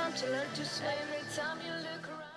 time to learn to swim. Every time you look around.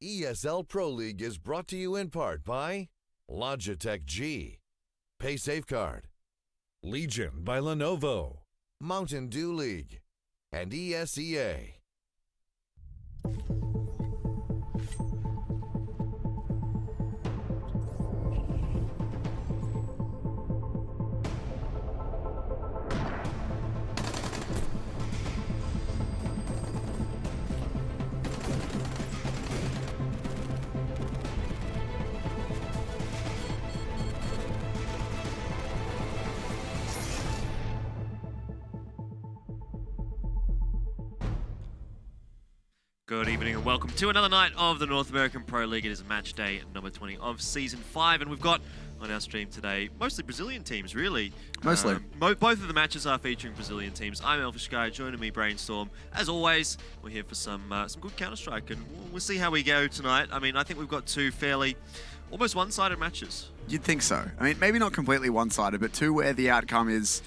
ESL Pro League is brought to you in part by Logitech G, Pay Safeguard, Legion by Lenovo, Mountain Dew League, and ESEA. Good evening and welcome to another night of the North American Pro League. It is match day number 20 of Season 5, and we've got on our stream today mostly Brazilian teams, really. Mostly. Both of the matches are featuring Brazilian teams. I'm Elfish Guy, joining me Brainstorm. As always, we're here for some good Counter-Strike, and we'll see how we go tonight. I mean, I think we've got two fairly, almost one-sided matches. You'd think so. I mean, maybe not completely one-sided, but two where the outcome is,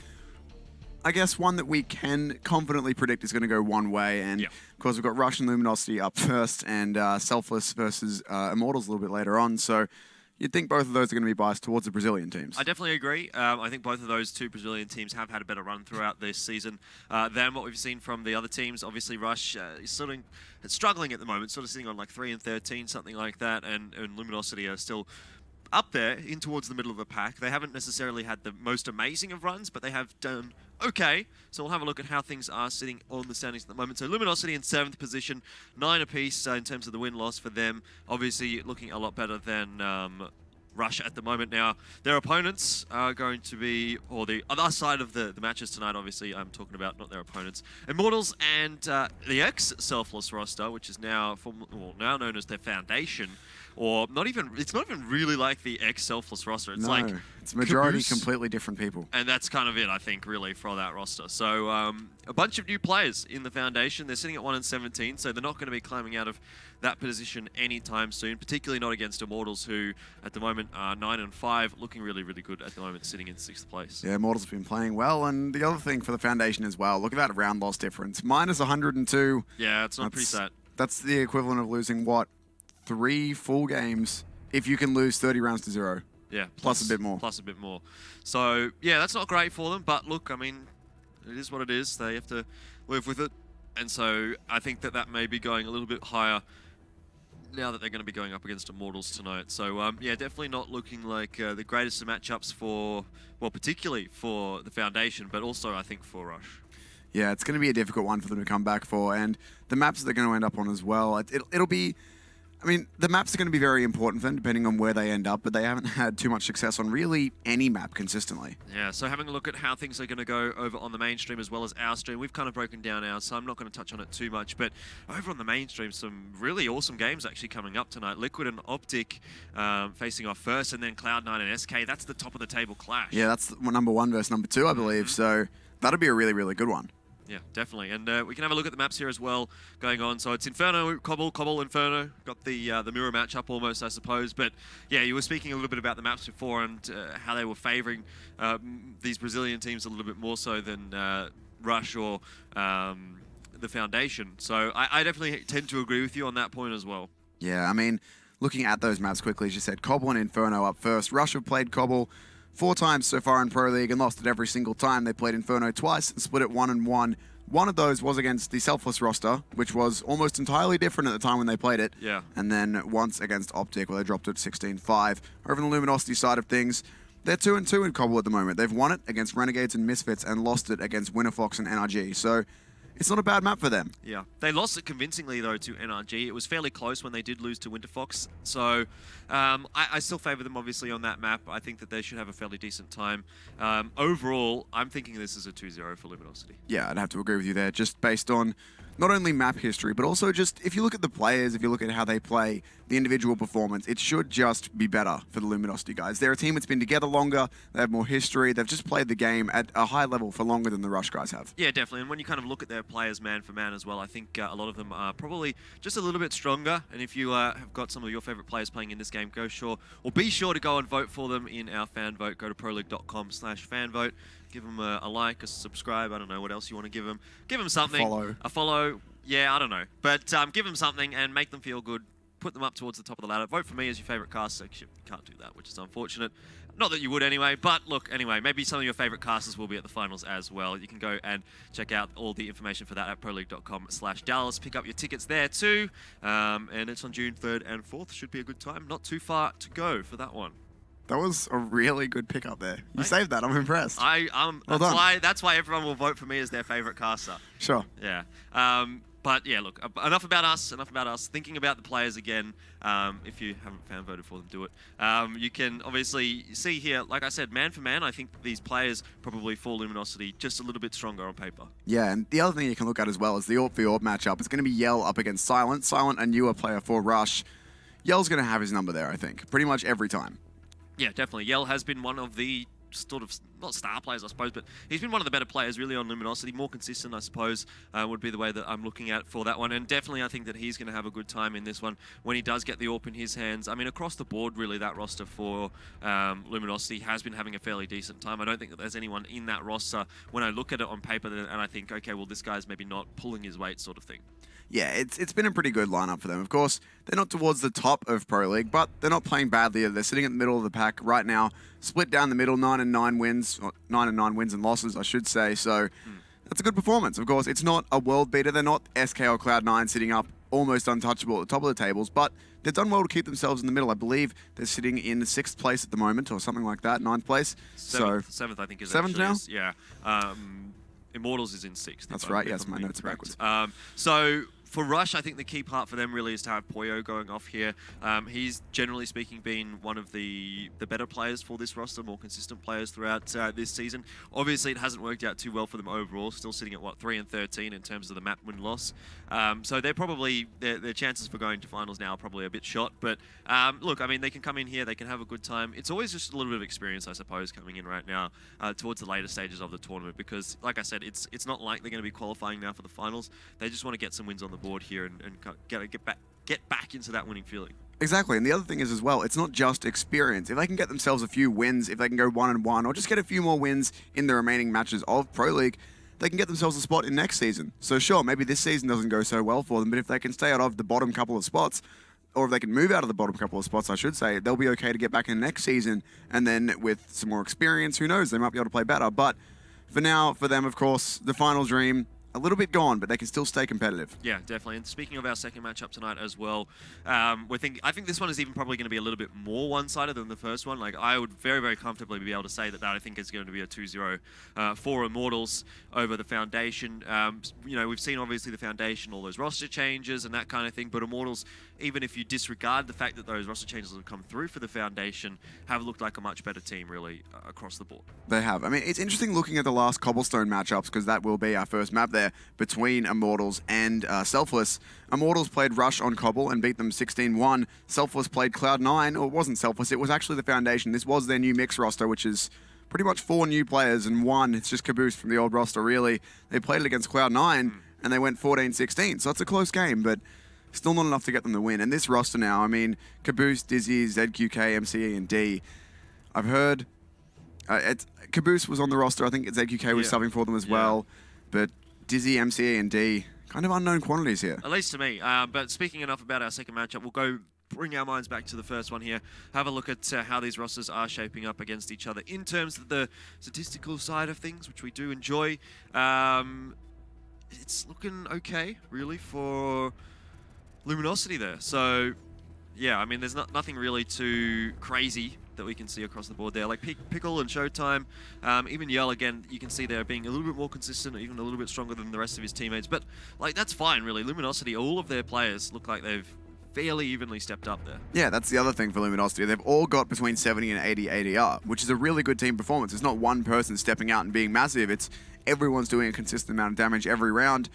I guess, one that we can confidently predict is going to go one way. And of course, we've got Rush and Luminosity up first, and Selfless versus Immortals a little bit later on. So you'd think both of those are going to be biased towards the Brazilian teams. I definitely agree. I think both of those two Brazilian teams have had a better run throughout this season than what we've seen from the other teams. Obviously, Rush is sort of struggling at the moment, sort of sitting on like 3 and 13, something like that, and Luminosity are still up there in towards the middle of the pack. They haven't necessarily had the most amazing of runs, but they have done okay. So we'll have a look at how things are sitting on the standings at the moment. So Luminosity in 7th position, 9 apiece in terms of the win-loss for them. Obviously looking a lot better than Rush at the moment. Now, their opponents are going to be, or the other side of the matches tonight, obviously, I'm talking about, not their opponents. Immortals and the ex-Selfless roster, which is now now known as their Foundation, or not even, it's not even really like the ex-Selfless roster. It's like it's majority caboose, completely different people. and that's kind of it, I think, really, for that roster. So a bunch of new players in the Foundation. They're sitting at 1 and 17, so they're not going to be climbing out of that position anytime soon, particularly not against Immortals, who at the moment are 9 and 5, looking really, really good at the moment, sitting in 6th place. Yeah, Immortals have been playing well, and the other thing for the Foundation as well, look at that round loss difference. Minus 102. Yeah, it's not pretty sad. That's the equivalent of losing, what, 3 full games if you can lose 30 rounds to 0. Yeah. Plus a bit more. Plus a bit more. So, yeah, that's not great for them, but look, I mean, it is what it is. They have to live with it. And so I think that may be going a little bit higher now that they're going to be going up against Immortals tonight. So, yeah, definitely not looking like the greatest of matchups for, well, particularly for the Foundation, but also, I think, for Rush. Yeah, it's going to be a difficult one for them to come back for, and the maps they're going to end up on as well. It'll be... I mean, the maps are going to be very important for them, depending on where they end up, but they haven't had too much success on really any map consistently. Yeah, so having a look at how things are going to go over on the mainstream as well as our stream. We've kind of broken down ours, so I'm not going to touch on it too much, but over on the mainstream, some really awesome games actually coming up tonight. Liquid and Optic facing off first, and then Cloud9 and SK. That's the top of the table clash. Yeah, that's number 1 versus number 2, I believe, so that'll be a really, really good one. Yeah, definitely. And we can have a look at the maps here as well going on. So it's Inferno, Cobble, Inferno. Got the mirror matchup almost, I suppose. But yeah, you were speaking a little bit about the maps before and how they were favoring these Brazilian teams a little bit more so than Rush or the Foundation. So I definitely tend to agree with you on that point as well. Yeah, I mean, looking at those maps quickly, as you said, Cobble and Inferno up first. Rush have played Cobble 4 times so far in Pro League and lost it every single time. They played Inferno twice and split it 1-1. One of those was against the Selfless roster, which was almost entirely different at the time when they played it. Yeah. And then once against Optic, where they dropped it 16-5. Over on the Luminosity side of things, they're 2-2 in Cobble at the moment. They've won it against Renegades and Misfits and lost it against Winterfox and NRG. So it's not a bad map for them. Yeah. They lost it convincingly, though, to NRG. It was fairly close when they did lose to Winterfox. So I still favour them, obviously, on that map. I think that they should have a fairly decent time. Overall, I'm thinking this is a 2-0 for Luminosity. Yeah, I'd have to agree with you there, just based on not only map history, but also just if you look at the players, if you look at how they play, the individual performance, it should just be better for the Luminosity guys. They're a team that's been together longer, they have more history, they've just played the game at a high level for longer than the Rush guys have. Yeah, definitely. And when you kind of look at their players man for man as well, I think a lot of them are probably just a little bit stronger. And if you have got some of your favourite players playing in this game, be sure to go and vote for them in our fan vote. Go to proleague.com/fanvote. Give them a like, a subscribe. I don't know what else you want to give them. Give them something. Follow. A follow. Yeah, I don't know. But give them something and make them feel good. put them up towards the top of the ladder. Vote for me as your favorite caster. You can't do that, which is unfortunate. Not that you would anyway, but look, anyway, maybe some of your favorite casters will be at the finals as well. You can go and check out all the information for that at proleague.com/Dallas. Pick up your tickets there too. And it's on June 3rd and 4th. Should be a good time. Not too far to go for that one. That was a really good pickup there. You saved that. I'm impressed. That's why everyone will vote for me as their favorite caster. Sure. Yeah. But yeah, look, enough about us. Thinking about the players again. If you haven't fan voted for them, do it. You can obviously see here, like I said, man for man, I think these players probably for Luminosity just a little bit stronger on paper. Yeah, and the other thing you can look at as well is the AWP v AWP matchup. It's going to be Yell up against Silent. Silent, a newer player for Rush. Yell's going to have his number there, I think, pretty much every time. Yeah, definitely. Yell has been one of the sort of, not star players, I suppose, but he's been one of the better players really on Luminosity. More consistent, I suppose, would be the way that I'm looking at for that one. And definitely I think that he's going to have a good time in this one when he does get the AWP in his hands. I mean, across the board, really, that roster for Luminosity has been having a fairly decent time. I don't think that there's anyone in that roster, when I look at it on paper, and I think, okay, well, this guy's maybe not pulling his weight sort of thing. Yeah, it's been a pretty good lineup for them. Of course, they're not towards the top of Pro League, but they're not playing badly either. They're sitting in the middle of the pack right now, split down the middle, 9-9 wins, or 9-9 wins and losses, I should say. So that's a good performance. Of course, it's not a world beater. They're not SK or Cloud9 sitting up almost untouchable at the top of the tables, but they've done well to keep themselves in the middle. I believe they're sitting in 6th place at the moment, or something like that, 9th place. Seventh, I think, is 7th now? Yeah. Immortals is in 6th. That's right, yes, my notes are backwards. So for Rush, I think the key part for them really is to have Poyo going off here. He's, generally speaking, been one of the better players for this roster, more consistent players throughout this season. Obviously, it hasn't worked out too well for them overall, still sitting at, 3-13 in terms of the map win-loss. So they're probably, their chances for going to finals now are probably a bit shot. But look, I mean, they can come in here, they can have a good time. It's always just a little bit of experience, I suppose, coming in right now towards the later stages of the tournament, because, like I said, it's not like they're going to be qualifying now for the finals. They just want to get some wins on the board here and get back into that winning feeling. Exactly, and the other thing is as well, it's not just experience. If they can get themselves a few wins, if they can go 1-1, or just get a few more wins in the remaining matches of Pro League, they can get themselves a spot in next season. So sure, maybe this season doesn't go so well for them, but if they can stay out of the bottom couple of spots, or if they can move out of the bottom couple of spots, I should say, they'll be okay to get back in next season, and then with some more experience, who knows, they might be able to play better. But for now, for them, of course, the final dream, a little bit gone, but they can still stay competitive. Yeah, definitely. And speaking of our second matchup tonight as well, I think this one is even probably going to be a little bit more one-sided than the first one. Like, I would very, very comfortably be able to say that I think is going to be a 2-0 for Immortals over the Foundation. We've seen obviously the Foundation, all those roster changes and that kind of thing, but Immortals, even if you disregard the fact that those roster changes have come through for the Foundation, have looked like a much better team, really, across the board. They have. I mean, it's interesting looking at the last Cobblestone matchups, because that will be our first map there between Immortals and Selfless. Immortals played Rush on Cobble and beat them 16-1. Selfless played Cloud9, or it wasn't Selfless, it was actually the Foundation. This was their new mix roster, which is pretty much 4 new players and 1. It's just Caboose from the old roster, really. They played it against Cloud9 and they went 14-16, so it's a close game, but still not enough to get them the win. And this roster now, I mean, Caboose, Dizzy, ZQK, MCE, and D. I've heard Caboose was on the roster. I think ZQK was subbing for them as well. But Dizzy, MCE, and D, kind of unknown quantities here. At least to me. But speaking enough about our second matchup, we'll go bring our minds back to the first one here. Have a look at how these rosters are shaping up against each other in terms of the statistical side of things, which we do enjoy. It's looking okay, really, for Luminosity there. So, yeah, I mean, there's nothing really too crazy that we can see across the board there. Like Pickle and Showtime, even Yell, again, you can see they're being a little bit more consistent, even a little bit stronger than the rest of his teammates. But, like, that's fine, really. Luminosity, all of their players look like they've fairly evenly stepped up there. Yeah, that's the other thing for Luminosity. They've all got between 70 and 80 ADR, which is a really good team performance. It's not one person stepping out and being massive. It's everyone's doing a consistent amount of damage every round.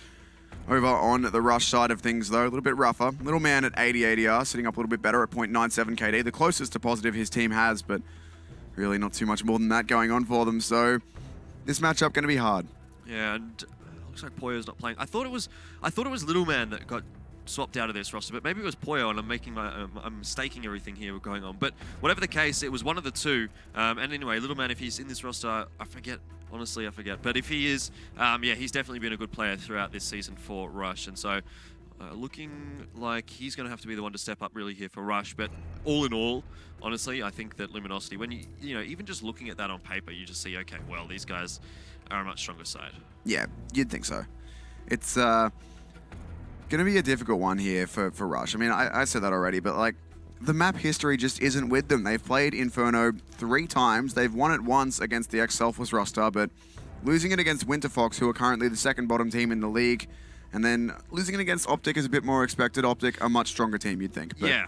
Over on the Rush side of things, though, a little bit rougher. Little man at 80 ADR, sitting up a little bit better at 0.97 KD, the closest to positive his team has, but really not too much more than that going on for them. So this matchup going to be hard. Yeah, and looks like Poyo's not playing. I thought it was Little Man that got swapped out of this roster, but maybe it was Poyo, and I'm mistaking everything here going on. But whatever the case, it was one of the two. And anyway, Little Man, if he's in this roster, I forget. Honestly, I forget. But if he is, yeah, he's definitely been a good player throughout this season for Rush. And so looking like he's going to have to be the one to step up really here for Rush. But all in all, honestly, I think that Luminosity, when you know, even just looking at that on paper, you just see, okay, well, these guys are a much stronger side. Yeah, you'd think so. It's going to be a difficult one here for Rush. I mean, I said that already, but like, the map history just isn't with them. They've played Inferno 3 times. They've won it once against the ex-Selfless roster, but losing it against Winterfox, who are currently the 2nd bottom team in the league, and then losing it against Optic is a bit more expected. Optic, a much stronger team, you'd think. But yeah,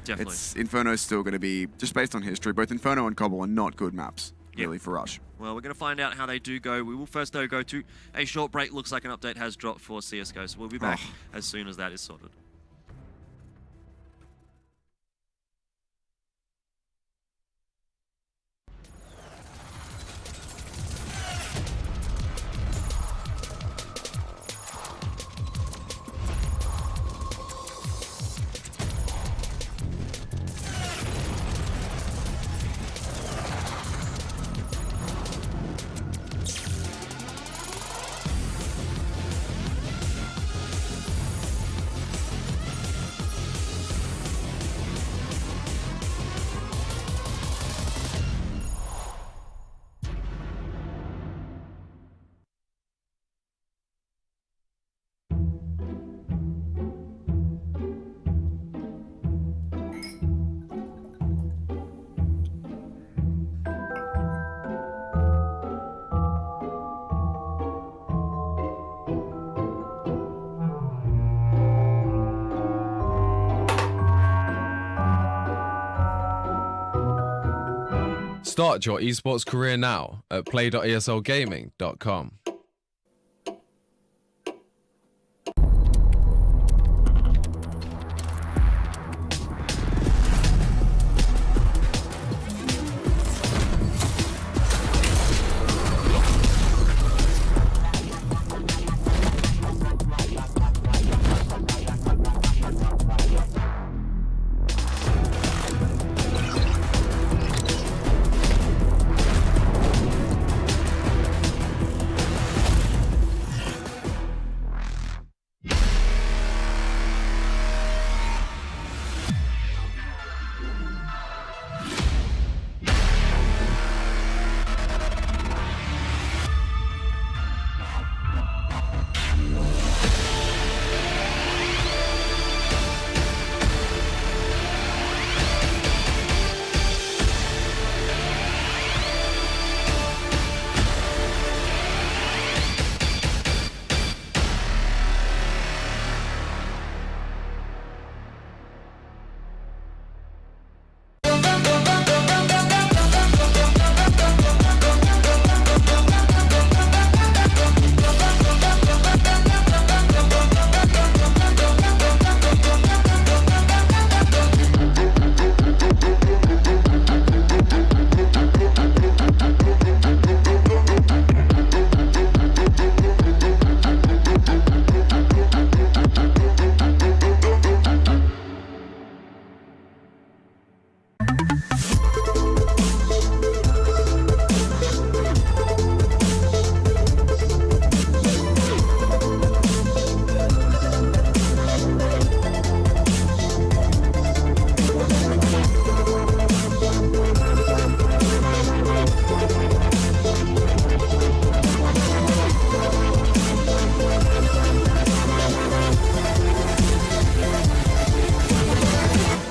definitely. Inferno's still going to be, just based on history, both Inferno and Cobble are not good maps, really, for Rush. Well, we're going to find out how they do go. We will first, though, go to a short break. Looks like an update has dropped for CSGO, so we'll be back as soon as that is sorted. Start your esports career now at play.eslgaming.com.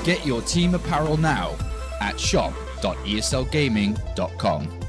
Get your team apparel now at shop.eslgaming.com.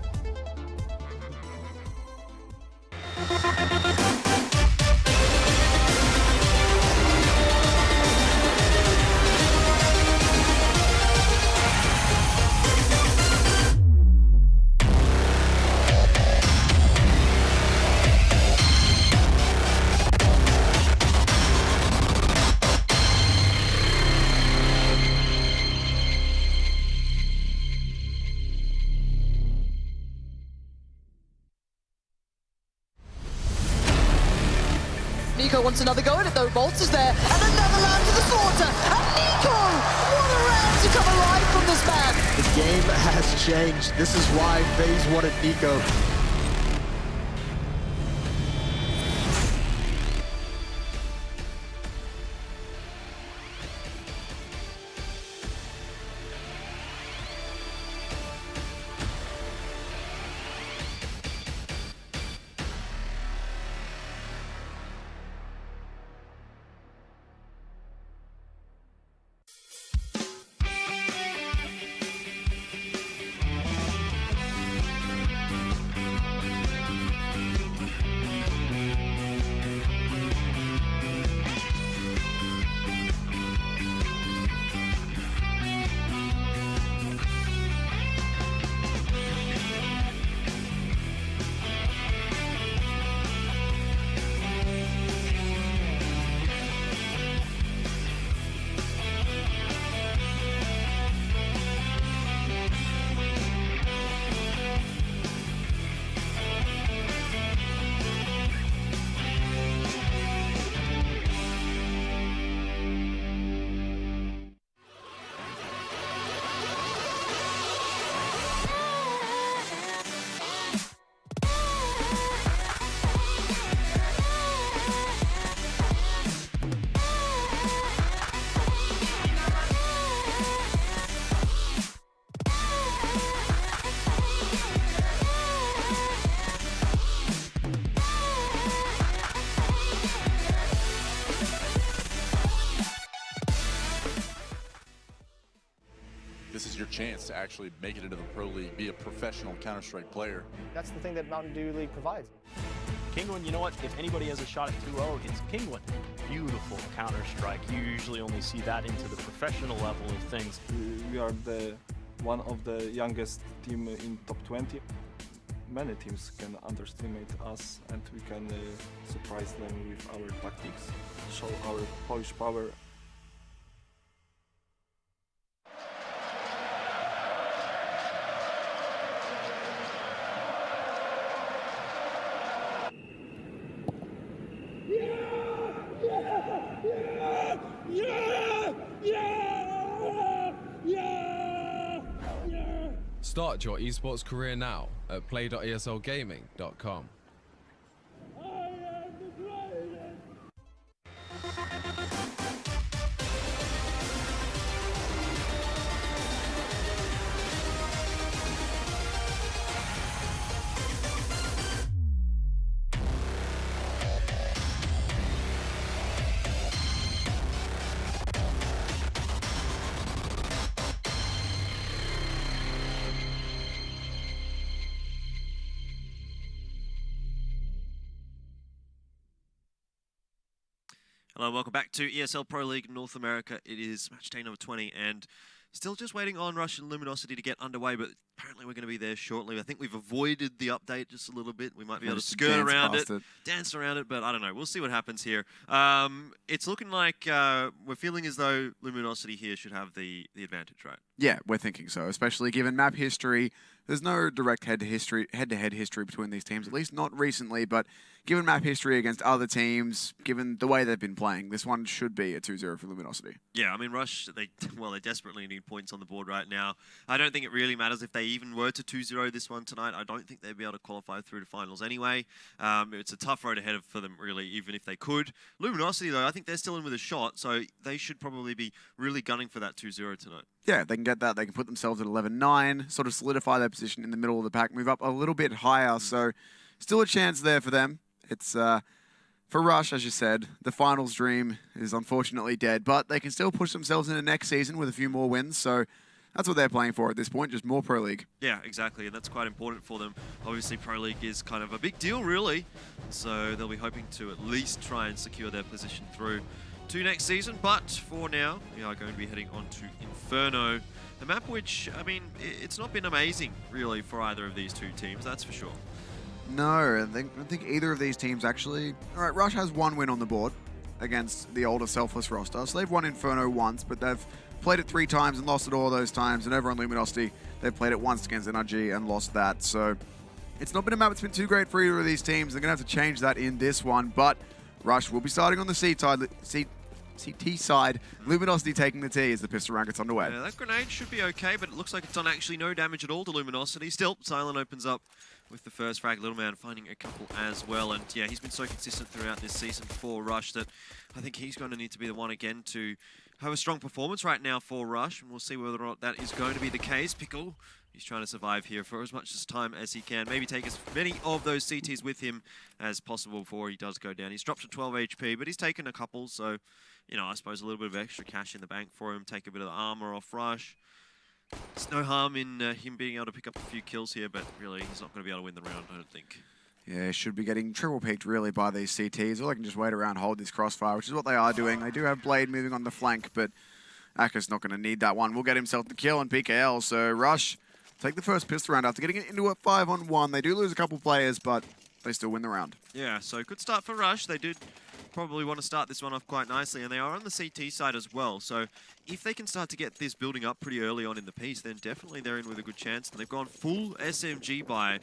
Nico wants another go at it though. Bolts is there, and another land to the slaughter. And Nico, what a round to come alive from this man. The game has changed. This is why FaZe wanted Nico. this is your chance to actually make it into the Pro League, be a professional Counter-Strike player. That's the thing that Mountain Dew League provides. Penguin, you know what? If anybody has a shot at 2-0, it's Penguin. Beautiful Counter-Strike. You usually only see that into the professional level of things. We are one of the youngest team in top 20. Many teams can underestimate us, and we can surprise them with our tactics, show our Polish power. Start your esports career now at play.eslgaming.com. Hello, welcome back to ESL Pro League North America. It is match day number 20 and still just waiting on Rush and Luminosity to get underway, but apparently we're going to be there shortly. I think we've avoided the update just a little bit. We might be able to skirt around it, dance around it, but I don't know. We'll see what happens here. It's looking like we're feeling as though Luminosity here should have the advantage, right? Yeah, we're thinking so, especially given map history. There's no direct head-to-head history between these teams, at least not recently, but given map history against other teams, given the way they've been playing, this one should be a 2-0 for Luminosity. Yeah, I mean, Rush, they desperately need points on the board right now. I don't think it really matters if they even were to 2-0 this one tonight. I don't think they'd be able to qualify through to finals anyway. It's a tough road ahead for them, really, even if they could. Luminosity, though, I think they're still in with a shot, so they should probably be really gunning for that 2-0 tonight. Yeah, they can get that. They can put themselves at 11-9, sort of solidify their position in the middle of the pack, move up a little bit higher. So still a chance there for them. It's for Rush, as you said, the finals dream is unfortunately dead, but they can still push themselves into next season with a few more wins. So that's what they're playing for at this point, just more Pro League. Yeah, exactly, and that's quite important for them. Obviously, Pro League is kind of a big deal, really. So they'll be hoping to at least try and secure their position through to next season, but for now, we are going to be heading on to Inferno, the map which, I mean, it's not been amazing, really, for either of these two teams, that's for sure. No, I don't think either of these teams actually... All right, Rush has one win on the board against the older Selfless roster, so they've won Inferno once, but they've played it 3 times and lost it all those times, and over on Luminosity, they've played it once against NRG and lost that, so it's not been a map that's been too great for either of these teams. They're going to have to change that in this one, but Rush will be starting on the CT side. Luminosity taking the T as the pistol round gets underway. Yeah, that grenade should be okay, but it looks like it's done actually no damage at all to Luminosity. Still, Silent opens up with the first frag. Little Man finding a couple as well, and yeah, he's been so consistent throughout this season for Rush that I think he's going to need to be the one again to have a strong performance right now for Rush, and we'll see whether or not that is going to be the case. Pickle, he's trying to survive here for as much time as he can. Maybe take as many of those CTs with him as possible before he does go down. He's dropped to 12 HP, but he's taken a couple, so, you know, I suppose a little bit of extra cash in the bank for him. Take a bit of the armor off Rush. There's no harm in him being able to pick up a few kills here, but really, he's not going to be able to win the round, I don't think. Yeah, should be getting triple peaked really by these CTs, or they can just wait around, hold this crossfire, which is what they are doing. They do have Blade moving on the flank, but Aka's not going to need that one. Will get himself the kill on PKL, so Rush take the first pistol round after getting it into a 5-on-1. They do lose a couple players, but they still win the round. Yeah, so good start for Rush. They did probably want to start this one off quite nicely, and they are on the CT side as well. So if they can start to get this building up pretty early on in the piece, then definitely they're in with a good chance. And they've gone full SMG by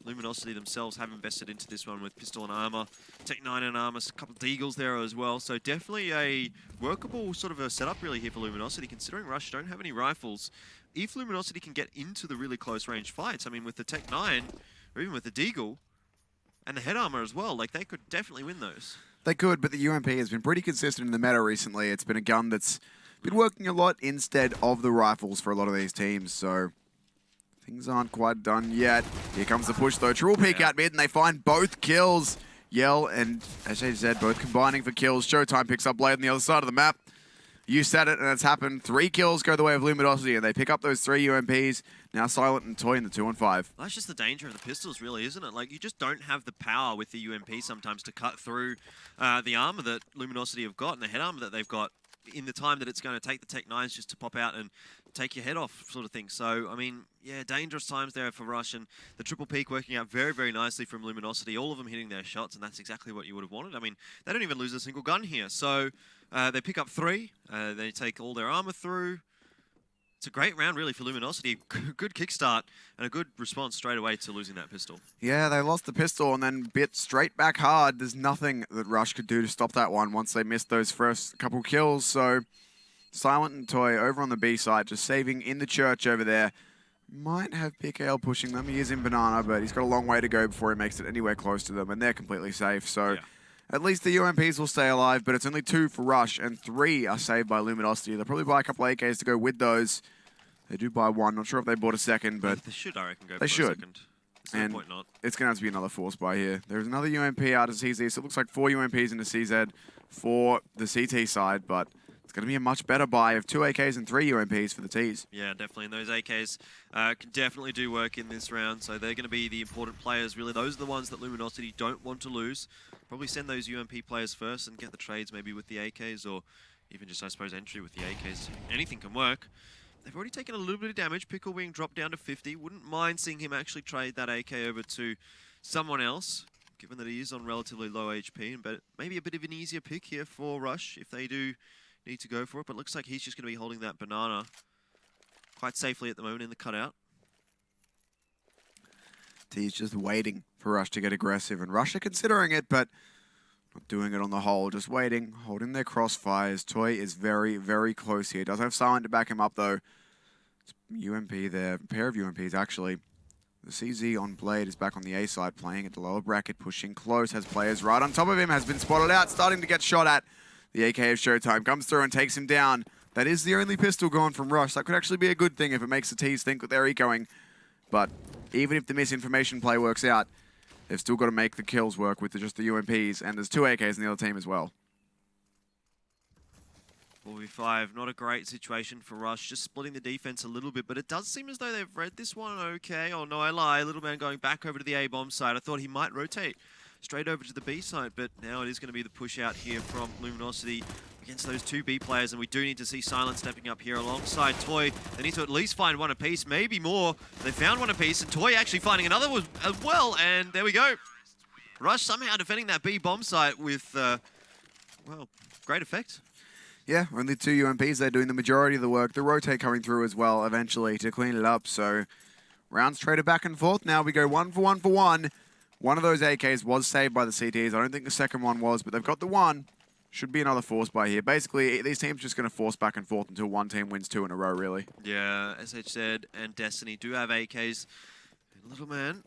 Luminosity themselves, have invested into this one with pistol and armor, Tech 9 and armor, a couple of deagles there as well. So definitely a workable sort of a setup really here for Luminosity, considering Rush don't have any rifles. If Luminosity can get into the really close range fights, I mean with the Tech 9, or even with the deagle, and the head armor as well, like they could definitely win those. They could, but the UMP has been pretty consistent in the meta recently. It's been a gun that's been working a lot instead of the rifles for a lot of these teams, so things aren't quite done yet. Here comes the push though. Triple peek out mid, and they find both kills. Yell and, as I said, both combining for kills. Showtime picks up Blade on the other side of the map. You said it, and it's happened. 3 kills go the way of Luminosity, and they pick up those 3 UMPs. Now Silent and Toy in the 2-on-5. Well, that's just the danger of the pistols, really, isn't it? Like, you just don't have the power with the UMP sometimes to cut through the armor that Luminosity have got and the head armor that they've got in the time that it's going to take the Tech 9s just to pop out and take your head off, sort of thing. So, I mean, yeah, dangerous times there for Rush, and the triple peak working out very, very nicely from Luminosity. All of them hitting their shots, and that's exactly what you would have wanted. I mean, they don't even lose a single gun here. So, they pick up 3. They take all their armor through. It's a great round, really, for Luminosity. Good kickstart and a good response straight away to losing that pistol. Yeah, they lost the pistol and then bit straight back hard. There's nothing that Rush could do to stop that one once they missed those first couple kills. So Silent and Toy over on the B side, just saving in the church over there. Might have PKL pushing them. He is in Banana, but he's got a long way to go before he makes it anywhere close to them, and they're completely safe. So yeah. At least the UMPs will stay alive, but it's only 2 for Rush, and 3 are saved by Luminosity. They'll probably buy a couple of AKs to go with those. They do buy 1. Not sure if they bought a second, but they should, I reckon, go they for a should. second. There's no point not. It's going to have to be another force buy here. There's another UMP out of CZ, so it looks like 4 UMPs into CZ for the CT side, but it's going to be a much better buy of 2 AKs and 3 UMPs for the Ts. Yeah, definitely. And those AKs can definitely do work in this round, so they're going to be the important players, really. Those are the ones that Luminosity don't want to lose. Probably send those UMP players first and get the trades maybe with the AKs, or even just, I suppose, entry with the AKs. Anything can work. They've already taken a little bit of damage. Pickle being dropped down to 50. Wouldn't mind seeing him actually trade that AK over to someone else, given that he is on relatively low HP, but maybe a bit of an easier pick here for Rush if they do need to go for it. But looks like he's just going to be holding that Banana quite safely at the moment in the cutout. T's just waiting for Rush to get aggressive, and Rush are considering it, but not doing it on the whole, just waiting, holding their crossfires. Toy is very, very close here. Does have Silent to back him up, though. It's UMP there, a pair of UMPs, actually. The CZ on Blade is back on the A side, playing at the lower bracket, pushing close, has players right on top of him, has been spotted out, starting to get shot at. The AK of Showtime comes through and takes him down. That is the only pistol gone from Rush. That could actually be a good thing if it makes the Ts think that they're ecoing. But even if the misinformation play works out, they've still got to make the kills work with just the UMPs, and there's 2 AKs in the other team as well. 4v5, not a great situation for Rush, just splitting the defense a little bit, but it does seem as though they've read this one okay. Oh no, I lie, Little Man going back over to the A-bomb side. I thought he might rotate straight over to the B side, but now it is going to be the push out here from Luminosity against those 2 B players, and we do need to see Silent stepping up here alongside Toy. They need to at least find 1 apiece, maybe more. They found 1 apiece, and Toy actually finding another one as well, and there we go. Rush somehow defending that B bomb site with, well, great effect. Yeah, only 2 UMPs. They're doing the majority of the work. The rotate coming through as well eventually to clean it up. So rounds traded back and forth. Now we go 1 for 1 for 1. One of those AKs was saved by the CTs. I don't think the second one was, but they've got the 1. Should be another force buy here. Basically, these teams are just going to force back and forth until one team wins 2 in a row, really. Yeah, SHZ and Destiny do have AKs. And Little Man,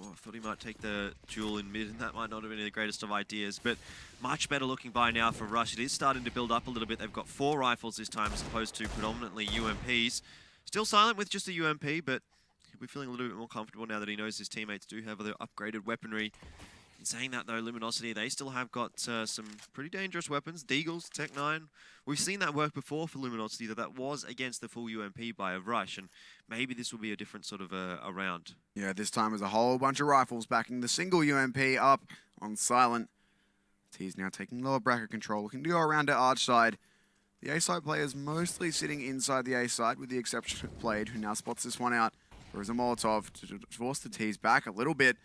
I thought he might take the duel in mid, and that might not have been the greatest of ideas, but much better looking by now for Rush. It is starting to build up a little bit. They've got 4 rifles this time as opposed to predominantly UMPs. Still Silent with just a UMP, but he'll be feeling a little bit more comfortable now that he knows his teammates do have other upgraded weaponry. In saying that, though, Luminosity, they still have got some pretty dangerous weapons. Deagles, Tech 9. We've seen that work before for Luminosity, that was against the full UMP buy of Rush, and maybe this will be a different sort of a round. Yeah, this time was a whole bunch of rifles backing the single UMP up on Silent. T's now taking lower bracket control, looking to go around to Arch side. The A side players mostly sitting inside the A side, with the exception of Blade, who now spots this one out. There is a Molotov to force the T's back a little bit.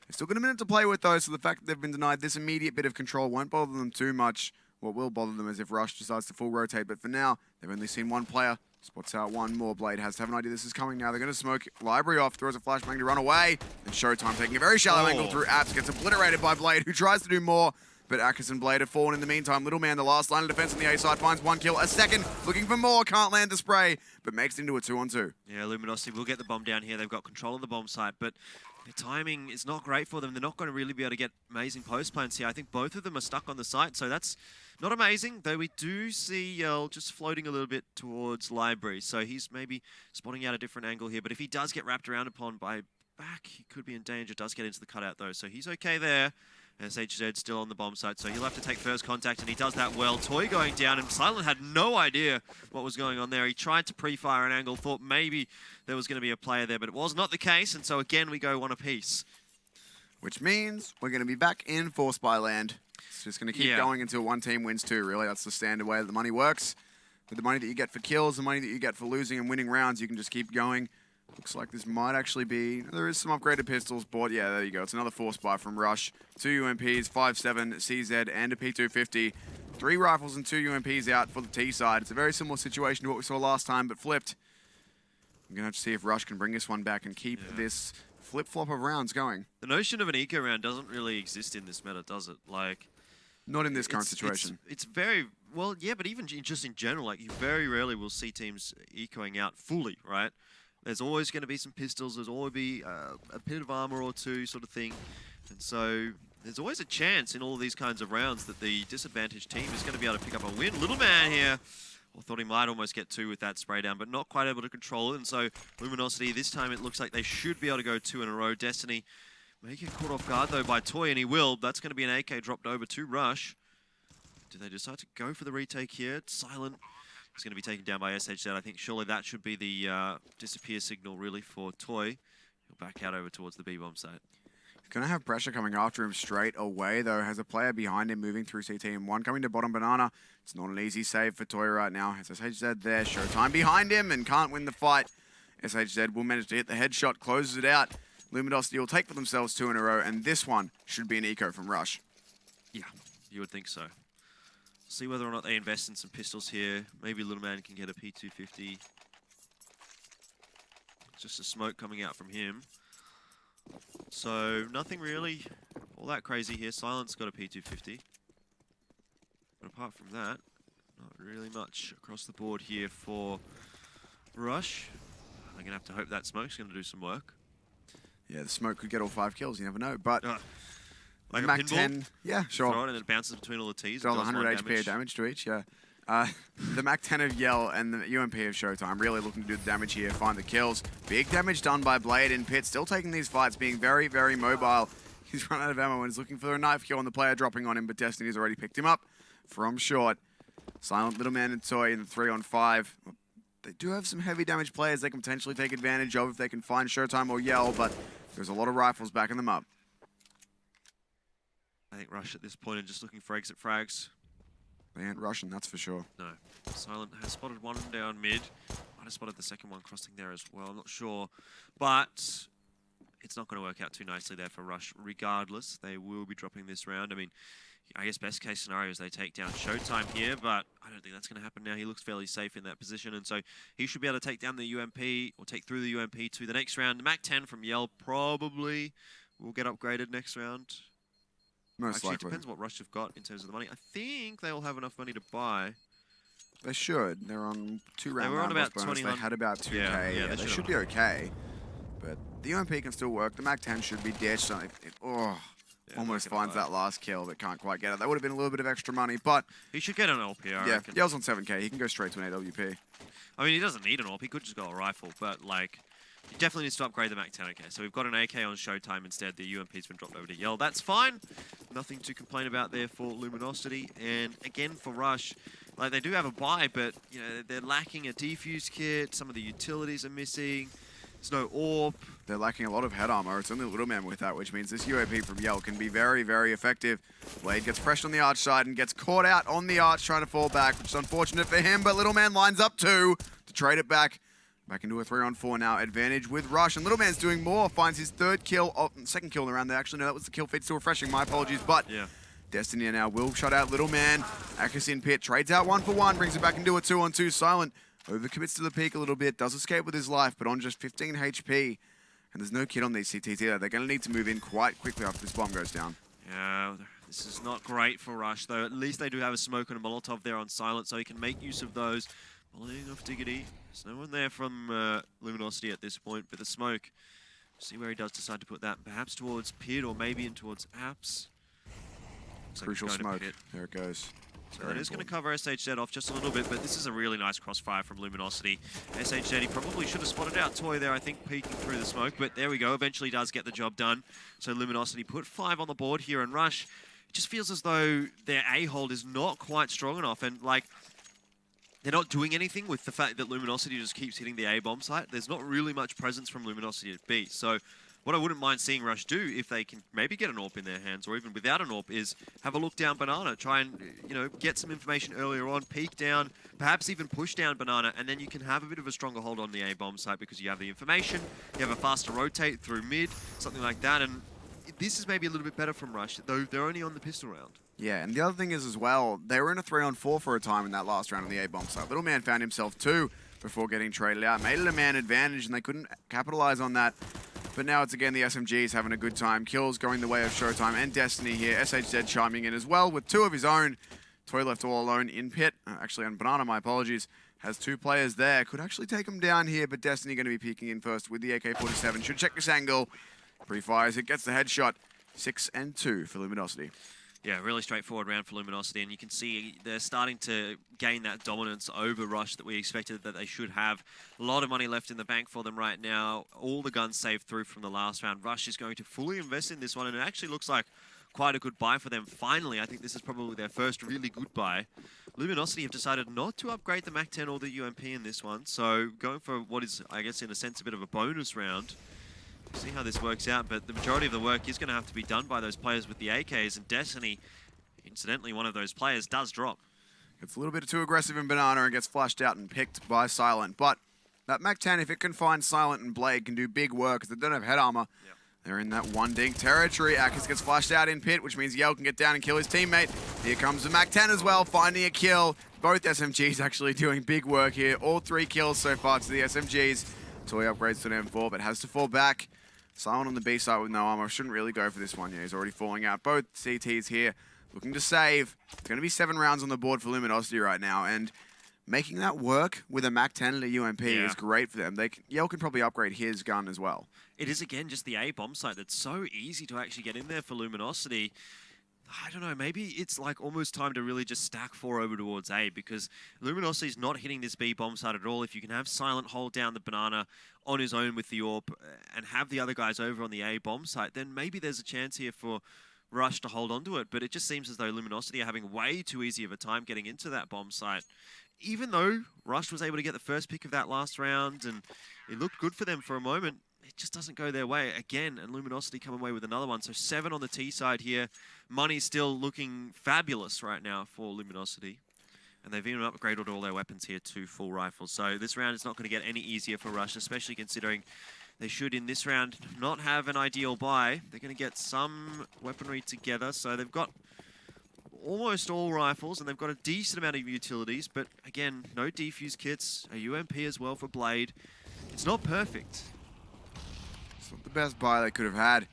They've still got a minute to play with, though, so the fact that they've been denied this immediate bit of control won't bother them too much. What will bother them is if Rush decides to full rotate, but for now, they've only seen 1 player. Spots out 1 more. Blade has to have an idea this is coming now. They're going to smoke Library off, throws a flashbang to run away, and Showtime taking a very shallow angle through Apps, gets obliterated by Blade, who tries to do more, but Akis and Blade have fallen in the meantime. Little Man, the last line of defense on the A side, finds 1 kill, a second, looking for more, can't land the spray, but makes it into a 2-on-2. Yeah, Luminosity will get the bomb down here. They've got control of the bomb site, but the timing is not great for them. They're not going to really be able to get amazing post plants here. I think both of them are stuck on the site, so that's not amazing, though we do see Yell just floating a little bit towards Library, so he's maybe spotting out a different angle here, but if he does get wrapped around upon by back, he could be in danger. Does get into the cutout, though, so he's okay there. SHZ still on the bomb site, so he'll have to take first contact, and he does that well. Toy going down, and Silent had no idea what was going on there. He tried to pre-fire an angle, thought maybe there was going to be a player there, but it was not the case, and so again we go one apiece. Which means we're going to be back in Force by Land. It's just going to keep going until one team wins two, really. That's the standard way that the money works. With the money that you get for kills, the money that you get for losing and winning rounds, you can just keep going. Looks like this might actually be... There is some upgraded pistols bought. Yeah, there you go. It's another Force buy from Rush. 2 UMPs, 5.7, CZ, and a P250. 3 rifles and 2 UMPs out for the T side. It's a very similar situation to what we saw last time, but flipped. I'm going to have to see if Rush can bring this one back and keep this flip-flop of rounds going. The notion of an eco round doesn't really exist in this meta, does it? Like... Not in this current situation. It's very... Well, yeah, but even just in general, like, you very rarely will see teams ecoing out fully, right? There's always going to be some pistols, there's always be a bit of armor or two sort of thing. And so there's always a chance in all of these kinds of rounds that the disadvantaged team is going to be able to pick up a win. Little man here, I thought he might almost get 2 with that spray down, but not quite able to control it. And so Luminosity, this time it looks like they should be able to go 2 in a row. Destiny may get caught off guard though by Toy, and he will. That's going to be an AK dropped over to Rush. Do they decide to go for the retake here? It's Silent. It's going to be taken down by SHZ. I think surely that should be the disappear signal, really, for Toy. He'll back out over towards the B-bomb site. He's going to have pressure coming after him straight away, though. Has a player behind him moving through CT and 1 coming to bottom banana. It's not an easy save for Toy right now. Has SHZ there. Showtime behind him and can't win the fight. SHZ will manage to hit the headshot, closes it out. Luminosity will take for themselves 2 in a row, and this one should be an eco from Rush. Yeah, you would think so. See whether or not they invest in some pistols here. Maybe Little Man can get a P250. Just a smoke coming out from him. So nothing really all that crazy here. Silent's got a P250. But apart from that, not really much across the board here for Rush. I'm going to have to hope that smoke's going to do some work. Yeah, the smoke could get all 5 kills, you never know. But like Mac 10, yeah, sure. Throw it and it bounces between all the T's. All 100 HP of damage to each, yeah. The Mac 10 of Yell and the UMP of Showtime really looking to do the damage here, find the kills. Big damage done by Blade in pit, still taking these fights, being very, very mobile. He's run out of ammo and is looking for a knife kill on the player dropping on him, but Destiny's already picked him up from short. Silent, Little Man, and Toy in the 3-on-5. They do have some heavy damage players they can potentially take advantage of if they can find Showtime or Yell, but there's a lot of rifles backing them up. I think Rush at this point are just looking for exit frags. They ain't rushing, that's for sure. No. Silent has spotted one down mid. Might have spotted the second one crossing there as well, I'm not sure. But it's not going to work out too nicely there for Rush regardless. They will be dropping this round. I mean, I guess best case scenario is they take down Showtime here, but I don't think that's going to happen now. He looks fairly safe in that position, and so he should be able to take down the UMP or take through the UMP to the next round. The Mac 10 from Yell probably will get upgraded next round. Most likely. It depends what Rush have got in terms of the money. I think they'll have enough money to buy. They should. They're on 2 round. They were on about 20. They had about 2k. Yeah, they should be okay. But the UMP can still work. The Mac 10 should be ditched. Almost finds that last kill, but can't quite get it. That would have been a little bit of extra money, but he should get an LP. Yeah, Yell's on 7k. He can go straight to an AWP. I mean, he doesn't need an AWP. He could just go a rifle, but like, he definitely needs to upgrade the Mac 10. Okay, so we've got an AK on Showtime instead. The UMP's been dropped over to Yell. That's fine. Nothing to complain about there for Luminosity. And again, for Rush, like, they do have a buy, but you know, they're lacking a defuse kit. Some of the utilities are missing. There's no AWP. They're lacking a lot of head armor. It's only Little Man with that, which means this UAP from Yell can be very, very effective. Blade gets pressed on the arch side and gets caught out on the arch trying to fall back, which is unfortunate for him, but Little Man lines up 2 to trade it back. Back into a 3-on-4 now. Advantage with Rush, and Little Man's doing more. Finds his second kill in the round there. Actually, no, that was the kill feed. Still refreshing. My apologies, but yeah. Destiny now will shut out Little Man. Akis in pit, trades out 1 for 1, brings it back into a 2-on-2. Silent overcommits to the peak a little bit, does escape with his life, but on just 15 HP. And there's no kit on these CTs either. They're going to need to move in quite quickly after this bomb goes down. Yeah, this is not great for Rush, though. At least they do have a smoke and a Molotov there on Silent, so he can make use of those. Volleying off Diggity. There's no one there from Luminosity at this point, but the smoke. See where he does decide to put that. Perhaps towards Pit or maybe in towards Apps. Crucial smoke. There it goes. So that is going to cover SHZ off just a little bit, but this is a really nice crossfire from Luminosity. SHZ, he probably should have spotted out Toy there, I think, peeking through the smoke, but there we go. Eventually does get the job done. So Luminosity put 5 on the board here, and Rush, it just feels as though their A-hold is not quite strong enough, and like, they're not doing anything with the fact that Luminosity just keeps hitting the A-bomb site. There's not really much presence from Luminosity at B, so what I wouldn't mind seeing Rush do, if they can maybe get an AWP in their hands, or even without an AWP, is have a look down Banana. Try and, you know, get some information earlier on, peek down, perhaps even push down Banana, and then you can have a bit of a stronger hold on the A-bomb site because you have the information, you have a faster rotate through mid, something like that, and this is maybe a little bit better from Rush, though they're only on the pistol round. Yeah, and the other thing is as well, they were in a 3-on-4 for a time in that last round on the A-bomb site. Little Man found himself 2 before getting traded out, made it a man advantage, and they couldn't capitalize on that. But now it's again the SMGs having a good time. Kills going the way of Showtime and Destiny here. SHZ chiming in as well with 2 of his own. Toy left all alone in pit. Actually on Banana, my apologies. Has 2 players there. Could actually take him down here, but Destiny going to be peeking in first with the AK-47. Should check this angle. Pre-fires it, gets the headshot. 6 and 2 for Luminosity. Yeah, really straightforward round for Luminosity, and you can see they're starting to gain that dominance over Rush that we expected that they should have. A lot of money left in the bank for them right now. All the guns saved through from the last round. Rush is going to fully invest in this one, and it actually looks like quite a good buy for them. Finally, I think this is probably their first really good buy. Luminosity have decided not to upgrade the MAC-10 or the UMP in this one, so going for what is, I guess, in a sense, a bit of a bonus round. See how this works out, but the majority of the work is going to have to be done by those players with the AKs, and Destiny, incidentally, one of those players, does drop. It's a little bit too aggressive in Banana and gets flashed out and picked by Silent, but that MAC-10, if it can find Silent and Blade, can do big work because they don't have head armor. Yep. They're in that 1-dink territory. Akis gets flashed out in pit, which means Yell can get down and kill his teammate. Here comes the MAC-10 as well, finding a kill. Both SMGs actually doing big work here. All 3 kills so far to the SMGs. Toy upgrades to an M4, but has to fall back. Silent on the B side with no armor. Shouldn't really go for this one. Yeah, he's already falling out. Both CTs here looking to save. It's going to be 7 rounds on the board for Luminosity right now, and making that work with a MAC-10 and a UMP is great for them. Yell can probably upgrade his gun as well. It is, again, just the A-bomb site that's so easy to actually get in there for Luminosity. I don't know, maybe it's like almost time to really just stack 4 over towards A, because Luminosity's not hitting this B bomb site at all. If you can have Silent hold down the Banana on his own with the AWP and have the other guys over on the A bomb site, then maybe there's a chance here for Rush to hold onto it. But it just seems as though Luminosity are having way too easy of a time getting into that bomb site. Even though Rush was able to get the first pick of that last round and it looked good for them for a moment, it just doesn't go their way again, and Luminosity come away with another one. So 7 on the T side here. Money's still looking fabulous right now for Luminosity. And they've even upgraded all their weapons here to full rifles. So this round is not going to get any easier for Rush, especially considering they should, in this round, not have an ideal buy. They're going to get some weaponry together. So they've got almost all rifles, and they've got a decent amount of utilities. But again, no defuse kits, a UMP as well for Blade. It's not perfect. It's not the best buy they could have had.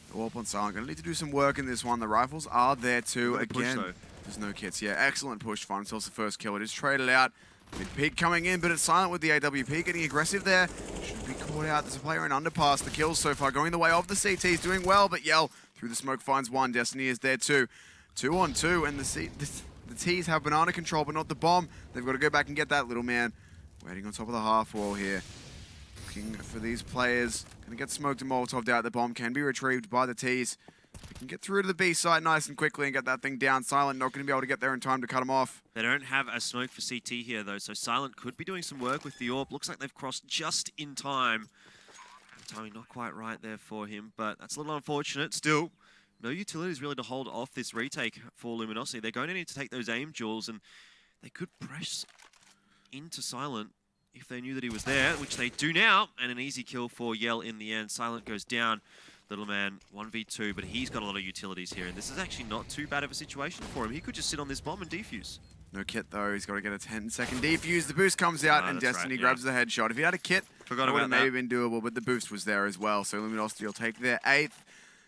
The Warp on Silent going to need to do some work in this one. The rifles are there too. Again, there's no kits. Yeah, excellent push. Find himself the first kill. It is traded out. Mid-peak coming in, but it's Silent with the AWP. Getting aggressive there. Should be caught out. There's a player in underpass. The kills so far going the way of the CTs. Doing well, but Yell through the smoke finds one. Destiny is there too. 2 on 2, and the T's have Banana control, but not the bomb. They've got to go back and get that. Little Man waiting on top of the half wall here. Looking for these players. Going to get smoked and Molotov'd out. The bomb can be retrieved by the T's. They can get through to the B site nice and quickly and get that thing down. Silent not going to be able to get there in time to cut him off. They don't have a smoke for CT here, though, so Silent could be doing some work with the AWP. Looks like they've crossed just in time. Timing not quite right there for him, but that's a little unfortunate. Still, no utilities really to hold off this retake for Luminosity. They're going to need to take those aim jewels, and they could press into Silent if they knew that he was there, which they do now, and an easy kill for Yell in the end. Silent goes down. Little Man 1v2, but he's got a lot of utilities here, and this is actually not too bad of a situation for him. He could just sit on this bomb and defuse. No kit though, he's got to get a 10-second defuse. The boost comes out and Destiny grabs the headshot. If he had a kit, it would have maybe been doable, but the boost was there as well, so Luminosity will take their 8th.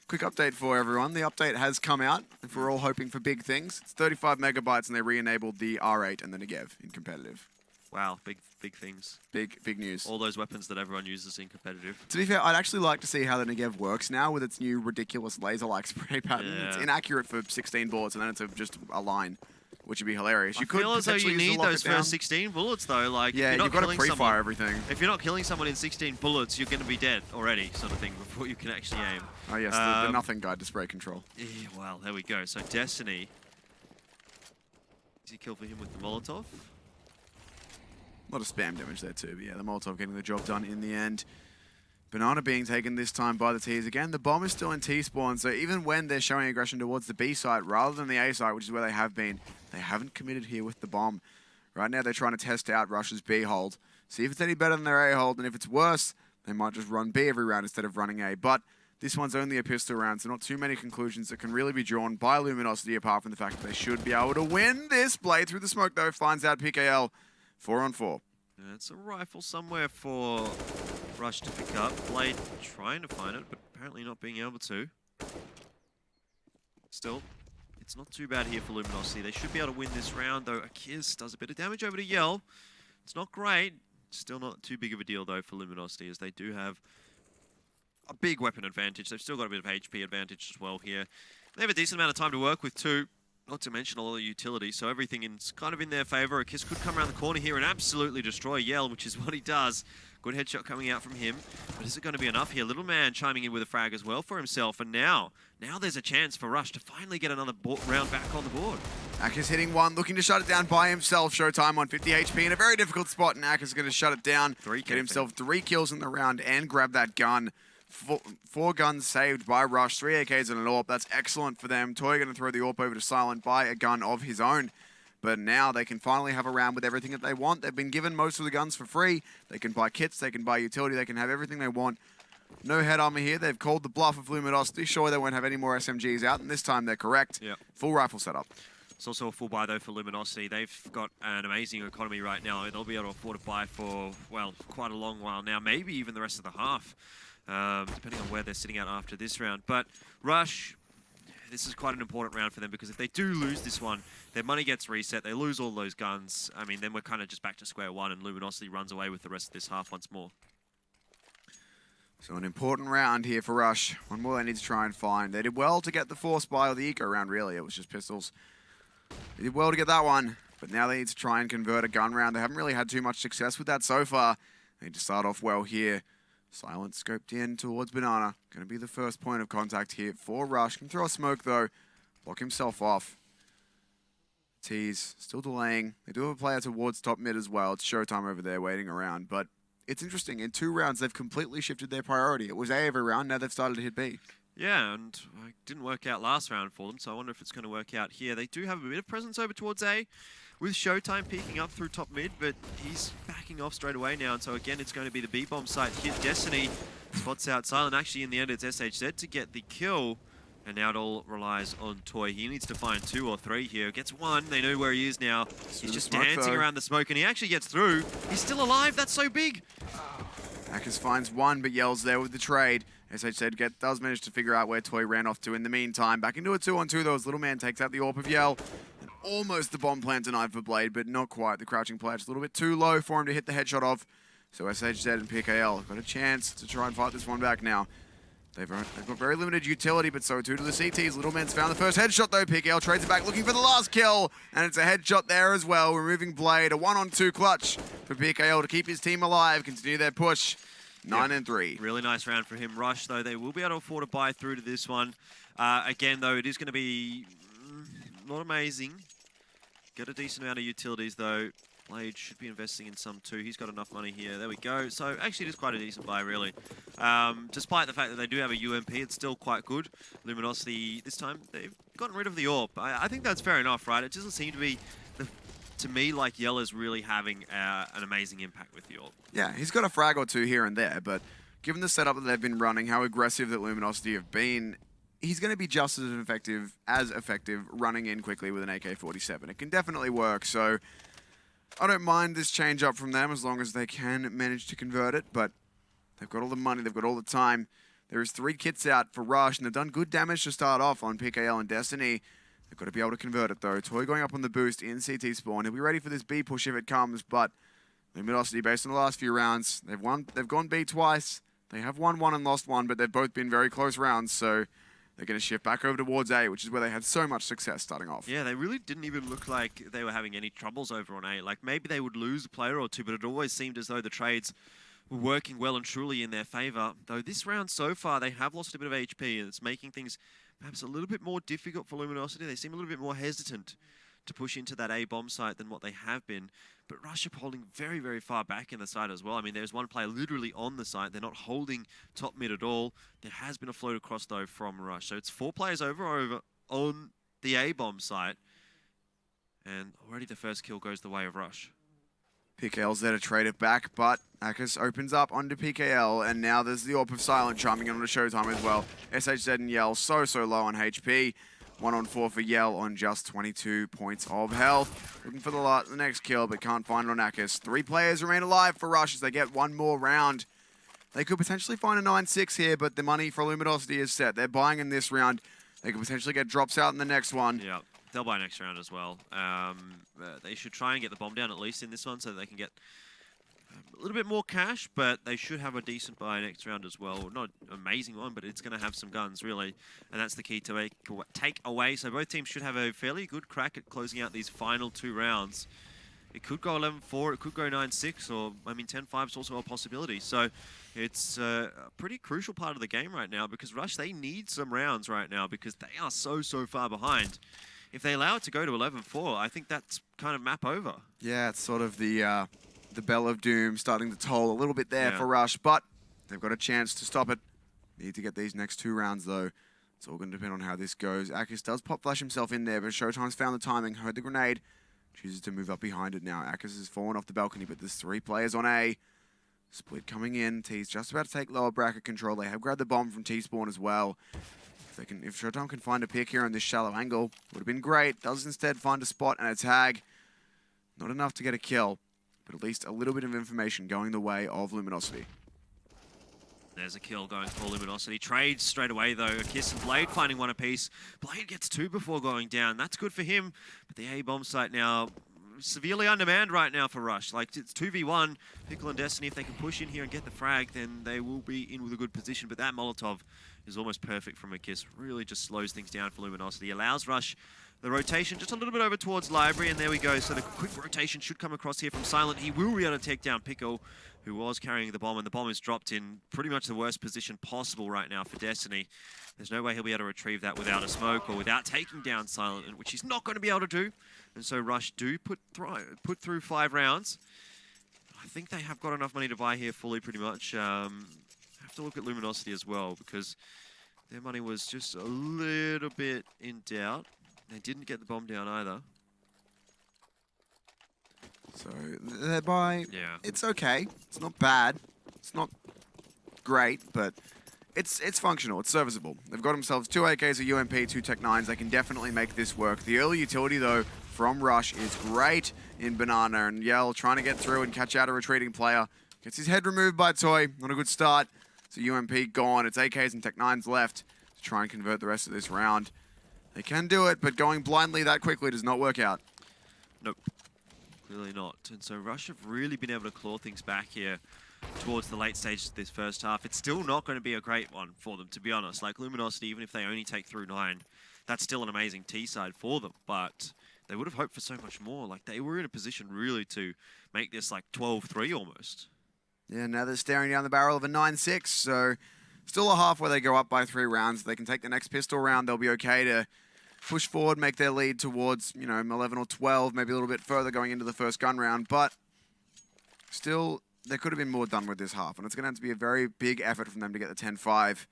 Quick update for everyone. The update has come out, if we're all hoping for big things. It's 35 megabytes, and they re-enabled the R8 and the Negev in competitive. Wow, big things. Big news. All those weapons that everyone uses in competitive. To be fair, I'd actually like to see how the Negev works now with its new ridiculous laser-like spray pattern. Yeah. It's inaccurate for 16 bullets, and then it's just a line which would be hilarious. I feel as though you need those first 16 bullets, though. Like, yeah, you've got to pre-fire everything. If you're not killing someone in 16 bullets, you're going to be dead already, sort of thing, before you can actually aim. Oh, yes, the nothing guide to spray control. Yeah, well, there we go. So, Destiny. Easy kill for him with the Molotov. A lot of spam damage there too, but yeah, the Molotov getting the job done in the end. Banana being taken this time by the T's. Again, the bomb is still in T-spawn, so even when they're showing aggression towards the B site rather than the A site, which is where they have been, they haven't committed here with the bomb. Right now, they're trying to test out Rush's B hold, see if it's any better than their A hold, and if it's worse, they might just run B every round instead of running A. But this one's only a pistol round, so not too many conclusions that can really be drawn by Luminosity, apart from the fact that they should be able to win this. Blade through the smoke, though, finds out PKL 4-on-4. It's a rifle somewhere for Rush to pick up. Blade trying to find it, but apparently not being able to. Still, it's not too bad here for Luminosity. They should be able to win this round, though. Akiz does a bit of damage over to Yell. It's not great. Still not too big of a deal, though, for Luminosity, as they do have a big weapon advantage. They've still got a bit of HP advantage as well here. They have a decent amount of time to work with, too. Not to mention all the utility, so everything is kind of in their favor. Akiz could come around the corner here and absolutely destroy Yell, which is what he does. Good headshot coming out from him. But is it going to be enough here? Little man chiming in with a frag as well for himself. And now there's a chance for Rush to finally get another round back on the board. Akiz hitting one, looking to shut it down by himself. Showtime on 50 HP in a very difficult spot, and Akiz is going to shut it down. Get himself 3 kills in the round and grab that gun. 4 guns saved by Rush, 3 AKs and an AWP. That's excellent for them. Toy going to throw the AWP over to Silent by a gun of his own. But now they can finally have a round with everything that they want. They've been given most of the guns for free. They can buy kits, they can buy utility, they can have everything they want. No head armor here. They've called the bluff of Luminosity. Sure, they won't have any more SMGs out, and this time they're correct. Yep. Full rifle setup. It's also a full buy, though, for Luminosity. They've got an amazing economy right now. They'll be able to afford to buy for, well, quite a long while now, maybe even the rest of the half. Depending on where they're sitting at after this round. But Rush, this is quite an important round for them, because if they do lose this one, their money gets reset, they lose all those guns. I mean, then we're kind of just back to square one, and Luminosity runs away with the rest of this half once more. So an important round here for Rush. One more they need to try and find. They did well to get the force buy, or the eco round, really. It was just pistols. They did well to get that one, but now they need to try and convert a gun round. They haven't really had too much success with that so far. They need to start off well here. Silent scoped in towards Banana. Going to be the first point of contact here for Rush. Can throw a smoke, though. Block himself off. T's still delaying. They do have a player towards top mid as well. It's Showtime over there waiting around. But it's interesting. In 2 rounds, they've completely shifted their priority. It was A every round. Now they've started to hit B. Yeah, and it didn't work out last round for them, so I wonder if it's going to work out here. They do have a bit of presence over towards A, with Showtime peeking up through top mid, but he's backing off straight away now, and so again, it's going to be the B-bomb site hit. Destiny spots out Silent. Actually, in the end, it's SHZ to get the kill, and now it all relies on Toy. He needs to find 2 or 3 here. Gets 1. They know where he is now. He's just dancing around the smoke, and he actually gets through. He's still alive. That's so big. Akiz finds 1, but Yell's there with the trade. SHZ does manage to figure out where Toy ran off to in the meantime. Back into a 2-on-2, though, as Little Man takes out the AWP of Yell. And almost the bomb plant denied for Blade, but not quite. The crouching player just a little bit too low for him to hit the headshot of. So SHZ and PKL got a chance to try and fight this one back now. They've got very limited utility, but so too do the CTs. Little Man's found the first headshot, though. PKL trades it back, looking for the last kill. And it's a headshot there as well, removing Blade. A 1-on-2 clutch for PKL to keep his team alive, continue their push. 9-3. Really nice round for him. Rush, though, they will be able to afford to buy through to this one. Again, though, it is going to be not amazing. Get a decent amount of utilities, though. Blade should be investing in some too. He's got enough money here. There we go. So actually, it is quite a decent buy, really. Despite the fact that they do have a UMP, it's still quite good. Luminosity, this time, they've gotten rid of the AWP. I think that's fair enough, right? It doesn't seem to be... To me, like, Yella's really having an amazing impact with the AWP. Yeah, he's got a frag or 2 here and there, but given the setup that they've been running, how aggressive that Luminosity have been, he's going to be just as effective running in quickly with an AK-47. It can definitely work, so I don't mind this change up from them as long as they can manage to convert it, but they've got all the money, they've got all the time. There is 3 kits out for Rush, and they've done good damage to start off on PKL and Destiny. They've got to be able to convert it, though. Toy going up on the boost in CT spawn. He'll be ready for this B push if it comes, but Luminosity, based on the last few rounds, they've gone B twice. They have won 1 and lost 1, but they've both been very close rounds, so They're going to shift back over towards A, which is where they had so much success starting off. Yeah, they really didn't even look like they were having any troubles over on A. Like, maybe they would lose a player or two, but it always seemed as though the trades were working well and truly in their favor. Though this round so far, they have lost a bit of HP, and it's making things perhaps a little bit more difficult for Luminosity. They seem a little bit more hesitant to push into that A bomb site than what they have been. But Rush are holding very, very far back in the site as well. I mean, there's one player literally on the site. They're not holding top mid at all. There has been a float across, though, from Rush. So it's 4 players over on the A bomb site. And already the first kill goes the way of Rush. PKL's there to trade it back, but Akis opens up onto PKL, and now there's the Orb of Silent chiming in on the Showtime as well. SHZ and Yell so low on HP. 1 on 4 for Yell on just 22 points of health. Looking for the next kill, but can't find it on Akis. 3 players remain alive for Rush as they get one more round. They could potentially find a 9-6 here, but the money for Luminosity is set. They're buying in this round. They could potentially get drops out in the next one. Yeah, they'll buy next round as well. They should try and get the bomb down at least in this one so they can get a little bit more cash, but they should have a decent buy next round as well. Not an amazing one, but it's going to have some guns, really. And that's the key to take away. So both teams should have a fairly good crack at closing out these final 2 rounds. It could go 11-4, it could go 9-6, or, I mean, 10-5 is also a possibility. So it's a pretty crucial part of the game right now because Rush, they need some rounds right now because they are so far behind. If they allow it to go to 11-4, I think that's kind of map over. Yeah, it's sort of the bell of doom starting to toll a little bit there for Rush, but they've got a chance to stop it. Need to get these next 2 rounds, though. It's all going to depend on how this goes. Akis does pop flash himself in there, but Showtime's found the timing, heard the grenade, chooses to move up behind it now. Akis has fallen off the balcony, but there's 3 players on A. Split coming in. T's just about to take lower bracket control. They have grabbed the bomb from T-Spawn as well. If Showtime can find a pick here on this shallow angle, would have been great. Does instead find a spot and a tag. Not enough to get a kill, but at least a little bit of information going the way of Luminosity. There's a kill going for Luminosity. Trades straight away, though. A Kiss and Blade finding 1 apiece. Blade gets 2 before going down. That's good for him. But the A-bomb site now severely undermanned right now for Rush. Like, it's 2v1. Pickle and Destiny, if they can push in here and get the frag, then they will be in with a good position. But that Molotov is almost perfect from a Kiss. Really just slows things down for Luminosity. Allows Rush the rotation just a little bit over towards Library, and there we go. So the quick rotation should come across here from Silent. He will be able to take down Pickle, who was carrying the bomb, and the bomb is dropped in pretty much the worst position possible right now for Destiny. There's no way he'll be able to retrieve that without a smoke or without taking down Silent, which he's not going to be able to do. And so Rush do put through 5 rounds. I think they have got enough money to buy here fully, pretty much. Have to look at Luminosity as well, because their money was just a little bit in doubt. They didn't get the bomb down either. So their buy, it's okay. It's not bad. It's not great, but it's functional. It's serviceable. They've got themselves 2 AKs, a UMP, 2 Tech 9s. They can definitely make this work. The early utility, though, from Rush is great in Banana, and Yell trying to get through and catch out a retreating player. Gets his head removed by Toy. Not a good start. So UMP gone. It's AKs and Tech 9s left to try and convert the rest of this round. They can do it, but going blindly that quickly does not work out. Nope. Clearly not. And so Rush have really been able to claw things back here towards the late stages of this first half. It's still not going to be a great one for them, to be honest. Like Luminosity, even if they only take through 9, that's still an amazing T side for them. But they would have hoped for so much more. Like, they were in a position really to make this like 12-3 almost. Yeah, now they're staring down the barrel of a 9-6, so still a half where they go up by 3 rounds. They can take the next pistol round. They'll be okay to push forward, make their lead towards, 11 or 12, maybe a little bit further going into the first gun round. But still, there could have been more done with this half, and it's going to have to be a very big effort from them to get the 10-5.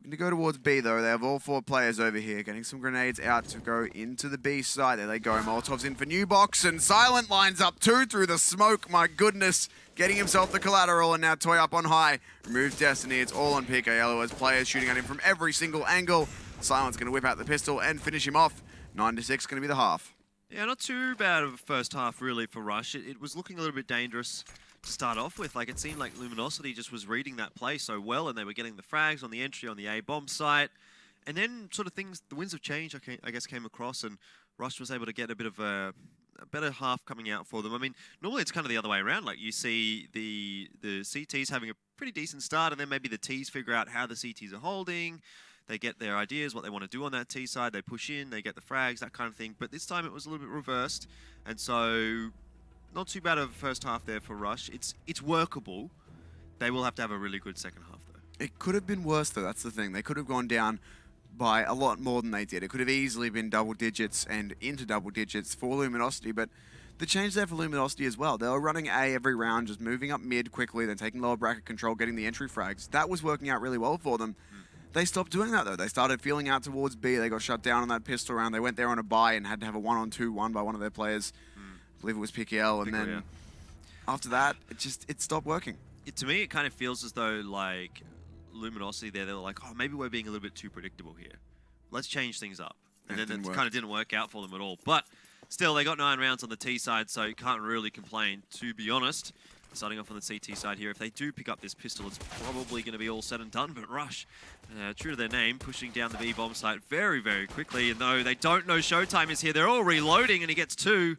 Going to go towards B, though. They have all 4 players over here, getting some grenades out to go into the B side. There they go. Molotov's in for new box, and Silent lines up 2 through the smoke. My goodness. Getting himself the collateral, and now Toy up on high. Removes Destiny. It's all on PKL as players shooting at him from every single angle. Silent's going to whip out the pistol and finish him off. 9-6 going to be the half. Yeah, not too bad of a first half, really, for Rush. It was looking a little bit dangerous to start off with. Like, it seemed like Luminosity just was reading that play so well, and they were getting the frags on the entry on the A-bomb site. And then sort of things, the winds of change, I guess, came across, and Rush was able to get a bit of a better half coming out for them. I mean, normally it's kind of the other way around. Like, you see the CTs having a pretty decent start, and then maybe the Ts figure out how the CTs are holding. They get their ideas, what they want to do on that T side. They push in, they get the frags, that kind of thing. But this time it was a little bit reversed. And so, not too bad of a first half there for Rush. It's workable. They will have to have a really good second half, though. It could have been worse, though. That's the thing. They could have gone down by a lot more than they did. It could have easily been double digits and into double digits for Luminosity, but the change there for Luminosity as well. They were running A every round, just moving up mid quickly, then taking lower bracket control, getting the entry frags. That was working out really well for them. They stopped doing that, though. They started feeling out towards B. They got shut down on that pistol round. They went there on a bye and had to have a 1-on-2 won by one of their players. I believe it was PKL, and then after that, it stopped working. To me, it kind of feels as though, like, Luminosity there, they were like, oh, maybe we're being a little bit too predictable here. Let's change things up. And then it kind of didn't work out for them at all. But still, they got 9 rounds on the T side, so you can't really complain, to be honest. Starting off on the CT side here, if they do pick up this pistol, it's probably going to be all said and done. But Rush, true to their name, pushing down the B bomb site very, very quickly. And though they don't know Showtime is here, they're all reloading, and he gets 2.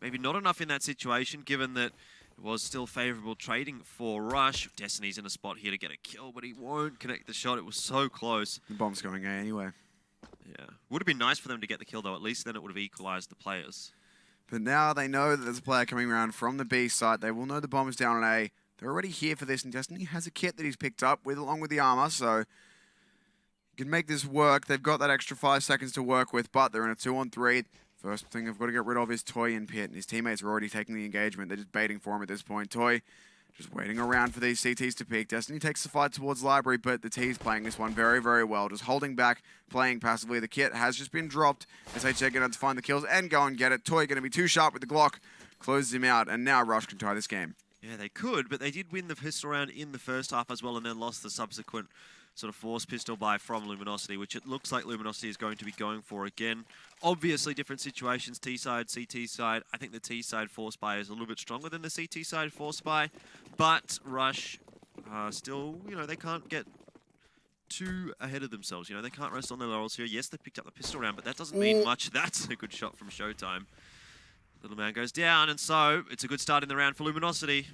Maybe not enough in that situation, given that it was still favorable trading for Rush. Destiny's in a spot here to get a kill, but he won't connect the shot. It was so close. The bomb's going A anyway. Yeah. Would have been nice for them to get the kill, though. At least then it would have equalized the players. But now they know that there's a player coming around from the B site. They will know the bomb is down on A. They're already here for this, and Destiny has a kit that he's picked up with along with the armor, so you can make this work. They've got that extra 5 seconds to work with, but they're in a 2-on-3. First thing they've got to get rid of is Toy and Pit, and his teammates are already taking the engagement. They're just baiting for him at this point. Toy just waiting around for these CTs to peak. Destiny takes the fight towards Library, but the T's playing this one very, very well. Just holding back, playing passively. The kit has just been dropped. SHA going to find the kills and go and get it. Toy going to be too sharp with the Glock. Closes him out, and now Rush can tie this game. Yeah, they could, but they did win the pistol round in the first half as well, and then lost the subsequent sort of force pistol buy from Luminosity, which it looks like Luminosity is going to be going for again. Obviously, different situations, T side, CT side. I think the T side force buy is a little bit stronger than the CT side force buy, but Rush still, you know, they can't get too ahead of themselves. You know, they can't rest on their laurels here. Yes, they picked up the pistol round, but that doesn't mean much. That's a good shot from Showtime. Little man goes down, and so it's a good start in the round for Luminosity.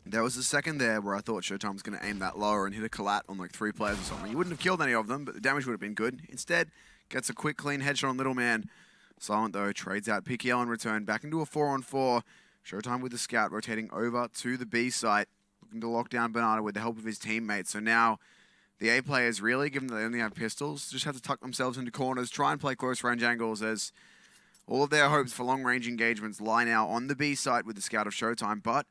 There was a second there where I thought Showtime was going to aim that lower and hit a collat on like 3 players or something. You wouldn't have killed any of them, but the damage would have been good. Instead, gets a quick, clean headshot on Little Man. Silent, though, trades out PKL in return. Back into a 4-on-4. Showtime with the scout rotating over to the B site. Looking to lock down Banana with the help of his teammates. So now the A players really, given that they only have pistols, just have to tuck themselves into corners, try and play close range angles as all of their hopes for long-range engagements lie now on the B site with the scout of Showtime. But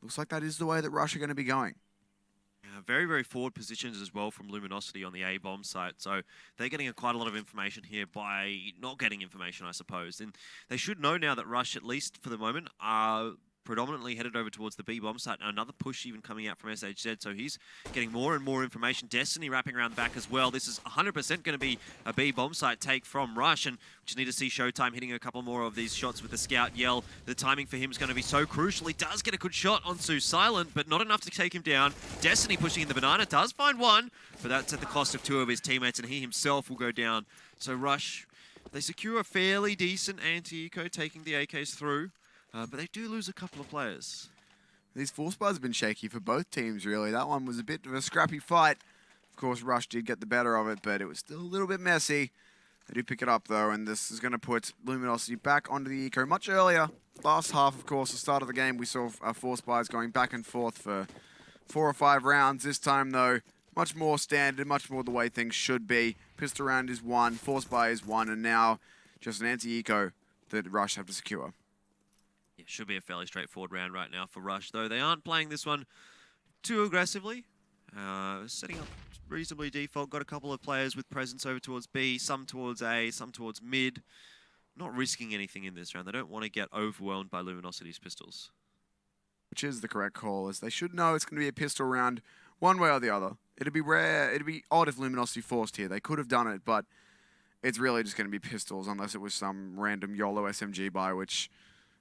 looks like that is the way that Rush are going to be going. Very, very forward positions as well from Luminosity on the A bomb site. So they're getting quite a lot of information here by not getting information, I suppose. And they should know now that Rush, at least for the moment, are predominantly headed over towards the B bomb site. Another push even coming out from SHZ. So he's getting more and more information. Destiny wrapping around the back as well. This is 100% going to be a B bomb site take from Rush. And we just need to see Showtime hitting a couple more of these shots with the scout yell. The timing for him is going to be so crucial. He does get a good shot onto Silent, but not enough to take him down. Destiny pushing in the Banana does find one, but that's at the cost of 2 of his teammates, and he himself will go down. So Rush, they secure a fairly decent anti-eco, taking the AKs through. But they do lose a couple of players. These force bars have been shaky for both teams, really. That one was a bit of a scrappy fight. Of course, Rush did get the better of it, but it was still a little bit messy. They do pick it up, though, and this is going to put Luminosity back onto the eco much earlier. Last half, of course, the start of the game, we saw force bars going back and forth for 4 or 5 rounds. This time, though, much more standard, much more the way things should be. Pistol round is 1, force buy is 1, and now just an anti-eco that Rush have to secure. Yeah, should be a fairly straightforward round right now for Rush, though. They aren't playing this one too aggressively. Setting up reasonably default. Got a couple of players with presence over towards B, some towards A, some towards mid. Not risking anything in this round. They don't want to get overwhelmed by Luminosity's pistols. Which is the correct call, as they should know it's going to be a pistol round one way or the other. It'd be rare, it'd be odd if Luminosity forced here. They could have done it, but it's really just going to be pistols unless it was some random YOLO SMG buy, which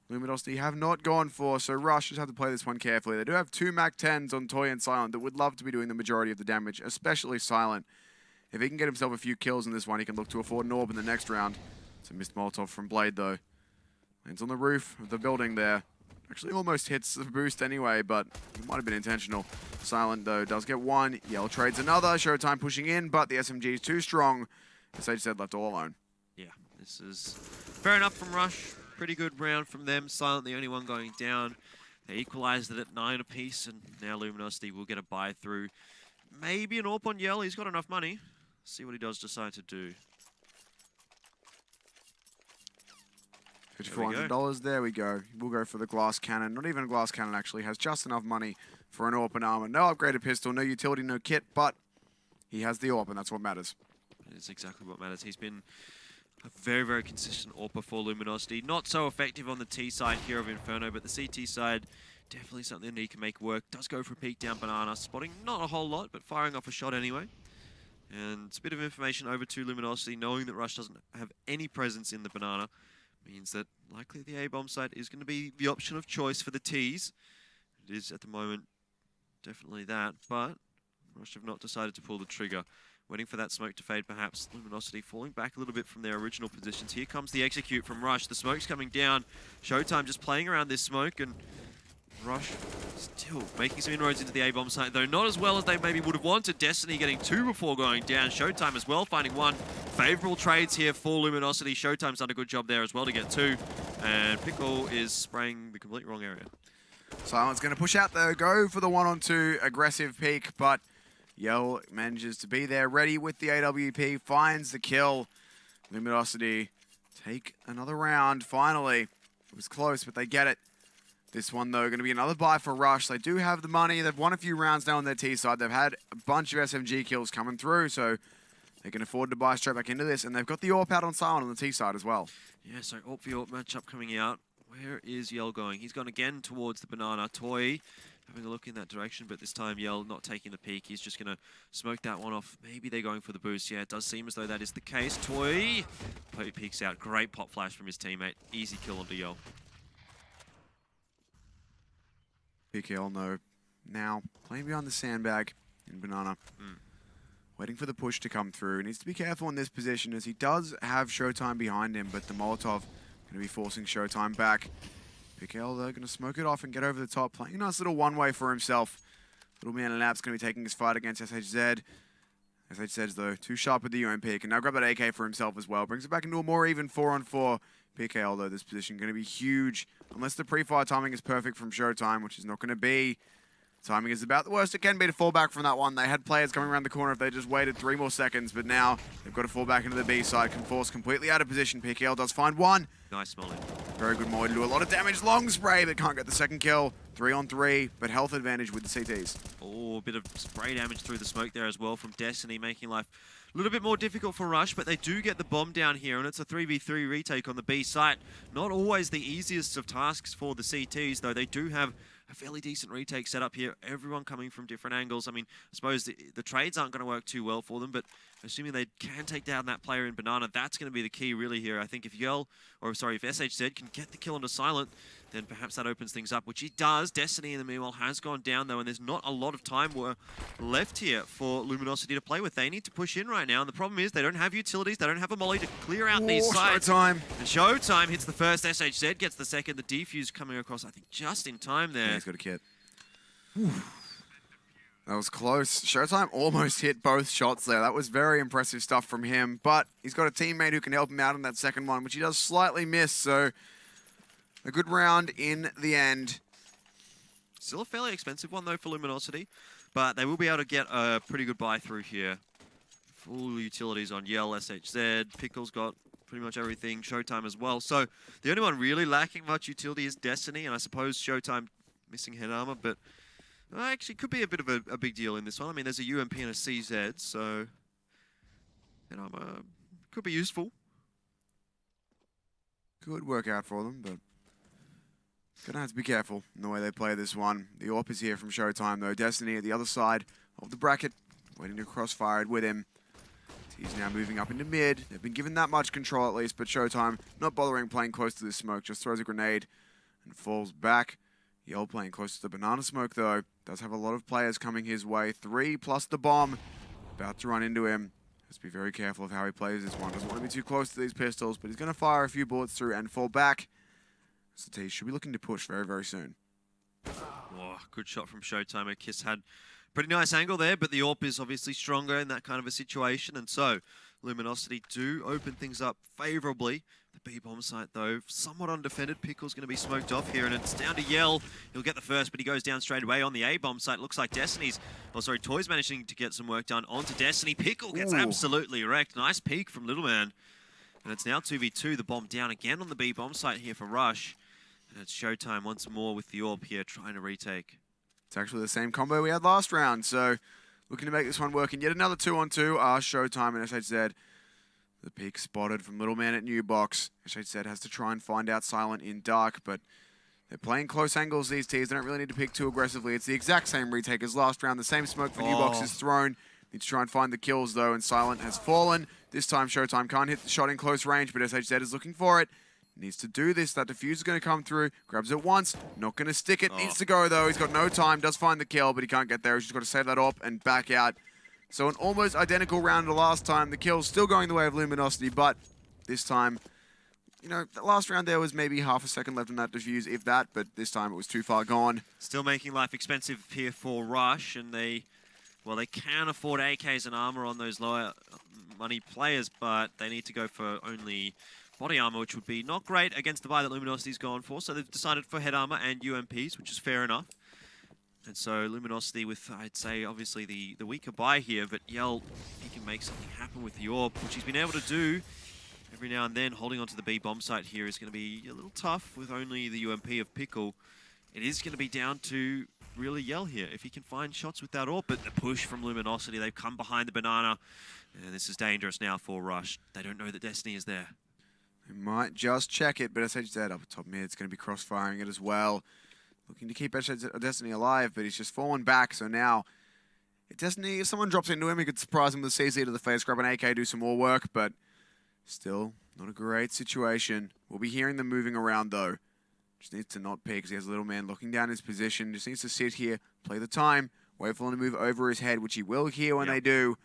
Luminosity have not gone for, so Rush just have to play this one carefully. They do have 2 MAC-10s on Toy and Silent that would love to be doing the majority of the damage, especially Silent. If he can get himself a few kills in this one, he can look to afford an orb in the next round. It's a missed Molotov from Blade, though. Lands on the roof of the building there. Actually almost hits the boost anyway, but it might have been intentional. Silent, though, does get one. Yell trades another. Showtime pushing in, but the SMG is too strong. SHZ left all alone. Yeah, this is fair enough from Rush. Pretty good round from them. Silent, the only one going down. They equalized it at 9 apiece, and now Luminosity will get a buy through. Maybe an AWP on Yell. He's got enough money. See what he does decide to do. $5,400. There we go. We'll go for the glass cannon. Not even a glass cannon, actually. Has just enough money for an AWP and armor. No upgraded pistol, no utility, no kit, but he has the AWP, and that's what matters. That is exactly what matters. He's been a very, very consistent AWPer for Luminosity. Not so effective on the T side here of Inferno, but the CT side, definitely something that he can make work. Does go for a peek down Banana, spotting not a whole lot, but firing off a shot anyway. And it's a bit of information over to Luminosity, knowing that Rush doesn't have any presence in the Banana. Means that likely the A-bomb site is going to be the option of choice for the Ts. It is at the moment definitely that, but Rush have not decided to pull the trigger. Waiting for that smoke to fade perhaps. Luminosity falling back a little bit from their original positions. Here comes the execute from Rush. The smoke's coming down. Showtime just playing around this smoke, and Rush still making some inroads into the A-bomb site, though not as well as they maybe would have wanted. Destiny getting 2 before going down. Showtime as well, finding 1. Favorable trades here for Luminosity. Showtime's done a good job there as well to get 2. And Pickle is spraying the complete wrong area. Silent's going to push out though, go for the 1-on-2 aggressive peek, but Yell manages to be there, ready with the AWP, finds the kill. Luminosity take another round, finally. It was close, but they get it. This one, though, going to be another buy for Rush. They do have the money. They've won a few rounds now on their T side. They've had a bunch of SMG kills coming through, so they can afford to buy straight back into this. And they've got the AWP out on Silent on the T side as well. Yeah, so AWP v AWP matchup coming out. Where is Yell going? He's gone again towards the Banana. Toy having a look in that direction, but this time Yell not taking the peek. He's just going to smoke that one off. Maybe they're going for the boost. Yeah, it does seem as though that is the case. Toy peeks out. Great pop flash from his teammate. Easy kill onto Yell. PKL, no. Now, playing behind the sandbag in Banana. Waiting for the push to come through. Needs to be careful in this position as he does have Showtime behind him, but the Molotov going to be forcing Showtime back. PKL, though, going to smoke it off and get over the top. Playing a nice little one-way for himself. Little man in App's going to be taking his fight against SHZ. SHZ's, though, too sharp with the UMP. Can now grab that AK for himself as well. Brings it back into a more even 4-on-4. PKL, though, this position going to be huge. Unless the pre-fire timing is perfect from Showtime, which is not going to be. Timing is about the worst it can be to fall back from that one. They had players coming around the corner if they just waited 3 more seconds, but now they've got to fall back into the B side. Can force completely out of position. PKL does find 1. Nice molly. Very good molly to do a lot of damage. Long spray, but can't get the second kill. 3-on-3, but health advantage with the CTs. Oh, a bit of spray damage through the smoke there as well from Destiny, making life a little bit more difficult for Rush, but they do get the bomb down here, and it's a 3v3 retake on the B site. Not always the easiest of tasks for the CTs, though they do have a fairly decent retake set up here. Everyone coming from different angles. I mean, I suppose the trades aren't going to work too well for them, but assuming they can take down that player in Banana, that's going to be the key really here. I think if if SHZ can get the kill onto Silent, then perhaps that opens things up, which he does. Destiny, in the meanwhile, has gone down, though, and there's not a lot of time left here for Luminosity to play with. They need to push in right now, and the problem is they don't have utilities. They don't have a molly to clear out these sides. Showtime. And Showtime hits the first. SHZ gets the second. The defuse coming across, I think, just in time there. Yeah, he's got a kit. That was close. Showtime almost hit both shots there. That was very impressive stuff from him, but he's got a teammate who can help him out in that second one, which he does slightly miss, so a good round in the end. Still a fairly expensive one, though, for Luminosity, but they will be able to get a pretty good buy through here. Full utilities on Yell, SHZ. Pickle's got pretty much everything. Showtime as well. So the only one really lacking much utility is Destiny, and I suppose Showtime missing head armor, but actually could be a bit of a big deal in this one. I mean, there's a UMP and a CZ, so head armor could be useful. Good work out for them, but gonna have to be careful in the way they play this one. The AWP is here from Showtime, though. Destiny at the other side of the bracket, waiting to crossfire it with him. He's now moving up into mid. They've been given that much control at least, but Showtime not bothering playing close to this smoke, just throws a grenade and falls back. Yell playing close to the banana smoke, though. Does have a lot of players coming his way. 3 plus the bomb. About to run into him. Has to be very careful of how he plays this one. Doesn't want to be too close to these pistols, but he's going to fire a few bullets through and fall back. So should be looking to push very, very soon. Oh, good shot from Showtime. Kiss had pretty nice angle there, but the AWP is obviously stronger in that kind of a situation, and so Luminosity do open things up favorably. The B-bomb site, though, somewhat undefended. Pickle's going to be smoked off here, and it's down to Yell. He'll get the first, but he goes down straight away on the A-bomb site. Looks like Toy's managing to get some work done onto Destiny. Pickle gets absolutely wrecked. Nice peek from Little Man. And it's now 2v2. The bomb down again on the B-bomb site here for Rush. And it's Showtime once more with the AWP here, trying to retake. It's actually the same combo we had last round, so looking to make this one work. And yet another 2-on-2 are Showtime and SHZ. The peak spotted from Little Man at New Box. SHZ has to try and find out Silent in Dark, but they're playing close angles, these teams. They don't really need to pick too aggressively. It's the exact same retake as last round. The same smoke for New Box is thrown. Need to try and find the kills, though, and Silent has fallen. This time, Showtime can't hit the shot in close range, but SHZ is looking for it. Needs to do this. That defuse is going to come through. Grabs it once. Not going to stick it. Needs to go, though. He's got no time. Does find the kill, but he can't get there. He's just got to save that up and back out. So an almost identical round to last time. The kill's still going the way of Luminosity, but this time, you know, the last round there was maybe half a second left on that defuse, if that, but this time it was too far gone. Still making life expensive here for Rush, and they can afford AKs and armor on those lower money players, but they need to go for only body armor, which would be not great against the buy that Luminosity's gone for. So they've decided for head armor and UMPs, which is fair enough. And so Luminosity with, I'd say, obviously the weaker buy here, but Yell, he can make something happen with the AWP, which he's been able to do every now and then. Holding onto the B bomb site here is going to be a little tough with only the UMP of Pickle. It is going to be down to really Yell here, if he can find shots with that AWP, but the push from Luminosity, they've come behind the banana, and this is dangerous now for Rush. They don't know that Destiny is there. They might just check it, but SHZ up at top mid, it's going to be cross-firing it as well. Looking to keep Destiny alive, but he's just fallen back, so now Destiny, if someone drops into him, he could surprise him with a CC to the face, grab an AK, do some more work, but still not a great situation. We'll be hearing them moving around, though. Just needs to not peek because he has a Little Man looking down his position. Just needs to sit here, play the time, wait for them to move over his head, which he will hear when they do.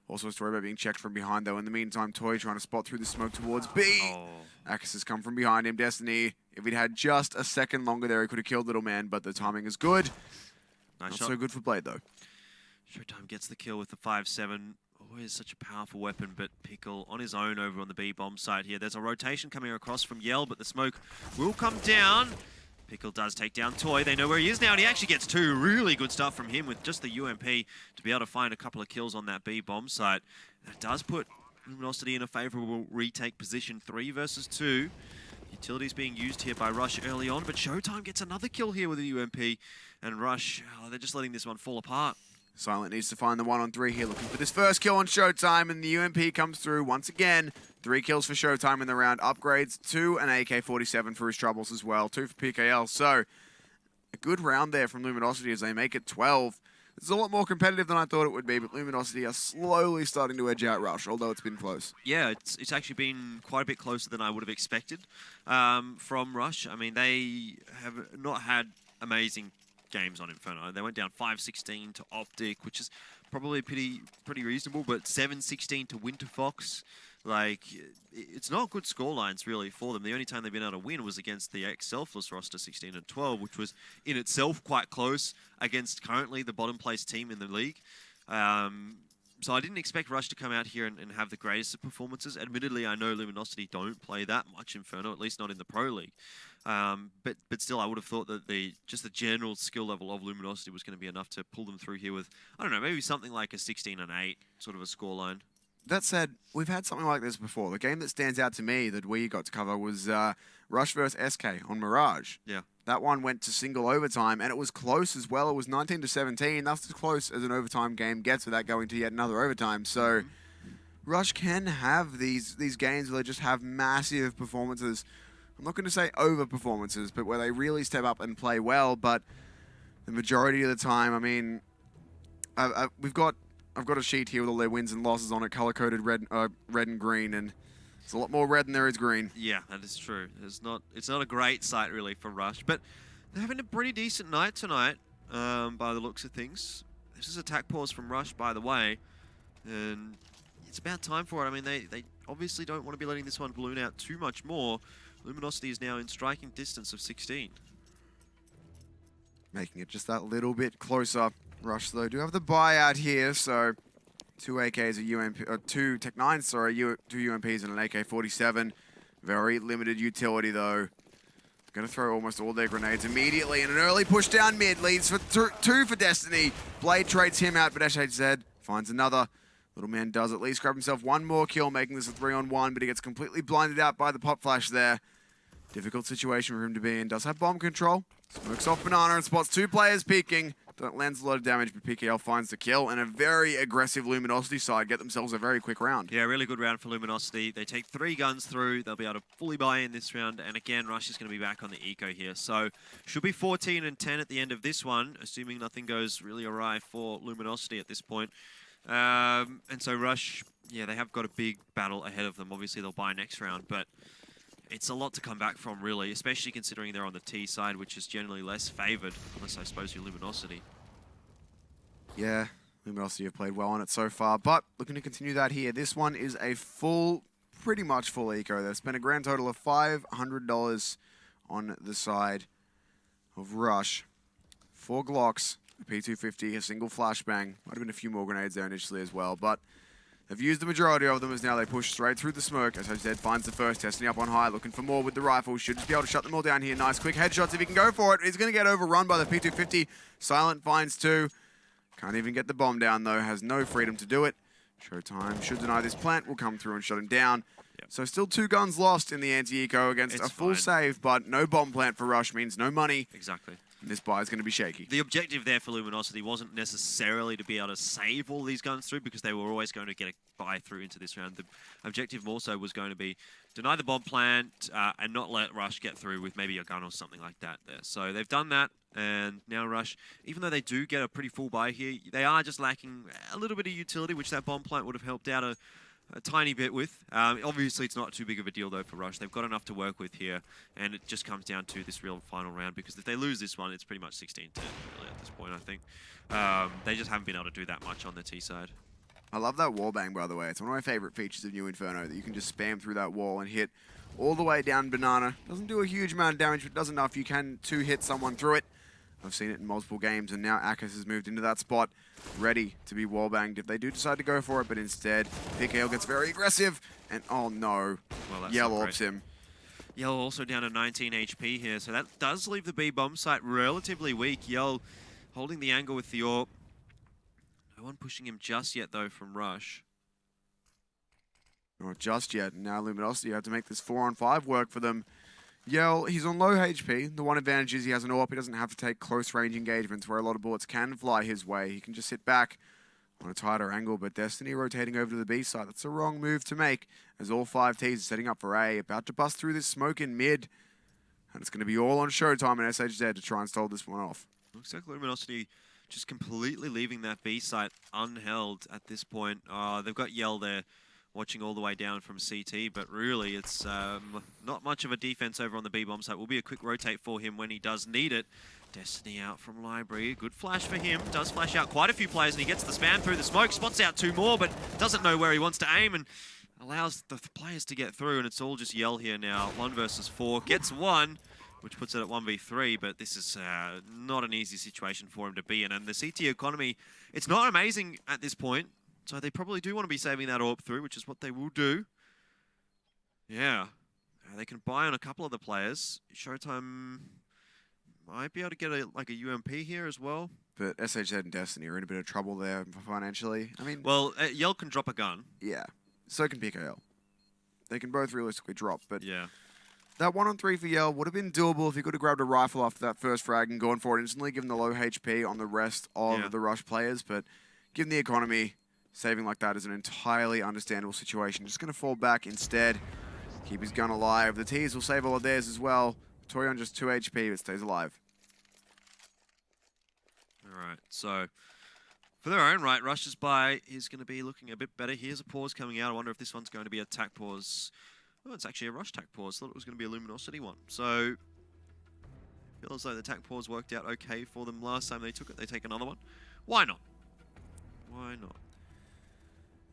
Also a story about being checked from behind, though. In the meantime, Toy trying to spot through the smoke towards B. Akis has come from behind him. Destiny, if he'd had just a second longer there, he could have killed Little Man, but the timing is good. Nice Not shot. so good for Blade, though. Showtime gets the kill with the 5-7. Always such a powerful weapon, but Pickle on his own over on the B-bomb side here. There's a rotation coming across from Yell, but the smoke will come down. Pickle does take down Toy. They know where he is now, and he actually gets two. Really good stuff from him with just the UMP to be able to find a couple of kills on that B-bomb site. That does put Luminosity in a favorable retake position, 3 versus 2. Utilities being used here by Rush early on, but Showtime gets another kill here with the UMP, and Rush, they're just letting this one fall apart. Silent needs to find the 1-on-3 here, looking for this first kill on Showtime, and the UMP comes through once again. 3 kills for Showtime in the round. Upgrades to an AK-47 for his troubles as well. 2 for PKL. So, a good round there from Luminosity as they make it 12. It's a lot more competitive than I thought it would be, but Luminosity are slowly starting to edge out Rush, although it's been close. Yeah, it's actually been quite a bit closer than I would have expected from Rush. I mean, they have not had amazing games on Inferno. They went down 5-16 to Optic, which is probably pretty reasonable, but 7-16 to Winterfox. Like, it's not good scorelines, really, for them. The only time they've been able to win was against the ex-Selfless roster, 16-12, which was in itself quite close against currently the bottom place team in the league. So I didn't expect Rush to come out here and have the greatest of performances. Admittedly, I know Luminosity don't play that much Inferno, at least not in the Pro League. But still, I would have thought that just the general skill level of Luminosity was going to be enough to pull them through here with, I don't know, maybe something like a 16-8 sort of a scoreline. That said, we've had something like this before. The game that stands out to me that we got to cover was Rush vs SK on Mirage. Yeah. That one went to single overtime, and it was close as well. It was 19-17. That's as close as an overtime game gets without going to yet another overtime. So Rush can have these games where they just have massive performances. I'm not going to say over performances, but where they really step up and play well. But the majority of the time, I mean, I've got a sheet here with all their wins and losses on it, color-coded red and green, and it's a lot more red than there is green. Yeah, that is true. It's not a great sight, really, for Rush, but they're having a pretty decent night tonight, by the looks of things. This is attack pause from Rush, by the way, and it's about time for it. I mean, they obviously don't want to be letting this one balloon out too much more Luminosity is now in striking distance of 16. Making it just that little bit closer. Rush, though, do have the buyout here, so 2 AKs, two Tech 9s, sorry, 2 UMPs and an AK-47. Very limited utility, though. Going to throw almost all their grenades immediately, and an early push down mid leads for 2 for Destiny. Blade trades him out, but SHZ finds another. Little man does at least grab himself one more kill, making this a 3-on-1, but he gets completely blinded out by the pop flash there. Difficult situation for him to be in. Does have bomb control. Smokes off Banana and spots 2 players peeking. That lands a lot of damage, but PKL finds the kill, and a very aggressive Luminosity side get themselves a very quick round. Yeah, really good round for Luminosity. They take 3 guns through. They'll be able to fully buy in this round, and again, Rush is going to be back on the eco here. So, should be 14 and 10 at the end of this one, assuming nothing goes really awry for Luminosity at this point. And so Rush, yeah, they have got a big battle ahead of them. Obviously, they'll buy next round, but it's a lot to come back from, really, especially considering they're on the T side, which is generally less favored, unless I suppose you're Luminosity. Yeah, Luminosity have played well on it so far, but looking to continue that here. This one is a pretty much full eco. They've spent a grand total of $500 on the side of Rush. 4 Glocks, a P250, a single flashbang. Might have been a few more grenades there initially as well, but they've used the majority of them as now they push straight through the smoke. As Zed finds the first, Destiny up on high, looking for more with the rifle. Should just be able to shut them all down here. Nice quick headshots if he can go for it. He's going to get overrun by the P250. Silent finds 2. Can't even get the bomb down though, has no freedom to do it. Showtime should deny this plant, will come through and shut him down. Yep. So still 2 guns lost in the anti-eco against a full save, but no bomb plant for Rush means no money. Exactly. And this buy is going to be shaky. The objective there for Luminosity wasn't necessarily to be able to save all these guns through, because they were always going to get a buy through into this round. The objective more so was going to be deny the bomb plant and not let Rush get through with maybe a gun or something like that there. So they've done that, and now Rush, even though they do get a pretty full buy here, they are just lacking a little bit of utility, which that bomb plant would have helped out a tiny bit with. Obviously, it's not too big of a deal, though, for Rush. They've got enough to work with here, and it just comes down to this real final round, because if they lose this one, it's pretty much 16-10, really, at this point, I think. They just haven't been able to do that much on the T side. I love that wall bang, by the way. It's one of my favorite features of New Inferno, that you can just spam through that wall and hit all the way down Banana. Doesn't do a huge amount of damage, but does enough. You can hit someone through it. I've seen it in multiple games, and now Akis has moved into that spot, ready to be wallbanged if they do decide to go for it, but instead, PKL gets very aggressive, and oh no, well, Yell orbs him. Yell also down to 19 HP here, so that does leave the B bomb site relatively weak. Yell holding the angle with the AWP. No one pushing him just yet, though, from Rush. Not just yet. Now Luminosity have to make this 4-on-5 work for them. Yell, he's on low HP. The one advantage is he has an AWP. He doesn't have to take close range engagements where a lot of bullets can fly his way. He can just sit back on a tighter angle, but Destiny rotating over to the B side. That's a wrong move to make, as all 5 Ts are setting up for A, about to bust through this smoke in mid. And it's going to be all on Showtime and SHZ to try and stall this one off. Looks like Luminosity just completely leaving that B site unheld at this point. They've got Yell there, watching all the way down from CT, but really it's not much of a defense over on the B-bomb site. Will be a quick rotate for him when he does need it. Destiny out from Library. Good flash for him. Does flash out quite a few players, and he gets the spam through the smoke. Spots out 2 more, but doesn't know where he wants to aim, and allows the players to get through, and it's all just Yell here now. 1 versus 4. Gets 1, which puts it at 1v3, but this is not an easy situation for him to be in. And the CT economy, it's not amazing at this point. So they probably do want to be saving that AWP through, which is what they will do. Yeah. They can buy on a couple of the players. Showtime might be able to get a UMP here as well. But SHZ and Destiny are in a bit of trouble there financially. I mean, well, Yell can drop a gun. Yeah. So can PKL. They can both realistically drop, but yeah. That 1-on-3 for Yell would have been doable if he could have grabbed a rifle after that first frag and gone for it instantly, given the low HP on the rest of the Rush players. But given the economy, saving like that is an entirely understandable situation. Just going to fall back instead. Keep his gun alive. The Ts will save all of theirs as well. Torion just 2 HP, but stays alive. Alright, so for their own right, Rush's buy is going to be looking a bit better. Here's a pause coming out. I wonder if this one's going to be a tack pause. Oh, it's actually a Rush tack pause. Thought it was going to be a Luminosity one. So feels like the tack pause worked out okay for them last time they took it. They take another one. Why not? Why not?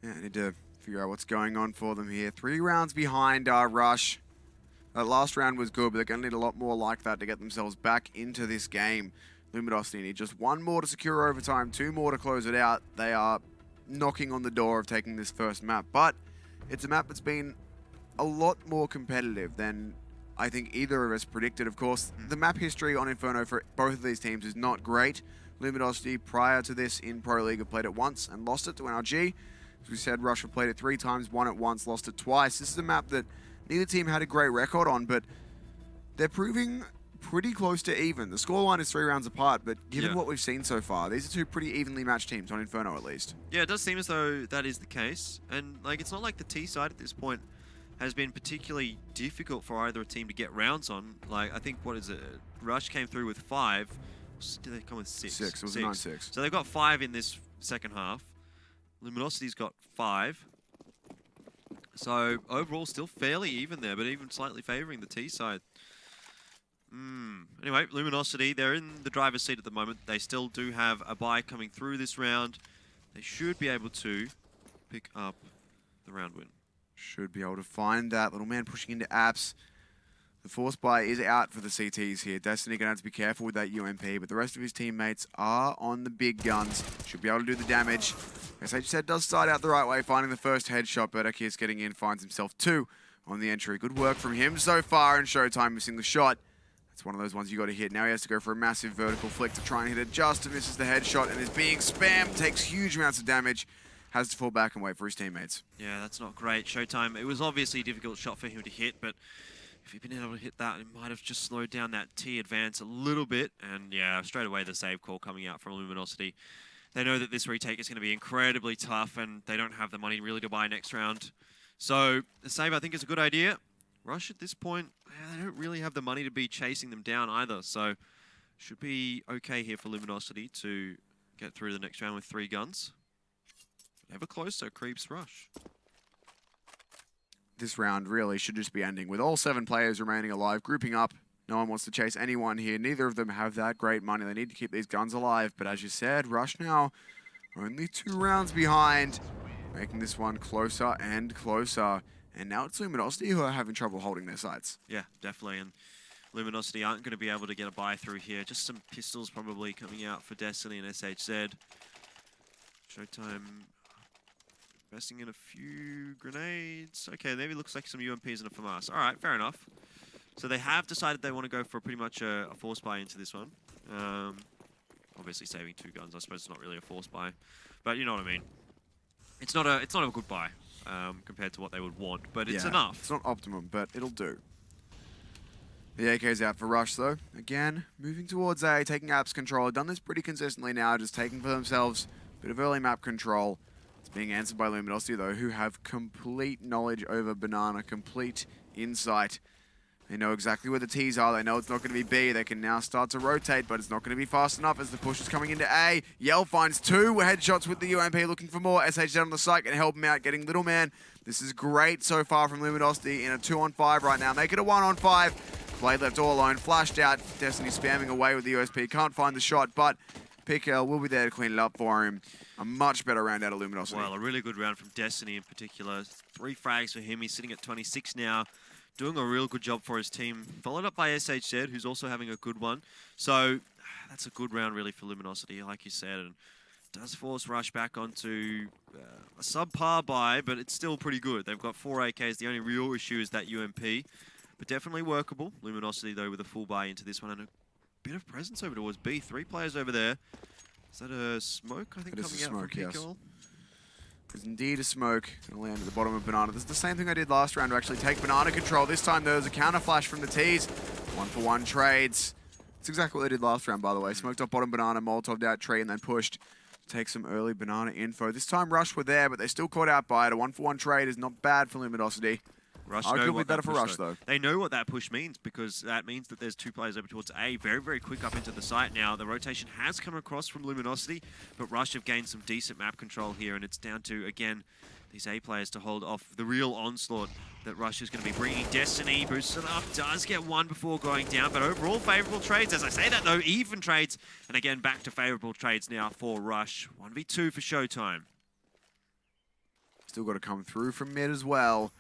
Yeah, I need to figure out what's going on for them here. 3 rounds behind Rush. That last round was good, but they're going to need a lot more like that to get themselves back into this game. Luminosity need just one more to secure overtime, 2 more to close it out. They are knocking on the door of taking this first map, but it's a map that's been a lot more competitive than I think either of us predicted. Of course, the map history on Inferno for both of these teams is not great. Luminosity, prior to this in Pro League, have played it once and lost it to NRG. As we said, Rush have played it 3 times, won it once, lost it twice. This is a map that neither team had a great record on, but they're proving pretty close to even. The scoreline is 3 rounds apart, but given what we've seen so far, these are 2 pretty evenly matched teams on Inferno at least. Yeah, it does seem as though that is the case. And like, it's not like the T side at this point has been particularly difficult for either team to get rounds on. Like, I think, what is it? Rush came through with 5. Did they come with 6? 6. It was 9-6. So they've got 5 in this second half. Luminosity's got 5. So overall, still fairly even there, but even slightly favoring the T side. Anyway, Luminosity, they're in the driver's seat at the moment. They still do have a bye coming through this round. They should be able to pick up the round win. Should be able to find that. Little man pushing into apps. The force buy is out for the CTs here. Destiny going to have to be careful with that UMP, but the rest of his teammates are on the big guns. Should be able to do the damage. SH said does start out the right way, finding the first headshot, but Aki's getting in, finds himself 2 on the entry. Good work from him so far, and Showtime missing the shot. That's one of those ones you got to hit. Now he has to go for a massive vertical flick to try and hit it just and misses the headshot and is being spammed, takes huge amounts of damage. Has to fall back and wait for his teammates. Yeah, that's not great. Showtime, it was obviously a difficult shot for him to hit, but if he'd been able to hit that, it might have just slowed down that T advance a little bit. And yeah, straight away the save call coming out from Luminosity. They know that this retake is going to be incredibly tough, and they don't have the money really to buy next round. So the save, I think, is a good idea. Rush at this point, they don't really have the money to be chasing them down either. So should be okay here for Luminosity to get through the next round with 3 guns. Ever closer creeps Rush. This round really should just be ending with all 7 players remaining alive, grouping up. No one wants to chase anyone here. Neither of them have that great money. They need to keep these guns alive. But as you said, Rush now only 2 rounds behind, making this one closer and closer. And now it's Luminosity who are having trouble holding their sights. Yeah, definitely. And Luminosity aren't going to be able to get a buy through here. Just some pistols probably coming out for Destiny and SHZ. Showtime investing in a few grenades. Okay, maybe looks like some UMPs and a FAMAS. All right, fair enough. So they have decided they want to go for pretty much a force buy into this one. Obviously saving 2 guns. I suppose it's not really a force buy, but you know what I mean. It's not a good buy compared to what they would want, but it's enough. It's not optimum, but it'll do. The AK's out for Rush though. Again, moving towards A, taking apps control. Done this pretty consistently now, just taking for themselves a bit of early map control. It's being answered by Luminosity though, who have complete knowledge over Banana, complete insight. They know exactly where the T's are. They know it's not going to be B. They can now start to rotate, but it's not going to be fast enough as the push is coming into A. Yell finds 2 headshots with the UMP, looking for more. SHZ on the site can help him out, getting Little Man. This is great so far from Luminosity in a 2-on-5 right now. Make it a 1-on-5. Blade left all alone, flashed out. Destiny spamming away with the USP. Can't find the shot, but Pickle will be there to clean it up for him. A much better round out of Luminosity. Well, a really good round from Destiny in particular. 3 frags for him. He's sitting at 26 now. Doing a real good job for his team. Followed up by SHZ, who's also having a good one. So that's a good round really for Luminosity, like you said. And does force Rush back onto a subpar buy, but it's still pretty good. They've got 4 AKs. The only real issue is that UMP. But definitely workable. Luminosity, though, with a full buy into this one. And a bit of presence over towards B. 3 players over there. Is that a smoke, I think, coming out from Pickle? There's indeed a smoke. Gonna land at the bottom of Banana. This is the same thing I did last round to actually take Banana control. This time there's a counter flash from the T's. 1-for-1 trades. It's exactly what they did last round, by the way. Smoked off bottom Banana, Molotov'd out tree, and then pushed to take some early Banana info. This time Rush were there, but they still caught out by it. A 1-for-1 trade is not bad for Luminosity. Rush arguably better for Rush, though. They know what that push means, because that means that there's 2 players over towards A. Very, very quick up into the site now. The rotation has come across from Luminosity, but Rush have gained some decent map control here, and it's down to, again, these A players to hold off the real onslaught that Rush is going to be bringing. Destiny boosted up, does get 1 before going down, but overall favourable trades. As I say that, though, even trades, and again, back to favourable trades now for Rush. 1v2 for Showtime. Still got to come through from mid as well.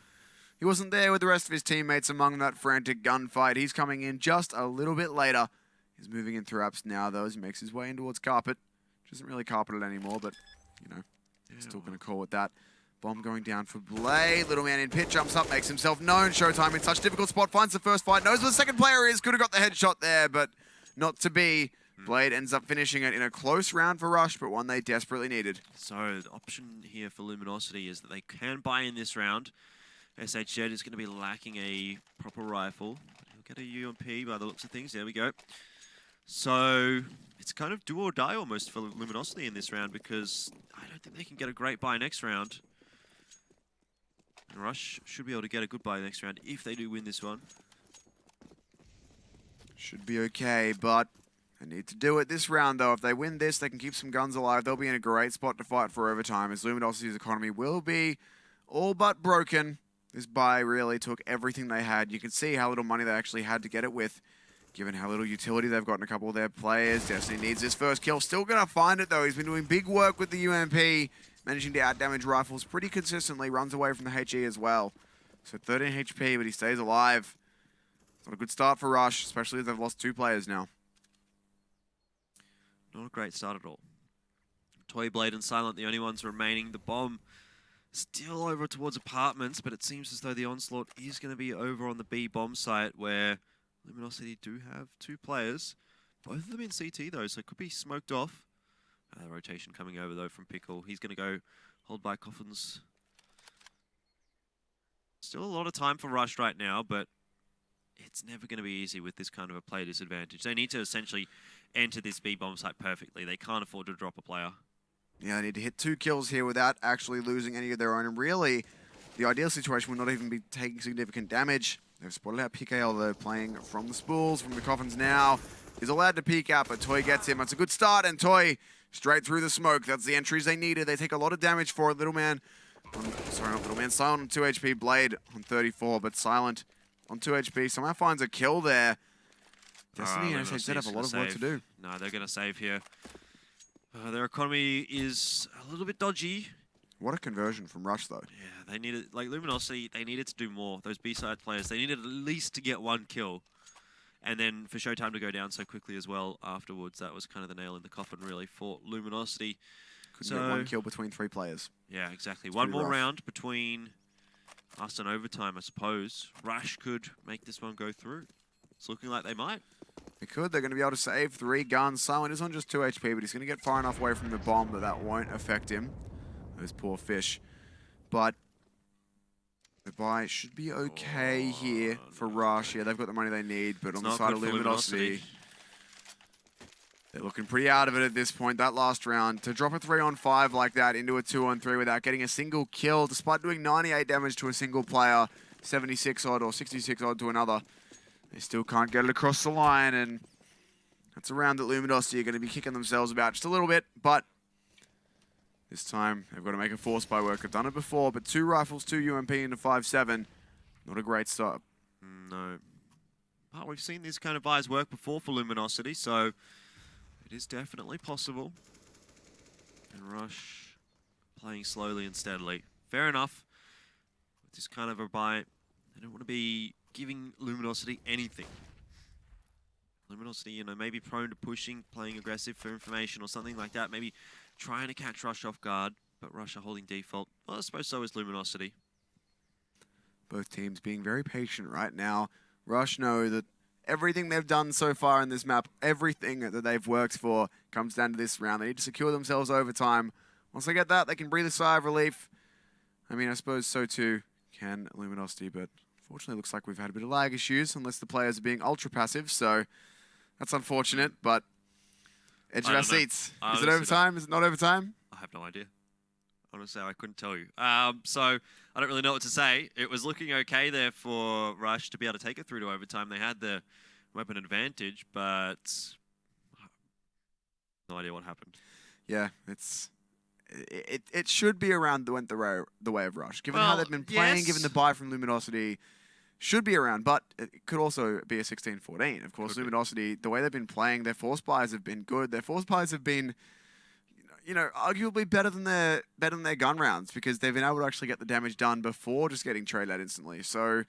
He wasn't there with the rest of his teammates among that frantic gunfight. He's coming in just a little bit later. He's moving in through apps now, though, as he makes his way in towards carpet. Which isn't really carpeted anymore, but, you know, still going to call it that. Bomb going down for Blade. Little man in pit, jumps up, makes himself known. Showtime in such difficult spot, finds the first fight, knows where the second player is. Could have got the headshot there, but not to be. Blade ends up finishing it in a close round for Rush, but one they desperately needed. So the option here for Luminosity is that they can buy in this round. SHZ is going to be lacking a proper rifle. He'll get a UMP by the looks of things. There we go. So it's kind of do or die almost for Luminosity in this round because I don't think they can get a great buy next round. And Rush should be able to get a good buy next round if they do win this one. Should be okay, but they need to do it this round, though. If they win this, they can keep some guns alive. They'll be in a great spot to fight for overtime, as Luminosity's economy will be all but broken. This buy really took everything they had. You can see how little money they actually had to get it with, given how little utility they've got in a couple of their players. Destiny needs his first kill. Still going to find it, though. He's been doing big work with the UMP, managing to outdamage rifles pretty consistently. Runs away from the HE as well. So 13 HP, but he stays alive. It's not a good start for Rush, especially as they've lost 2 players now. Not a great start at all. Toy Blade and Silent, the only ones remaining. The bomb still over towards apartments, but it seems as though the onslaught is going to be over on the B bomb site where Luminosity do have 2 players. Both of them in CT though, so it could be smoked off. Rotation coming over though from Pickle. He's going to go hold by Coffins. Still a lot of time for Rush right now, but it's never going to be easy with this kind of a play disadvantage. They need to essentially enter this B bomb site perfectly. They can't afford to drop a player. Yeah, they need to hit 2 kills here without actually losing any of their own. And really, the ideal situation would not even be taking significant damage. They've spotted out PKL. They're playing from the spools, from the coffins now. He's allowed to peek out, but Toy gets him. It's a good start, and Toy straight through the smoke. That's the entries they needed. They take a lot of damage for it. Little man, sorry, not Little man, Silent on 2 HP, Blade on 34, but Silent on 2 HP. Somehow finds a kill there. Destiny and SHZ have a lot of work to do. No, they're going to save here. Their economy is a little bit dodgy. What a conversion from Rush, though. Yeah, they needed, like Luminosity, they needed to do more. Those B-side players, they needed at least to get 1 kill. And then for Showtime to go down so quickly as well afterwards, that was kind of the nail in the coffin, really, for Luminosity. Couldn't get 1 kill between 3 players. Yeah, exactly. One more round between us and overtime, I suppose. Rush could make this one go through. It's looking like they might. They could. They're going to be able to save 3 guns. Silent is on just 2 HP, but he's going to get far enough away from the bomb that won't affect him. Those poor fish. But the buy should be okay here for Rush. Yeah, they've got the money they need, but on the side of Luminosity, they're looking pretty out of it at this point. That last round, to drop a 3-on-5 like that into a 2-on-3 without getting a single kill, despite doing 98 damage to a single player, 76 odd or 66 odd to another, they still can't get it across the line, and that's a round that Luminosity are going to be kicking themselves about just a little bit, but this time they've got to make a force buy work. I've done it before, but 2 rifles, 2 UMP into 5-7. Not a great start. No. But we've seen these kind of buys work before for Luminosity, so it is definitely possible. And Rush playing slowly and steadily. Fair enough. With this kind of a buy, they don't want to be giving Luminosity anything. Luminosity, you know, maybe prone to pushing, playing aggressive for information or something like that. Maybe trying to catch Rush off guard, but Rush are holding default. Well, I suppose so is Luminosity. Both teams being very patient right now. Rush know that everything they've done so far in this map, everything that they've worked for, comes down to this round. They need to secure themselves overtime. Once they get that, they can breathe a sigh of relief. I mean, I suppose so too can Luminosity, but unfortunately, looks like we've had a bit of lag issues, unless the players are being ultra passive, so that's unfortunate, but edge of our seats. Is it overtime? Is it not overtime? I have no idea. Honestly, I couldn't tell you. So I don't really know what to say. It was looking okay there for Rush to be able to take it through to overtime. They had the weapon advantage, but no idea what happened. Yeah, it should be around the way of Rush. Given how they've been playing, yes. given the buy from Luminosity, should be around, but it could also be a 16-14. Of course, Luminosity, the way they've been playing, their force buys have been good. Their force buys have been you know, arguably better than their gun rounds because they've been able to actually get the damage done before just getting trade out instantly. So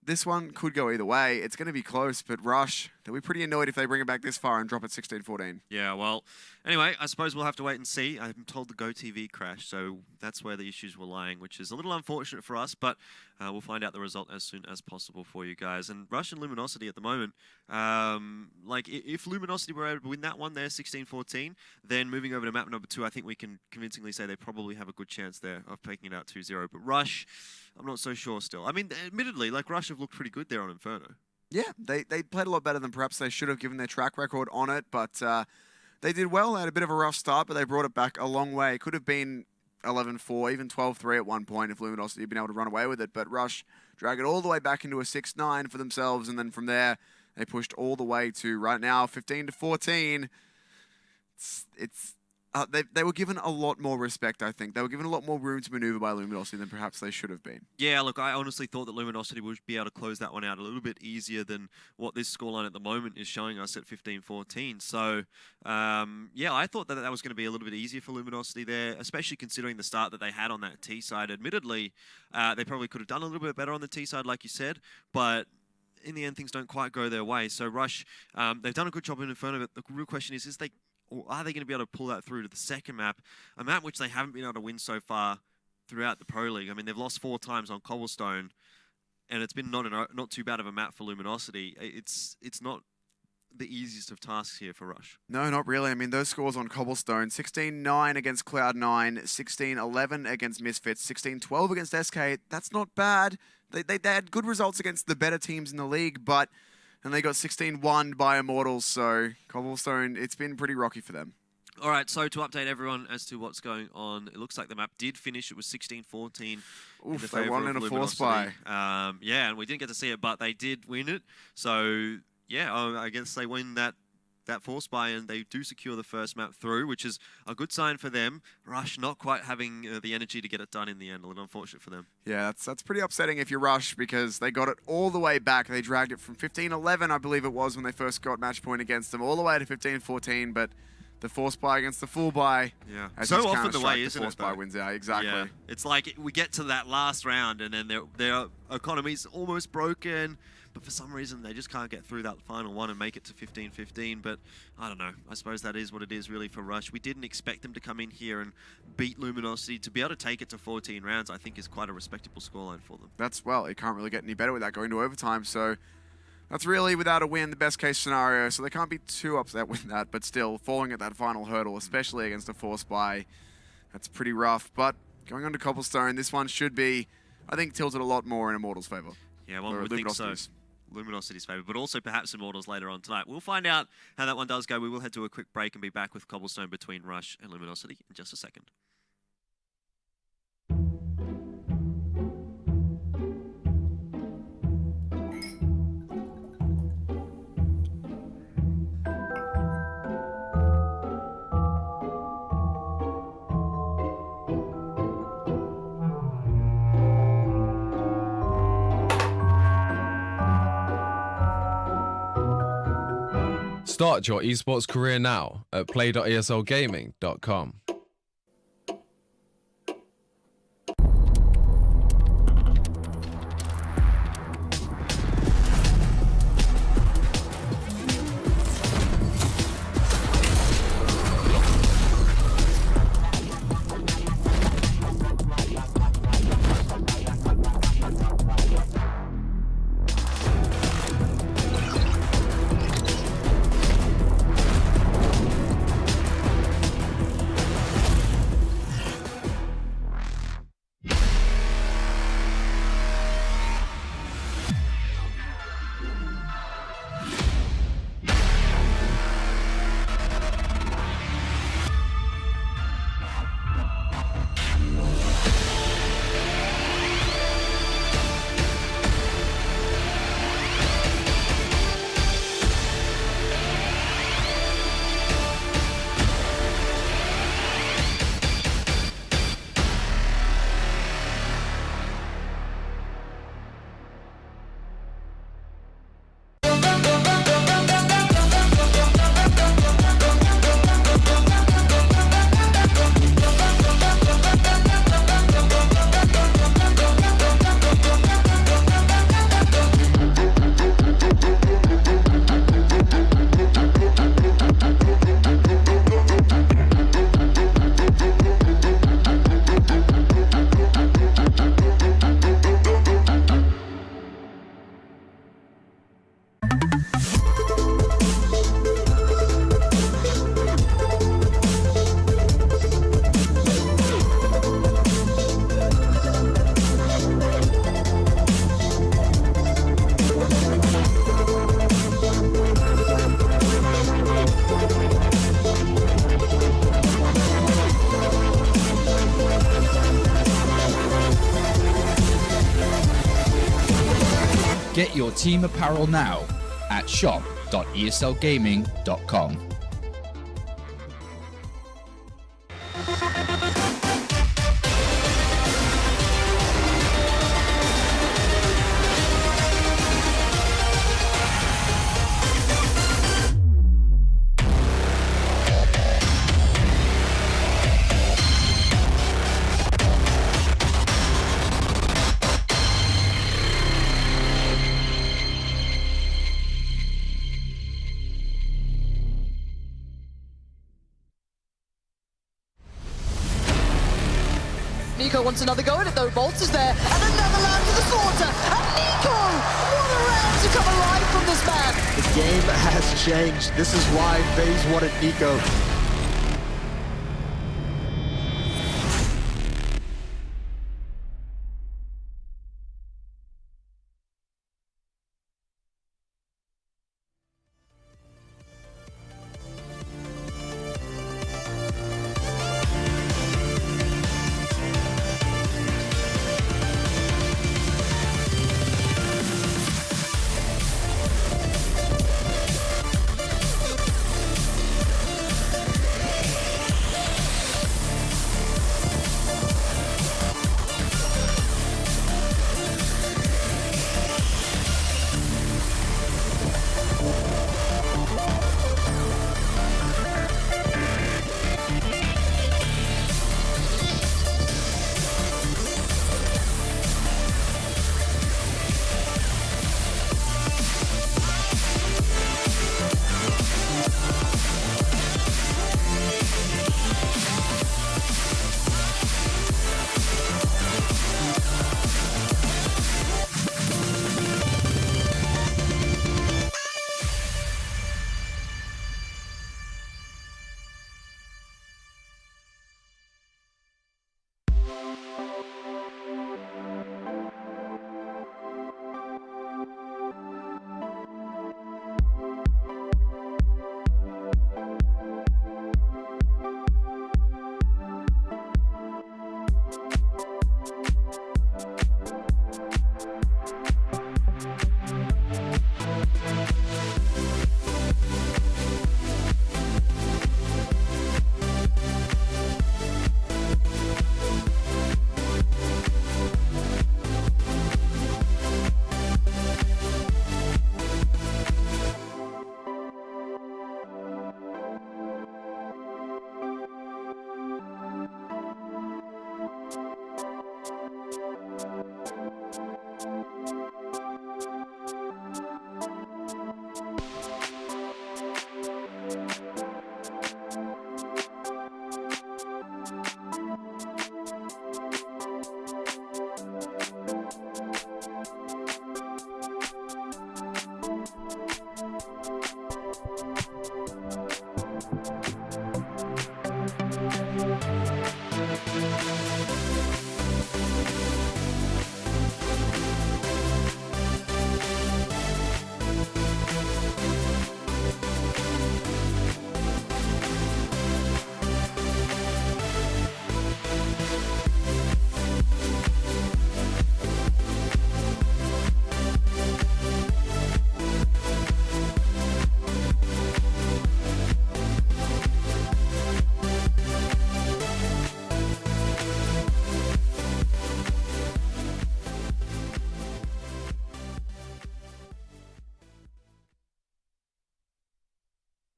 this one could go either way. It's going to be close, but Rush, they'll be pretty annoyed if they bring it back this far and drop it 16-14. Yeah, well, anyway, I suppose we'll have to wait and see. I'm told the GoTV crashed, so that's where the issues were lying, which is a little unfortunate for us, but we'll find out the result as soon as possible for you guys. And Rush and Luminosity at the moment, like, if Luminosity were able to win that one there, 16-14, then moving over to map number 2, I think we can convincingly say they probably have a good chance there of taking it out 2-0. But Rush, I'm not so sure still. I mean, admittedly, like, Rush have looked pretty good there on Inferno. Yeah, they played a lot better than perhaps they should have given their track record on it, but they did well. They had a bit of a rough start, but they brought it back a long way. It could have been 11-4, even 12-3 at one point if Luminosity had been able to run away with it, but Rush dragged it all the way back into a 6-9 for themselves, and then from there, they pushed all the way to, right now, 15-14. They were given a lot more respect, I think. They were given a lot more room to maneuver by Luminosity than perhaps they should have been. Yeah, look, I honestly thought that Luminosity would be able to close that one out a little bit easier than what this scoreline at the moment is showing us at 15-14. So, yeah, I thought that was going to be a little bit easier for Luminosity there, especially considering the start that they had on that T side. Admittedly, they probably could have done a little bit better on the T side, like you said, but in the end, things don't quite go their way. So, Rush, they've done a good job in Inferno, but the real question is or are they going to be able to pull that through to the second map, a map which they haven't been able to win so far throughout the Pro League? I mean, they've lost 4 times on Cobblestone, and it's been not too bad of a map for Luminosity. It's not the easiest of tasks here for Rush. No, not really. I mean, those scores on Cobblestone, 16-9 against Cloud9, 16-11 against Misfits, 16-12 against SK. That's not bad. They had good results against the better teams in the league, and they got 16-1 by Immortals, so Cobblestone, it's been pretty rocky for them. All right, so to update everyone as to what's going on, it looks like the map did finish. It was 16-14. Oof, they won in a force buy. Yeah, and we didn't get to see it, but they did win it. So, yeah, I guess they win that force buy, and they do secure the first map through, which is a good sign for them. Rush not quite having the energy to get it done in the end. A little unfortunate for them. Yeah, that's pretty upsetting if you Rush, because they got it all the way back. They dragged it from 15-11, I believe it was, when they first got match point against them, all the way to 15-14, but the force buy against the full buy. Yeah, so often the way, isn't it? The force buy wins out, exactly. Yeah. It's like we get to that last round, and then their economy's almost broken, but for some reason they just can't get through that final one and make it to 15-15. But I don't know. I suppose that is what it is really for Rush. We didn't expect them to come in here and beat Luminosity. To be able to take it to 14 rounds, I think is quite a respectable scoreline for them. Well, it can't really get any better with that going to overtime. So that's really, without a win, the best case scenario. So they can't be too upset with that, but still falling at that final hurdle, especially against a force buy, that's pretty rough. But going on to Cobblestone, this one should be, I think, tilted a lot more in Immortals' favor. Yeah, one would think so. Luminosity's favour, but also perhaps Immortals later on tonight. We'll find out how that one does go. We will head to a quick break and be back with Cobblestone between Rush and Luminosity in just a second. Start your esports career now at play.eslgaming.com. your team apparel now at shop.eslgaming.com. Nico wants another go at it though. Bolts is there, and another land to the slaughter. And Nico, what a round to come alive from this man. The game has changed. This is why FaZe wanted Nico.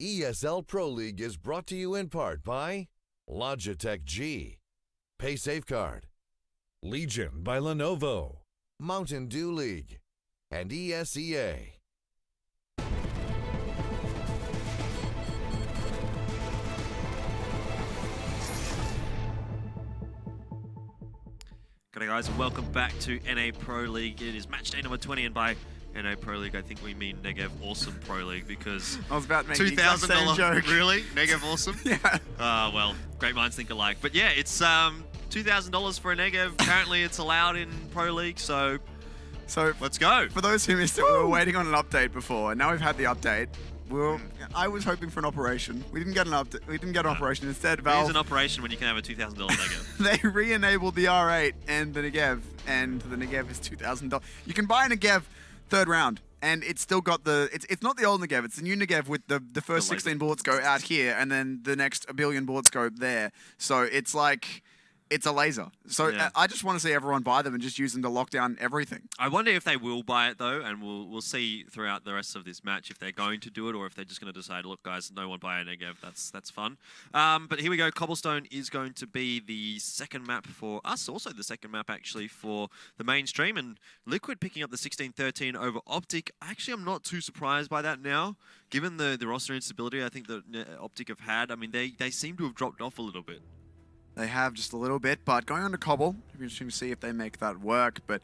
ESL Pro League is brought to you in part by Logitech G, Pay Safeguard, Legion by Lenovo, Mountain Dew League, and ESEA. G'day guys, and welcome back to NA Pro League. It is match day number 20, and by NA Pro League, I think we mean Negev Awesome Pro League, because I was about to make the exact same joke. Really? Negev Awesome? Yeah. Well, great minds think alike. But yeah, it's $2,000 for a Negev. Apparently it's allowed in Pro League, so let's go. For those who missed it, we were waiting on an update before, and now we've had the update. I was hoping for an operation. We didn't get an update. We didn't get an operation. Instead, Valve... Use an operation when you can have a $2,000 Negev. They re-enabled the R8 and the Negev, and the Negev is $2,000. You can buy a Negev third round. And it's still got the... It's not the old Negev, it's the new Negev with the first 16 bullets go out here, and then the next 1 billion bullets go there. So it's like... It's a laser. So I just want to see everyone buy them and just use them to lock down everything. I wonder if they will buy it, though, and we'll see throughout the rest of this match if they're going to do it or if they're just going to decide, look, guys, no one buy a Negev. That's fun. But here we go. Cobblestone is going to be the second map for us. Also the second map, actually, for the mainstream. And Liquid picking up the 16-13 over Optic. Actually, I'm not too surprised by that now. Given the roster instability I think that Optic have had, I mean, they seem to have dropped off a little bit. They have just a little bit, but going on to Cobble, it'll be interesting to see if they make that work. But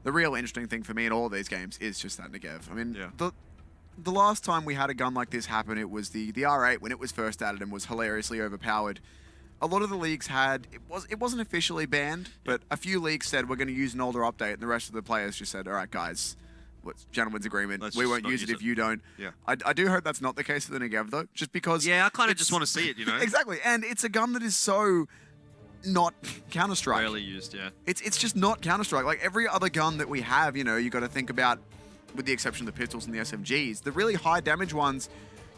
the real interesting thing for me in all of these games is just that Negev. I mean, the last time we had a gun like this happen, it was the R8 when it was first added and was hilariously overpowered. A lot of the leagues had, it wasn't officially banned, but a few leagues said we're going to use an older update, and the rest of the players just said, all right, guys, gentleman's agreement. We won't use it if you don't. Yeah. I do hope that's not the case for the Negev, though, just because... Yeah, I kind of just want to see it, you know? Exactly, and it's a gun that is so... not Counter-Strike. Rarely used, yeah. It's just not Counter-Strike. Like every other gun that we have, you know, you got to think about, with the exception of the pistols and the SMGs, the really high damage ones,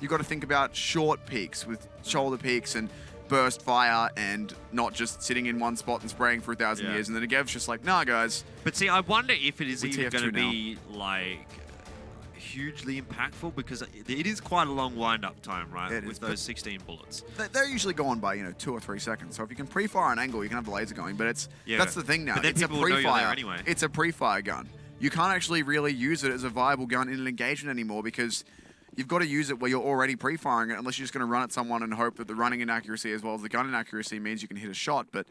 you got to think about short peaks with shoulder peaks and burst fire and not just sitting in one spot and spraying for 1,000 years. And then Negev's just like, nah, guys. But see, I wonder if it is even going to be like hugely impactful, because it is quite a long wind-up time, right? With those 16 bullets. They're usually going by, 2 or 3 seconds. So if you can pre-fire an angle, you can have the laser going. But that's the thing now. It's a pre-fire. Anyway. It's a pre-fire gun. You can't actually really use it as a viable gun in an engagement anymore, because you've got to use it where you're already pre-firing it, unless you're just going to run at someone and hope that the running inaccuracy as well as the gun inaccuracy means you can hit a shot. But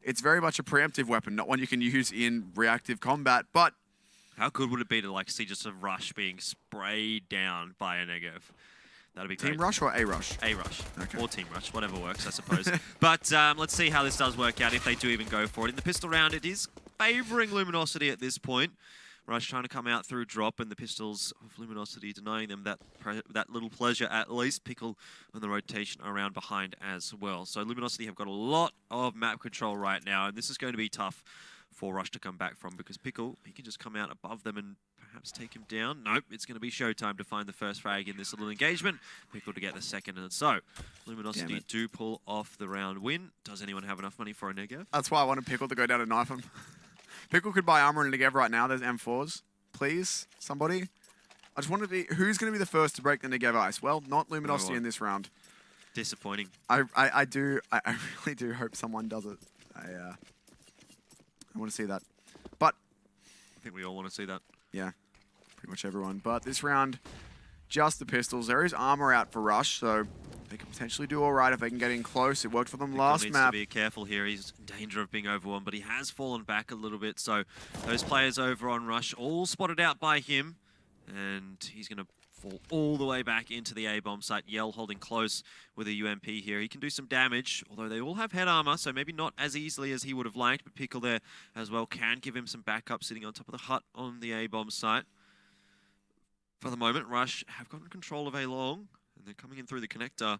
it's very much a preemptive weapon, not one you can use in reactive combat. But how good would it be to see just a Rush being sprayed down by a Negev? That'd be great. Team Rush or A Rush? A Rush. Okay. Or Team Rush, whatever works, I suppose. But let's see how this does work out, if they do even go for it. In the pistol round, it is favouring Luminosity at this point. Rush trying to come out through drop, and the pistols of Luminosity denying them that little pleasure at least. Pickle on the rotation around behind as well. So Luminosity have got a lot of map control right now, and this is going to be tough for Rush to come back from, because Pickle, he can just come out above them and perhaps take him down. Nope, it's going to be showtime to find the first frag in this little engagement. Pickle to get the second, and so Luminosity do pull off the round win. Does anyone have enough money for a Negev? That's why I wanted Pickle to go down and knife him. Pickle could buy armor and Negev right now. There's M4s. Please, somebody. I just wanted to be... Who's going to be the first to break the Negev ice? Well, not Luminosity in this round. Disappointing. I really do hope someone does it. I want to see that. But I think we all want to see that. Yeah, pretty much everyone. But this round, just the pistols. There is armor out for Rush, so they can potentially do all right if they can get in close. It worked for them last map. Needs to be careful here. He's in danger of being overwhelmed, but he has fallen back a little bit. So those players over on Rush all spotted out by him, and he's going to fall all the way back into the A-bomb site. Yell holding close with a UMP here. He can do some damage, although they all have head armor, so maybe not as easily as he would have liked, but Pickle there as well can give him some backup sitting on top of the hut on the A-bomb site. For the moment, Rush have gotten control of A-long, and they're coming in through the connector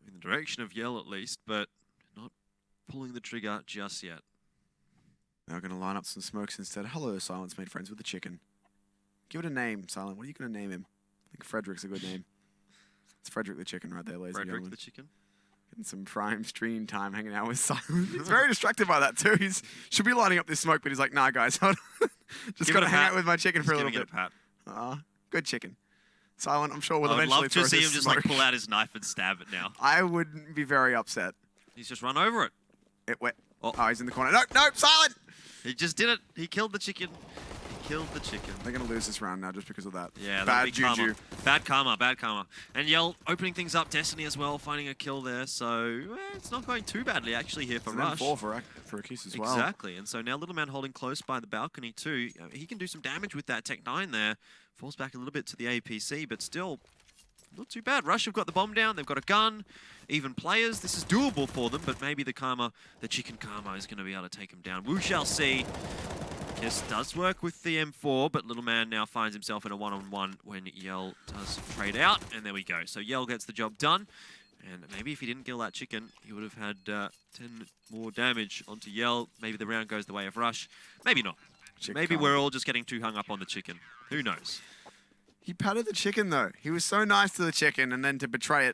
in the direction of Yell at least, but not pulling the trigger just yet. They're going to line up some smokes instead. Hello, Silence made friends with the chicken. Give it a name, Silent. What are you going to name him? I think Frederick's a good name. It's Frederick the Chicken right there, ladies and gentlemen. Frederick the Chicken? Getting some prime stream time hanging out with Silent. He's very distracted by that too. He's should be lining up this smoke, but he's like, nah, guys. Just got to hang out with my chicken for a little bit. Give it a pat. Good chicken. Silent, I'm sure will eventually I'd love to see him just pull out his knife and stab it now. I would be very upset. He's just run over it. Oh, he's in the corner. No, Silent! He just did it. He killed the chicken. Killed the chicken. They're going to lose this round now just because of that. Yeah, bad juju. Bad karma. And Yell opening things up. Destiny as well, finding a kill there. So it's not going too badly actually here for Rush. It's an M4 for Akis as well. Exactly. And so now Little Man holding close by the balcony too. He can do some damage with that Tech 9 there. Falls back a little bit to the APC, but still not too bad. Rush have got the bomb down. They've got a gun. Even players. This is doable for them, but maybe the chicken karma is going to be able to take him down. We shall see. Kiss does work with the M4, but Little Man now finds himself in a one-on-one when Yell does trade out, and there we go. So Yell gets the job done, and maybe if he didn't kill that chicken, he would have had 10 more damage onto Yell. Maybe the round goes the way of Rush. Maybe not. Maybe we're all just getting too hung up on the chicken. Who knows? He patted the chicken, though. He was so nice to the chicken, and then to betray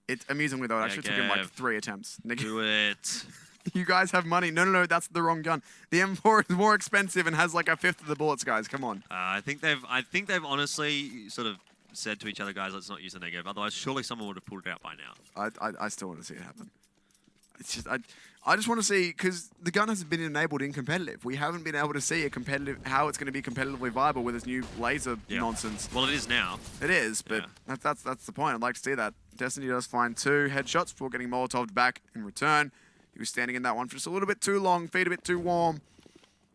it, amusingly, though, it actually took him like 3 attempts. Do it. You guys have money. No, that's the wrong gun. The M4 is more expensive and has like a fifth of the bullets, guys. Come on. I think they've honestly sort of said to each other, guys, let's not use the negative. Otherwise, surely someone would have pulled it out by now. I still want to see it happen. It's just I just want to see, because the gun hasn't been enabled in competitive. We haven't been able to see how it's going to be competitively viable with this new laser nonsense. Well, it is now. It is, but that's the point. I'd like to see that. Destiny does find 2 headshots before getting Molotov'd back in return. He was standing in that one for just a little bit too long, feet a bit too warm.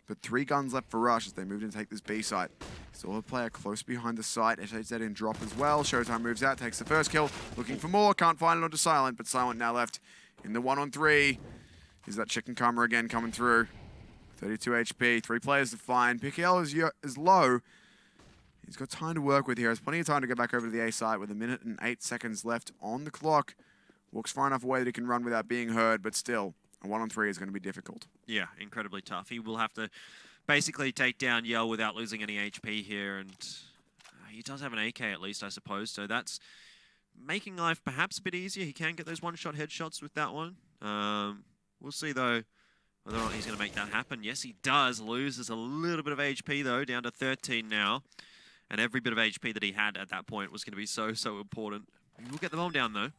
But 3 guns left for Rush as they moved in to take this B site. Still a player close behind the site. SHZ in drop as well. Showtime moves out, takes the first kill. Looking for more, can't find it onto Silent, but Silent now left in the 1-on-3. Is that chicken karma again coming through? 32 HP, 3 players to find. PKL is low. He's got time to work with here. Has plenty of time to go back over to the A site with 1 minute and 8 seconds left on the clock. Walks far enough away that he can run without being heard, but still, a 1-on-3 is going to be difficult. Yeah, incredibly tough. He will have to basically take down Yell without losing any HP here, and he does have an AK at least, I suppose, so that's making life perhaps a bit easier. He can get those one-shot headshots with that one. We'll see, though, whether or not he's going to make that happen. Yes, he does. Loses a little bit of HP, though, down to 13 now. And every bit of HP that he had at that point was going to be so important. We'll get the bomb down, though.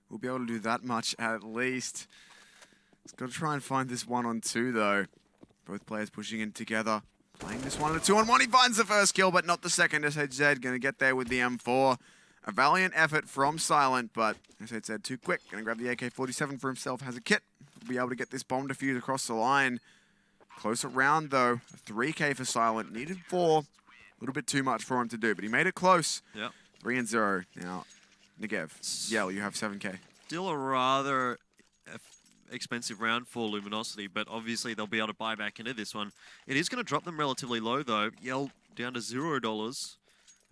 We'll be able to do that much at least. He's got to try and find this 1-on-2, though. Both players pushing in together. Playing this one at a 2-on-1. He finds the first kill, but not the second. SHZ going to get there with the M4. A valiant effort from Silent, but SHZ too quick. Going to grab the AK-47 for himself. Has a kit. Will be able to get this bomb defused across the line. Closer round, though. 3K for Silent. Needed 4. A little bit too much for him to do, but he made it close. Yep. 3-0. Now, Negev, Yell, you have 7K. Still a rather expensive round for Luminosity, but obviously they'll be able to buy back into this one. It is going to drop them relatively low, though. Yell down to $0.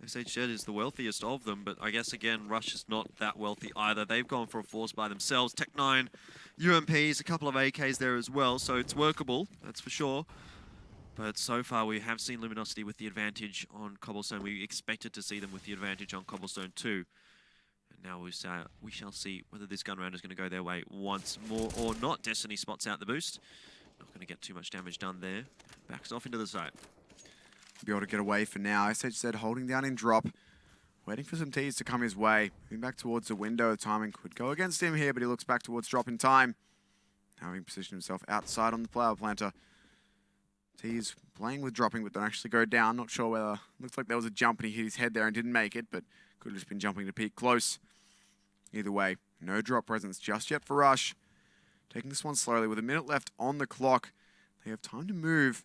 SHZ is the wealthiest of them, but I guess, again, Rush is not that wealthy either. They've gone for a force by themselves. Tech-9, UMPs, a couple of AKs there as well, so it's workable, that's for sure. But so far, we have seen Luminosity with the advantage on Cobblestone. We expected to see them with the advantage on Cobblestone too. And now we shall see whether this gun round is going to go their way once more or not. Destiny spots out the boost. Not going to get too much damage done there. Backs off into the side. Be able to get away for now. SHZ holding down in drop. Waiting for some T's to come his way. Moving back towards the window. The timing could go against him here, but he looks back towards drop in time. Having positioned himself outside on the flower planter. T's playing with dropping, but don't actually go down. Not sure whether... Looks like there was a jump and he hit his head there and didn't make it, but could have just been jumping to peek close. Either way, no drop presence just yet for Rush. Taking this one slowly with 1 minute left on the clock. They have time to move.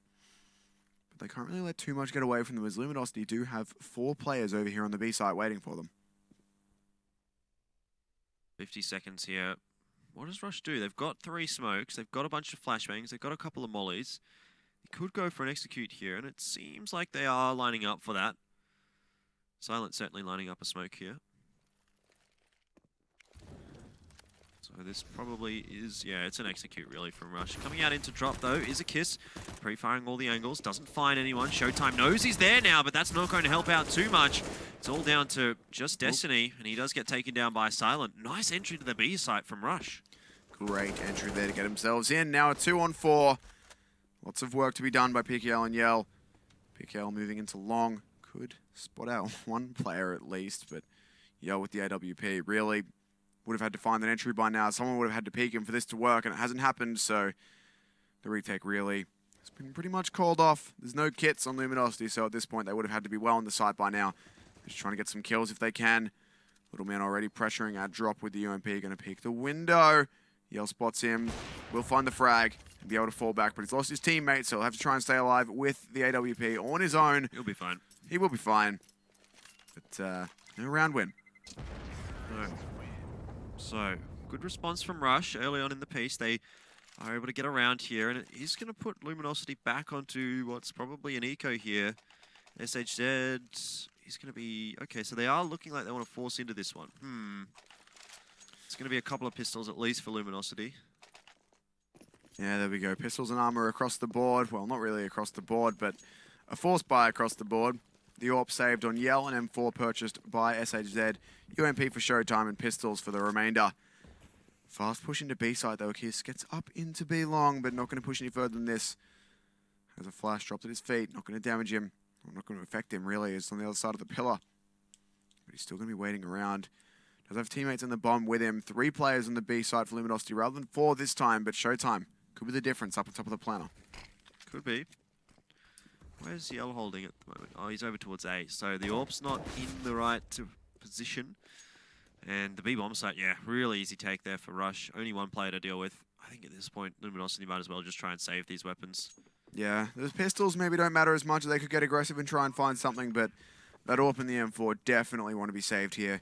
But they can't really let too much get away from them, as Luminosity do have 4 players over here on the B site waiting for them. 50 seconds here. What does Rush do? They've got 3 smokes. They've got a bunch of flashbangs. They've got a couple of mollies. They could go for an execute here, and it seems like they are lining up for that. Silent certainly lining up a smoke here. So this probably is, yeah, it's an execute really from Rush. Coming out into drop though is a kiss. Pre-firing all the angles, doesn't find anyone. Showtime knows he's there now, but that's not going to help out too much. It's all down to just Destiny, and he does get taken down by Silent. Nice entry to the B site from Rush. Great entry there to get themselves in. Now a 2-on-4. Lots of work to be done by PKL and Yell. PKL moving into long. Could spot out 1 player at least, but Yell with the AWP really would have had to find an entry by now. Someone would have had to peek him for this to work, and it hasn't happened, so the retake really has been pretty much called off. There's no kits on Luminosity, so at this point they would have had to be well on the site by now. Just trying to get some kills if they can. Little man already pressuring at drop with the UMP, going to peek the window. Yell spots him, will find the frag, and be able to fall back, but he's lost his teammate, so he'll have to try and stay alive with the AWP on his own. He'll be fine. He will be fine, but no round win. No. So, good response from Rush early on in the piece. They are able to get around here, and he's going to put Luminosity back onto what's probably an eco here. SHZ, he's going to be... Okay, so they are looking like they want to force into this one. It's going to be a couple of pistols at least for Luminosity. Yeah, there we go. Pistols and armor across the board. Well, not really across the board, but a force buy across the board. The AWP saved on Yell and M4 purchased by SHZ. UMP for Showtime and pistols for the remainder. Fast push into B side though. Kiss gets up into B long, but not going to push any further than this. Has a flash dropped at his feet. Not going to damage him. Not going to affect him really. It's on the other side of the pillar. But he's still going to be waiting around. Does have teammates in the bomb with him. 3 players on the B side for Luminosity rather than 4 this time, but Showtime could be the difference up on top of the planner. Could be. Where's Yell holding at the moment? Oh, he's over towards A. So the AWP's not in the right position. And the B bomb site, yeah, really easy take there for Rush. Only 1 player to deal with. I think at this point, Luminosity might as well just try and save these weapons. Yeah, those pistols maybe don't matter as much. They could get aggressive and try and find something, but that AWP and the M4 definitely want to be saved here.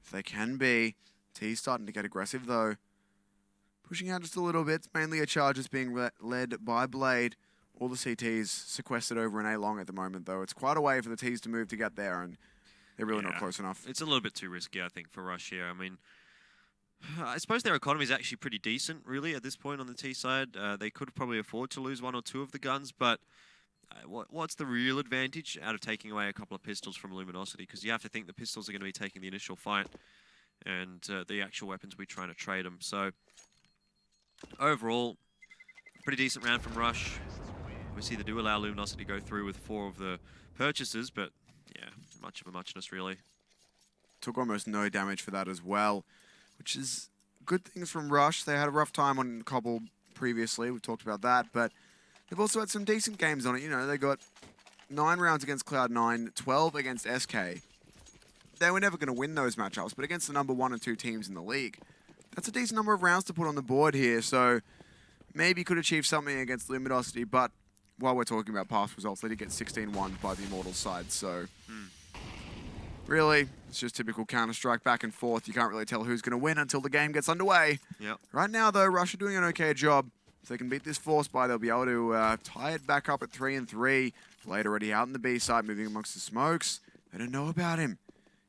If they can be. T's starting to get aggressive though. Pushing out just a little bit. It's mainly a charge that's being led by Blade. All the CTs sequestered over in A long at the moment though. It's quite a way for the T's to move to get there, and they're really not close enough. It's a little bit too risky, I think, for Rush here. I mean, I suppose their economy is actually pretty decent, really, at this point on the T side. They could probably afford to lose 1 or 2 of the guns, but what's the real advantage out of taking away a couple of pistols from Luminosity? Because you have to think the pistols are going to be taking the initial fight, and the actual weapons will be trying to trade them. So, overall, pretty decent round from Rush. Obviously, they do allow Luminosity to go through with 4 of the purchases, but yeah, much of a muchness, really. Took almost no damage for that as well, which is good things from Rush. They had a rough time on Cobble previously. We've talked about that, but they've also had some decent games on it. You know, they got 9 rounds against Cloud9, 12 against SK. They were never going to win those matchups, but against the number 1 and 2 teams in the league, that's a decent number of rounds to put on the board here. So maybe could achieve something against Luminosity, but while we're talking about past results, they did get 16-1 by the Immortals side, so really, it's just typical Counter-Strike back and forth. You can't really tell who's going to win until the game gets underway. Yep. Right now, though, Rush are doing an okay job. If they can beat this force buy, they'll be able to tie it back up at 3-3. Blade already out in the B side, moving amongst the smokes. They don't know about him.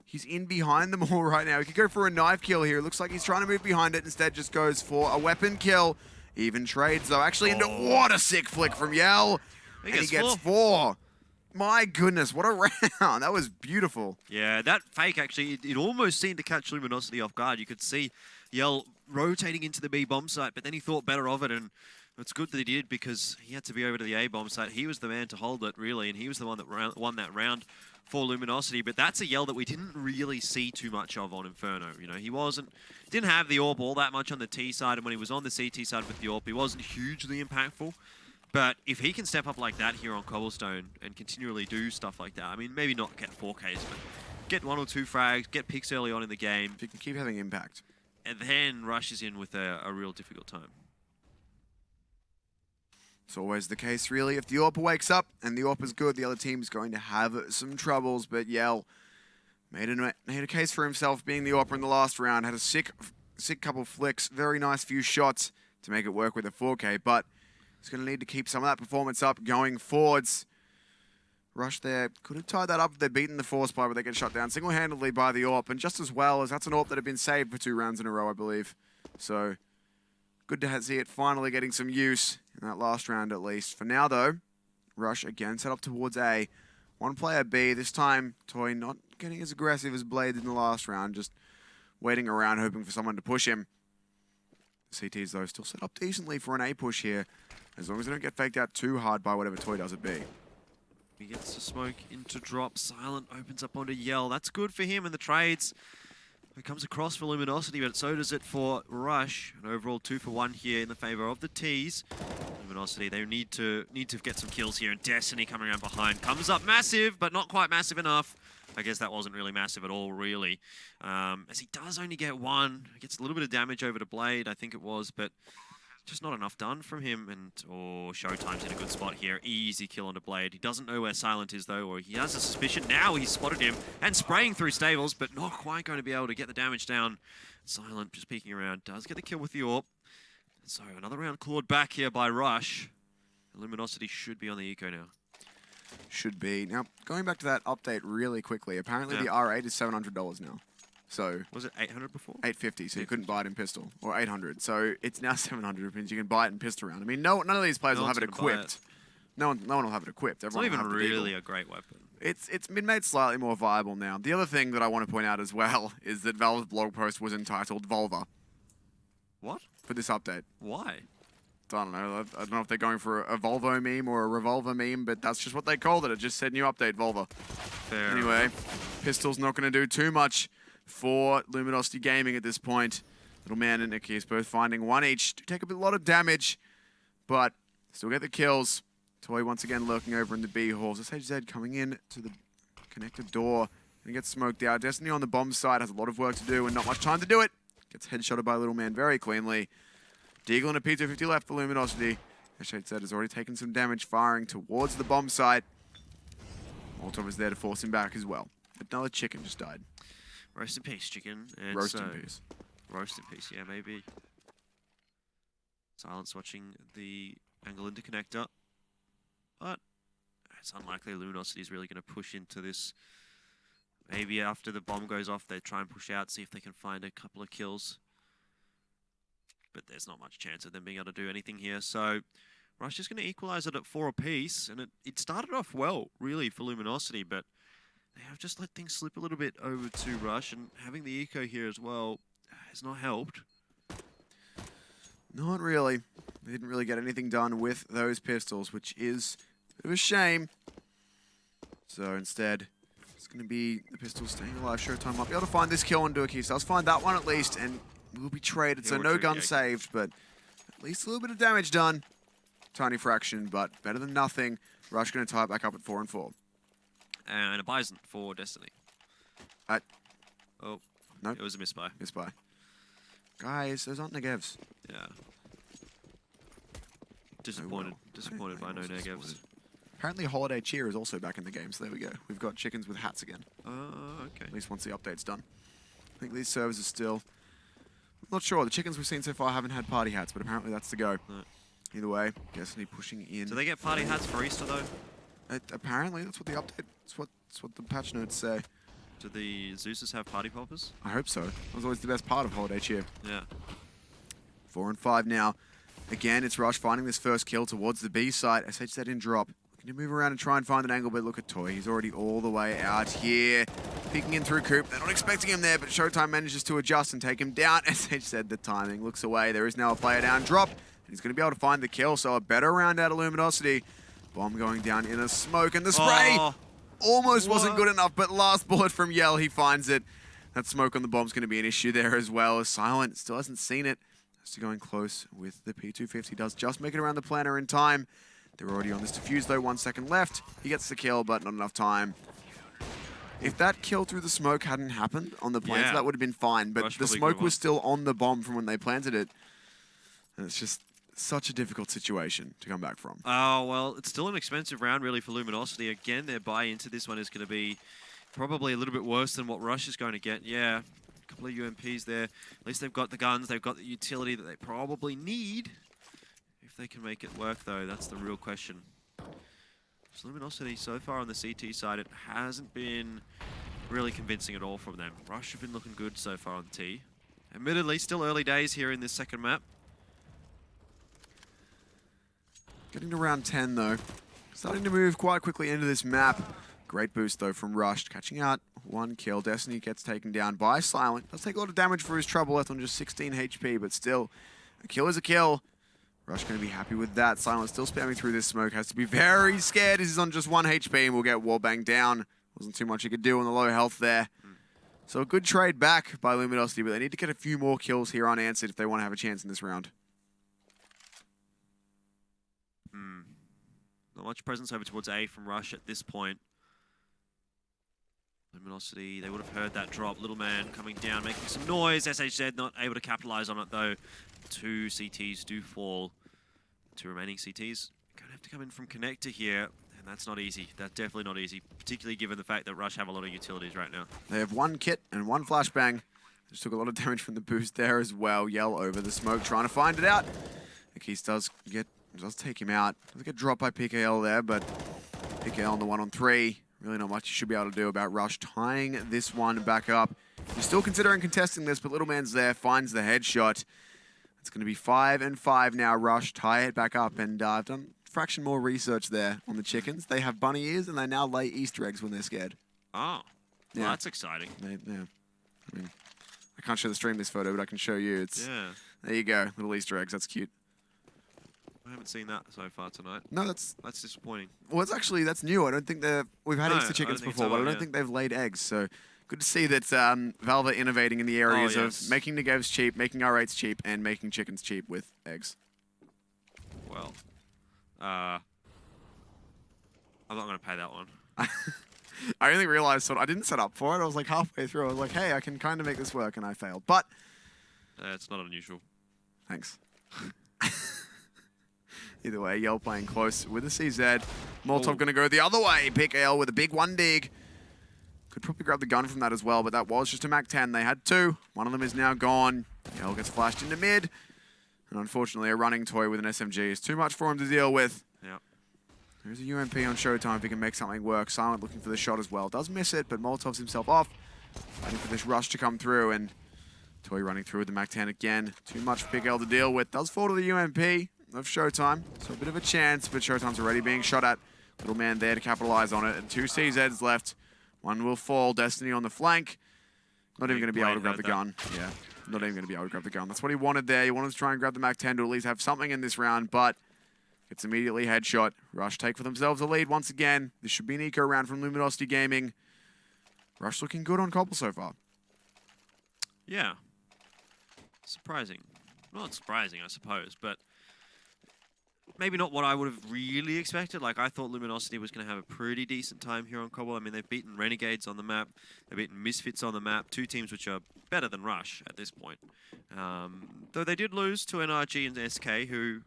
He's in behind them all right now. He could go for a knife kill here. It looks like he's trying to move behind it. Instead, just goes for a weapon kill. Even trades, though, actually into... What a sick flick from Yell. And he gets 4. My goodness, what a round. That was beautiful. Yeah, that fake, actually, it almost seemed to catch Luminosity off guard. You could see Yell rotating into the B bomb site, but then he thought better of it, and it's good that he did because he had to be over to the A bomb site. He was the man to hold it, really, and he was the one that won that round for Luminosity. But that's a Yell that we didn't really see too much of on Inferno. You know, he didn't have the AWP all that much on the T side, and when he was on the CT side with the AWP, he wasn't hugely impactful. But if he can step up like that here on Cobblestone and continually do stuff like that, I mean, maybe not get 4Ks, but get 1 or 2 frags, get picks early on in the game. If he can keep having impact. And then Rush is in with a real difficult time. It's always the case, really. If the AWP wakes up and the AWP is good, the other team's going to have some troubles. But Yell made a case for himself being the AWP in the last round. Had a sick couple flicks, very nice few shots to make it work with a 4K. But he's going to need to keep some of that performance up going forwards. Rush there could have tied that up if they'd beaten the force buy, but they get shut down single-handedly by the AWP. And just as well as that's an AWP that had been saved for 2 rounds in a row, I believe. So good to see it finally getting some use in that last round at least. For now, though, Rush again set up towards A. 1 player B. This time, Toy not getting as aggressive as Blade in the last round, just waiting around hoping for someone to push him. CTs, though, still set up decently for an A push here, as long as they don't get faked out too hard by whatever Toy does at B. He gets to smoke into drop. Silent opens up onto Yell. That's good for him in the trades. It comes across for Luminosity, but so does it for Rush. An overall 2 for 1 here in the favor of the T's. Luminosity, they need to get some kills here, and Destiny coming around behind. Comes up massive, but not quite massive enough. I guess that wasn't really massive at all, really. As he does only get 1. He gets a little bit of damage over to Blade, I think it was, but just not enough done from him. And Showtime's in a good spot here. Easy kill onto Blade. He doesn't know where Silent is, though, or he has a suspicion. Now he's spotted him and spraying through stables, but not quite going to be able to get the damage down. Silent just peeking around. Does get the kill with the AWP. So another round clawed back here by Rush. Luminosity should be on the eco now. Should be. Now, going back to that update really quickly, apparently the R8 is $700 now. So was it 800 before? 850, so you couldn't buy it in pistol, or 800. So it's now 700, which means you can buy it in pistol round. I mean, none of these players will have it equipped. No one will have it equipped. It's not even really a great weapon. It's been made slightly more viable now. The other thing that I want to point out as well is that Valve's blog post was entitled Volva. What? For this update. Why? I don't know. I don't know if they're going for a Volvo meme or a Revolver meme, but that's just what they called it. It just said new update, Volva. Fair anyway, enough. Pistol's not going to do too much for Luminosity Gaming at this point. Little Man and Nikki is both finding one each. Do take a lot of damage, but still get the kills. Toy once again lurking over in the B halls. SHZ coming in to the connected door and gets smoked out. Destiny on the bomb side has a lot of work to do and not much time to do it. Gets headshotted by Little Man very cleanly. Deagle and a P250 left for Luminosity. SHZ has already taken some damage firing towards the bomb site. Molotov is there to force him back as well. But another chicken just died. Rest in peace, chicken. And roast in peace. Roast in peace, yeah, maybe. Silence watching the angle into connector. But it's unlikely Luminosity is really going to push into this. Maybe after the bomb goes off, they try and push out, see if they can find a couple of kills. But there's not much chance of them being able to do anything here. So Rush is going to equalize it at 4 apiece. And it started off well, really, for Luminosity. But they have just let things slip a little bit over to Rush. And having the eco here as well has not helped. Not really. They didn't really get anything done with those pistols, which is a bit of a shame. So instead, it's going to be the pistols staying alive. Showtime might be able to find this kill and do a key. So let's find that one at least, and we'll be traded. So no gun saved, but at least a little bit of damage done. Tiny fraction, but better than nothing. Rush going to tie it back up at 4 and 4. And a Bison for Destiny. Oh, no, it was a misbuy. Misbuy. Guys, those aren't negevs. Yeah. Disappointed. Disappointed by no negevs. Apparently Holiday Cheer is also back in the game, so there we go. We've got chickens with hats again. Okay. At least once the update's done. I think these servers are still... I'm not sure. The chickens we've seen so far haven't had party hats, but apparently that's the go. No. Either way, Destiny pushing in. Do they get party hats for Easter, though? Apparently, that's what the update... That's what the patch notes say. Do the Zeus's have party poppers? I hope so. That was always the best part of Holiday Cheer. Yeah. 4 and 5 now. Again, it's Rush finding this first kill towards the B site. SHZ in drop. Looking to move around and try and find an angle, but look at Toy. He's already all the way out here. Peeking in through Coop. They're not expecting him there, but Showtime manages to adjust and take him down. SHZ, the timing, looks away. There is now a player down drop. And he's going to be able to find the kill, so a better round out of Luminosity. Bomb going down in a smoke, and the spray almost wasn't good enough, but last bullet from Yell, he finds it. That smoke on the bomb's going to be an issue there as well. As Silent still hasn't seen it. Has to go in close with the P250. Does just make it around the planter in time. They're already on this defuse though, 1 second left. He gets the kill, but not enough time. If that kill through the smoke hadn't happened on the planter, that would have been fine. But the smoke was still on the bomb from when they planted it. And it's just such a difficult situation to come back from. Oh, well, it's still an expensive round really for Luminosity. Again, their buy into this one is going to be probably a little bit worse than what Rush is going to get. Yeah, a couple of UMPs there. At least they've got the guns, they've got the utility that they probably need. If they can make it work, though, that's the real question. So Luminosity, so far on the CT side, it hasn't been really convincing at all from them. Rush have been looking good so far on T. Admittedly, still early days here in this second map. Getting to round 10, though. Starting to move quite quickly into this map. Great boost, though, from Rush. Catching out 1 kill. Destiny gets taken down by Silent. Does take a lot of damage for his trouble left on just 16 HP, but still, a kill is a kill. Rush going to be happy with that. Silent still spamming through this smoke. Has to be very scared. He's on just 1 HP and will get wallbang down. Wasn't too much he could do on the low health there. So a good trade back by Luminosity, but they need to get a few more kills here unanswered if they want to have a chance in this round. Not much presence over towards A from Rush at this point. Luminosity, they would have heard that drop. Little Man coming down, making some noise. SHZ not able to capitalize on it, though. 2 CTs do fall. 2 remaining CTs. Going to have to come in from connector here, and that's not easy. That's definitely not easy, particularly given the fact that Rush have a lot of utilities right now. They have 1 kit and 1 flashbang. Just took a lot of damage from the boost there as well. Yell over the smoke, trying to find it out. Akis does take him out. Doesn't get dropped by PKL there, but PKL on the 1-on-3. Really not much you should be able to do about Rush tying this one back up. You're still considering contesting this, but Little Man's there, finds the headshot. It's going to be 5 and 5 now. Rush tie it back up, and I've done a fraction more research there on the chickens. They have bunny ears, and they now lay Easter eggs when they're scared. Oh, well, that's exciting. Yeah. I mean, I can't show the stream this photo, but I can show you. There you go, little Easter eggs. That's cute. I haven't seen that so far tonight. No, that's disappointing. Well, that's new. I don't think we've had Easter chickens before, but I don't think they've laid eggs. So good to see that Valve are innovating in the areas of making negevs cheap, making R8s cheap, and making chickens cheap with eggs. Well, I'm not going to pay that one. I only realized I didn't set up for it. I was like halfway through. I was like, hey, I can kind of make this work, and I failed. But it's not unusual. Thanks. Either way, Yell playing close with a CZ. Molotov going to go the other way. Pick L with a big 1 dig. Could probably grab the gun from that as well, but that was just a MAC-10. They had 2. One of them is now gone. Yell gets flashed into mid. And unfortunately, a running toy with an SMG is too much for him to deal with. Yep. There's a UMP on Showtime if he can make something work. Silent looking for the shot as well. Does miss it, but Molotov's himself off. Waiting for this rush to come through, and Toy running through with the MAC-10 again. Too much for Big L to deal with. Does fall to the UMP of Showtime, so a bit of a chance, but Showtime's already being shot at. Little Man there to capitalize on it, and 2 CZs left. One will fall. Destiny on the flank. Not even going to be able to grab the gun. Yeah, not even going to be able to grab the gun. That's what he wanted there. He wanted to try and grab the MAC-10 to at least have something in this round, but gets immediately headshot. Rush take for themselves a lead once again. This should be an eco round from Luminosity Gaming. Rush looking good on Cobble so far. Yeah. Surprising. Not surprising, I suppose, but maybe not what I would have really expected. Like, I thought Luminosity was going to have a pretty decent time here on Cobble. I mean, they've beaten Renegades on the map. They've beaten Misfits on the map. 2 teams which are better than Rush at this point. Though they did lose to NRG and SK, who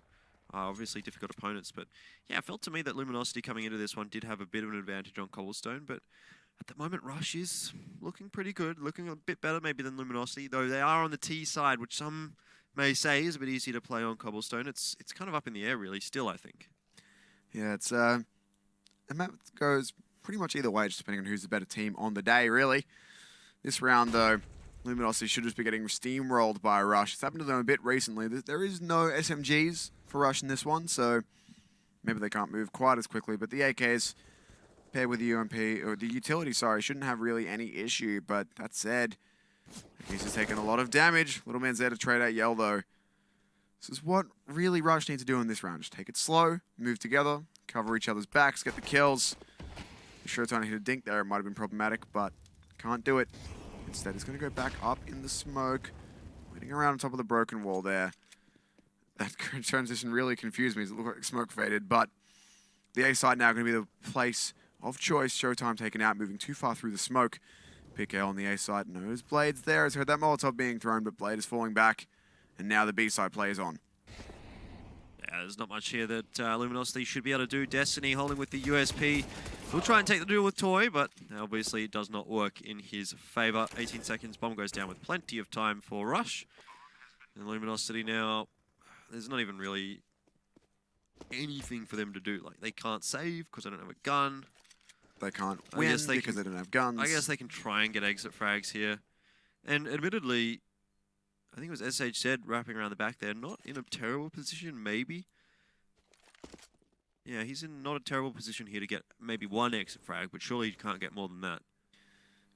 are obviously difficult opponents. But yeah, it felt to me that Luminosity coming into this one did have a bit of an advantage on Cobblestone. But at the moment, Rush is looking pretty good, looking a bit better maybe than Luminosity, though they are on the T side, which some may say is a bit easier to play on Cobblestone. It's kind of up in the air, really, still, I think. Yeah, it's the map goes pretty much either way, just depending on who's the better team on the day, really. This round, though, Luminosity should just be getting steamrolled by Rush. It's happened to them a bit recently. There is no SMGs for Rush in this one, so maybe they can't move quite as quickly, but the AKs paired with the UMP, or the utility, sorry, shouldn't have really any issue, but that said, he's just taking a lot of damage. Little Man's there to trade out Yell, though. This is what really Rush need to do in this round. Just take it slow, move together, cover each other's backs, get the kills. Showtime hit a dink there. It might have been problematic, but can't do it. Instead, he's going to go back up in the smoke, waiting around on top of the broken wall there. That transition really confused me. It looked like smoke faded, but the A side now going to be the place of choice. Showtime taken out, moving too far through the smoke. Pick L on the A side knows Blade's there. Has heard that Molotov being thrown, but Blade is falling back. And now the B side play is on. Yeah, there's not much here that Luminosity should be able to do. Destiny holding with the USP. We'll try and take the duel with Toy, but obviously it does not work in his favor. 18 seconds, bomb goes down with plenty of time for Rush. And Luminosity now, there's not even really anything for them to do. Like, they can't save because they don't have a gun. They can't win because they don't have guns. I guess they can try and get exit frags here. And admittedly, I think it was SHZ wrapping around the back there. Not in a terrible position, maybe. Yeah, he's in not a terrible position here to get maybe 1 exit frag, but surely you can't get more than that.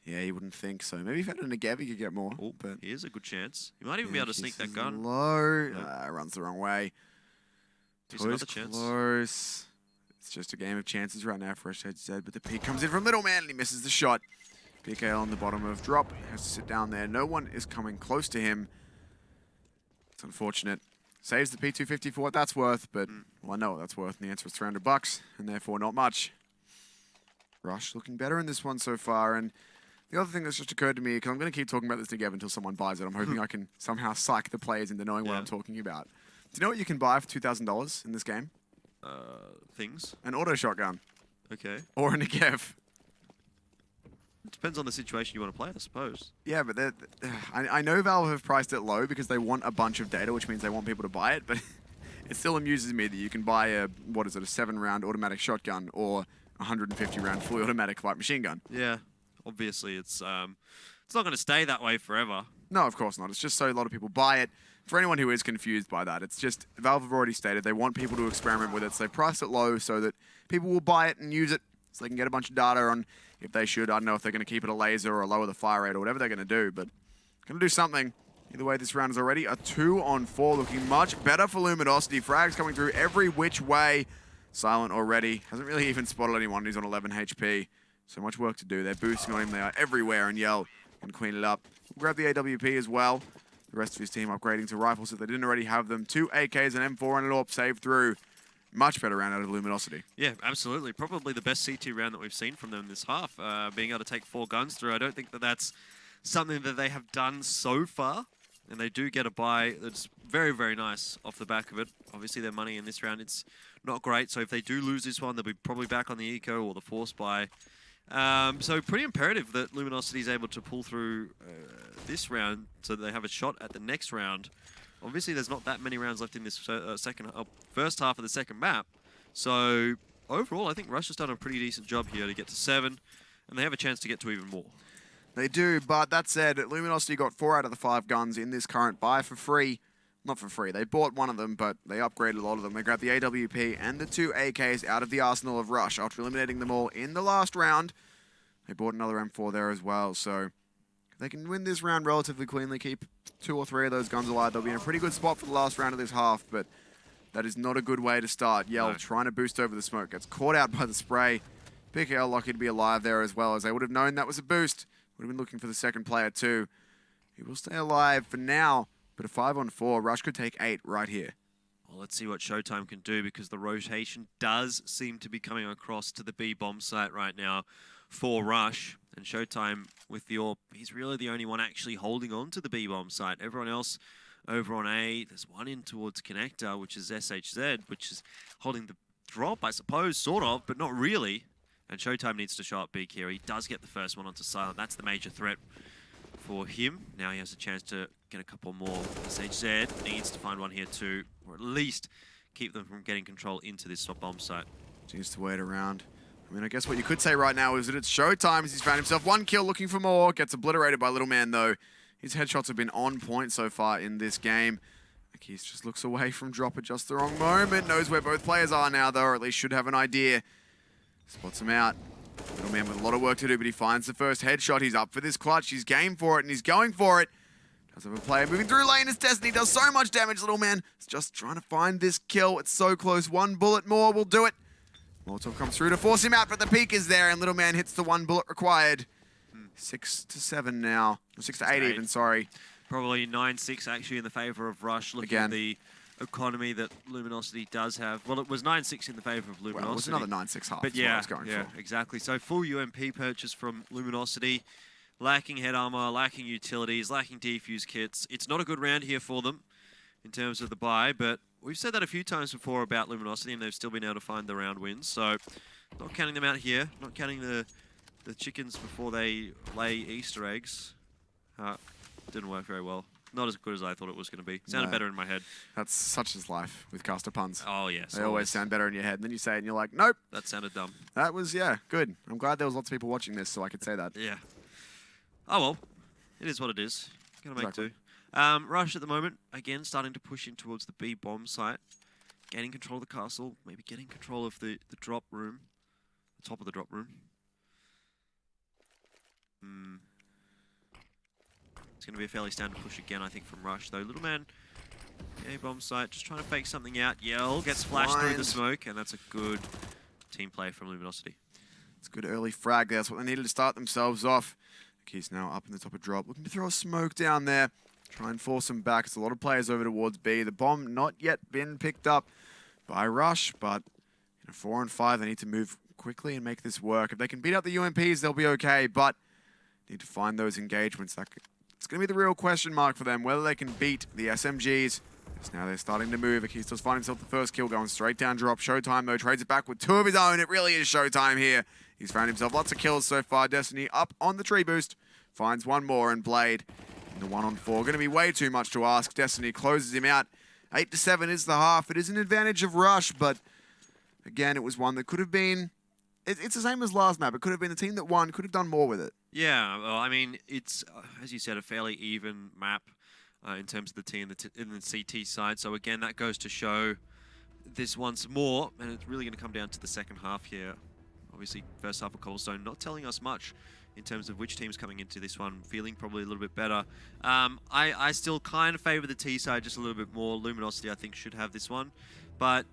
Yeah, you wouldn't think so. Maybe if he had a Negev, he could get more. Oh, but here's a good chance. He might even be able to sneak that gun. Low. Runs the wrong way. Here's another chance. Close. It's just a game of chances right now for SHZ, but the peek comes in from Little Man and he misses the shot. PKL on the bottom of drop. Has to sit down there. No one is coming close to him. It's unfortunate. Saves the P250 for what that's worth, but well, I know what that's worth, and the answer is $300, and therefore not much. Rush looking better in this one so far, and the other thing that's just occurred to me, because I'm going to keep talking about this together until someone buys it. I'm hoping I can somehow psych the players into knowing what I'm talking about. Do you know what you can buy for $2,000 in this game? Things. An auto shotgun. Okay. Or a Negev. It depends on the situation you want to play, I suppose. Yeah, but I know Valve have priced it low because they want a bunch of data, which means they want people to buy it, but it still amuses me that you can buy a 7-round automatic shotgun or 150-round fully automatic light machine gun. Yeah, obviously it's it's not going to stay that way forever. No, of course not. It's just so a lot of people buy it. For anyone who is confused by that, it's just Valve have already stated they want people to experiment with it, so they price it low so that people will buy it and use it so they can get a bunch of data on if they should. I don't know if they're going to keep it a laser or lower the fire rate or whatever they're going to do, but going to do something. Either way, this round is already a 2-on-4, looking much better for Luminosity. Frags coming through every which way. Silent already. Hasn't really even spotted anyone. He's on 11 HP. So much work to do. They're boosting on him. They are everywhere, and Yell can clean it up. Grab the AWP as well. The rest of his team upgrading to rifles if they didn't already have them. 2 AKs, an M4 and an AWP saved through. Much better round out of Luminosity. Yeah, absolutely. Probably the best CT round that we've seen from them this half. Being able to take 4 guns through. I don't think that that's something that they have done so far. And they do get a buy that's very, very nice off the back of it. Obviously, their money in this round, it's not great. So if they do lose this one, they'll be probably back on the eco or the force buy. So pretty imperative that Luminosity is able to pull through this round so that they have a shot at the next round. Obviously, there's not that many rounds left in this first half of the second map. So overall, I think Rush has done a pretty decent job here to get to 7. And they have a chance to get to even more. They do, but that said, Luminosity got 4 out of the 5 guns in this current buy for free. Not for free. They bought one of them, but they upgraded a lot of them. They grabbed the AWP and the 2 AKs out of the arsenal of Rush after eliminating them all in the last round. They bought another M4 there as well, so if they can win this round relatively cleanly, keep 2 or 3 of those guns alive, they'll be in a pretty good spot for the last round of this half, but that is not a good way to start. Yell trying to boost over the smoke. Gets caught out by the spray. PKL lucky to be alive there as well, as they would have known that was a boost. Would have been looking for the second player too. He will stay alive for now, but a 5-on-4. Rush could take 8 right here. Well, let's see what Showtime can do because the rotation does seem to be coming across to the B bomb site right now for Rush. And Showtime with the AWP, he's really the only one actually holding on to the B bomb site. Everyone else over on A, there's one in towards Connector, which is SHZ, which is holding the drop, I suppose, sort of, but not really. And Showtime needs to show up big here. He does get the first one onto Silent. That's the major threat for him. Now he has a chance to get a couple more. SHZ needs to find one here too, or at least keep them from getting control into this bomb site. Needs to wait around. I mean, I guess what you could say right now is that it's Showtime as he's found himself 1 kill looking for more. Gets obliterated by Little Man though. His headshots have been on point so far in this game. Akis just looks away from drop at just the wrong moment. Knows where both players are now though, or at least should have an idea. Spots him out. Little Man with a lot of work to do, but he finds the first headshot. He's up for this clutch. He's game for it, and he's going for it. Does have a player moving through lane as Destiny does so much damage. Little Man is just trying to find this kill. It's so close. 1 bullet more will do it. Molotov comes through to force him out, but the peak is there, and Little Man hits the 1 bullet required. 6-7 now. Or 6-8 even, sorry. Probably 9-6 actually in the favor of Rush. Looking at the economy that Luminosity does have. Well, it was 9-6 in the favor of Luminosity. Well, it was another 9-6 half. But yeah, exactly. So full UMP purchase from Luminosity. Lacking head armor, lacking utilities, lacking defuse kits. It's not a good round here for them in terms of the buy, but we've said that a few times before about Luminosity, and they've still been able to find the round wins. So not counting them out here, not counting the chickens before they lay Easter eggs. Didn't work very well. Not as good as I thought it was going to be. Sounded better in my head. That's such as life with caster puns. Oh, yes. They always sound better in your head. And then you say it and you're like, nope. That sounded dumb. That was, yeah, good. I'm glad there was lots of people watching this so I could say that. Yeah. Oh, well. It is what it is. Gonna make do. Rush at the moment, again, starting to push in towards the B bomb site. Gaining control of the castle. Maybe getting control of the drop room. The top of the drop room. It's going to be a fairly standard push again, I think, from Rush, though. Little Man, A-bomb site, just trying to fake something out. Yell gets flashed through the smoke, and that's a good team play from Luminosity. It's a good early frag there. That's what they needed to start themselves off. Keys now up in the top of drop, looking to throw a smoke down there. Try and force them back. It's a lot of players over towards B. The bomb not yet been picked up by Rush, but in a 4-on-5, they need to move quickly and make this work. If they can beat out the UMPs, they'll be okay, but need to find those engagements. It's going to be the real question mark for them, whether they can beat the SMGs. Because now they're starting to move. Akis does find himself the first kill, going straight down drop. Showtime, though, trades it back with 2 of his own. It really is Showtime here. He's found himself lots of kills so far. Destiny up on the tree boost. Finds 1 more, and Blade in the 1-on-4. Going to be way too much to ask. Destiny closes him out. 8-7 is the half. It is an advantage of Rush, but again, it was one that could have been... It's the same as last map. It could have been the team that won, could have done more with it. Yeah, well, I mean, it's, as you said, a fairly even map in terms of the T and the CT side. So again, that goes to show this once more, and it's really going to come down to the second half here. Obviously, first half of Cobblestone not telling us much in terms of which team's coming into this one, feeling probably a little bit better. I still kind of favor the T side just a little bit more. Luminosity, I think, should have this one, but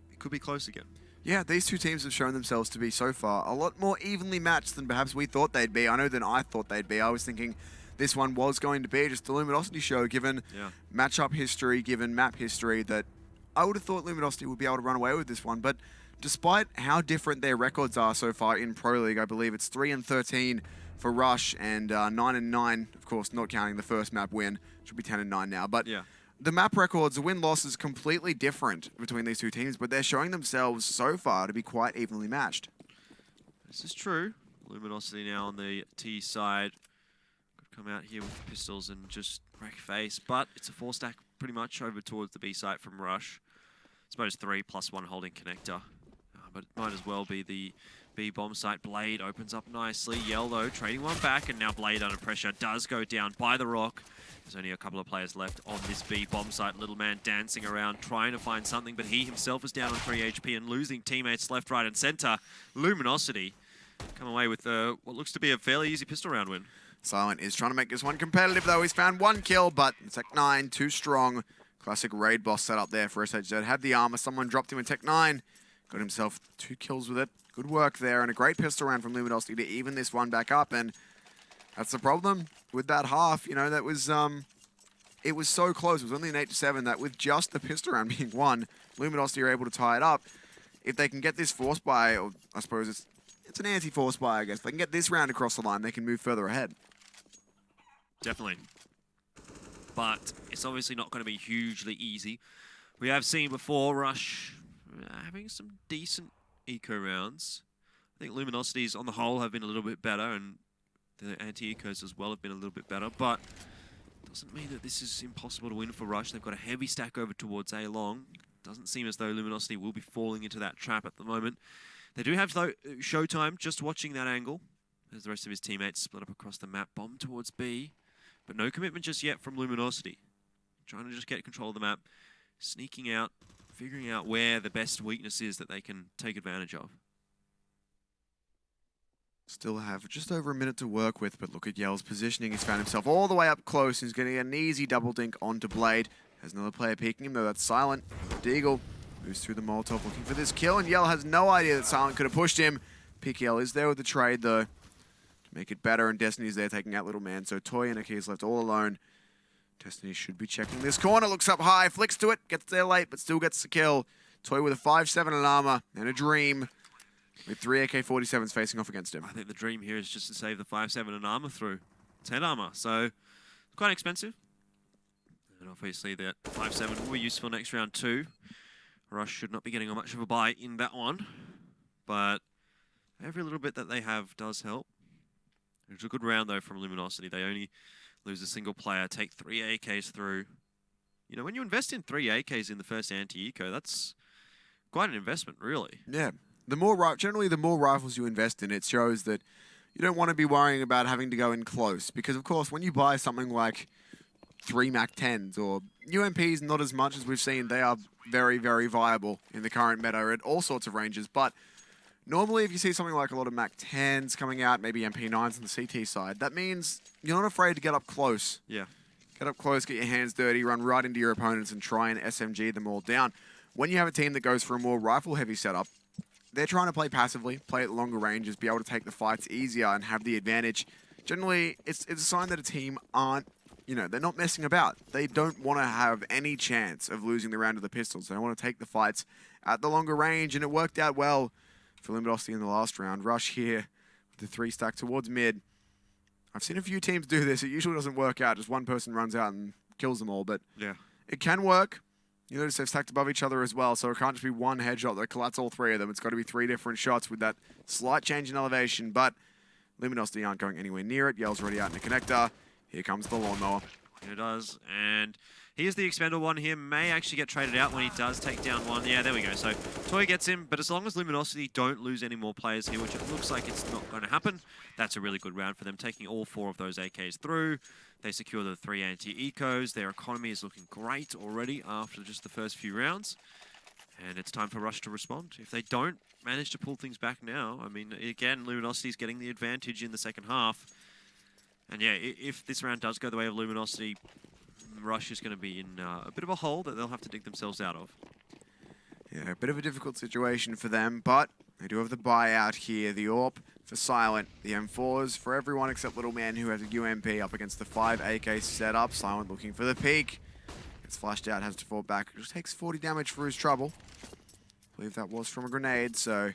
it could be close again. Yeah, these two teams have shown themselves to be so far a lot more evenly matched than perhaps we thought they'd be. I know than I thought they'd be. I was thinking this one was going to be just a Luminosity show, given matchup history, given map history, that I would have thought Luminosity would be able to run away with this one. But despite how different their records are so far in Pro League, I believe it's 3-13 for Rush and 9-9, of course, not counting the first map win. Should be 10-9 now. But the map records, the win-loss is completely different between these two teams, but they're showing themselves so far to be quite evenly matched. This is true. Luminosity now on the T side. Could come out here with pistols and just wreck face, but it's a 4-stack pretty much over towards the B site from Rush. I suppose 3 + 1 holding connector, but it might as well be the B bomb site. Blade opens up nicely. Yell though, trading one back, and now Blade under pressure does go down by the rock. There's only a couple of players left on this B bomb site. Little man dancing around, trying to find something, but he himself is down on 3 HP and losing teammates left, right, and center. Luminosity come away with what looks to be a fairly easy pistol round win. Silent is trying to make this one competitive, though. He's found 1 kill, but Tech 9, too strong. Classic raid boss setup there for SHZ. Had the armor, someone dropped him in Tech 9. Got himself 2 kills with it. Good work there, and a great pistol round from Luminosity to even this one back up, and that's the problem with that half. You know, that was, it was so close. It was only an 8-7 that with just the pistol round being won, Luminosity are able to tie it up. If they can get this force buy, or I suppose it's an anti-force buy, I guess. If they can get this round across the line, they can move further ahead. Definitely. But it's obviously not going to be hugely easy. We have seen before Rush having some decent eco rounds. I think Luminosities on the whole have been a little bit better, and the anti-ecos as well have been a little bit better, but doesn't mean that this is impossible to win for Rush. They've got a heavy stack over towards A long. Doesn't seem as though Luminosity will be falling into that trap at the moment. They do have, though, Showtime just watching that angle as the rest of his teammates split up across the map. Bomb towards B, but no commitment just yet from Luminosity. Trying to just get control of the map, sneaking out, figuring out where the best weakness is that they can take advantage of. Still have just over a minute to work with, but look at Yell's positioning. He's found himself all the way up close. He's getting an easy double dink onto Blade. Has another player peeking him, though. That's Silent. Deagle moves through the Molotov looking for this kill, and Yell has no idea that Silent could have pushed him. PKL is there with the trade, though, to make it better, and Destiny's there taking out Little Man. So Toy and Aki is left all alone. Destiny should be checking this corner. Looks up high, flicks to it, gets there late, but still gets the kill. Toy with a 5-7 in armor and a Dream, with 3 AK-47s facing off against him. I think the dream here is just to save the 5-7 and armor through 10 armor, so quite expensive. And obviously that 5-7 will be useful next round too. Rush should not be getting much of a buy in that one, but every little bit that they have does help. It's a good round though from Luminosity. They only lose a single player, take 3 AKs through. You know, when you invest in 3 AKs in the first anti-eco, that's quite an investment, really. Yeah. Generally, the more rifles you invest in, it shows that you don't want to be worrying about having to go in close. Because, of course, when you buy something like 3 MAC-10s or UMPs, not as much as we've seen, they are very, very viable in the current meta at all sorts of ranges. But normally, if you see something like a lot of MAC-10s coming out, maybe MP9s on the CT side, that means you're not afraid to get up close. Yeah. Get up close, get your hands dirty, run right into your opponents and try and SMG them all down. When you have a team that goes for a more rifle-heavy setup, they're trying to play passively, play at longer ranges, be able to take the fights easier and have the advantage. Generally, it's a sign that a team aren't, you know, they're not messing about. They don't want to have any chance of losing the round of the pistols. They want to take the fights at the longer range, and it worked out well for Luminosity in the last round. Rush here with the 3-stack towards mid. I've seen a few teams do this. It usually doesn't work out. Just one person runs out and kills them all, but yeah, it can work. You notice they've stacked above each other as well, so it can't just be one headshot that collapse all 3 of them. It's got to be 3 different shots with that slight change in elevation, but Luminosity aren't going anywhere near it. Yell's already out in the connector. Here comes the lawnmower. It does, and He is the expendable one here. May actually get traded out when he does take down one. Yeah, there we go. So Toy gets him, but as long as Luminosity don't lose any more players here, which it looks like it's not going to happen, that's a really good round for them, taking all 4 of those AKs through. They secure the 3 anti-ecos. Their economy is looking great already after just the first few rounds. And it's time for Rush to respond. If they don't manage to pull things back now, I mean, again, Luminosity's getting the advantage in the second half. And yeah, if this round does go the way of Luminosity, Rush is going to be in a bit of a hole that they'll have to dig themselves out of. Yeah, a bit of a difficult situation for them, but they do have the buyout here. The AWP for Silent, the M4s for everyone except Little Man, who has a UMP up against the 5 AK setup. Silent looking for the peak. Gets flashed out, has to fall back. Just takes 40 damage for his trouble. I believe that was from a grenade, so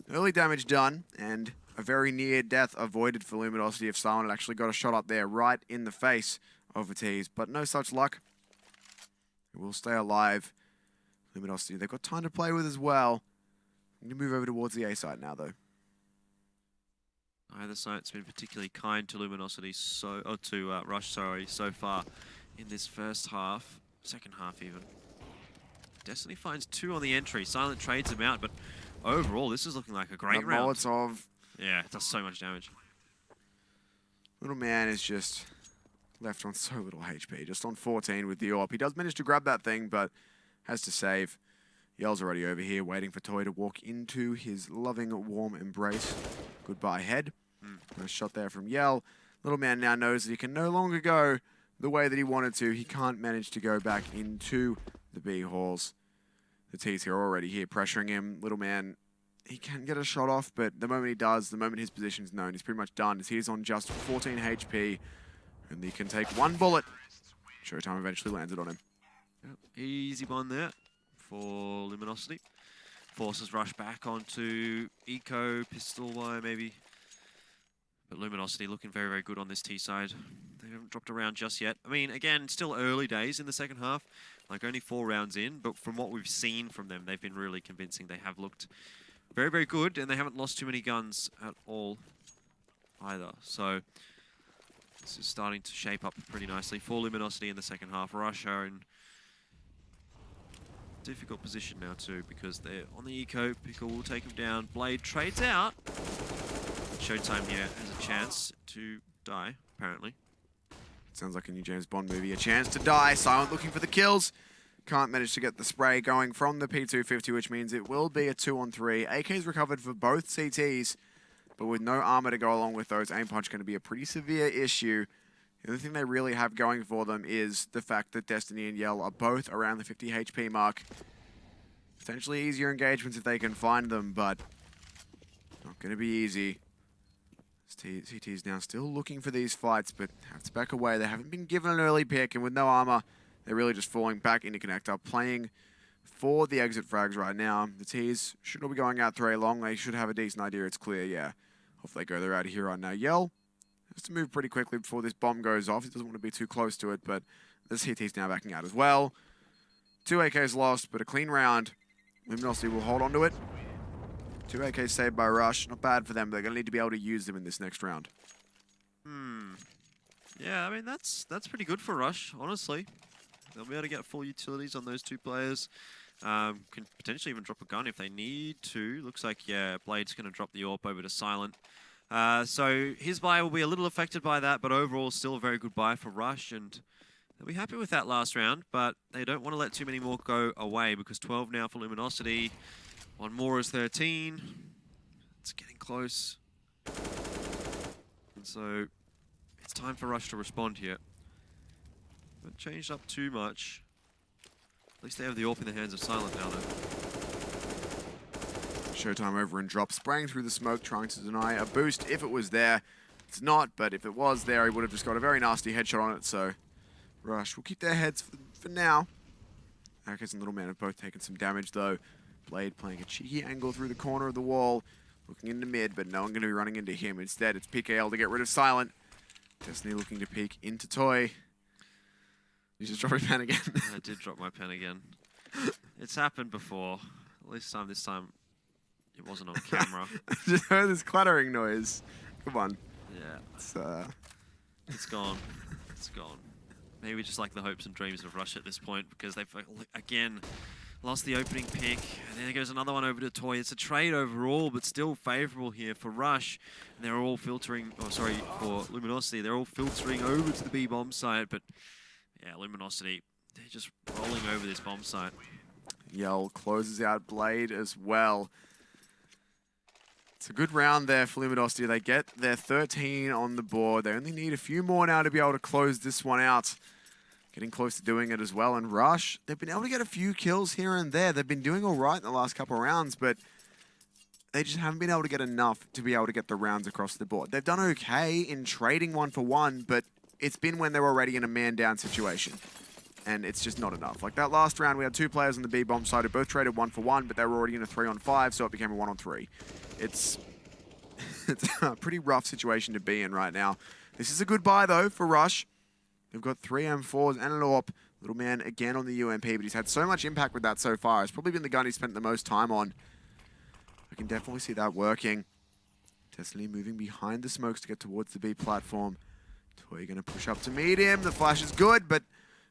early damage done, and a very near death avoided for Luminosity if Silent had actually got a shot up there right in the face of Ortiz, but no such luck. He will stay alive. Luminosity, they've got time to play with as well. I'm going to move over towards the A side now, though. Either side's been particularly kind to Luminosity, to Rush, so far in this first half, second half even. Destiny finds 2 on the entry. Silent trades him out, but overall, this is looking like a great round. Molotov. Yeah, it does so much damage. Little Man is just left on so little HP, just on 14 with the AWP. He does manage to grab that thing, but has to save. Yell's already over here, waiting for Toy to walk into his loving, warm embrace. Goodbye, head. Nice shot there from Yell. Little Man now knows that he can no longer go the way that he wanted to. He can't manage to go back into the B halls. The T's here already here, pressuring him. Little Man, he can get a shot off, but the moment he does, the moment his position's known, he's pretty much done, as he's on just 14 HP, and he can take 1 bullet. Showtime eventually lands it on him. Yep. Easy one there for Luminosity. Forces Rush back onto Eco, Pistol Wire maybe. But Luminosity looking very, very good on this T side. They haven't dropped around just yet. I mean, again, still early days in the second half. Like only 4 rounds in, but from what we've seen from them, they've been really convincing. They have looked very, very good, and they haven't lost too many guns at all either. So this is starting to shape up pretty nicely for Luminosity in the second half. Rush are in difficult position now too, because they're on the eco. Pickle will take him down. Blade trades out. Showtime here has a chance to die, apparently. Sounds like a new James Bond movie. A chance to die. Silent looking for the kills. Can't manage to get the spray going from the P250, which means it will be a 2-on-3. AK's recovered for both CTs, but with no armor to go along with those, aim punch going to be a pretty severe issue. The other thing they really have going for them is the fact that Destiny and Yell are both around the 50 HP mark. Potentially easier engagements if they can find them, but not going to be easy. CT's now still looking for these fights, but have to back away. They haven't been given an early pick, and with no armor, they're really just falling back into connector, playing for the exit frags right now. The T's should not be going out very long. They should have a decent idea. It's clear, yeah. Hopefully they go they're out of here right now. Yell has to move pretty quickly before this bomb goes off. He doesn't want to be too close to it, but the CT's now backing out as well. 2 AKs lost, but a clean round. Luminosity will hold on to it. 2 AKs saved by Rush. Not bad for them. They're going to need to be able to use them in this next round. Yeah, I mean, that's pretty good for Rush, honestly. They'll be able to get full utilities on those 2 players. Can potentially even drop a gun if they need to. Looks like, yeah, Blade's going to drop the AWP over to Silent. So his buy will be a little affected by that, but overall still a very good buy for Rush, and they'll be happy with that last round, but they don't want to let too many more go away, because 12 now for Luminosity. 1 more is 13. It's getting close. And so it's time for Rush to respond here. Haven't changed up too much. At least they have the AWP in the hands of Silent now, though. Showtime over and drop, spraying through the smoke, trying to deny a boost if it was there. It's not, but if it was there, he would have just got a very nasty headshot on it, so Rush will keep their heads for now. Akis and Little Man have both taken some damage, though. Blade playing a cheeky angle through the corner of the wall, looking into mid, but no one going to be running into him. Instead, it's PKL to get rid of Silent. Destiny looking to peek into Toy. You just dropped your pen again. I did drop my pen again. It's happened before. At least this time it wasn't on camera. I just heard this clattering noise. Come on. Yeah. It's gone. It's gone. maybe just like the hopes and dreams of Rush at this point, because they've, again, lost the opening pick. And then there goes another one over to Toy. It's a trade overall, but still favorable here for Rush. And they're all filtering, for Luminosity. They're all filtering over to the B bomb site, but yeah, Luminosity, they're just rolling over this bomb site. Yell closes out Blade as well. It's a good round there for Luminosity. They get their 13 on the board. They only need a few more now to be able to close this one out. Getting close to doing it as well. And Rush, they've been able to get a few kills here and there. They've been doing all right in the last couple of rounds, but they just haven't been able to get enough to be able to get the rounds across the board. They've done okay in trading 1-for-1, but it's been when they're already in a man-down situation. And it's just not enough. Like that last round, we had 2 players on the B-bomb side who both traded 1-for-1, but they were already in a 3-on-5, so it became a 1-on-3. It's a pretty rough situation to be in right now. This is a good buy, though, for Rush. They've got 3 M4s and an AWP. Little man again on the UMP, but he's had so much impact with that so far. It's probably been the gun he's spent the most time on. I can definitely see that working. Destiny moving behind the smokes to get towards the B platform. Toy going to push up to meet him. The flash is good, but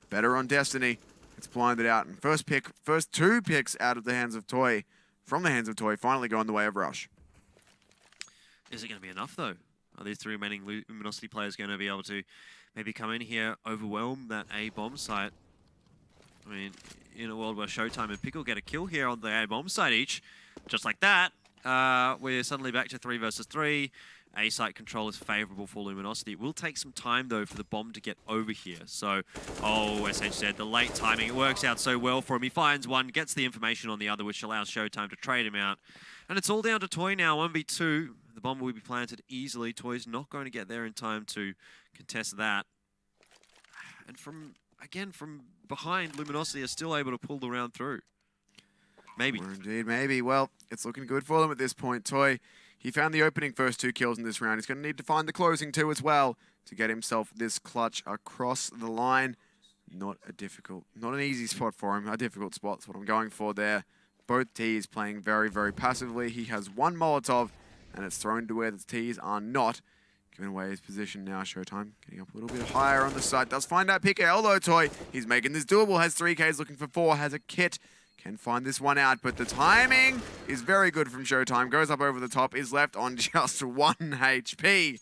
better on Destiny. It's blinded out. And first 2 picks out of the hands of Toy, from the hands of Toy, finally go in the way of Rush. Is it going to be enough, though? Are these 3 remaining Luminosity players going to be able to maybe come in here, overwhelm that A bomb site? I mean, in a world where Showtime and Pickle get a kill here on the A bomb site each, just like that, we're suddenly back to 3 versus 3. A site control is favorable for Luminosity. It will take some time, though, for the bomb to get over here. So, SH said the late timing, it works out so well for him. He finds one, gets the information on the other, which allows Showtime to trade him out. And it's all down to Toy now, 1v2. The bomb will be planted easily. Toy's not going to get there in time to contest that. And from behind, Luminosity are still able to pull the round through. Maybe. Or indeed, maybe. Well, it's looking good for them at this point. Toy, he found the opening first 2 kills in this round. He's going to need to find the closing 2 as well to get himself this clutch across the line. Not an easy spot for him. A difficult spot is what I'm going for there. Both T's playing very, very passively. He has 1 Molotov, and it's thrown to where the T's are not. Giving away his position now, Showtime. Getting up a little bit higher on the site. Does find that pick L though, Toy. He's making this doable. Has 3Ks, looking for 4. Has a kit. Can find this one out, but the timing is very good from Showtime. Goes up over the top, is left on just 1 HP.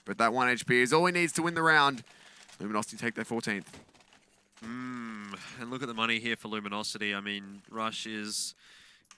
But that 1 HP is all he needs to win the round. Luminosity take their 14th. And look at the money here for Luminosity. I mean, Rush is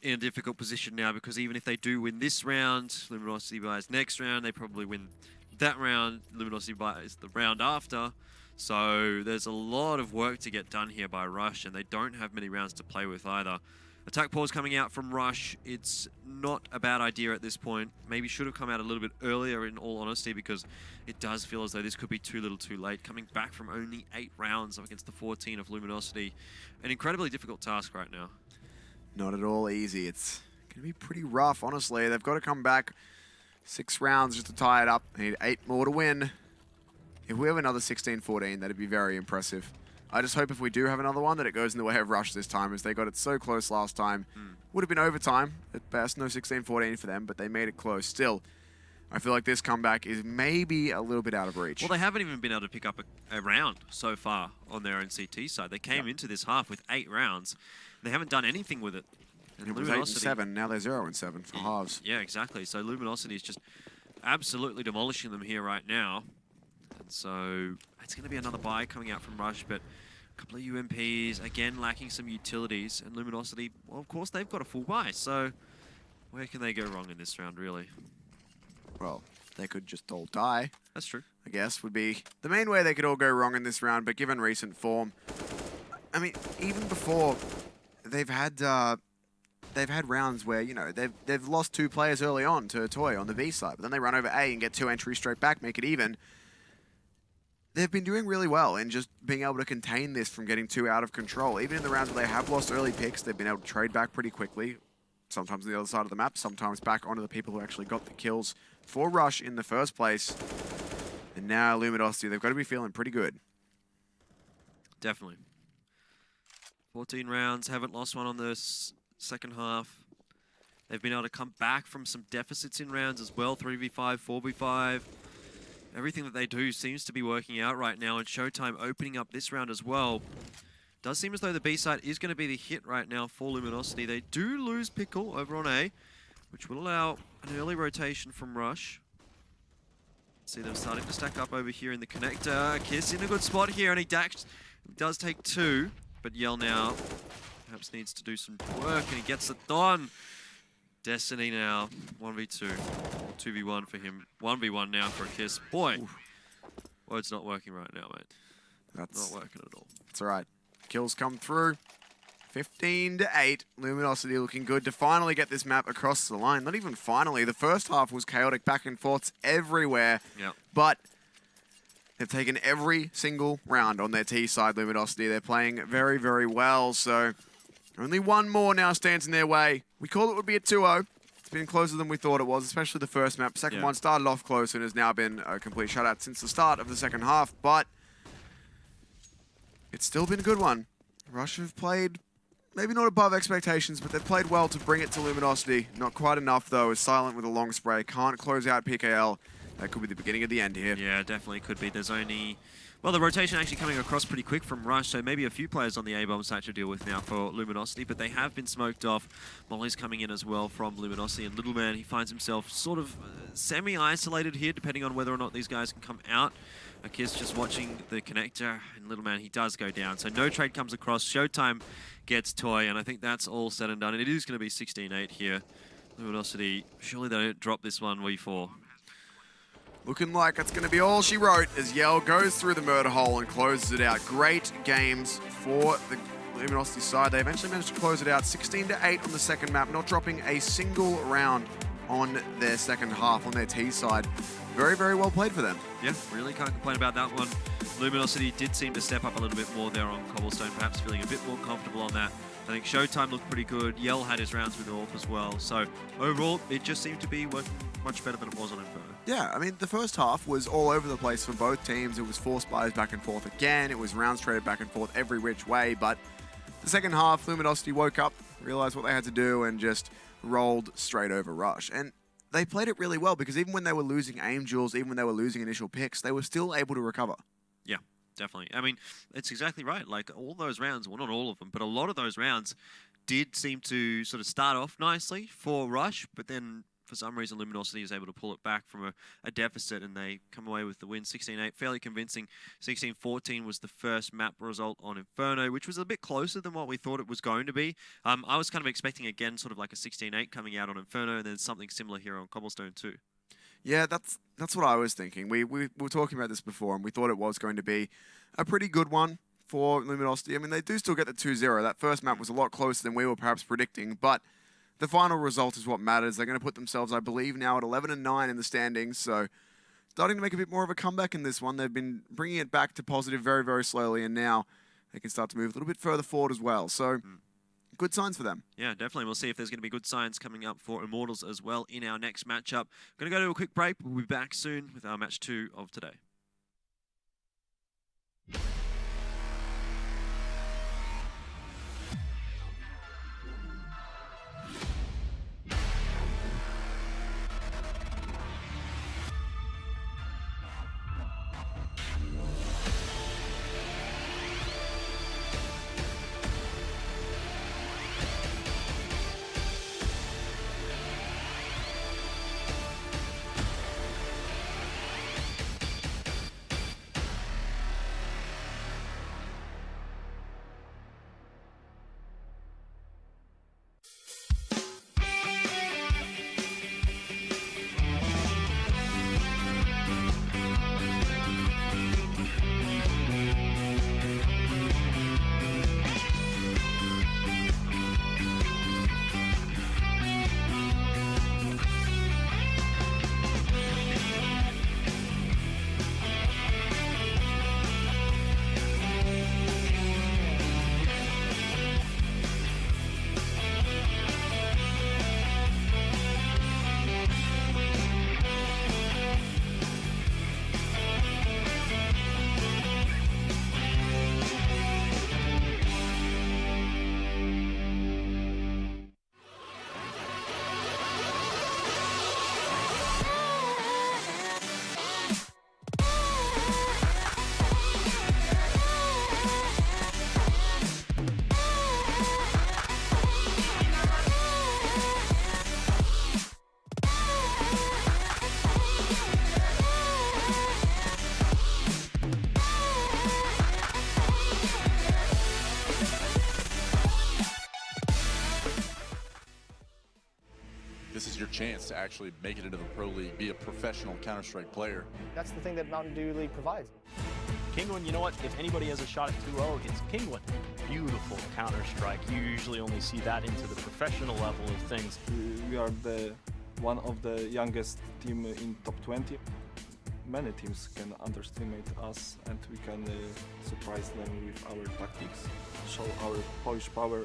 in a difficult position now because even if they do win this round, Luminosity buys next round, they probably win that round, Luminosity buys the round after. So there's a lot of work to get done here by Rush, and they don't have many rounds to play with either. Attack pause coming out from Rush. It's not a bad idea at this point. Maybe should have come out a little bit earlier in all honesty, because it does feel as though this could be too little too late. Coming back from only 8 rounds up against the 14 of Luminosity. An incredibly difficult task right now. Not at all easy. It's going to be pretty rough, honestly. They've got to come back 6 rounds just to tie it up. They need 8 more to win. If we have another 16-14, that'd be very impressive. I just hope if we do have another one that it goes in the way of Rush this time, as they got it so close last time. Would have been overtime at best, no 16-14 for them, but they made it close. Still, I feel like this comeback is maybe a little bit out of reach. Well, they haven't even been able to pick up a round so far on their own CT side. They came into this half with 8 rounds. They haven't done anything with it. And it was 8-7, now they're 0-7 for halves. Yeah, exactly. So Luminosity is just absolutely demolishing them here right now. And so it's going to be another buy coming out from Rush, but a couple of UMPs, again lacking some utilities. And Luminosity, well, of course, they've got a full buy. So where can they go wrong in this round, really? Well, they could just all die. That's true. I guess would be the main way they could all go wrong in this round, but given recent form, I mean, even before, they've had rounds where, you know, they've lost 2 players early on to Toy on the B side, but then they run over A and get 2 entries straight back, make it even. They've been doing really well in just being able to contain this from getting too out of control. Even in the rounds where they have lost early picks, they've been able to trade back pretty quickly. Sometimes on the other side of the map, sometimes back onto the people who actually got the kills for Rush in the first place. And now Luminosity, they've got to be feeling pretty good. Definitely. 14 rounds, haven't lost one on the second half. They've been able to come back from some deficits in rounds as well, 3v5, 4v5. everything that they do seems to be working out right now, and Showtime opening up this round as well. Does seem as though the B side is going to be the hit right now for Luminosity. They do lose Pickle over on A, which will allow an early rotation from Rush. See them starting to stack up over here in the connector. Kiss in a good spot here, and he does take 2, but Yell now perhaps needs to do some work, and he gets it done. Destiny now, 1v2, 2v1 for him, 1v1 now for a Kiss. Boy, well, it's not working right now, mate. That's not working at all. That's all right. Kills come through. 15-8. Luminosity looking good to finally get this map across the line. Not even finally. The first half was chaotic, back and forths everywhere. Yep. But they've taken every single round on their T side, Luminosity. They're playing very, very well. So only one more now stands in their way. We called it would be a 2-0. It's been closer than we thought it was, especially the first map. Second one started off close and has now been a complete shutout since the start of the second half. But it's still been a good one. Rush have played maybe not above expectations, but they've played well to bring it to Luminosity. Not quite enough, though. Is Silent with a long spray. Can't close out PKL. That could be the beginning of the end here. Yeah, definitely could be. There's only... Well, the rotation actually coming across pretty quick from Rush, so maybe a few players on the A-bomb side to deal with now for Luminosity, but they have been smoked off. Molly's coming in as well from Luminosity, and Little Man, he finds himself sort of semi-isolated here, depending on whether or not these guys can come out. Kiss just watching the connector, and Little Man, he does go down. So no trade comes across. Showtime gets Toy, and I think that's all said and done. And it is going to be 16-8 here. Luminosity, surely they don't drop this one, V4. Looking like that's going to be all she wrote as Yell goes through the murder hole and closes it out. Great games for the Luminosity side. They eventually managed to close it out 16-8 on the second map, not dropping a single round on their second half on their T side. Very, very well played for them. Yeah, really can't complain about that one. Luminosity did seem to step up a little bit more there on Cobblestone, perhaps feeling a bit more comfortable on that. I think Showtime looked pretty good. Yell had his rounds with AWP as well. So overall, it just seemed to be working much better than it was on Inferno. Yeah, I mean, the first half was all over the place for both teams. It was force buys back and forth again. It was rounds traded back and forth every which way. But the second half, Luminosity woke up, realized what they had to do, and just rolled straight over Rush. And they played it really well because even when they were losing aim duels, even when they were losing initial picks, they were still able to recover. Yeah, definitely. I mean, it's exactly right. Like, all those rounds, well, not all of them, but a lot of those rounds did seem to sort of start off nicely for Rush, but then for some reason Luminosity is able to pull it back from a deficit, and they come away with the win 16-8. Fairly convincing. 16-14 was the first map result on Inferno, which was a bit closer than what we thought it was going to be. I was kind of expecting, again, sort of like a 16-8 coming out on Inferno, and then something similar here on Cobblestone too. Yeah, that's what I was thinking. We were talking about this before, and we thought it was going to be a pretty good one for Luminosity. I mean, they do still get the 2-0. That first map was a lot closer than we were perhaps predicting, but the final result is what matters. They're going to put themselves, I believe, now at 11-9 in the standings, so starting to make a bit more of a comeback in this one. They've been bringing it back to positive very, very slowly, and now they can start to move a little bit further forward as well. So good signs for them. Yeah, definitely. We'll see if there's going to be good signs coming up for Immortals as well in our next matchup. Going to go to a quick break. We'll be back soon with our match 2 of today. this is your chance to actually make it into the Pro League, be a professional Counter-Strike player. That's the thing that Mountain Dew League provides. Penguin, you know what? If anybody has a shot at 2-0 against Penguin, beautiful Counter-Strike. You usually only see that into the professional level of things. We are one of the youngest team in top 20. Many teams can underestimate us and we can surprise them with our tactics, show our Polish power.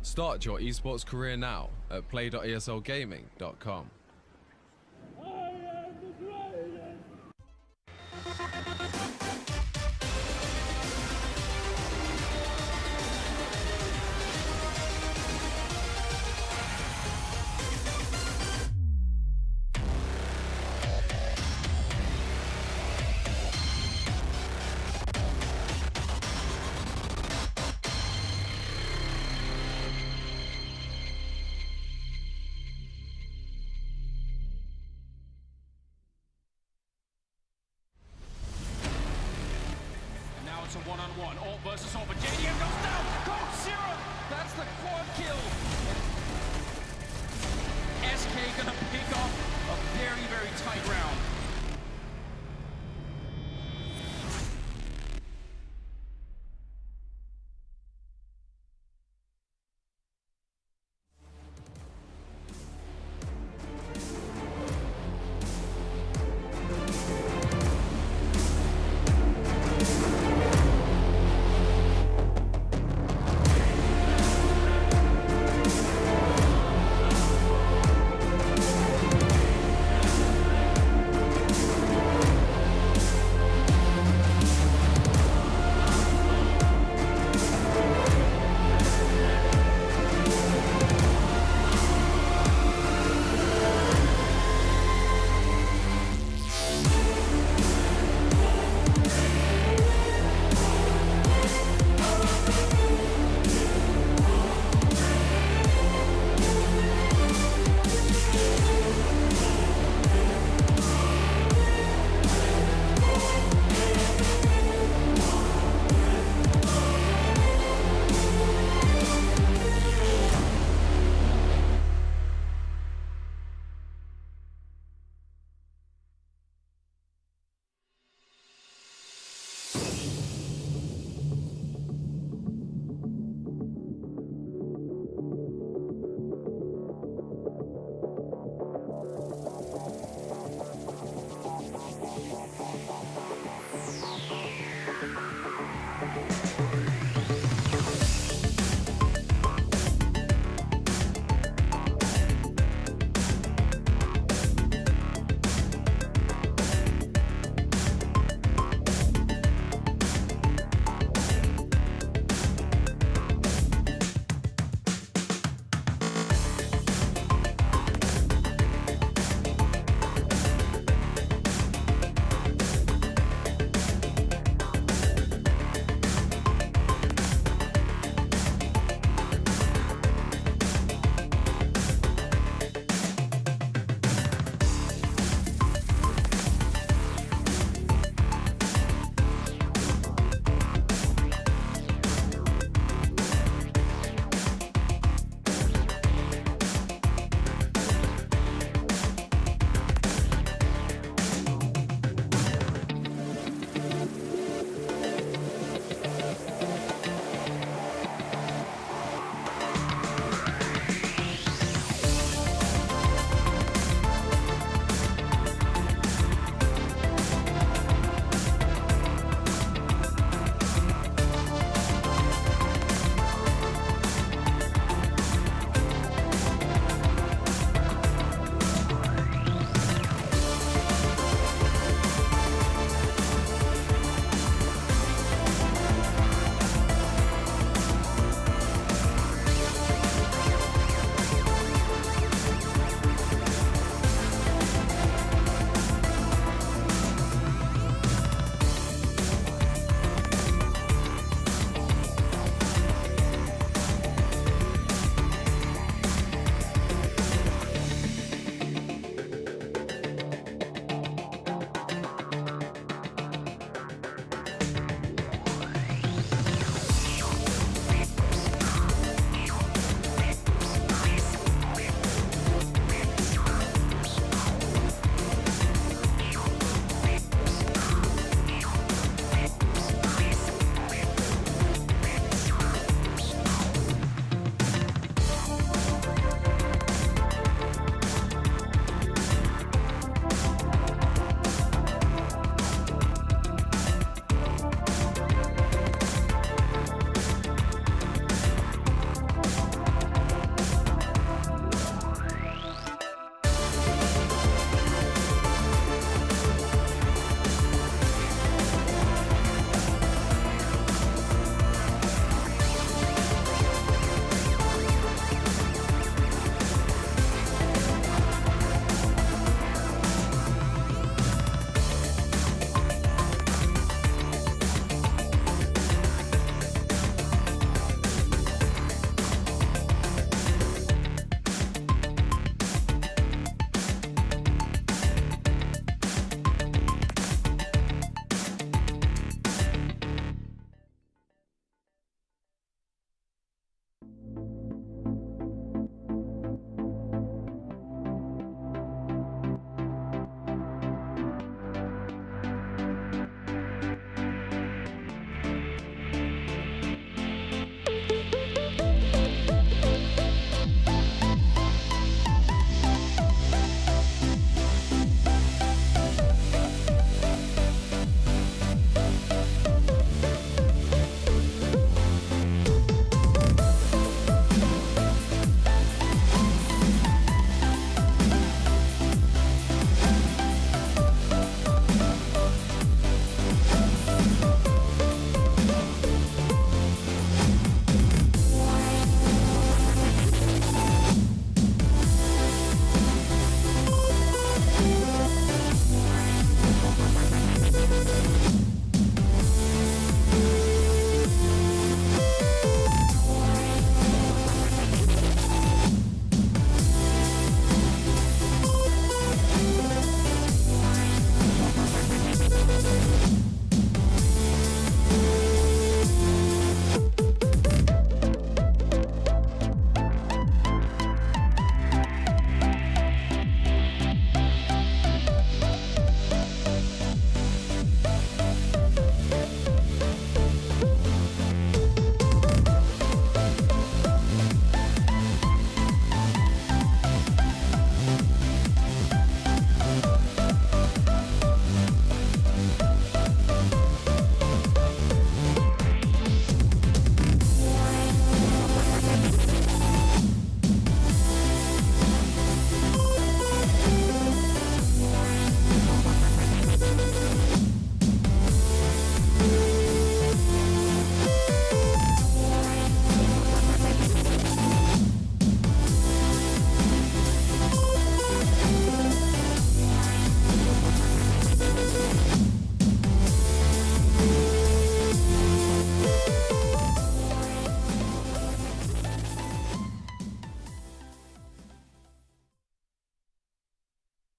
Start your esports career now at play.eslgaming.com. It's a one-on-one, Alt versus Alt, but JDM goes down! Cold Zero! That's the quad kill! SK gonna pick up a very, very tight round.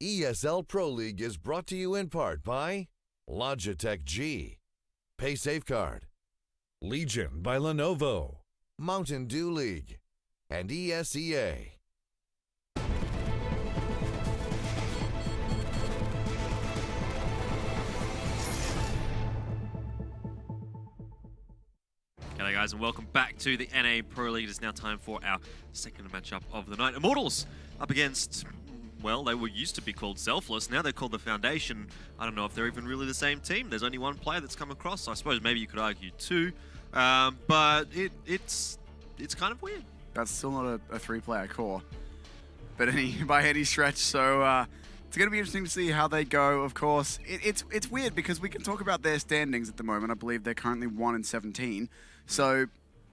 ESL Pro League is brought to you in part by Logitech G, Pay Safeguard, Legion by Lenovo, Mountain Dew League, and ESEA. G'day guys and welcome back to the NA Pro League. It is now time for our second matchup of the night. Immortals up against, well, they were used to be called Selfless. Now they're called the Foundation. I don't know if they're even really the same team. There's only one player that's come across. I suppose maybe you could argue two, but it's kind of weird. That's still not a three-player core, but by any stretch. So it's going to be interesting to see how they go. Of course, it's weird because we can talk about their standings at the moment. I believe they're currently 1-17. So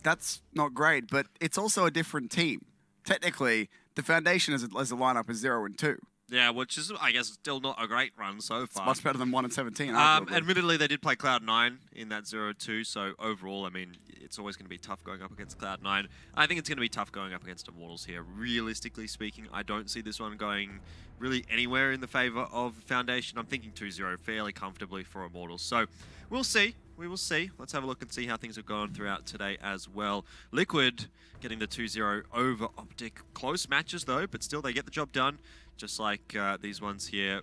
that's not great, but it's also a different team. Technically, the Foundation as a lineup is 0-2. Yeah, which is, I guess, still not a great run so far. It's much better than 1-17. Admittedly, they did play Cloud9 in that 0-2, so overall, I mean, it's always going to be tough going up against Cloud9. I think it's going to be tough going up against Immortals here. Realistically speaking, I don't see this one going really anywhere in the favor of Foundation. I'm thinking 2-0 fairly comfortably for Immortals. So we'll see. We will see. Let's have a look and see how things have gone throughout today as well. Liquid getting the 2-0 over Optic. Close matches though, but still they get the job done. Just like these ones here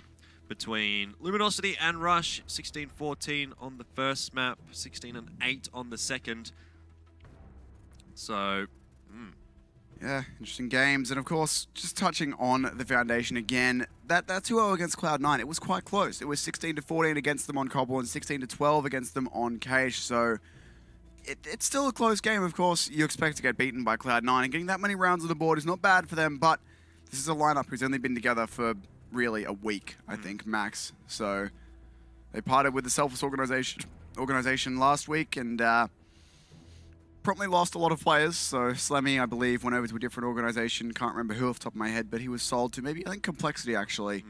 between Luminosity and Rush. 16-14 on the first map, 16-8 on the second. So, yeah, interesting games. And of course, just touching on the Foundation again, that 2-0 against Cloud9, it was quite close. It was 16-14 against them on Cobble and 16-12 against them on Cage. So it's still a close game. Of course, you expect to get beaten by Cloud9, and getting that many rounds on the board is not bad for them, but this is a lineup who's only been together for really a week, I think, max. So they parted with the Selfless organization last week and promptly lost a lot of players. So Slemmy, I believe, went over to a different organization. Can't remember who off the top of my head, but he was sold to maybe, I think, Complexity, actually.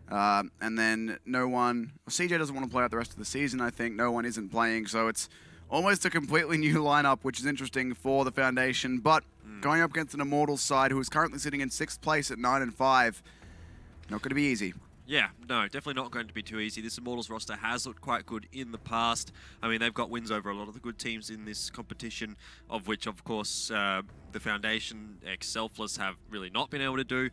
And then no one... Well, CJ doesn't want to play out the rest of the season, I think. No one isn't playing, so it's almost a completely new lineup, which is interesting for the Foundation. But going up against an Immortals side who is currently sitting in 6th place at 9-5, not going to be easy. Yeah, no, definitely not going to be too easy. This Immortals roster has looked quite good in the past. I mean, they've got wins over a lot of the good teams in this competition, of which, of course, the Foundation, ex-Selfless, have really not been able to do.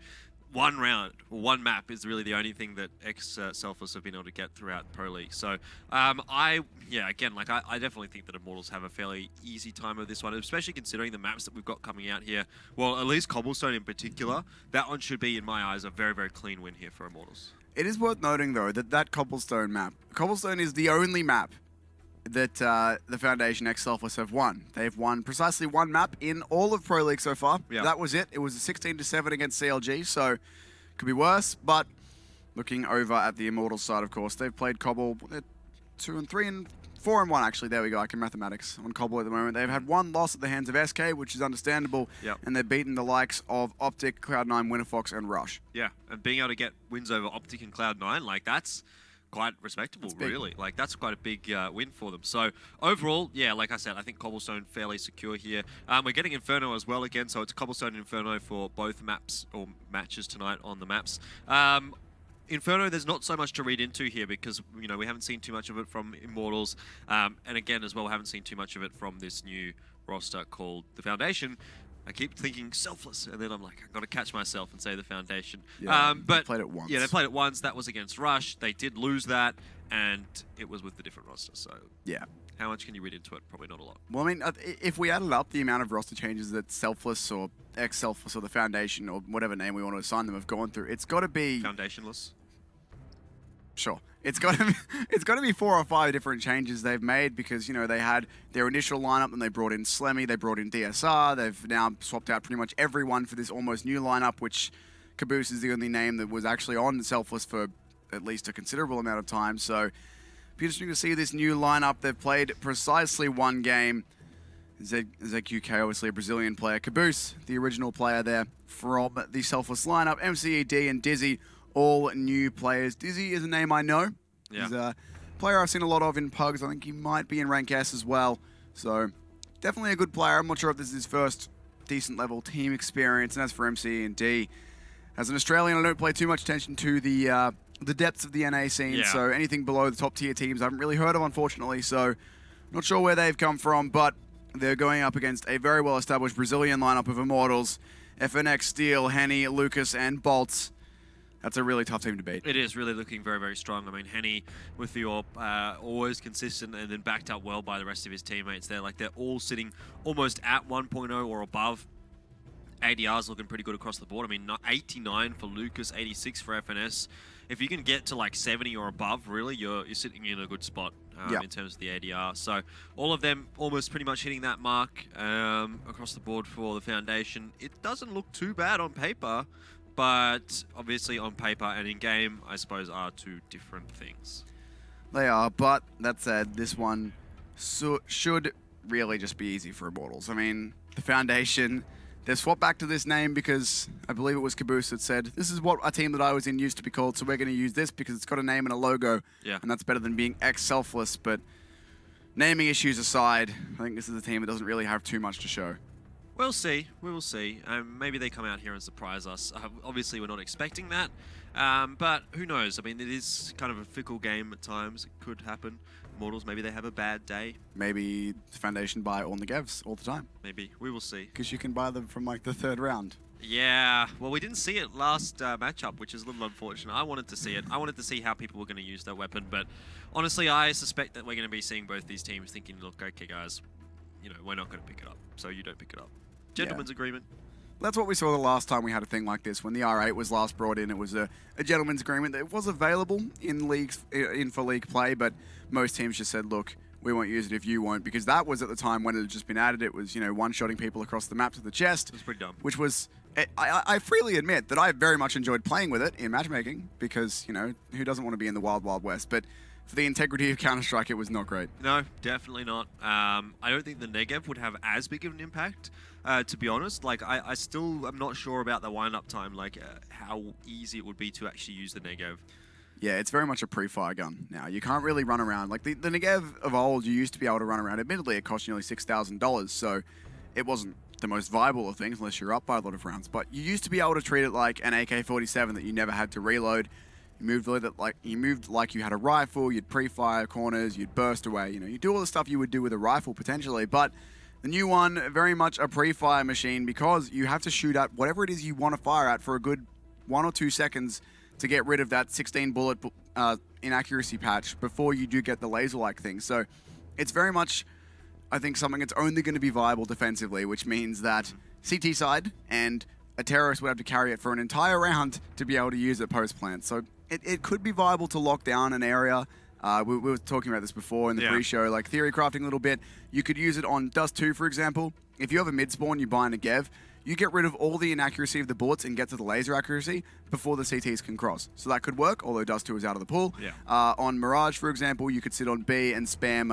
One round, or one map is really the only thing that ex-Selfless have been able to get throughout Pro League. So, I definitely think that Immortals have a fairly easy time of this one, especially considering the maps that we've got coming out here. Well, at least Cobblestone in particular, that one should be, in my eyes, a very, very clean win here for Immortals. It is worth noting, though, that Cobblestone map, Cobblestone is the only map that the Foundation ex-Selfless have won. They've won precisely one map in all of Pro League so far. Yep. That was it. It was a 16-7 against CLG, so could be worse. But looking over at the Immortals side, of course, they've played Cobble 2-3 and 4-1, actually. There we go. I can mathematics on Cobble at the moment. They've had one loss at the hands of SK, which is understandable. Yep. And they've beaten the likes of Optic, Cloud9, Winterfox, and Rush. Yeah, and being able to get wins over Optic and Cloud9, like that's quite respectable, really. Like, that's quite a big win for them. So, overall, yeah, like I said, I think Cobblestone fairly secure here. We're getting Inferno as well again, so it's Cobblestone and Inferno for both maps, or matches tonight on the maps. Inferno, there's not so much to read into here because, you know, we haven't seen too much of it from Immortals. And again, as well, haven't seen too much of it from this new roster called the Foundation. I keep thinking Selfless, and then I'm like, I've got to catch myself and say the Foundation. Yeah, but they played it once. Yeah, they played it once. That was against Rush. They did lose that, and it was with the different roster. So yeah, how much can you read into it? Probably not a lot. Well, I mean, if we added up the amount of roster changes that Selfless or ex-Selfless or the Foundation or whatever name we want to assign them have gone through, it's got to be Foundationless. Sure. It's got to be 4 or 5 different changes they've made because, you know, they had their initial lineup and they brought in Slemmy, they brought in DSR, they've now swapped out pretty much everyone for this almost new lineup, which Caboose is the only name that was actually on Selfless for at least a considerable amount of time. So it'll be interesting to see this new lineup. They've played precisely one game. ZQK, obviously a Brazilian player. Caboose, the original player there from the Selfless lineup. MCED and Dizzy, all new players. Dizzy is a name I know. Yeah. He's a player I've seen a lot of in Pugs. I think he might be in Rank S as well. So definitely a good player. I'm not sure if this is his first decent level team experience. And as for MC and D, As an Australian, I don't pay too much attention to the depths of the NA scene, so anything below the top tier teams I haven't really heard of, unfortunately, so not sure where they've come from, but they're going up against a very well-established Brazilian lineup of Immortals, FNX, Steel, Henny, Lucas, and Bolts. That's a really tough team to beat. It is really looking very, very strong. I mean, Henny with the AWP, always consistent and then backed up well by the rest of his teammates there. Like, they're all sitting almost at 1.0 or above. ADR's looking pretty good across the board. I mean, 89 for Lucas, 86 for FNS. If you can get to like 70 or above, really, you're sitting in a good spot in terms of the ADR. So all of them almost pretty much hitting that mark across the board for the Foundation. It doesn't look too bad on paper, but obviously on paper and in-game, I suppose, are two different things. They are, but that said, this one should really just be easy for Immortals. I mean, the Foundation... They've swapped back to this name because I believe it was Caboose that said, this is what a team that I was in used to be called, so we're going to use this because it's got a name and a logo. Yeah. And that's better than being ex-selfless. But naming issues aside, I think this is a team that doesn't really have too much to show. We'll see. We will see. Maybe they come out here and surprise us. Obviously, we're not expecting that. But who knows? I mean, it is kind of a fickle game at times. It could happen. Immortals, maybe they have a bad day. Maybe the Foundation buy all Negevs all the time. Maybe. We will see. Because you can buy them from like the 3rd round. Yeah. Well, we didn't see it last matchup, which is a little unfortunate. I wanted to see it. I wanted to see how people were going to use that weapon. But honestly, I suspect that we're going to be seeing both these teams thinking, look, okay, guys, you know, we're not going to pick it up. So you don't pick it up. Gentleman's agreement. That's what we saw the last time we had a thing like this. When the R8 was last brought in, it was a gentleman's agreement that it was available in leagues, for league play, but most teams just said, look, we won't use it if you won't, because that was at the time when it had just been added. It was, you know, one-shotting people across the map to the chest. It was pretty dumb. Which was, I freely admit that I very much enjoyed playing with it in matchmaking, because, you know, who doesn't want to be in the Wild Wild West? But for the integrity of Counter-Strike, it was not great. No, definitely not. I don't think the Negev would have as big of an impact, to be honest. Like, I still am not sure about the wind-up time, like how easy it would be to actually use the Negev. Yeah, it's very much a pre-fire gun now. You can't really run around. Like, the Negev of old, you used to be able to run around. Admittedly, it cost nearly $6,000, so it wasn't the most viable of things unless you're up by a lot of rounds. But you used to be able to treat it like an AK-47 that you never had to reload. You moved like you had a rifle, you'd pre-fire corners, you'd burst away. You know, you do all the stuff you would do with a rifle potentially, but the new one, very much a pre-fire machine because you have to shoot at whatever it is you want to fire at for a good 1 or 2 seconds to get rid of that 16 bullet inaccuracy patch before you do get the laser-like thing. So it's very much, I think, something that's only going to be viable defensively, which means that CT side and a terrorist would have to carry it for an entire round to be able to use it post-plant. So it could be viable to lock down an area. We were talking about this before in the pre-show, like theory crafting a little bit. You could use it on Dust 2, for example. If you have a mid-spawn, you buy a Negev, you get rid of all the inaccuracy of the bullets and get to the laser accuracy before the CTs can cross. So that could work, although Dust 2 is out of the pool. Yeah. On Mirage, for example, you could sit on B and spam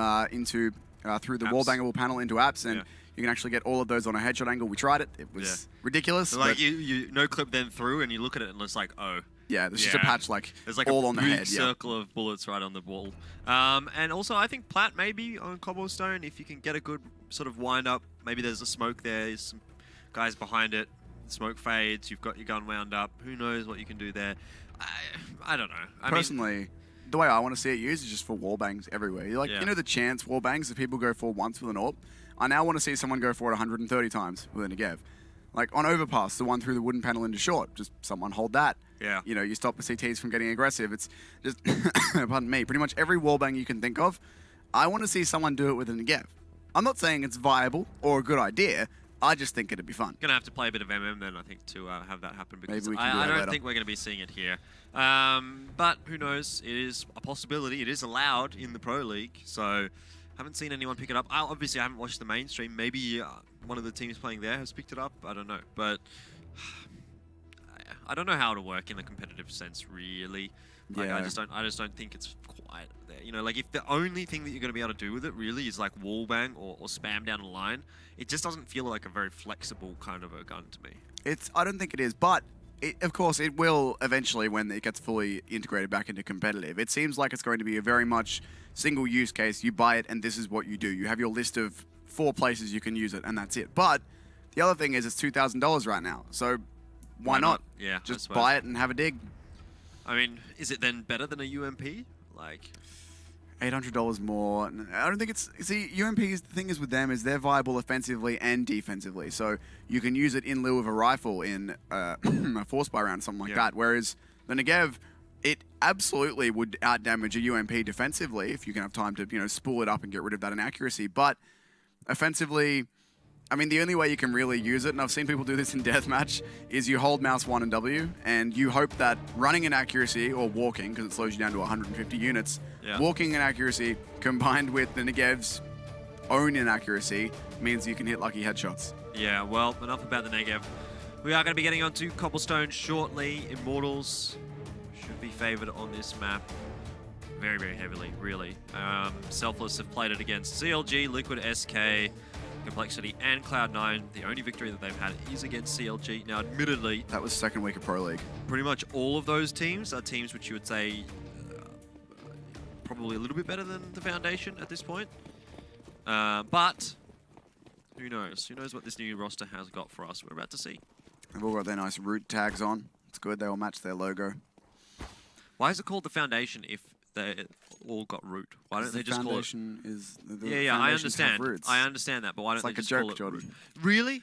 through the wall-bangable panel into apps, and you can actually get all of those on a headshot angle. We tried it. It was ridiculous. So like you no clip then through, and you look at it and it's like, oh. Yeah, there's just a patch there's like all a on the big head. circle of bullets right on the wall. And also, I think Plat maybe on Cobblestone, if you can get a good sort of wind up, maybe there's a smoke there, there's some guys behind it, smoke fades, you've got your gun wound up, who knows what you can do there. I don't know. Personally, the way I want to see it used is just for wall bangs everywhere. You know the chance wall bangs that people go for once with an AWP? I now want to see someone go for it 130 times with a Negev. Like on Overpass, the one through the wooden panel into short, just someone hold that. Yeah. You know, you stop the CTs from getting aggressive. It's just, pardon me, pretty much every wallbang you can think of, I want to see someone do it with a Negev. I'm not saying it's viable or a good idea. I just think it'd be fun. Gonna have to play a bit of MM then, I think, to have that happen, because Maybe we can I don't think we're gonna be seeing it here. But who knows? It is a possibility. It is allowed in the Pro League, so haven't seen anyone pick it up. Obviously, I haven't watched the mainstream. Maybe one of the teams playing there has picked it up. I don't know, but I don't know how it'll work in the competitive sense, really. Like, I just don't think it's quite there. You know, like if the only thing that you're going to be able to do with it really is like wallbang or spam down a line, it just doesn't feel like a very flexible kind of a gun to me. I don't think it is, but of course it will eventually when it gets fully integrated back into competitive. It seems like it's going to be a very much single use case. You buy it and this is what you do. You have your list of 4 places you can use it and that's it. But the other thing is it's $2,000 right now. So why not? Yeah, just buy it and have a dig. I mean, is it then better than a UMP? Like $800 more. I don't think it's... See, UMP's the thing is with them is they're viable offensively and defensively. So you can use it in lieu of a rifle in a force buy round, something like that. Whereas the Negev, it absolutely would outdamage a UMP defensively if you can have time to, you know, spool it up and get rid of that inaccuracy. But offensively, I mean, the only way you can really use it, and I've seen people do this in deathmatch, is you hold mouse 1 and W, and you hope that running inaccuracy, or walking, because it slows you down to 150 units, walking inaccuracy combined with the Negev's own inaccuracy means you can hit lucky headshots. Yeah, well, enough about the Negev. We are going to be getting onto Cobblestone shortly. Immortals should be favored on this map very, very heavily, really. Selfless have played it against CLG, Liquid, SK, Complexity, and Cloud9. The only victory that they've had is against CLG. Now, admittedly, that was second week of Pro League. Pretty much all of those teams are teams which you would say probably a little bit better than the Foundation at this point. But who knows? Who knows what this new roster has got for us? We're about to see. They've all got their nice root tags on. It's good. They all match their logo. Why is it called the Foundation if they all got root? Why don't they just call it? Yeah, I understand. I understand that, but why don't they just call it root? Really?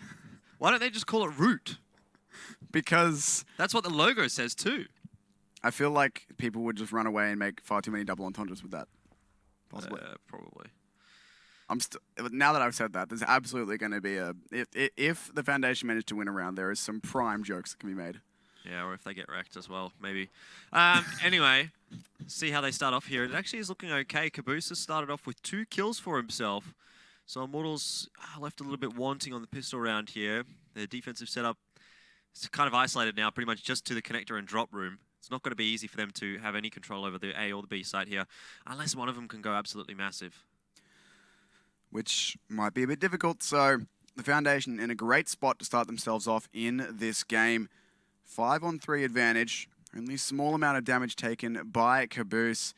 Why don't they just call it root? Because that's what the logo says too. I feel like people would just run away and make far too many double entendres with that. Possibly. Probably. Now that I've said that, there's absolutely going to be a... If the Foundation managed to win a round, there is some prime jokes that can be made. Yeah, or if they get wrecked as well, maybe. Anyway, see how they start off here. It actually is looking okay. Caboose has started off with 2 kills for himself. So Immortals left a little bit wanting on the pistol round here. Their defensive setup is kind of isolated now, pretty much just to the connector and drop room. It's not going to be easy for them to have any control over the A or the B site here, unless one of them can go absolutely massive. Which might be a bit difficult. So the Foundation in a great spot to start themselves off in this game. 5-on-3 advantage. Only a small amount of damage taken by Caboose.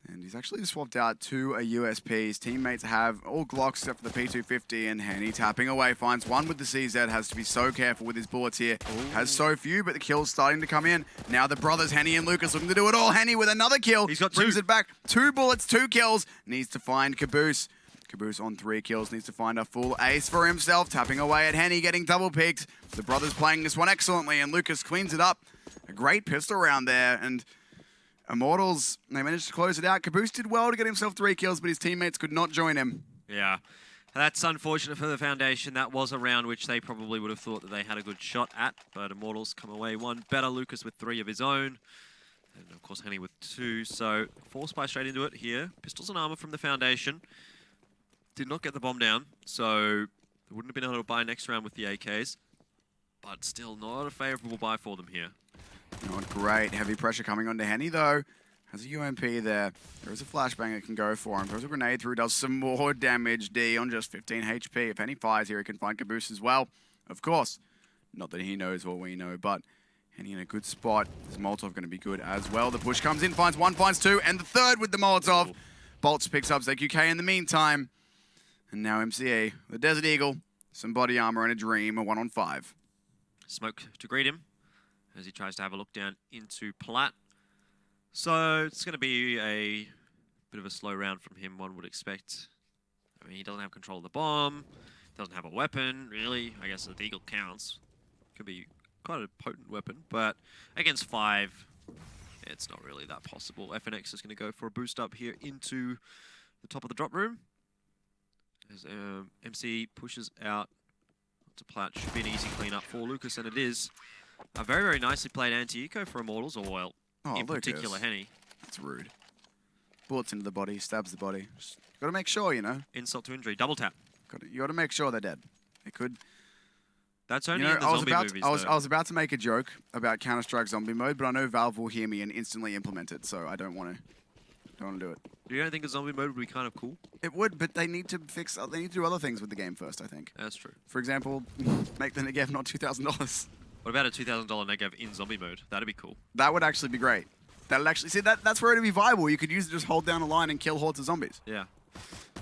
And he's actually swapped out to a USP. His teammates have all Glocks except for the P250, and Henny tapping away. Finds one with the CZ. Has to be so careful with his bullets here. Ooh. Has so few, but the kill's starting to come in. Now the brothers, Henny and Lucas, looking to do it all. Henny with another kill. He's got brings it back. 2 bullets, 2 kills. Needs to find Caboose. Caboose on 3 kills, needs to find a full ace for himself. Tapping away at Henny, getting double picked. The brothers playing this one excellently, and Lucas cleans it up. A great pistol round there, and Immortals, they managed to close it out. Caboose did well to get himself 3 kills, but his teammates could not join him. Yeah, that's unfortunate for the Foundation. That was a round which they probably would have thought that they had a good shot at, but Immortals come away one better. Lucas with 3 of his own, and of course Henny with 2. So force buy straight into it here. Pistols and armor from the Foundation. Did not get the bomb down, so they wouldn't have been able to buy next round with the AKs, but still not a favorable buy for them here. Not great. Heavy pressure coming onto Henny, though. Has a UMP there. There is a flashbang that can go for him. Throws a grenade through, does some more damage. D on just 15 HP. If Henny fires here, he can find Caboose as well. Of course, not that he knows what we know, but Henny in a good spot. This Molotov going to be good as well. The push comes in, finds 1, finds 2, and the 3rd with the Molotov. Bolts picks up ZQK in the meantime. And now MCA, the Desert Eagle, some body armor and a dream, a 1-on-5. Smoke to greet him as he tries to have a look down into Plat. So it's going to be a bit of a slow round from him, one would expect. I mean, he doesn't have control of the bomb, doesn't have a weapon, really. I guess the Eagle counts. Could be quite a potent weapon, but against 5, it's not really that possible. FNX is going to go for a boost up here into the top of the drop room. As MC pushes out to Plat. Should be an easy cleanup for Lucas, and it is. A very, very nicely played anti-eco for Immortals, or well, in particular Henny. That's rude. Bullets into the body, stabs the body. Just gotta make sure, you know. Insult to injury, double tap. You gotta make sure they're dead. They could. That's only in the zombie movies, I was about to make a joke about Counter-Strike zombie mode, but I know Valve will hear me and instantly implement it, so I don't want to do it. You don't think a zombie mode would be kind of cool? It would, but they need to fix. They need to do other things with the game first, I think. That's true. For example, make the Negev not $2,000. What about a $2,000 Negev in zombie mode? That'd be cool. That would actually be great. That'd actually see that's where it'd be viable. You could use it to just hold down a line and kill hordes of zombies. Yeah.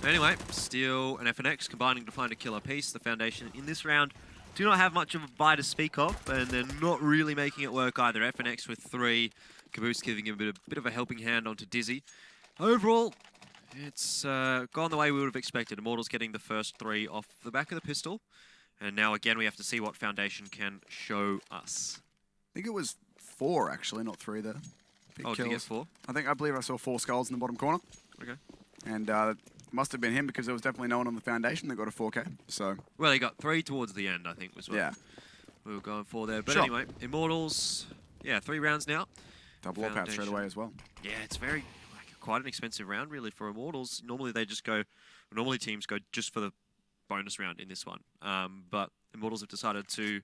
Anyway, still an FNX combining to find a killer piece. The Foundation in this round do not have much of a buy to speak of, and they're not really making it work either. FNX with 3, Caboose giving him a bit of a helping hand onto Dizzy. Overall, it's gone the way we would have expected. Immortals getting the first 3 off the back of the pistol, and now again we have to see what Foundation can show us. I think it was 4 actually, not 3 there. Oh, did he get 4? I believe I saw 4 skulls in the bottom corner. Okay. And it must have been him because there was definitely no one on the Foundation that got a 4K. So. Well, he got 3 towards the end, I think, was what we were going for there. But anyway, Immortals, yeah, 3 rounds now. Double up out straight away as well. Yeah, it's quite an expensive round really for Immortals. Normally teams go just for the bonus round in this one. But Immortals have decided to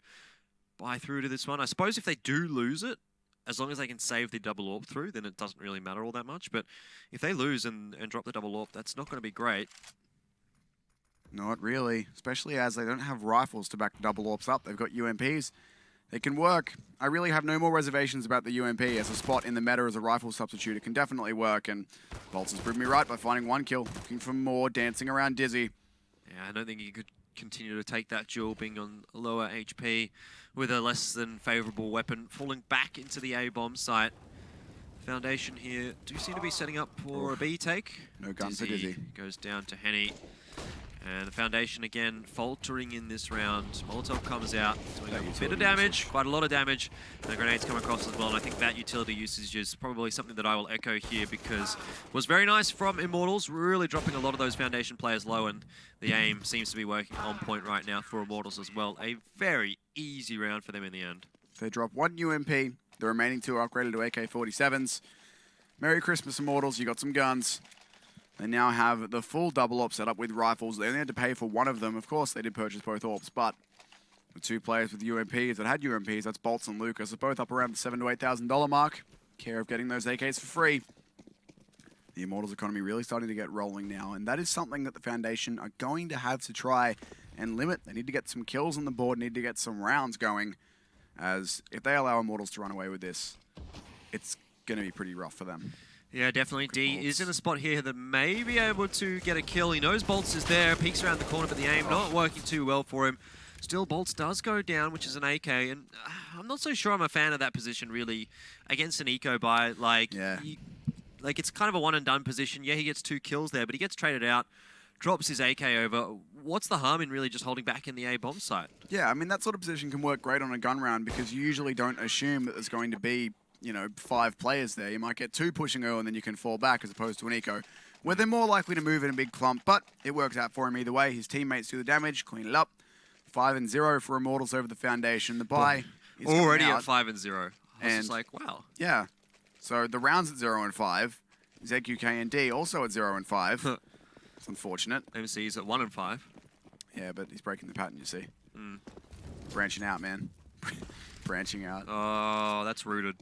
buy through to this one. I suppose if they do lose it, as long as they can save the double AWP through, then it doesn't really matter all that much. But if they lose and drop the double AWP, that's not going to be great. Not really, especially as they don't have rifles to back the double AWPs up. They've got UMPs. They can work. I really have no more reservations about the UMP as a spot in the meta as a rifle substitute. It can definitely work, and Bolts has proved me right by finding 1 kill. Looking for more, dancing around Dizzy. Yeah, I don't think he could continue to take that duel being on lower HP with a less than favorable weapon, falling back into the A-bomb site. Foundation here do seem to be setting up for a B take. No gun for Dizzy. Goes down to Henny. And the Foundation again faltering in this round. Molotov comes out, doing a bit of damage, quite a lot of damage. And the grenades come across as well. And I think that utility usage is probably something that I will echo here because it was very nice from Immortals, really dropping a lot of those Foundation players low. And the aim seems to be working on point right now for Immortals as well. A very easy round for them in the end. They drop 1 UMP. The remaining 2 are upgraded to AK-47s. Merry Christmas, Immortals. You got some guns. They now have the full double AWP set up with rifles. They only had to pay for 1 of them. Of course, they did purchase both AWPs, but the 2 players with UMPs that had UMPs, that's Bolts and Lucas, are both up around the $7,000 to $8,000 mark. Care of getting those AKs for free. The Immortals economy really starting to get rolling now, and that is something that the Foundation are going to have to try and limit. They need to get some kills on the board, need to get some rounds going, as if they allow Immortals to run away with this, it's going to be pretty rough for them. Yeah, definitely. D is in a spot here that may be able to get a kill. He knows Bolts is there, peeks around the corner, but the aim not working too well for him. Still, Bolts does go down, which is an AK, and I'm not so sure I'm a fan of that position, really, against an eco buy. Like, it's kind of a one-and-done position. Yeah, he gets 2 kills there, but he gets traded out, drops his AK over. What's the harm in really just holding back in the A-bomb site? Yeah, I mean, that sort of position can work great on a gun round because you usually don't assume that there's going to be 5 players there. You might get 2 pushing O and then you can fall back as opposed to an eco, where they're more likely to move in a big clump, but it works out for him either way. His teammates do the damage, clean it up. 5-0 for Immortals over the Foundation. The buy is already at 5-0. I was just like, wow. Yeah. So the rounds at 0 and 5. ZQK and D also at 0 and 5. It's unfortunate. MC's at 1 and 5. Yeah, but he's breaking the pattern, you see. Branching out, man. Branching out. Oh, that's rooted.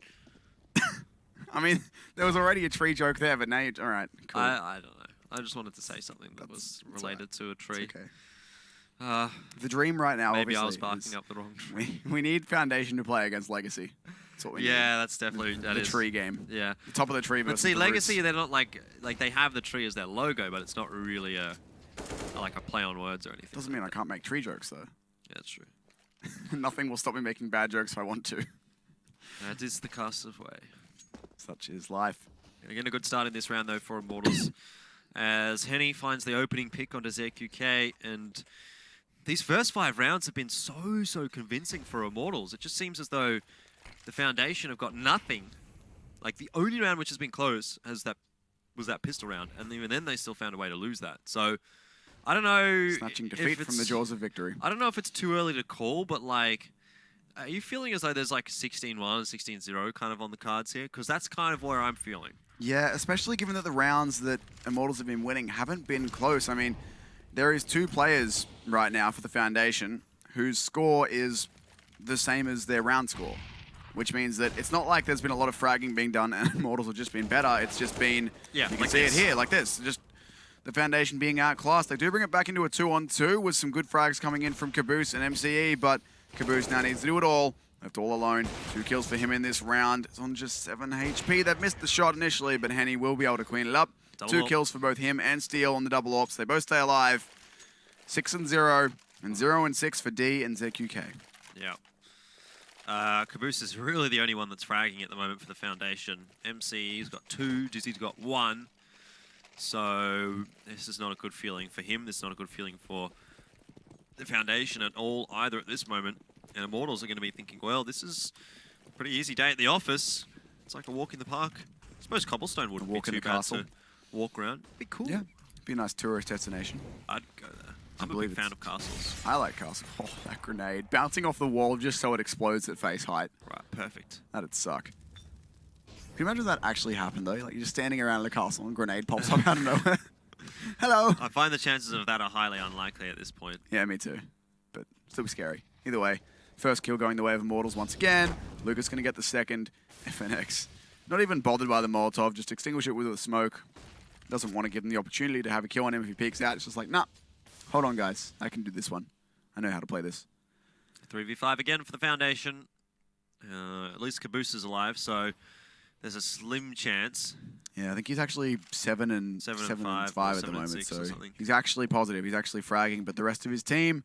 I mean, there was already a tree joke there, but now you're... All right, cool. I don't know. I just wanted to say something that was related to a tree. It's okay. The dream right now, maybe I was barking up the wrong tree. We need Foundation to play against Legacy. That's what we need. Yeah, that's definitely... the tree game. Yeah. The top of the tree versus But see, the Legacy, roots. they're not like they have the tree as their logo, but it's not really like a play on words or anything. Doesn't mean I can't make tree jokes, though. Yeah, that's true. Nothing will stop me making bad jokes if I want to. That is the cast's way. Such is life. Again, a good start in this round, though, for Immortals. As Henny finds the opening pick onto ZQK, and these first 5 rounds have been so convincing for Immortals. It just seems as though the Foundation have got nothing. Like, the only round which has been close was that pistol round, and even then they still found a way to lose that. So, I don't know... Snatching defeat from the jaws of victory. I don't know if it's too early to call, but, like... Are you feeling as though there's like 16-1, 16-0 kind of on the cards here? Because that's kind of where I'm feeling. Yeah, especially given that the rounds that Immortals have been winning haven't been close. I mean, there is 2 players right now for the Foundation whose score is the same as their round score, which means that it's not like there's been a lot of fragging being done and Immortals have just been better. It's just been, you can see it here, like this. Just the Foundation being outclassed. They do bring it back into a 2-on-2 with some good frags coming in from Caboose and MCE, but Caboose now needs to do it all. Left all alone. 2 kills for him in this round. It's on just 7 HP. They've missed the shot initially, but Henny will be able to clean it up. Double 2 AWP. kills for both him and Steel on the double AWPs. They both stay alive. 6-0. And 0 and 6 for D and ZQK. Yeah. Caboose is really the only one that's fragging at the moment for the Foundation. MC's got 2, Dizzy's got 1. So this is not a good feeling for him. This is not a good feeling for the Foundation at all, either at this moment. And Immortals are going to be thinking, well, this is a pretty easy day at the office. It's like a walk in the park. I suppose Cobblestone wouldn't be too bad to walk around. It'd be cool. Yeah, be a nice tourist destination. I'd go there. I'm a big fan of castles. I like castles. Oh, that grenade. Bouncing off the wall just so it explodes at face height. Right, perfect. That'd suck. Can you imagine if that actually happened, though? Like, you're just standing around in a castle and a grenade pops up out of nowhere. Hello! I find the chances of that are highly unlikely at this point. Yeah, me too. But still scary. Either way, first kill going the way of Immortals once again. Lucas going to get the second. FNX. Not even bothered by the Molotov, just extinguish it with a smoke. Doesn't want to give him the opportunity to have a kill on him if he peeks out. It's just like, nah. Hold on, guys. I can do this one. I know how to play this. 3v5 again for the Foundation. At least Caboose is alive, so there's a slim chance. Yeah, I think he's actually 7 and 5 at the moment, so he's actually positive. He's actually fragging, but the rest of his team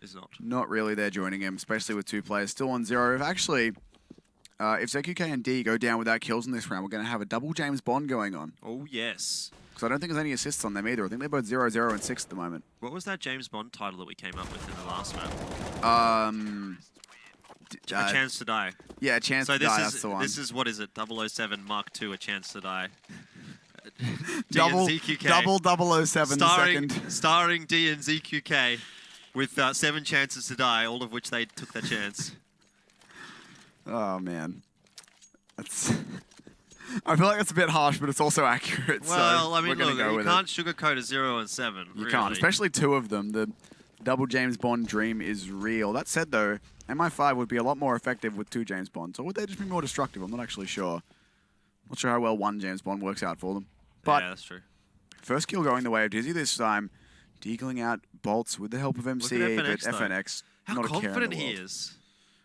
is not really there joining him, especially with 2 players still on 0. If actually, if ZQK and D go down without kills in this round, we're going to have a double James Bond going on. Oh, yes. Because I don't think there's any assists on them either. I think they're both 0, 0, and 6 at the moment. What was that James Bond title that we came up with in the last map? A Chance to Die. Yeah, A Chance to Die, that's the one. This is, what is it, 007 Mark II, A Chance to Die. Double 007 starring D and ZQK with 7 chances to die, all of which they took their chance. Oh, man. That's... I feel like it's a bit harsh, but it's also accurate. Well, so I mean, look, you can't it. sugarcoat a 0 and 7. You really. can't, especially 2 of them. The double James Bond dream is real. That said, though, MI5 would be a lot more effective with 2 James Bonds. Or would they just be more destructive? I'm not actually sure. Not sure how well 1 James Bond works out for them. But yeah, that's true. First kill going the way of Dizzy this time. Deagling out bolts with the help of MCE, FNX, but FNX, how not confident a care in the he world. is.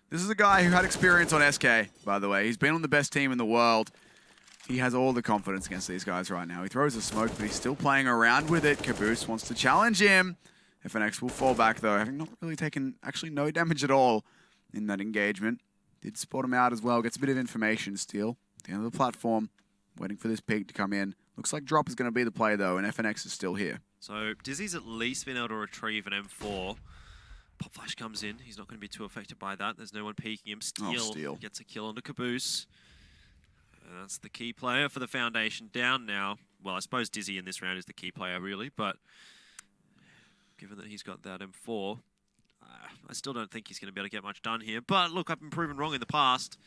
This is a guy who had experience on SK, by the way. He's been on the best team in the world. He has all the confidence against these guys right now. He throws a smoke, but he's still playing around with it. Caboose wants to challenge him. FNX will fall back, though, having not really taken actually no damage at all in that engagement. Did spot him out as well. Gets a bit of information still. At the end of the platform, waiting for this peak to come in. Looks like Drop is going to be the play, though, and FNX is still here. So Dizzy's at least been able to retrieve an M4. Pop Flash comes in. He's not going to be too affected by that. There's no one peeking him. Steal gets a kill onto Caboose. And that's the key player for the Foundation. Down now. Well, I suppose Dizzy in this round is the key player, really. But given that he's got that M4, I still don't think he's going to be able to get much done here. But look, I've been proven wrong in the past.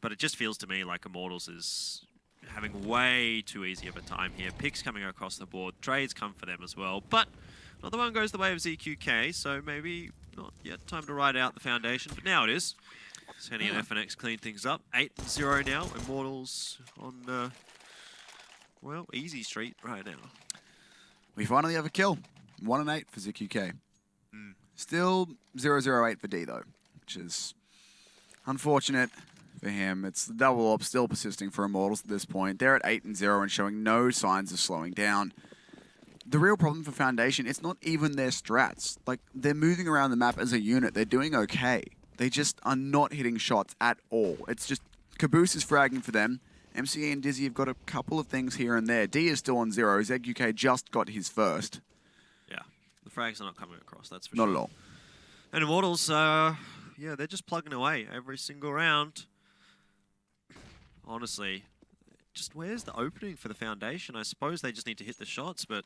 But it just feels to me like Immortals is having way too easy of a time here. Picks coming across the board. Trades come for them as well. But another one goes the way of ZQK, so maybe not yet time to ride out the Foundation. But now it is. Sandy and FNX clean things up. 8-0 now. Immortals on, well, easy street right now. We finally have a kill. 1 and 8 for ZQK. Still 0-0-8 for D, though, which is unfortunate for him. It's the double op still persisting for Immortals at this point. They're at 8-0 and showing no signs of slowing down. The real problem for Foundation, it's not even their strats. Like, they're moving around the map as a unit. They're doing okay. They just are not hitting shots at all. It's just Caboose is fragging for them. MCE and Dizzy have got a couple of things here and there. D is still on 0. ZQK just got his first. Yeah, the frags are not coming across, that's for sure. Not at all. And Immortals, yeah, they're just plugging away every single round. Honestly, just where's the opening for the Foundation? I suppose they just need to hit the shots, but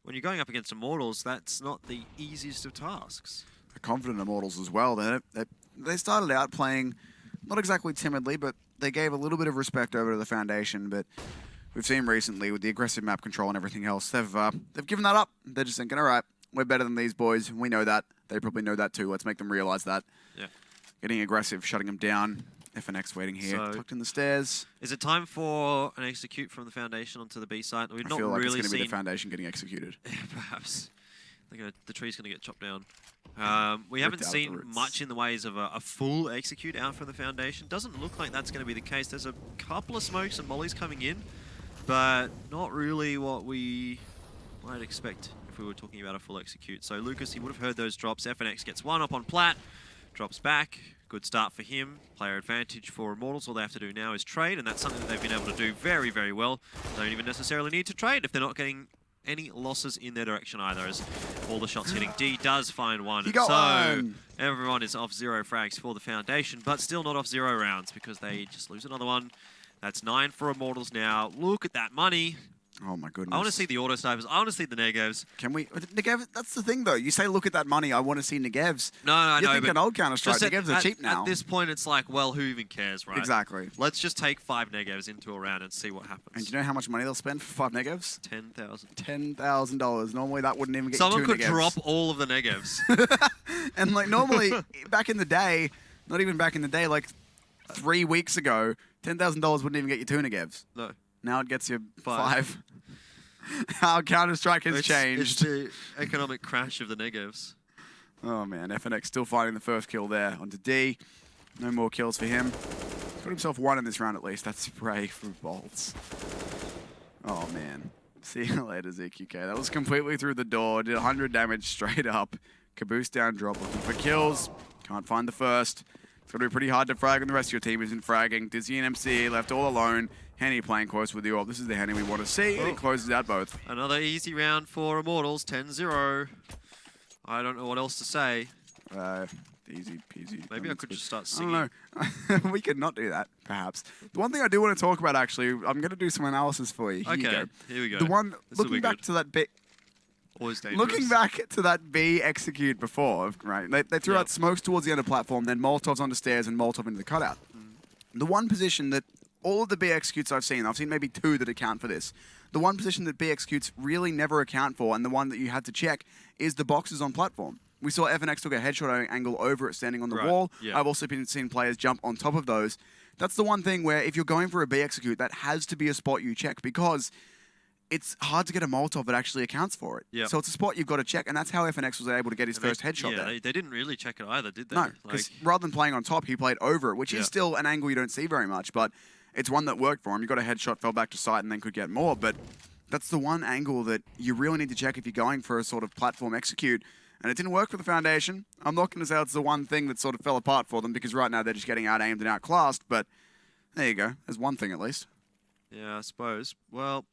when you're going up against Immortals, that's not the easiest of tasks. They're confident Immortals as well. They started out playing not exactly timidly, but they gave a little bit of respect over to the Foundation. But we've seen recently with the aggressive map control and everything else, they've given that up. They're just thinking, all right, we're better than these boys. We know that. They probably know that too. Let's make them realize that. Yeah. Getting aggressive, shutting them down. FNX waiting here, tucked in the stairs. Is it time for an execute from the Foundation onto the B site? We've not feel like really it's going to be seen the Foundation getting executed. Perhaps. The tree's going to get chopped down. We haven't seen much in the ways of a full execute out from the Foundation. Doesn't look like that's going to be the case. There's a couple of smokes and mollies coming in, but not really what we might expect if we were talking about a full execute. So Lucas, he would have heard those drops. FNX gets one up on Plat, drops back. Good start for him. Player advantage for Immortals. All they have to do now is trade, and that's something that they've been able to do very, very well. They don't even necessarily need to trade if they're not getting any losses in their direction either, as all the shots hitting. D does find one. Everyone is off 0 frags for the Foundation, but still not off 0 rounds because they just lose another one. That's 9 for Immortals now. Look at that money. Oh my goodness. I want to see the auto snipers. I want to see the negevs. Can we? Negev, that's the thing though. You say, look at that money. I want to see negevs. No, I know. You think an old Counter-Strike, negevs are cheap now. At this point, it's like, well, who even cares, right? Exactly. Let's just take 5 negevs into a round and see what happens. And do you know how much money they'll spend for 5 negevs? $10,000. $10,000. Normally that wouldn't even get Someone you 2 could negevs. drop all of the negevs. And like normally, back in the day, not even back in the day, like 3 weeks ago, $10,000 wouldn't even get you 2 negevs. No. Now it gets you 5. How Counter-Strike has changed. It's the economic crash of the negevs. Oh man, FNX still finding the first kill there onto D. No more kills for him. Got himself 1 in this round at least. That's spray for bolts. Oh man. See you later, ZQK. That was completely through the door. Did 100 damage straight up. Caboose down drop looking for kills. Can't find the first. It's going to be pretty hard to frag when the rest of your team isn't fragging. Dizzy and MC left all alone. Henny playing close with the orb. This is the Henny we want to see. It closes out both. Another easy round for Immortals. 10-0. I don't know what else to say. Easy peasy. Maybe I could just start singing. I don't know. We could not do that, perhaps. The one thing I do want to talk about, actually, I'm going to do some analysis for you. Here we go. The one, This looking back to that bit, always dangerous. looking back to that B execute before, right? They threw out smokes towards the end of the platform, then Molotovs onto stairs and Molotov into the cutout. The one position that all of the B executes I've seen maybe 2 that account for this. The one position that B executes really never account for, and the one that you had to check, is the boxes on platform. We saw FNX took a headshot angle over it standing on the wall. Yeah. I've also seen players jump on top of those. That's the one thing where if you're going for a B execute, that has to be a spot you check because it's hard to get a Molotov that actually accounts for it. Yep. So it's a spot you've got to check, and that's how FNX was able to get his first headshot there. They didn't really check it either, did they? No, because rather than playing on top, he played over it, which is still an angle you don't see very much, but it's one that worked for him. You got a headshot, fell back to sight, and then could get more, but that's the one angle that you really need to check if you're going for a sort of platform execute, and it didn't work for the Foundation. I'm not going to say it's the one thing that sort of fell apart for them, because right now they're just getting out-aimed and outclassed, but there you go. There's one thing at least. Yeah, I suppose. Well,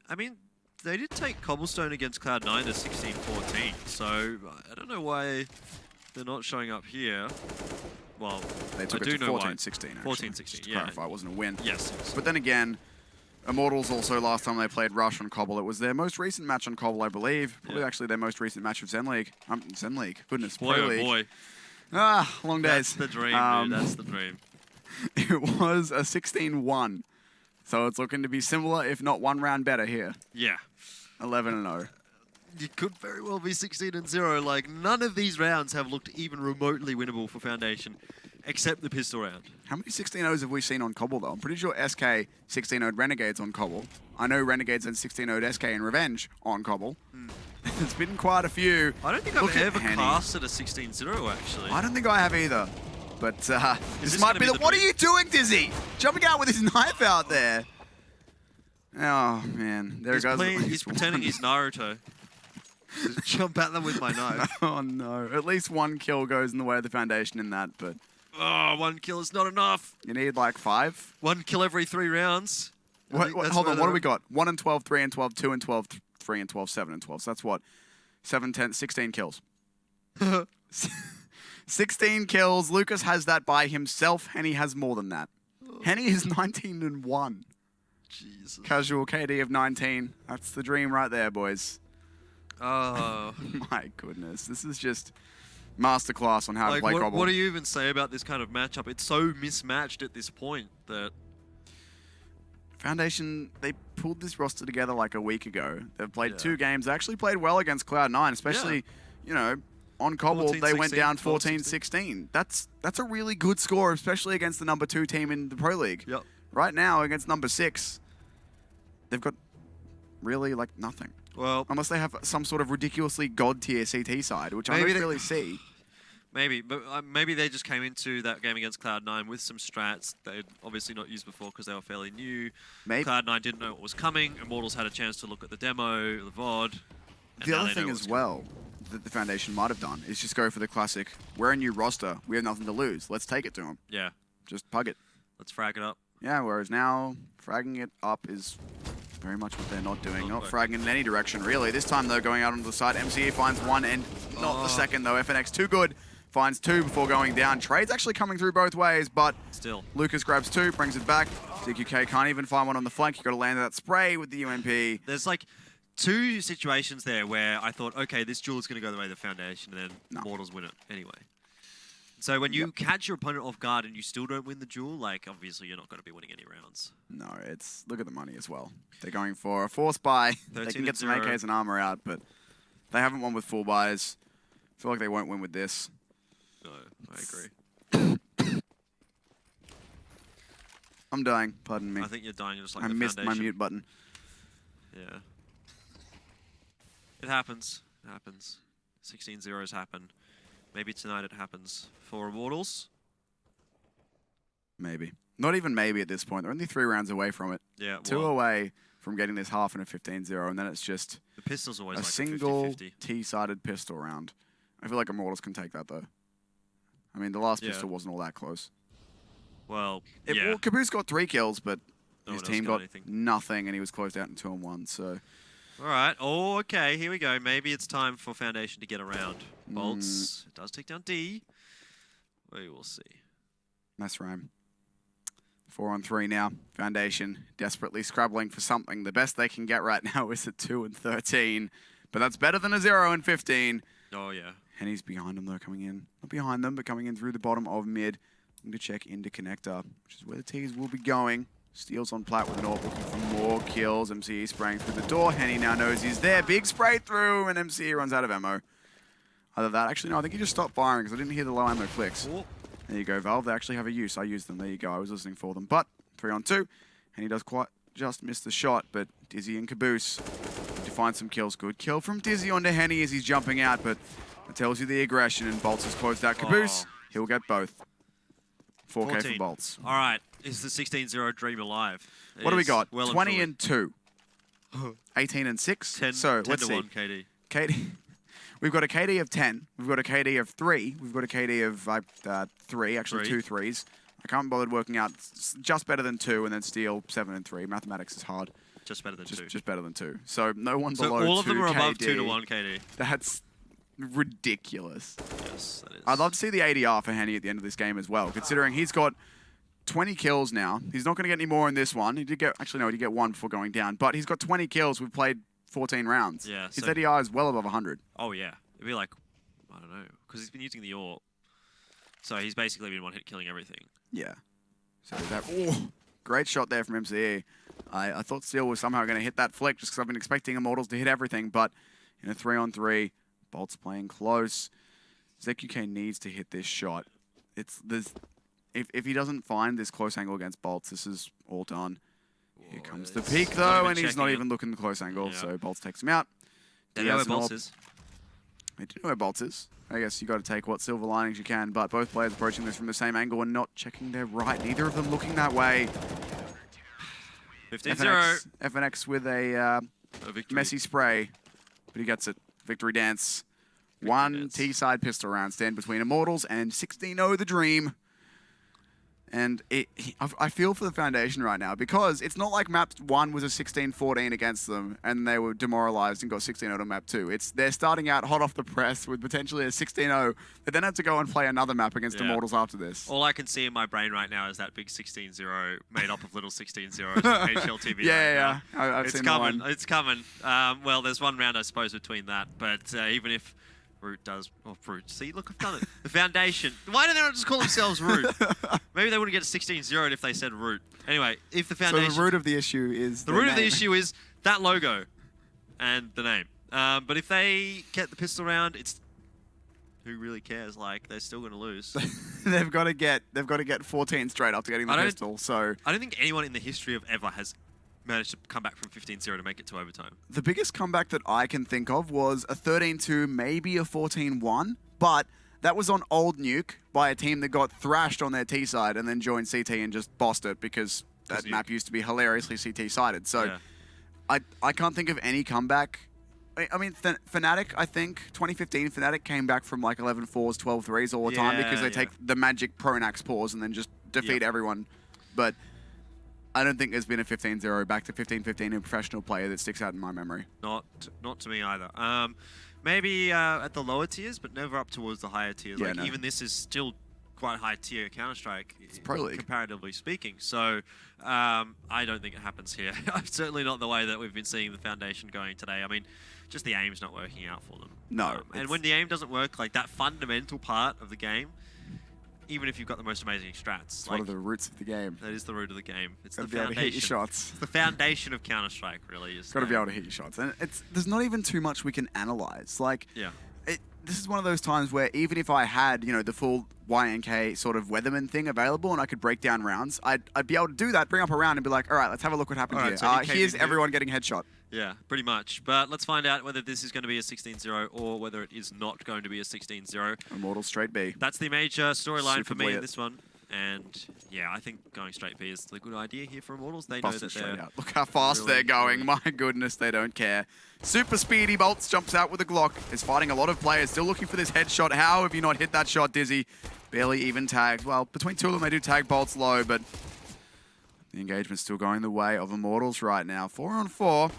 I mean, they did take Cobblestone against Cloud9 to 16-14, so I don't know why they're not showing up here. Well, they took it to 14-16, 14-16, to clarify, it wasn't a win. Yes. But then again, Immortals also, last time they played Rush on Cobble, it was their most recent match on Cobble, I believe. Probably actually their most recent match of Zen League. Zen League, goodness, boy, Pro oh League. boy. Ah, long days. That's the dream, dude. That's the dream. It was a 16-1. So it's looking to be similar, if not 1 round better here. Yeah. 11-0. You could very well be 16-0. Like, none of these rounds have looked even remotely winnable for Foundation, except the pistol round. How many 16-0s have we seen on Cobble, though? I'm pretty sure SK 16-0'd Renegades on Cobble. I know Renegades and 16-0'd SK in Revenge on Cobble. There's been quite a few. I don't think I've ever casted a 16-0, actually. I don't think I have either. But this might be the... What are you doing, Dizzy? Jumping out with his knife out there. Oh, man. There goes. He's pretending he's Naruto. Just jump at them with my knife. Oh, no. At least 1 kill goes in the way of the Foundation in that, but... Oh, 1 kill is not enough. You need, like, 5? 1 kill every 3 rounds. Hold on, what do we got? 1 and 12, 3 and 12, 2 and 12, 3 and 12, 7 and 12. So that's what? 7, 10, 16 kills. 16 kills. Lucas has that by himself. Henny has more than that. Henny is 19-1. Jesus. Casual KD of 19. That's the dream right there, boys. Oh. My goodness. This is just masterclass on how to play Cobble. What do you even say about this kind of matchup? It's so mismatched at this point that... Foundation, they pulled this roster together like a week ago. They've played 2 games. They actually played well against Cloud9, especially, you know, on Cobble, 14, they 16, went down 12, 14-16. That's a really good score, especially against the number 2 team in the Pro League. Yep. Right now, against number 6, they've got really, like, nothing. Well, unless they have some sort of ridiculously god-tier CT side, which I don't really see. Maybe, but maybe they just came into that game against Cloud9 with some strats they'd obviously not used before because they were fairly new. Maybe. Cloud9 didn't know what was coming. Immortals had a chance to look at the demo, the VOD. And The now other they thing know as what's well that the Foundation might have done is just go for the classic, we're a new roster, we have nothing to lose, let's take it to them. Yeah. Just pug it. Let's frag it up. Yeah, whereas now, fragging it up is very much what they're not doing. Not fragging in any direction, really. This time, though, going out onto the side, MCE finds one and not the second, though. FNX too good, finds two before going down. Trade's actually coming through both ways, but still, Lucas grabs two, brings it back. ZQK can't even find one on the flank. You got to land that spray with the UMP. There's like two situations there where I thought, okay, this duel is going to go the way of the Foundation, and then Immortals win it anyway. So when you catch your opponent off guard and you still don't win the duel, like, obviously you're not going to be winning any rounds. No, it's... Look at the money as well. They're going for a force buy. They can get some AKs and armor out, but they haven't won with full buys. I feel like they won't win with this. No, I agree. I'm dying, pardon me. I think you're dying just like I the missed Foundation. my mute button. Yeah. It happens. It happens. 16-0s happen. Maybe tonight it happens for Immortals. Maybe. Not even maybe at this point. They're only 3 rounds away from it. Yeah, Two away from getting this half and a 15-0, and then it's just the pistol's always a like single 50-50. T-sided pistol round. I feel like Immortals can take that, though. I mean, the last pistol wasn't all that close. Well, Well, Caboose got 3 kills, but No his one else team got got anything. nothing, and he was closed out in 2-on-1, so... All right. Oh, okay. Here we go. Maybe it's time for Foundation to get around. Bolts. It does take down D. We will see. Nice rhyme. 4-on-3 now. Foundation desperately scrabbling for something. The best they can get right now is a 2-13. But that's better than a 0-15. Oh, yeah. And he's behind them, though, coming in. Not behind them, but coming in through the bottom of mid. Looking to check into connector, which is where the T's will be going. Steals on plat with an AWP, looking for more kills. MCE spraying through the door. Henny now knows he's there. Big spray through, and MCE runs out of ammo. Other than that, actually, no, I think he just stopped firing because I didn't hear the low ammo flicks. Oh. There you go, Valve. They actually have a use. I used them. There you go. I was listening for them. But 3-on-2, and he does quite just miss the shot. But Dizzy and Caboose to find some kills. Good kill from Dizzy onto Henny as he's jumping out, but it tells you the aggression, and Bolts has closed out Caboose. He'll get both. 4K 14. for Bolts. All right. Is the 16-0 dream alive? What do we got? Well 20-2. 18-6. 10, so 10 let's to see. 1 KD. KD. We've got a KD of 10. We've got a KD of 3. We've got a KD of 3, actually 2 3s. I can't bother working out. Just better than 2, and then Steel 7 and 3. Mathematics is hard. Just better than 2. Just better than 2. So no one below 2 So all of them are above KD. 2 to 1 KD. That's ridiculous. Yes, that is. I'd love to see the ADR for Henny at the end of this game as well, considering he's got 20 kills now. He's not going to get any more in this one. He did get, actually no, he did get 1 before going down, but he's got 20 kills. We've played 14 rounds. Yeah. His So, ADR is well above 100. oh, yeah. It'd be like, I don't know, because he's been using the AWP. So he's basically been one-hit killing everything. Yeah. So that, great shot there from MCE. I thought Steel was somehow going to hit that flick just because I've been expecting Immortals to hit everything, but in a 3-on-3, Bolt's playing close. ZQK needs to hit this shot. If he doesn't find this close angle against Bolts, this is all done. Here comes the peak, though, and he's not even looking at the close angle, so Bolts takes him out. They know where Bolts is. They do know where Bolts is. I guess you got to take what silver linings you can, but both players approaching this from the same angle and not checking their right. Neither of them looking that way. 15-0. FNX with a messy spray, but he gets it. Victory dance. One T-side pistol round stand between Immortals and 16-0 the Dream. And I feel for the Foundation right now because it's not like map 1 was a 16-14 against them and they were demoralized and got 16-0 to map 2. They're starting out hot off the press with potentially a 16-0. They then have to go and play another map against Immortals after this. All I can see in my brain right now is that big 16-0 made up of little 16-0s from HLTV. Yeah. I've it's seen coming. the one. It's coming. Well, there's one round, I suppose, between that. But even if Root does... Oh, Root. See, look, I've done it. The Foundation. Why do they not just call themselves Root? Maybe they wouldn't get a 16-0 if they said Root. Anyway, if the Foundation... So the root of the issue is the root of the issue is that logo and the name. But if they get the pistol round, it's... Who really cares? Like, they're still going to lose. they've got to get 14 straight after getting the pistol. So I don't think anyone in the history of ever has managed to come back from 15-0 to make it to overtime. The biggest comeback that I can think of was a 13-2, maybe a 14-1, but that was on Old Nuke by a team that got thrashed on their T side and then joined CT and just bossed it because that map used to be hilariously CT sided. So I can't think of any comeback I mean, Fnatic, I think, 2015, Fnatic came back from like 11-4s, 12-3s all the time because they take the magic Pronax pause and then just defeat everyone. But I don't think there's been a 15-0 back to 15-15 in professional player that sticks out in my memory. Not to me either. Maybe at the lower tiers, but never up towards the higher tiers. Yeah, like no. even this is still quite high tier Counter-Strike, It's Pro League, comparatively speaking. So I don't think it happens here. Certainly not the way that we've been seeing the Foundation going today. I mean, just the aim's not working out for them. No. And when the aim doesn't work, like that fundamental part of the game, even if you've got the most amazing strats. It's one of the roots of the game. That is the root of the game. It's Gotta the be able to hit your foundation. shots. It's the foundation of Counter-Strike, really. Got to be able to hit your shots. And there's not even too much we can analyze. Like, this is one of those times where even if I had, you know, the full YNK sort of Weatherman thing available and I could break down rounds, I'd be able to do that, bring up a round and be like, all right, let's have a look what happened here. So here's everyone getting headshot. Yeah, pretty much. But let's find out whether this is going to be a 16-0 or whether it is not going to be a 16-0. Immortals straight B. That's the major storyline for me in lit. this one. And yeah, I think going straight B is the good idea here for Immortals. They know Busting that straight they're... out. Look how fast really they're going. My goodness, they don't care. Super speedy Bolts jumps out with a Glock. Is fighting a lot of players. Still looking for this headshot. How have you not hit that shot, Dizzy? Barely even tagged. Well, between two of them, they do tag Bolts low, but the engagement's still going the way of Immortals right now. 4-on-4.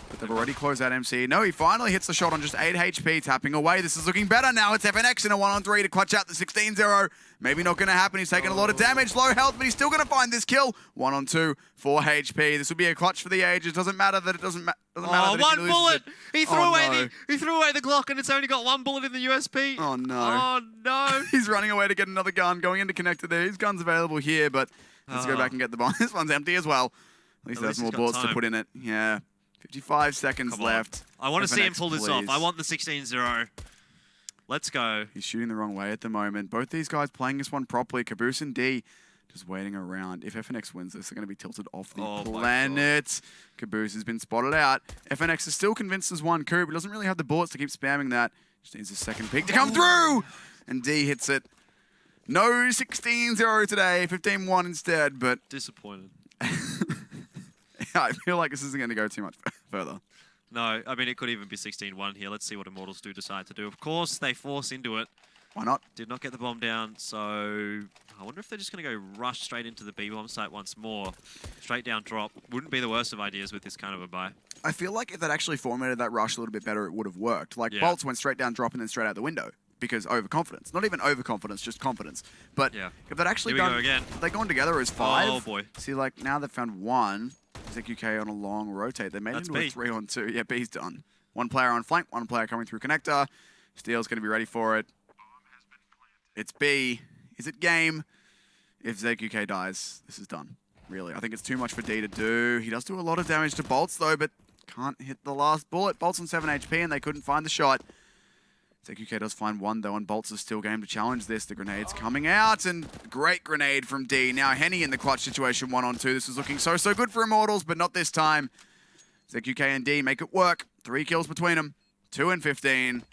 But they've already closed out MC. No, he finally hits the shot on just 8 HP, tapping away. This is looking better now. It's FNX in a 1-on-3 to clutch out the 16-0. Maybe not going to happen. He's taking a lot of damage, low health, but he's still going to find this kill. 1-on-2, 4 HP. This will be a clutch for the ages. Doesn't matter that it doesn't matter. That one bullet! He threw away no. he threw away the Glock and it's only got one bullet in the USP. Oh no. Oh no. He's running away to get another gun, going into connector there. His gun's available here, but let's go back and get the bomb. This one's empty as well. At least there's more bullets to put in it. Yeah. 55 seconds left. I want to see him pull this off. please. I want the 16-0. Let's go. He's shooting the wrong way at the moment. Both these guys playing this one properly. Caboose and D just waiting around. If FNX wins this, they're going to be tilted off the planet. Caboose has been spotted out. FNX is still convinced there's one coup, but doesn't really have the bullets to keep spamming that. Just needs a second pick to come through. And D hits it. No 16-0 today. 15-1 instead, but... Disappointed. I feel like this isn't going to go too much further. No, I mean, it could even be 16-1 here. Let's see what Immortals do decide to do. Of course, they force into it. Why not? Did not get the bomb down, so I wonder if they're just going to go rush straight into the B-bomb site once more. Straight down drop. Wouldn't be the worst of ideas with this kind of a buy. I feel like if they'd actually formatted that rush a little bit better, it would have worked. Like, Bolts went straight down drop and then straight out the window. Because overconfidence. Not even overconfidence, just confidence. But if they'd actually they've gone together as 5. Oh boy. See, like, now they've found 1. ZQK on a long rotate. They made it into a 3-on-2. Yeah, B's done. 1 player on flank, 1 player coming through connector. Steel's going to be ready for it. It's B. Is it game? If ZQK dies, this is done. Really. I think it's too much for D to do. He does do a lot of damage to Bolts, though, but can't hit the last bullet. Bolts on 7 HP, and they couldn't find the shot. ZQK does find 1, though, and Bolts is still game to challenge this. The grenade's coming out, and great grenade from D. Now Henny in the clutch situation, 1-on-2. This is looking so good for Immortals, but not this time. ZQK and D make it work. 3 kills between them. 2 and 15.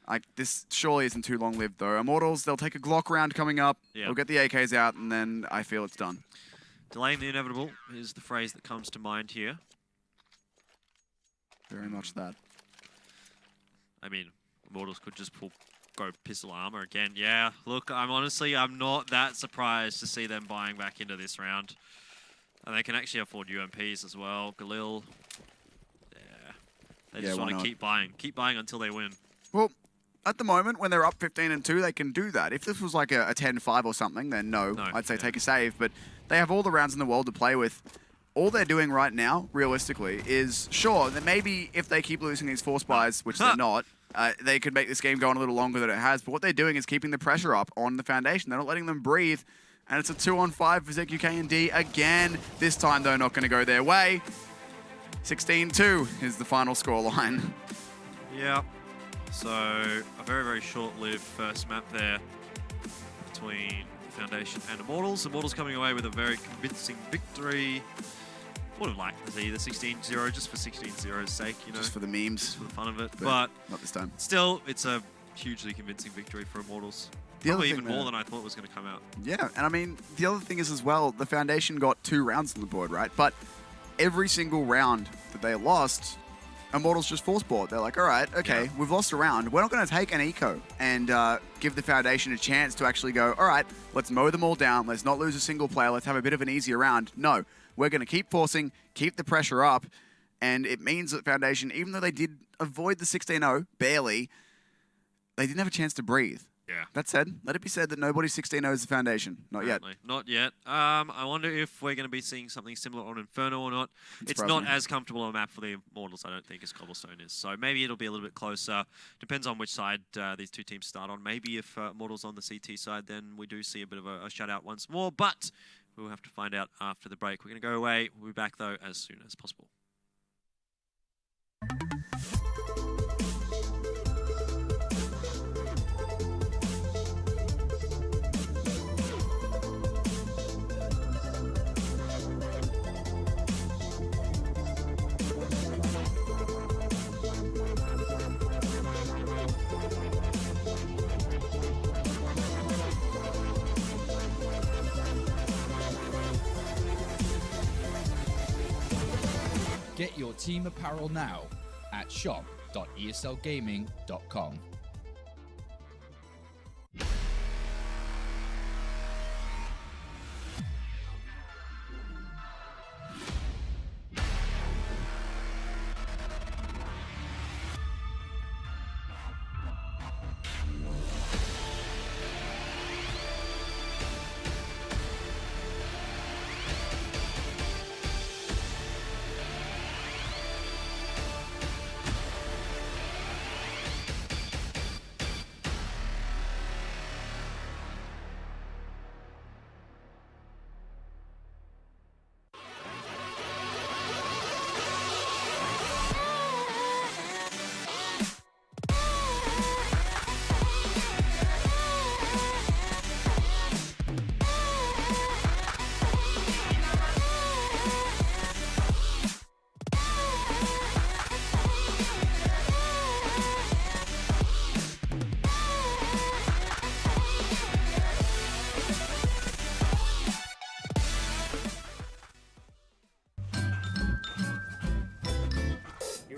Like, this surely isn't too long-lived, though. Immortals, they'll take a Glock round coming up. They'll get the AKs out, and then I feel it's done. Delaying the inevitable is the phrase that comes to mind here. Very much that. I mean, Immortals could just go pistol armor again. Yeah, look, I'm not that surprised to see them buying back into this round. And they can actually afford UMPs as well. Galil, they just want to keep buying until they win. Well, at the moment, when they're up 15-2, they can do that. If this was like a 10-5 or something, then no, I'd say take a save. But they have all the rounds in the world to play with. All they're doing right now, realistically, is sure that maybe if they keep losing these force buys, which they're not, they could make this game go on a little longer than it has. But what they're doing is keeping the pressure up on the Foundation. They're not letting them breathe. And it's a 2-on-5 for ZQK and D again. This time, though, not going to go their way. 16-2 is the final scoreline. Yeah. So, a very, very short-lived first map there between Foundation and Immortals. Immortals coming away with a very convincing victory. Would have liked to see the 16-0 just for 16-0's sake, you know. Just for the memes. Just for the fun of it. But not this time. Still, it's a hugely convincing victory for Immortals. Probably even more than I thought was going to come out. Yeah, and I mean, the other thing is as well, the Foundation got 2 rounds on the board, right? But every single round that they lost, Immortals just force bought. They're like, all right, okay, we've lost a round. We're not going to take an eco and give the Foundation a chance to actually go, all right, let's mow them all down. Let's not lose a single player. Let's have a bit of an easier round. No, we're going to keep forcing, keep the pressure up. And it means that Foundation, even though they did avoid the 16-0, barely, they didn't have a chance to breathe. Yeah. That said, let it be said that nobody 16-0 is the Foundation. Not yet. Not yet. I wonder if we're going to be seeing something similar on Inferno or not. It's not as comfortable a map for the Immortals, I don't think, as Cobblestone is. So maybe it'll be a little bit closer. Depends on which side these two teams start on. Maybe if Immortals on the CT side, then we do see a bit of a shutout once more. But we'll have to find out after the break. We're going to go away. We'll be back, though, as soon as possible. Get your team apparel now at shop.eslgaming.com.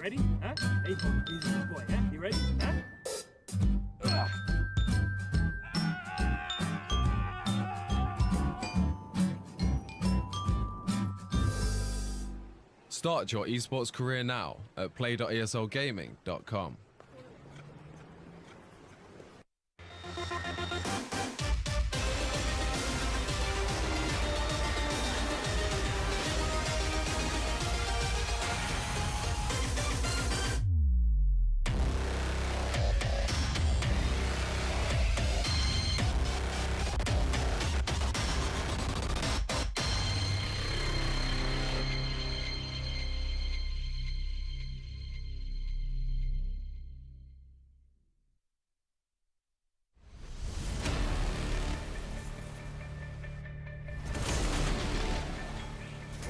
Ready? Huh? Hey, he's a good boy, huh? You ready? Huh? Start your esports career now at play.eslgaming.com.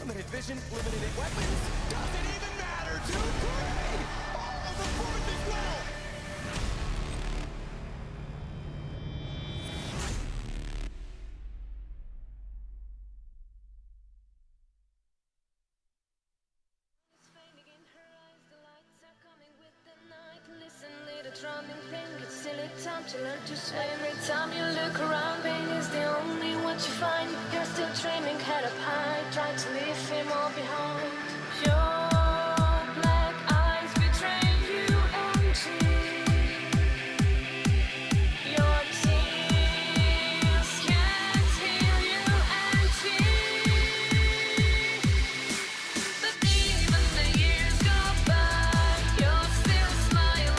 Limited vision, limited weapons, doesn't even matter to Gray! Oh, the fourth as well! To learn to swim. Every time you look around, pain is the only what you find. You're still dreaming, head up high, try to leave him all behind. Your black eyes betray you empty. Your tears can't heal you empty. But even the years go by, you're still smiling.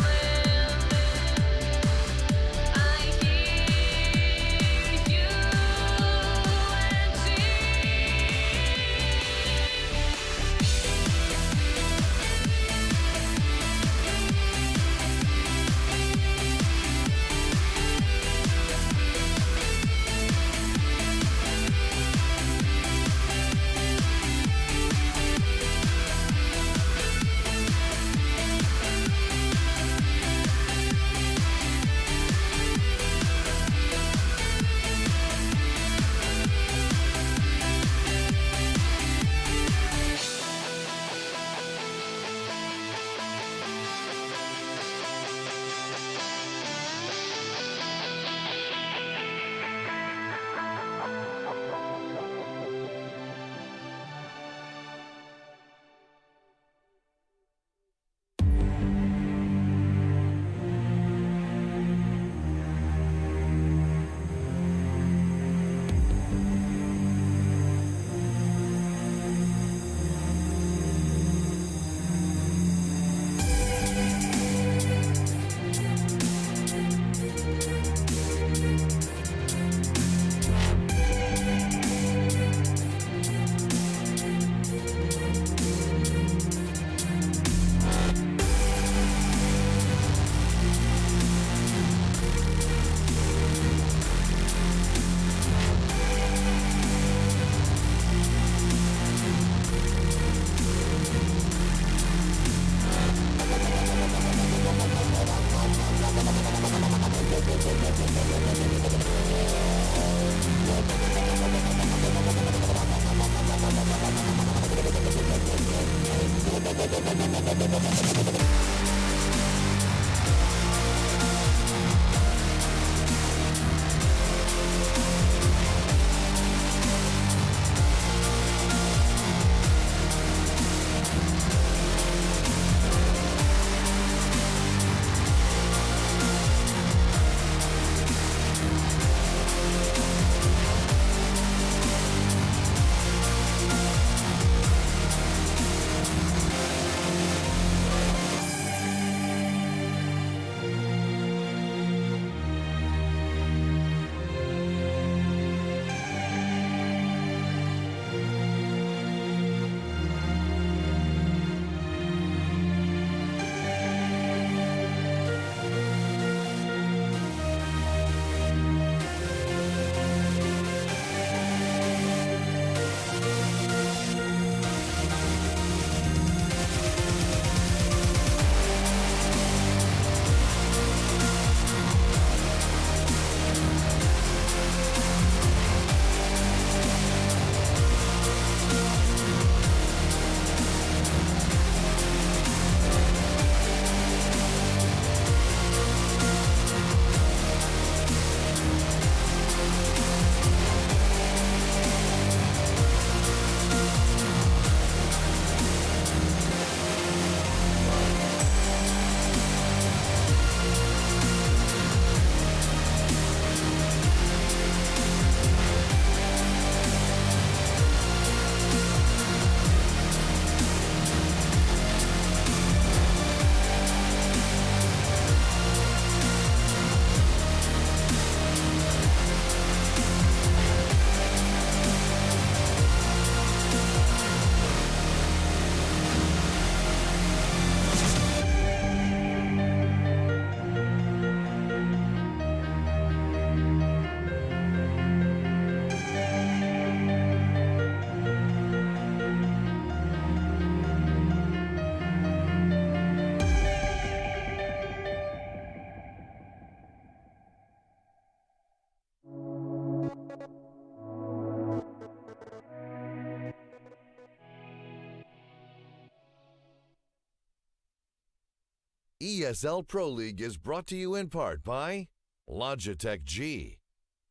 ESL Pro League is brought to you in part by Logitech G,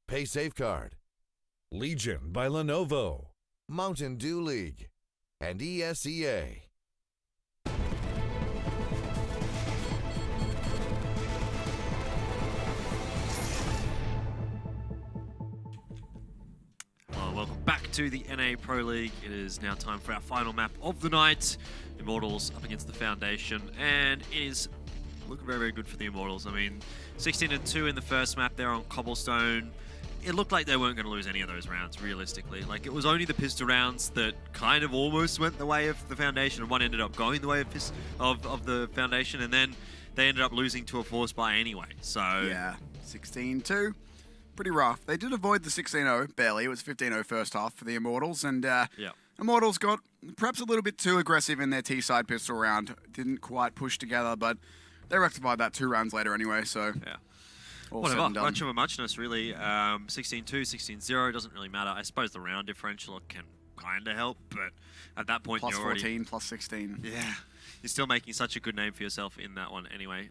Pay Safeguard, Legion by Lenovo, Mountain Dew League, and ESEA. Welcome back to the NA Pro League. It is now time for our final map of the night. Immortals up against the Foundation, and it is looking very, very good for the Immortals. I mean, 16-2 in the first map there on Cobblestone. It looked like they weren't going to lose any of those rounds, realistically. Like, it was only the pistol rounds that kind of almost went the way of the Foundation, and one ended up going the way of the Foundation, and then they ended up losing to a force buy anyway. So yeah, 16-2. Pretty rough. They did avoid the 16-0, barely. It was 15-0 first half for the Immortals, and Immortals got perhaps a little bit too aggressive in their T-side pistol round. Didn't quite push together, but they rectified that 2 rounds later anyway, so yeah. all Whatever, said and done. much of a muchness, really. 16-2, 16-0, doesn't really matter. I suppose the round differential can kind of help, but at that point Plus you're already... 14, plus 16. Yeah. You're still making such a good name for yourself in that one anyway.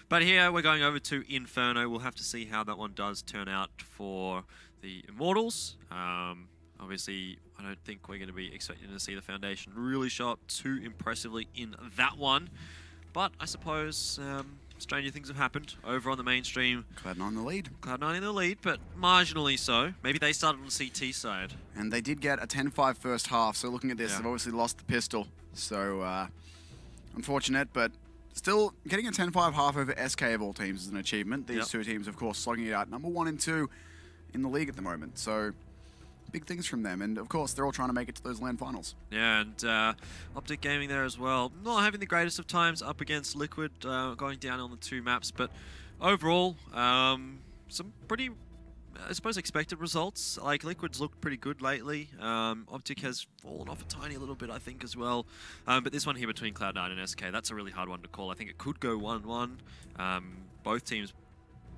But here we're going over to Inferno. We'll have to see how that one does turn out for the Immortals. Obviously, I don't think we're going to be expecting to see the Foundation really show up too impressively in that one. But I suppose stranger things have happened over on the mainstream. Cloud9 in the lead. Cloud9 in the lead, but marginally so. Maybe they started on the CT side. And they did get a 10-5 first half, so looking at this, they've obviously lost the pistol. So, unfortunate, but still getting a 10-5 half over SK of all teams is an achievement. These two teams, of course, slogging it out number 1 and 2 in the league at the moment. So big things from them. And of course, they're all trying to make it to those LAN finals. Yeah, and Optic Gaming there as well. Not having the greatest of times up against Liquid, going down on the 2 maps. But overall, some pretty, I suppose, expected results. Like, Liquid's looked pretty good lately. Optic has fallen off a tiny little bit, I think, as well. But this one here between Cloud9 and SK, that's a really hard one to call. I think it could go 1-1. Both teams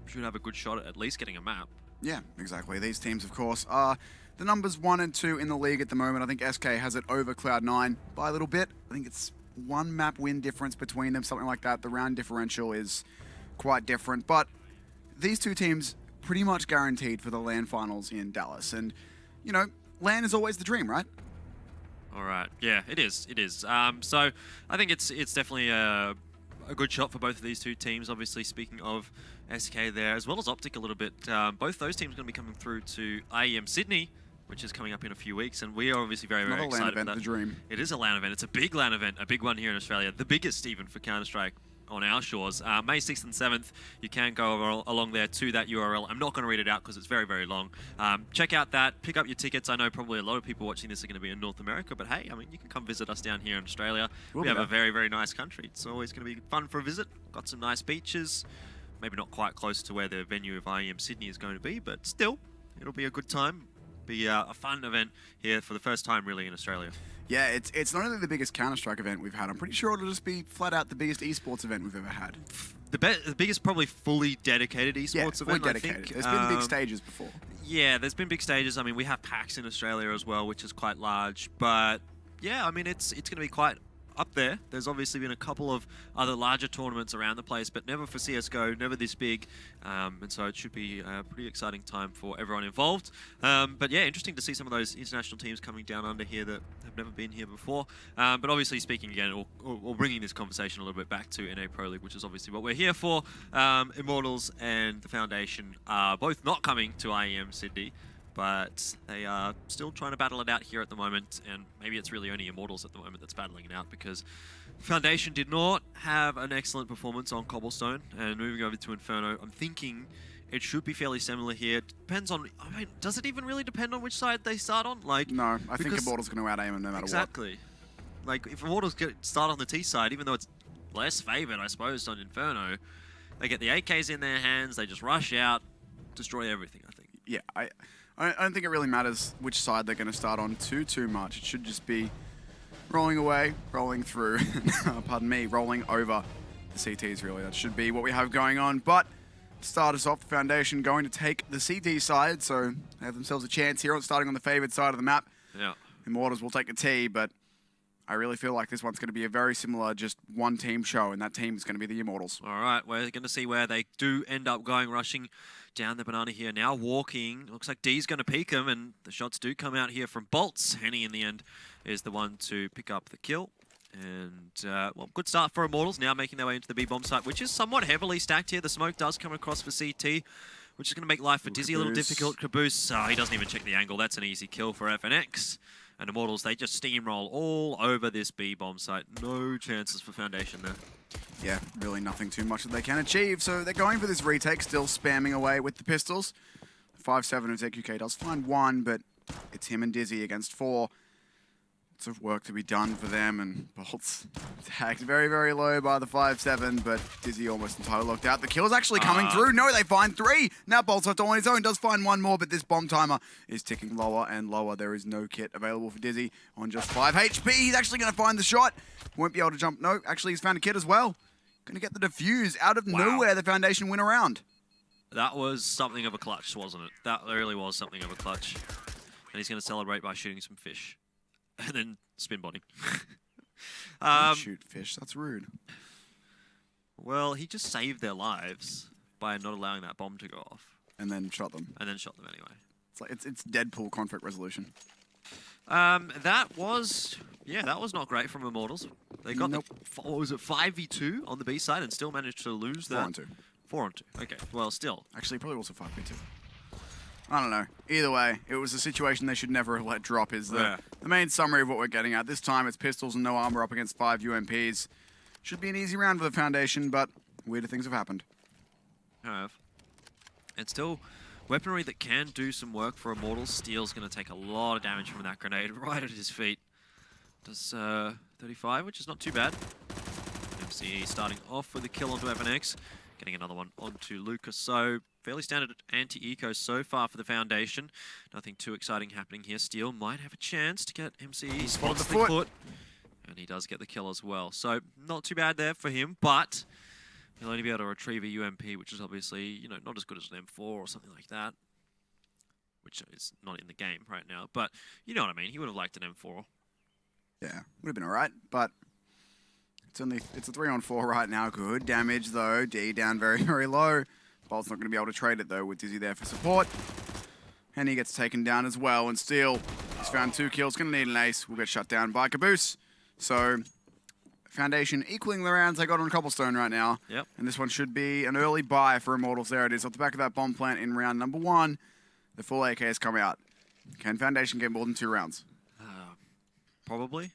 should have a good shot at least getting a map. Yeah, exactly. These teams, of course, are the numbers 1 and 2 in the league at the moment. I think SK has it over Cloud9 by a little bit. I think it's 1 map win difference between them, something like that. The round differential is quite different. But these 2 teams pretty much guaranteed for the LAN finals in Dallas. And, you know, LAN is always the dream, right? All right. Yeah, it is. It is. So I think it's definitely a good shot for both of these 2 teams. Obviously, speaking of SK there, as well as Optic a little bit. Both those teams are going to be coming through to IEM Sydney, which is coming up in a few weeks, and we are obviously very, very excited about that. The dream. It is a LAN event. It's a big LAN event, a big one here in Australia, the biggest even for Counter-Strike on our shores. May 6th and 7th, you can go along there to that URL. I'm not going to read it out because it's very, very long. Check out that, pick up your tickets. I know probably a lot of people watching this are going to be in North America, but hey, I mean, you can come visit us down here in Australia. We have a very, very nice country. It's always going to be fun for a visit. Got some nice beaches. Maybe not quite close to where the venue of IEM Sydney is going to be, but still, it'll be a good time. Be a fun event here for the first time really in Australia. Yeah, it's not only the biggest Counter-Strike event we've had. I'm pretty sure it'll just be flat out the biggest esports event we've ever had. The biggest probably fully dedicated esports event, dedicated. I think. There's been big stages before. Yeah, there's been big stages. I mean, we have PAX in Australia as well, which is quite large. But yeah, I mean, it's going to be quite up there. There's obviously been a couple of other larger tournaments around the place, but never for CSGO, never this big. And so it should be a pretty exciting time for everyone involved. But yeah, interesting to see some of those international teams coming down under here that have never been here before. But obviously speaking again, or bringing this conversation a little bit back to NA Pro League, which is obviously what we're here for. Immortals and the Foundation are both not coming to IEM Sydney, but they are still trying to battle it out here at the moment, and maybe it's really only Immortals at the moment that's battling it out, because Foundation did not have an excellent performance on Cobblestone, and moving over to Inferno, I'm thinking it should be fairly similar here. Depends on, I mean, does it even really depend on which side they start on? Like, no, I think Immortals going to out-aim them no matter what. Exactly. Like, if Immortals start on the T side, even though it's less favoured, I suppose, on Inferno, they get the AKs in their hands, they just rush out, destroy everything, I think. Yeah, I don't think it really matters which side they're going to start on too much. It should just be rolling away, rolling through, pardon me, rolling over the CTs, really. That should be what we have going on. But to start us off, the Foundation going to take the CT side, so they have themselves a chance here on starting on the favoured side of the map. Yeah. Immortals will take the T, but I really feel like this one's going to be a very similar, just one team show, and that team is going to be the Immortals. All right, we're going to see where they do end up going, rushing down the banana here. Now walking. Looks like D's going to peek him, and the shots do come out here from Bolts. Henny, in the end, is the one to pick up the kill. And, well, good start for Immortals, now making their way into the B-bomb site, which is somewhat heavily stacked here. The smoke does come across for CT, which is going to make life for Dizzy a little difficult. Caboose, he doesn't even check the angle. That's an easy kill for FNX. And Immortals, they just steamroll all over this B-bomb site. No chances for Foundation there. Yeah, really nothing too much that they can achieve. So they're going for this retake, still spamming away with the pistols. 5-7 of ZQK does find one, but it's him and Dizzy against 4. Lots of work to be done for them, and Bolts tagged very, very low by the 5-7, but Dizzy almost entirely locked out. The kill is actually coming through. No, they find 3. Now Bolts left on his own, does find 1 more, but this bomb timer is ticking lower and lower. There is no kit available for Dizzy on just 5 HP. He's actually going to find the shot. Won't be able to jump. No, actually he's found a kit as well. Going to get the defuse out of nowhere. The Foundation win a round. That was something of a clutch, wasn't it? That really was something of a clutch. And he's going to celebrate by shooting some fish. And then spin body. Shoot fish, that's rude. Well, he just saved their lives by not allowing that bomb to go off. And then shot them. And then shot them anyway. It's like it's Deadpool conflict resolution. That was not great from Immortals. They got what was it, 5v2 on the B side and still managed to lose that. 4-on-2. 4-on-2. Okay, well, still. Actually, probably also 5v2. I don't know. Either way, it was a situation they should never have let drop is the main summary of what we're getting at. This time it's pistols and no armor up against 5 UMPs. Should be an easy round for the Foundation, but weirder things have happened. And still, weaponry that can do some work for Immortals. Steel's going to take a lot of damage from that grenade right at his feet. Does 35, which is not too bad. MC starting off with a kill onto FNX. Getting another one onto Lucas. So, fairly standard anti-eco so far for the Foundation. Nothing too exciting happening here. Steel might have a chance to get MCE. Spots the foot. And he does get the kill as well. So, not too bad there for him, but he'll only be able to retrieve a UMP, which is obviously, you know, not as good as an M4 or something like that. Which is not in the game right now. But, you know what I mean. He would have liked an M4. Yeah, would have been alright, but it's a 3-on-4 right now. Good damage though. D down very, very low. Bolt's not going to be able to trade it though with Dizzy there for support. And he gets taken down as well. And Steel, he's found 2 kills. Going to need an ace. Will get shut down by Caboose. So, Foundation equaling the rounds they got on Cobblestone right now. Yep. And this one should be an early buy for Immortals. There it is. Off the back of that bomb plant in round number 1. The full AK has come out. Can Foundation get more than 2 rounds? Probably.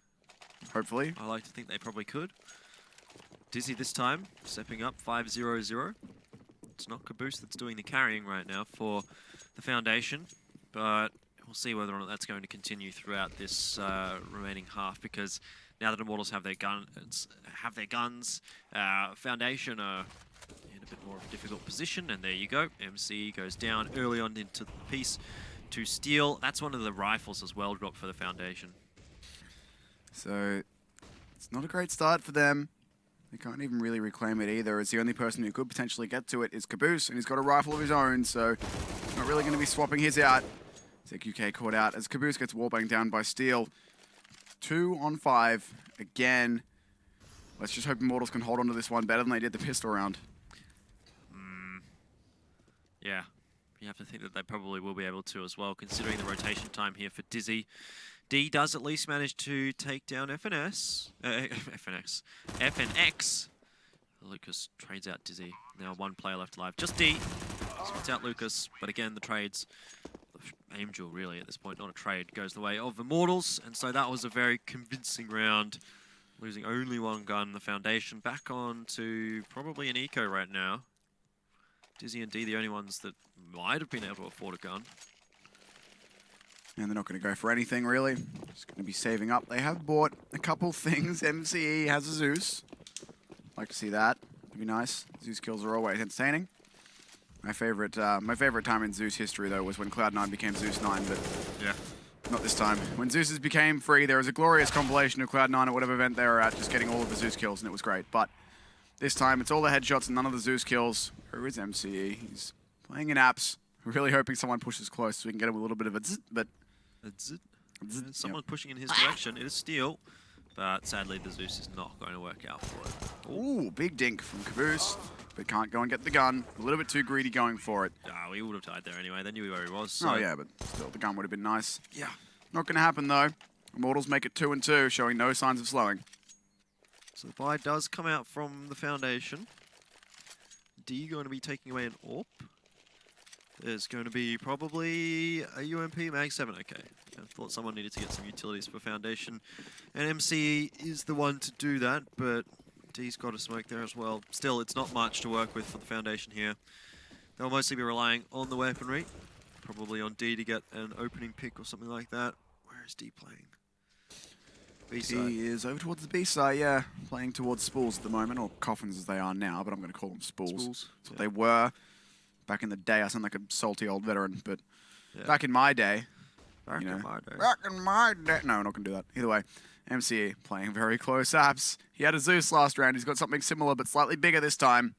Hopefully. I like to think they probably could. Dizzy this time, stepping up 5-0-0. It's not Caboose that's doing the carrying right now for the Foundation, but we'll see whether or not that's going to continue throughout this remaining half, because now that Immortals have their guns, Foundation are in a bit more of a difficult position, and there you go. MC goes down early on into the piece to Steel. That's one of the rifles as well dropped for the Foundation. So, it's not a great start for them. They can't even really reclaim it either, as the only person who could potentially get to it is Caboose, and he's got a rifle of his own, so not really going to be swapping his out. ZQK caught out as Caboose gets wallbanged down by Steel. 2-on-5 again. Let's just hope Immortals can hold on to this one better than they did the pistol round. Yeah, you have to think that they probably will be able to as well, considering the rotation time here for Dizzy. D does at least manage to take down FNX. Lucas trades out Dizzy. Now 1 player left alive. Just D. Spits out Lucas. But again, the trades, aim duel really at this point, not a trade, goes the way of Immortals. And so that was a very convincing round. Losing only 1 gun. The Foundation back on to probably an eco right now. Dizzy and D the only ones that might have been able to afford a gun. And they're not going to go for anything, really. Just going to be saving up. They have bought a couple things. MCE has a Zeus. Like to see that. It'd be nice. Zeus kills are always entertaining. My favorite time in Zeus history, though, was when Cloud9 became Zeus 9, but yeah, not this time. When Zeus's became free, there was a glorious compilation of Cloud9 at whatever event they were at, just getting all of the Zeus kills, and it was great. But this time, it's all the headshots and none of the Zeus kills. Who is MCE? He's playing in apps. Really hoping someone pushes close so we can get him a little bit of a zzz, but... Someone pushing in his direction. It is Steel. But sadly, the Zeus is not going to work out for it. Ooh, big dink from Caboose, but can't go and get the gun. A little bit too greedy going for it. We would have died there anyway. They knew where he was. So. Oh yeah, but still, the gun would have been nice. Yeah. Not going to happen though. Immortals make it 2-2, showing no signs of slowing. So the buy does come out from the Foundation. D going to be taking away an AWP. There's going to be probably a UMP Mag 7. Okay. I thought someone needed to get some utilities for Foundation. And MCE is the one to do that, but D's got a smoke there as well. Still, it's not much to work with for the Foundation here. They'll mostly be relying on the weaponry. Probably on D to get an opening pick or something like that. Where is D playing? B-side. He is over towards the B side, yeah. Playing towards Spools at the moment, or Coffins as they are now, but I'm going to call them Spools. That's what they were. Back in the day, I sound like a salty old veteran, but back in my day, Back in my day. Back in my day. No, I'm not going to do that. Either way, MCE playing very close apps. He had a Zeus last round. He's got something similar, but slightly bigger this time.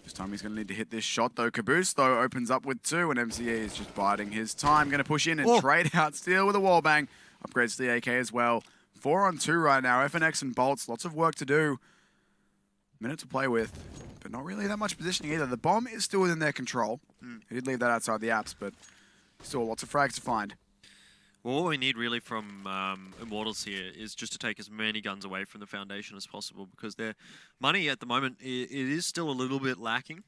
This time he's going to need to hit this shot, though. Caboose, though, opens up with 2, and MCE is just biding his time. Going to push in and trade out Steel with a wallbang. Upgrades to the AK as well. 4-on-2 right now. FNX and Bolts, lots of work to do. Minute to play with, but not really that much positioning either. The bomb is still within their control. He did leave that outside the apps, but still lots of frags to find. Well, what we need really from Immortals here is just to take as many guns away from the Foundation as possible, because their money at the moment, it is still a little bit lacking.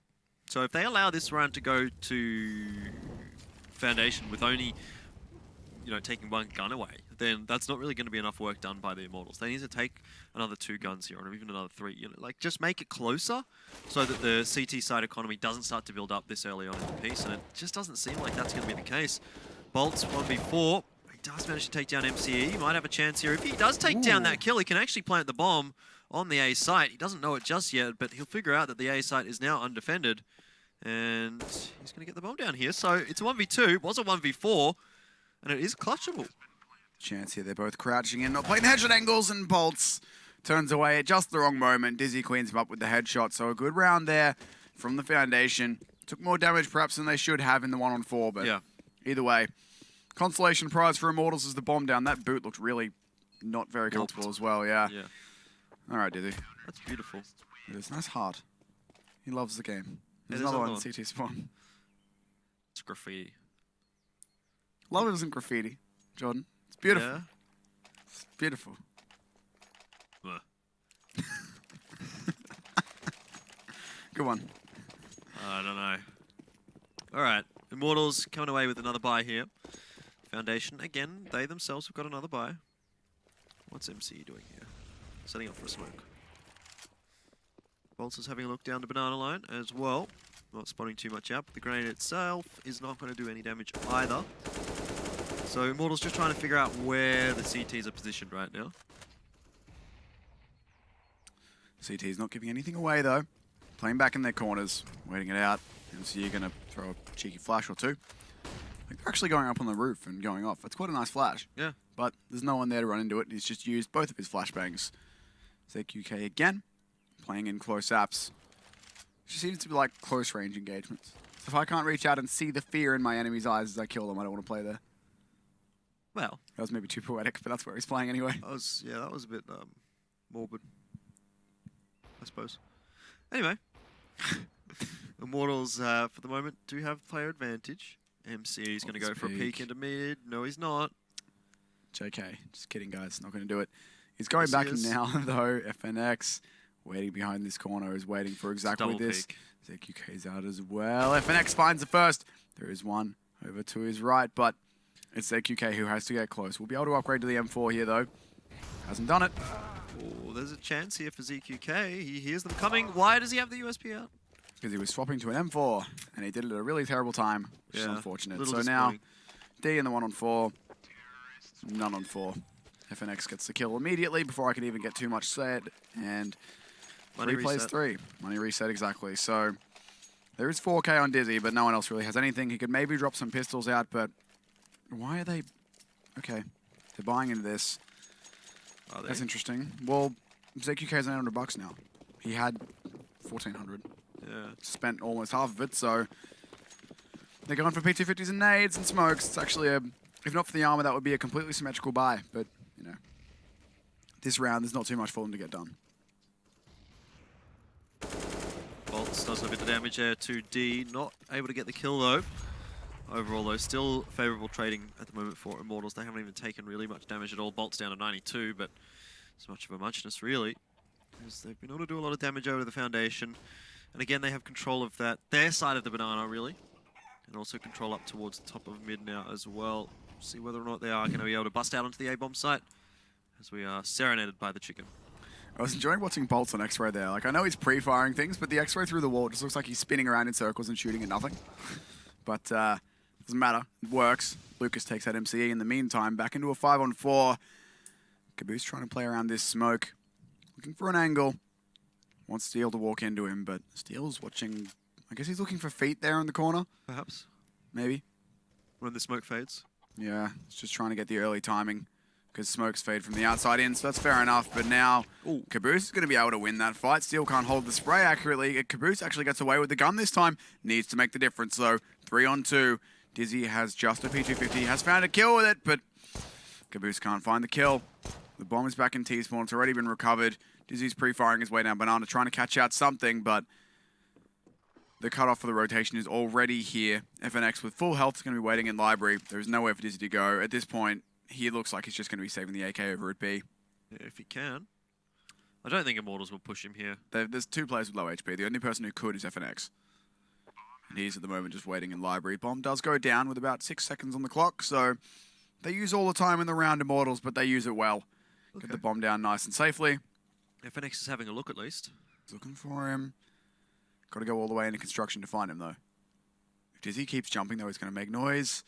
So if they allow this round to go to Foundation with only, taking 1 gun away, then that's not really going to be enough work done by the Immortals. They need to take another 2 guns here, or even another 3. Just make it closer so that the CT side economy doesn't start to build up this early on in the piece, and it just doesn't seem like that's going to be the case. Bolts 1v4. He does manage to take down MCE. He might have a chance here. If he does take down that kill, he can actually plant the bomb on the A site. He doesn't know it just yet, but he'll figure out that the A site is now undefended, and he's going to get the bomb down here. So it's a 1v2. It was a 1v4, and it is clutchable. Chance here. They're both crouching in, not playing headshot angles, and Bolts turns away at just the wrong moment. Dizzy cleans him up with the headshot, so a good round there from the Foundation. Took more damage perhaps than they should have in the 1-on-4, but either way. Consolation prize for Immortals is the bomb down. That boot looked really not very comfortable as well, yeah. All right, Dizzy. That's beautiful. It is. Nice heart. He loves the game. There's another one in CT spawn. It's graffiti. Love isn't graffiti, Jordan. It's beautiful. Yeah. It's beautiful. Good one. I don't know. All right. Immortals coming away with another buy here. Foundation, again, they themselves have got another buy. What's MCE doing here? Setting up for a smoke. Bolts is having a look down the banana line as well. Not spotting too much out, but the grenade itself is not going to do any damage either. So Immortals just trying to figure out where the CTs are positioned right now. CT's not giving anything away though. Playing back in their corners, waiting it out. MCE going to throw a cheeky flash or 2. They're actually going up on the roof and going off. It's quite a nice flash. Yeah. But there's no one there to run into it. He's just used both of his flashbangs. ZQK again, playing in close apps. It just seems to be like close range engagements. So if I can't reach out and see the fear in my enemy's eyes as I kill them, I don't want to play there. Well. That was maybe too poetic, but that's where he's playing anyway. That was a bit morbid, I suppose. Anyway. Immortals, for the moment, do have player advantage. MCE is going to go for a peek into mid. No, he's not. JK. Just kidding, guys. Not going to do it. He's going back in now, though. FNX waiting behind this corner is waiting for exactly this. ZQK's out as well. FNX finds the first. There is one over to his right, but it's ZQK who has to get close. We'll be able to upgrade to the M4 here, though. Hasn't done it. Oh, there's a chance here for ZQK. He hears them coming. Why does he have the USP out? Because he was swapping to an M4, and he did it at a really terrible time, which is unfortunate. So now, D in the 1-on-4, none on 4. FNX gets the kill immediately before I can even get too much said, and Money plays 3. Money reset, exactly. So there is 4K on Dizzy, but no one else really has anything. He could maybe drop some pistols out, but why are they... Okay, they're buying into this. That's interesting. Well, ZQK is $800 now. He had 1,400. Yeah. Spent almost half of it, so they're going for P250s and nades and smokes. It's actually a, if not for the armor, that would be a completely symmetrical buy, but, this round, there's not too much for them to get done. Bolts does a bit of damage there to D. Not able to get the kill though. Overall though, still favourable trading at the moment for Immortals. They haven't even taken really much damage at all. Bolt's down to 92, but it's much of a muchness really. Because they've been able to do a lot of damage over the Foundation. And again, they have control of their side of the banana really. And also control up towards the top of mid now as well. See whether or not they are going to be able to bust out onto the A-bomb site. As we are serenaded by the chicken. I was enjoying watching Bolts on X-Ray there. Like, I know he's pre-firing things, but the X-Ray through the wall just looks like he's spinning around in circles and shooting at nothing. But doesn't matter. It works. Lucas takes that MCE in the meantime. Back into a 5-on-4. Caboose trying to play around this smoke. Looking for an angle. Wants Steel to walk into him, but Steel's watching... I guess he's looking for feet there in the corner. Perhaps. Maybe. When the smoke fades. Yeah, it's just trying to get the early timing. Because smokes fade from the outside in, so that's fair enough. But now, Caboose is going to be able to win that fight. Steel can't hold the spray accurately. Caboose actually gets away with the gun this time. Needs to make the difference, though. 3-on-2. Dizzy has just a P250. Has found a kill with it, but Caboose can't find the kill. The bomb is back in T-spawn. It's already been recovered. Dizzy's pre-firing his way down Banana, trying to catch out something, but the cutoff for the rotation is already here. FNX with full health is going to be waiting in Library. There's nowhere for Dizzy to go. At this point, he looks like he's just going to be saving the AK over at B. Yeah, if he can. I don't think Immortals will push him here. There's two players with low HP. The only person who could is FNX. And he's at the moment just waiting in Library. Bomb does go down with about 6 seconds on the clock, so they use all the time in the round Immortals, but they use it well. Okay. Get the bomb down nice and safely. FNX is having a look at least. He's looking for him. Got to go all the way into construction to find him, though. If Dizzy keeps jumping, though, he's going to make noise.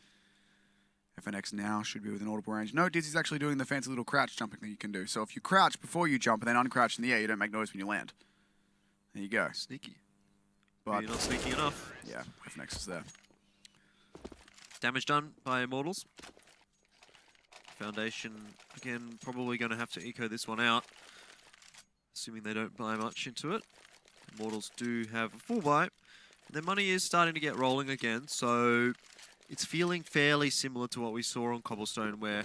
FNX now should be within audible range. No, Dizzy's actually doing the fancy little crouch jumping that you can do. So if you crouch before you jump and then uncrouch in the air, you don't make noise when you land. There you go. Sneaky. But you're not sneaky enough. Yeah, FNX is there. Damage done by Immortals. Foundation, again, probably going to have to eco this one out. Assuming they don't buy much into it. Immortals do have a full buy. And their money is starting to get rolling again, so it's feeling fairly similar to what we saw on Cobblestone, where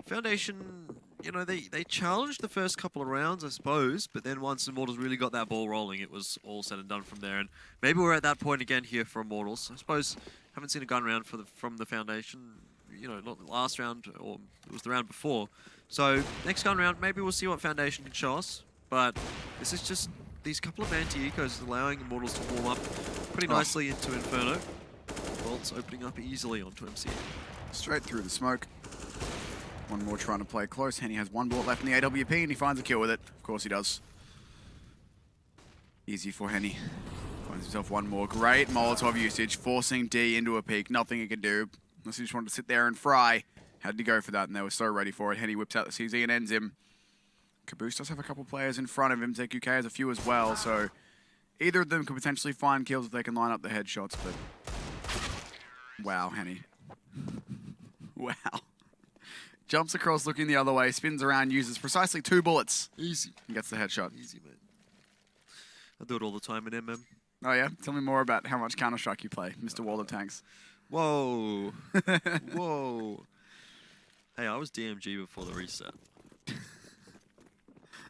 Foundation, you know, they challenged the first couple of rounds, I suppose, but then once Immortals really got that ball rolling, it was all said and done from there. And maybe we're at that point again here for Immortals. I suppose haven't seen a gun round from the Foundation, you know, not the last round, or it was the round before. So next gun round, maybe we'll see what Foundation can show us. But this is just these couple of anti-ecos allowing Immortals to warm up pretty nicely into Inferno. Bolts opening up easily onto MCE. Straight through the smoke. One more trying to play close. Henny has one bullet left in the AWP and he finds a kill with it. Of course he does. Easy for Henny. Finds himself one more. Great Molotov usage, forcing D into a peak. Nothing he could do. Unless he just wanted to sit there and fry. Had to go for that and they were so ready for it. Henny whips out the CZ and ends him. Caboose does have a couple players in front of him. ZQK has a few as well, so either of them could potentially find kills if they can line up the headshots, but wow, Henny. Wow. Jumps across looking the other way, spins around, uses precisely 2 bullets. Easy. And gets the headshot. Easy, mate. I do it all the time in MM. Oh yeah? Tell me more about how much Counter-Strike you play, Mr. Wall of Tanks. Whoa. Whoa. Hey, I was DMG before the reset.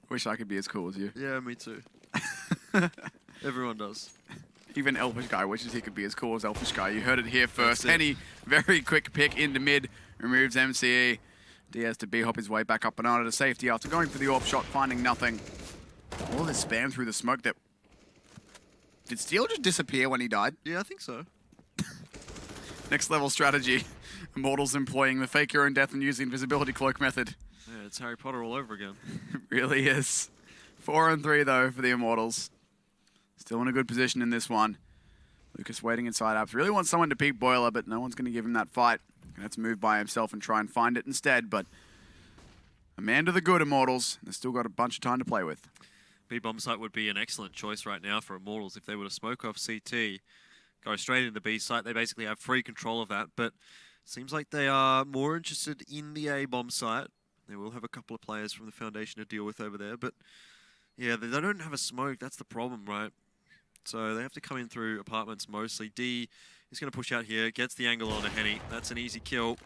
Wish I could be as cool as you. Yeah, me too. Everyone does. Even Elfish Guy wishes he could be as cool as Elfish Guy. You heard it here first. Henny, very quick pick into mid, removes MCE. Diaz to B-hop his way back up Banana to safety after going for the AWP shot, finding nothing. All this spam through the smoke that... Did Steel just disappear when he died? Yeah, I think so. Next level strategy. Immortals employing the fake your own death and use the invisibility cloak method. Yeah, it's Harry Potter all over again. It really is. 4-3 though for the Immortals. Still in a good position in this one. Lucas waiting inside apps. Really wants someone to peek Boiler, but no one's going to give him that fight. Gonna have to move by himself and try and find it instead, but a man to the good, Immortals. They've still got a bunch of time to play with. B-bomb site would be an excellent choice right now for Immortals if they were to smoke off CT, go straight into the B site. They basically have free control of that, but seems like they are more interested in the A-bomb site. They will have a couple of players from the Foundation to deal with over there, but yeah, they don't have a smoke. That's the problem, right? So they have to come in through apartments mostly. D is going to push out here, gets the angle on a Henny. That's an easy kill.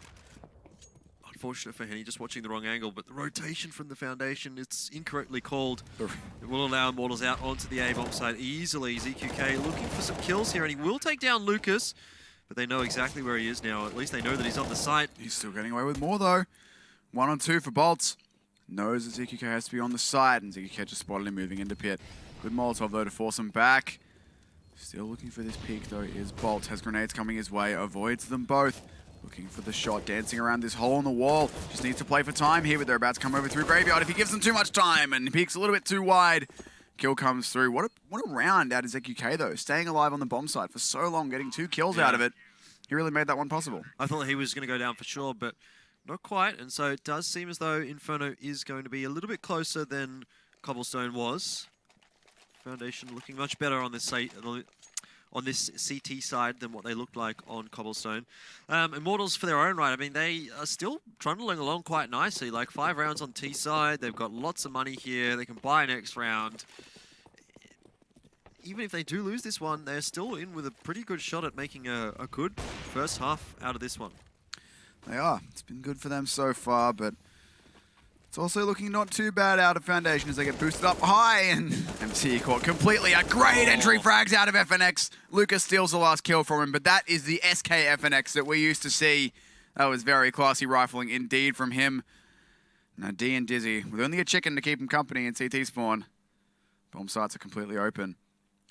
Oh Unfortunate for Henny, just watching the wrong angle, but the rotation from the Foundation, it's incorrectly called. It will allow Immortals out onto the A-bomb side easily. ZQK looking for some kills here, and he will take down Lucas, but they know exactly where he is now. At least they know that he's on the site. He's still getting away with more, though. 1 on 2 for Bolts. Knows that ZQK has to be on the side, and ZQK just spotted him moving into pit. Good Molotov, though, to force him back. Still looking for this peak, though, is Bolt. Has grenades coming his way, avoids them both. Looking for the shot, dancing around this hole in the wall. Just needs to play for time here, but they're about to come over through Graveyard. If he gives them too much time, and he peeks a little bit too wide, kill comes through. What a round out of ZQK, though. Staying alive on the bomb site for so long, getting 2 kills out of it. He really made that one possible. I thought he was going to go down for sure, but not quite. And so it does seem as though Inferno is going to be a little bit closer than Cobblestone was. Foundation looking much better on this site, on this CT side than what they looked like on Cobblestone. Immortals, for their own right, I mean, they are still trundling along quite nicely. Like 5 rounds on T side, they've got lots of money here. They can buy next round. Even if they do lose this one, they're still in with a pretty good shot at making a good first half out of this one. They are. It's been good for them so far, but it's also looking not too bad out of Foundation as they get boosted up high, and MC caught completely. A great entry frags out of FNX. Lucas steals the last kill from him, but that is the SK FNX that we used to see. That was very classy rifling indeed from him. Now D and Dizzy, with only a chicken to keep him company in CT spawn. Bomb sites are completely open.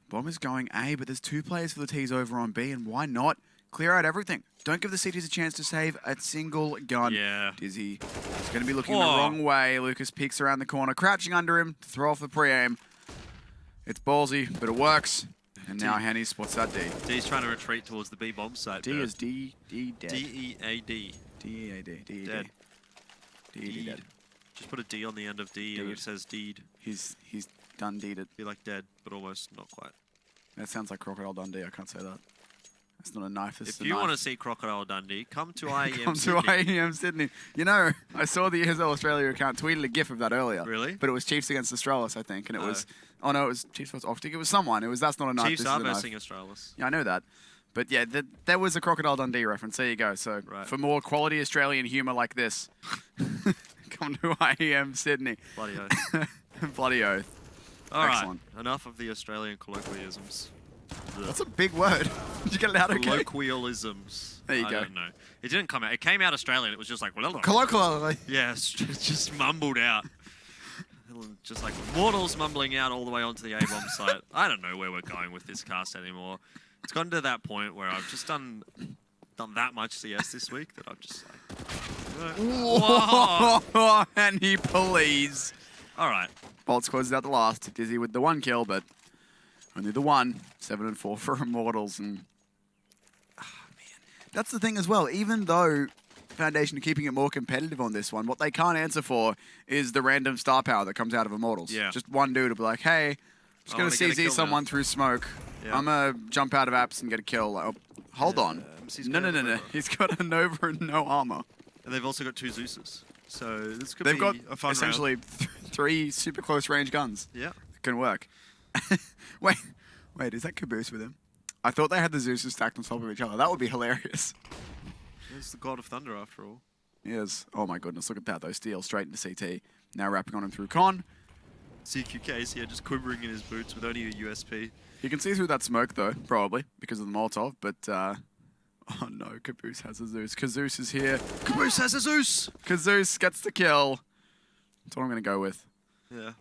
Bomb is going A, but there's 2 players for the T's over on B, and why not? Clear out everything. Don't give the CTs a chance to save a single gun. Yeah. Dizzy is going to be looking the wrong way. Lucas peeks around the corner, crouching under him to throw off the pre-aim. It's ballsy, but it works. And now Henny spots that D. D's trying to retreat towards the B bomb site. D is D dead. D-E-A-D. D-E-A-D. D-E-A-D. Dead. D-E-D dead. Just put a D on the end of D and it says deed. He's done deeded. Be like dead, but almost not quite. That sounds like Crocodile Dundee. I can't say that. It's not a knife. If you want to see Crocodile Dundee, come to IEM come Sydney. to IEM Sydney. You know, I saw the ESL Australia account tweeted a GIF of that earlier. Really? But it was Chiefs against Australis, I think, and it was. Oh no, it was Chiefs versus Optic. It was someone. It was that's not a knife. Chiefs are versing Australis. Yeah, I know that. But yeah, there was a Crocodile Dundee reference. There you go. So for more quality Australian humour like this, come to IEM Sydney. Bloody oath. Bloody oath. All Excellent. right. Enough of the Australian colloquialisms. That's a big word. Did you get it out okay? Colloquialisms. There you go. I don't know. It didn't come out. It came out Australian. It was just like... Colloquially. Yeah, just mumbled out. Just like Immortals mumbling out all the way onto the A-bomb site. I don't know where we're going with this cast anymore. It's gotten to that point where I've just done that much CS this week that I'm just like... Whoa! And he please. All right. Bolts closes out the last. Dizzy with the 1 kill, but only the 1. 7 and 4 for Immortals. And man, that's the thing as well. Even though Foundation are keeping it more competitive on this one, what they can't answer for is the random star power that comes out of Immortals. Yeah. Just one dude will be like, hey, just going to CZ someone through smoke. Yeah. I'm going to jump out of apps and get a kill. Like, oh, hold on. No. He's got a Nova and no armor. And they've also got 2 Zeuses. So this could They've be got a fun essentially round. 3 super close range guns. Yeah. It can work. Wait, is that Caboose with him? I thought they had the Zeuses stacked on top of each other. That would be hilarious. He's the God of Thunder after all. He is. Oh my goodness, look at that though. Steal straight into CT. Now wrapping on him through Con. CQK's here just quivering in his boots with only a USP. You can see through that smoke though, probably, because of the Molotov, but oh no, Caboose has a Zeus. Caboose is here. Caboose has a Zeus! Caboose gets the kill. That's what I'm going to go with. Yeah.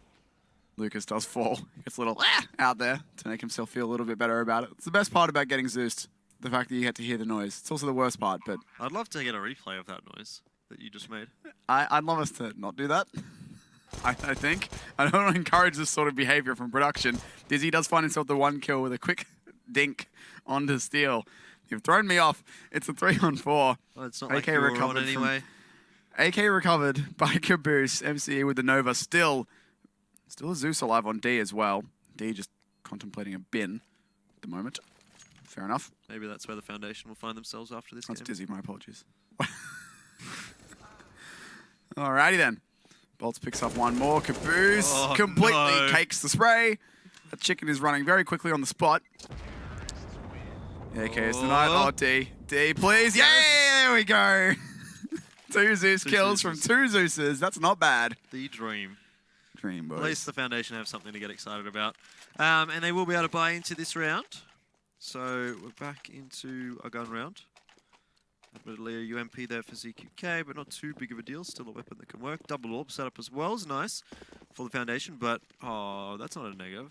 Lucas does fall. He gets a little out there to make himself feel a little bit better about it. It's the best part about getting Zeused. The fact that you get to hear the noise. It's also the worst part, but... I'd love to get a replay of that noise that you just made. I'd love us to not do that. I think. I don't want to encourage this sort of behavior from production. Dizzy does find himself the 1 kill with a quick dink onto Steel. You've thrown me off. It's a 3-on-4. Well, it's not like you were on anyway. AK recovered by Caboose. MCE with the Nova. Still a Zeus alive on D as well. D just contemplating a bin at the moment. Fair enough. Maybe that's where the Foundation will find themselves after this That's game. Dizzy, my apologies. Alrighty then. Bolts picks up 1 more. Caboose completely takes the spray. That chicken is running very quickly on the spot. AK is denied. Oh, D. D, please. Yay! There we go. Two Zeus kills from two Zeuses. That's not bad. The dream. Dream, boys. At least the Foundation have something to get excited about. And they will be able to buy into this round. So we're back into a gun round. Admittedly, a UMP there for ZQK, but not too big of a deal. Still a weapon that can work. Double orb setup as well is nice for the Foundation, but oh, that's not a negative.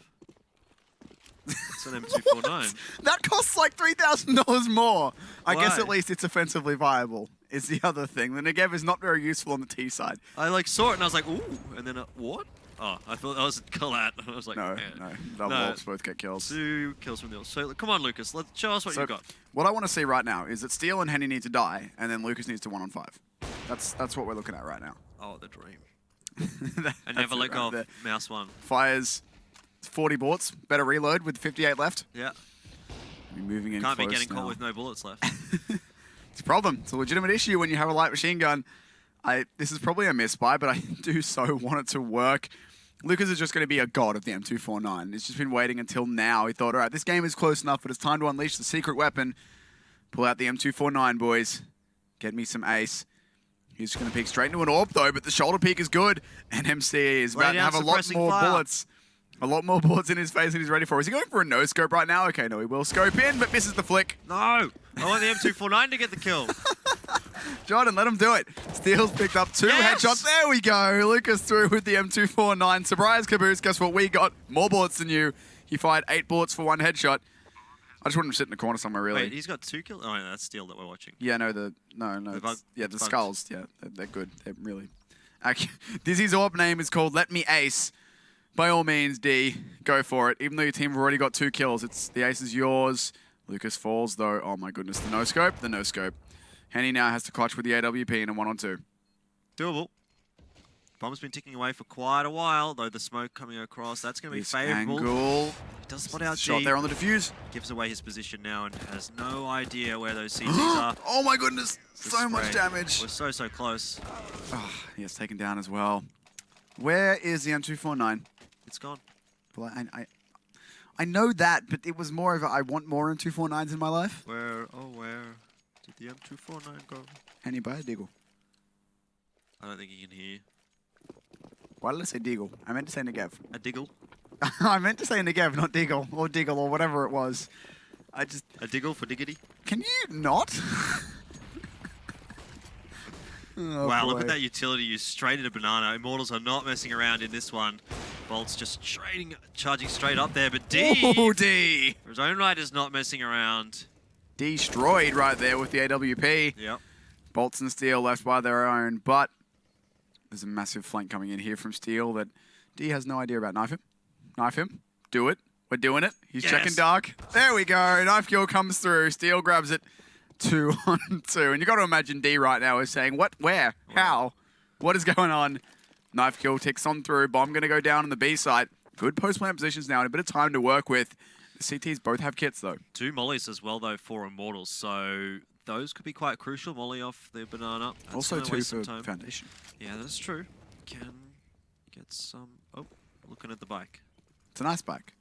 It's an M249. That costs like $3,000 more. I guess Why? at least it's offensively viable, is the other thing. The Negev is not very useful on the T side. I like saw it and I was like, ooh, and then what? Oh, I thought that was a collat. I was like, No, man. no. Double orbs both get kills. 2 kills from the orb. So come on, Lucas, let's show us what you've got. What I want to see right now is that Steel and Henny need to die, and then Lucas needs to 1-on-5. That's what we're looking at right now. Oh, the dream. And never let go of mouse one. Fires 40 bullets. Better reload with 58 left. Yeah. Be moving in Can't be close getting now. caught with no bullets left. It's a problem. It's a legitimate issue when you have a light machine gun. This is probably a misbuy, but I do so want it to work. Lucas is just going to be a god of the M249. He's just been waiting until now. He thought, all right, this game is close enough, but it's time to unleash the secret weapon. Pull out the M249, boys. Get me some ace. He's just going to peek straight into an orb, though, but the shoulder peek is good. And MC is about to have a lot more bullets. A lot more bullets in his face than he's ready for. Is he going for a no-scope right now? Okay, no, he will scope in, but misses the flick. No! I want the M249 to get the kill. Jordan, let him do it. Steele's picked up 2 headshots. There we go. Lucas through with the M249. Surprise, Caboose. Guess what we got? More bullets than you. He fired 8 bullets for 1 headshot. I just want him to sit in the corner somewhere, really. Wait, he's got 2 kills? Oh, yeah, that's Steel that we're watching. Yeah, no, the skulls. Yeah, they're good. They're really... Dizzy's orb name is called Let Me Ace. By all means, D, go for it. Even though your team have already got 2 kills, the ace is yours. Lucas falls, though. Oh, my goodness. The no-scope. The no-scope. Henny now has to clutch with the AWP in a 1-on-2. Doable. Bomb's been ticking away for quite a while, though the smoke coming across. That's going to be favourable. Angle. He does spot out Shot G. there on the defuse. Gives away his position now and has no idea where those CTs are. Oh, my goodness. So much damage. We're so close. Oh, he gets taken down as well. Where is the M249? It's gone. Well, I know that, but it was more of a, I want more M249s in my life. Where did the M249 go? Henny, buy a Deagle. I don't think he can hear. Why did I say Deagle? I meant to say Negev. A Diggle? I meant to say Negev, not Deagle, or whatever it was. A Diggle for Diggity? Can you not? Oh, wow, boy. Look at that utility used straight into Banana. Immortals are not messing around in this one. Bolt's just charging straight up there, but D! Ooh, D! For his own right is not messing around. Destroyed right there with the AWP. Yep. Bolts and Steel left by their own, but there's a massive flank coming in here from Steel that D has no idea about. Knife him. Knife him. Do it. We're doing it. He's checking dark. There we go. Knife kill comes through. Steel grabs it. 2-on-2. And you got to imagine D right now is saying, what, where, how, what is going on? Knife kill ticks on through. Bomb going to go down on the B side. Good post-plant positions now and a bit of time to work with. The CTs both have kits, though. 2 mollies as well, though, for Immortals. So those could be quite crucial. Molly off the Banana. That's also 2 for time. Foundation. Yeah, that's true. Can get some... Oh, looking at the bike. It's a nice bike.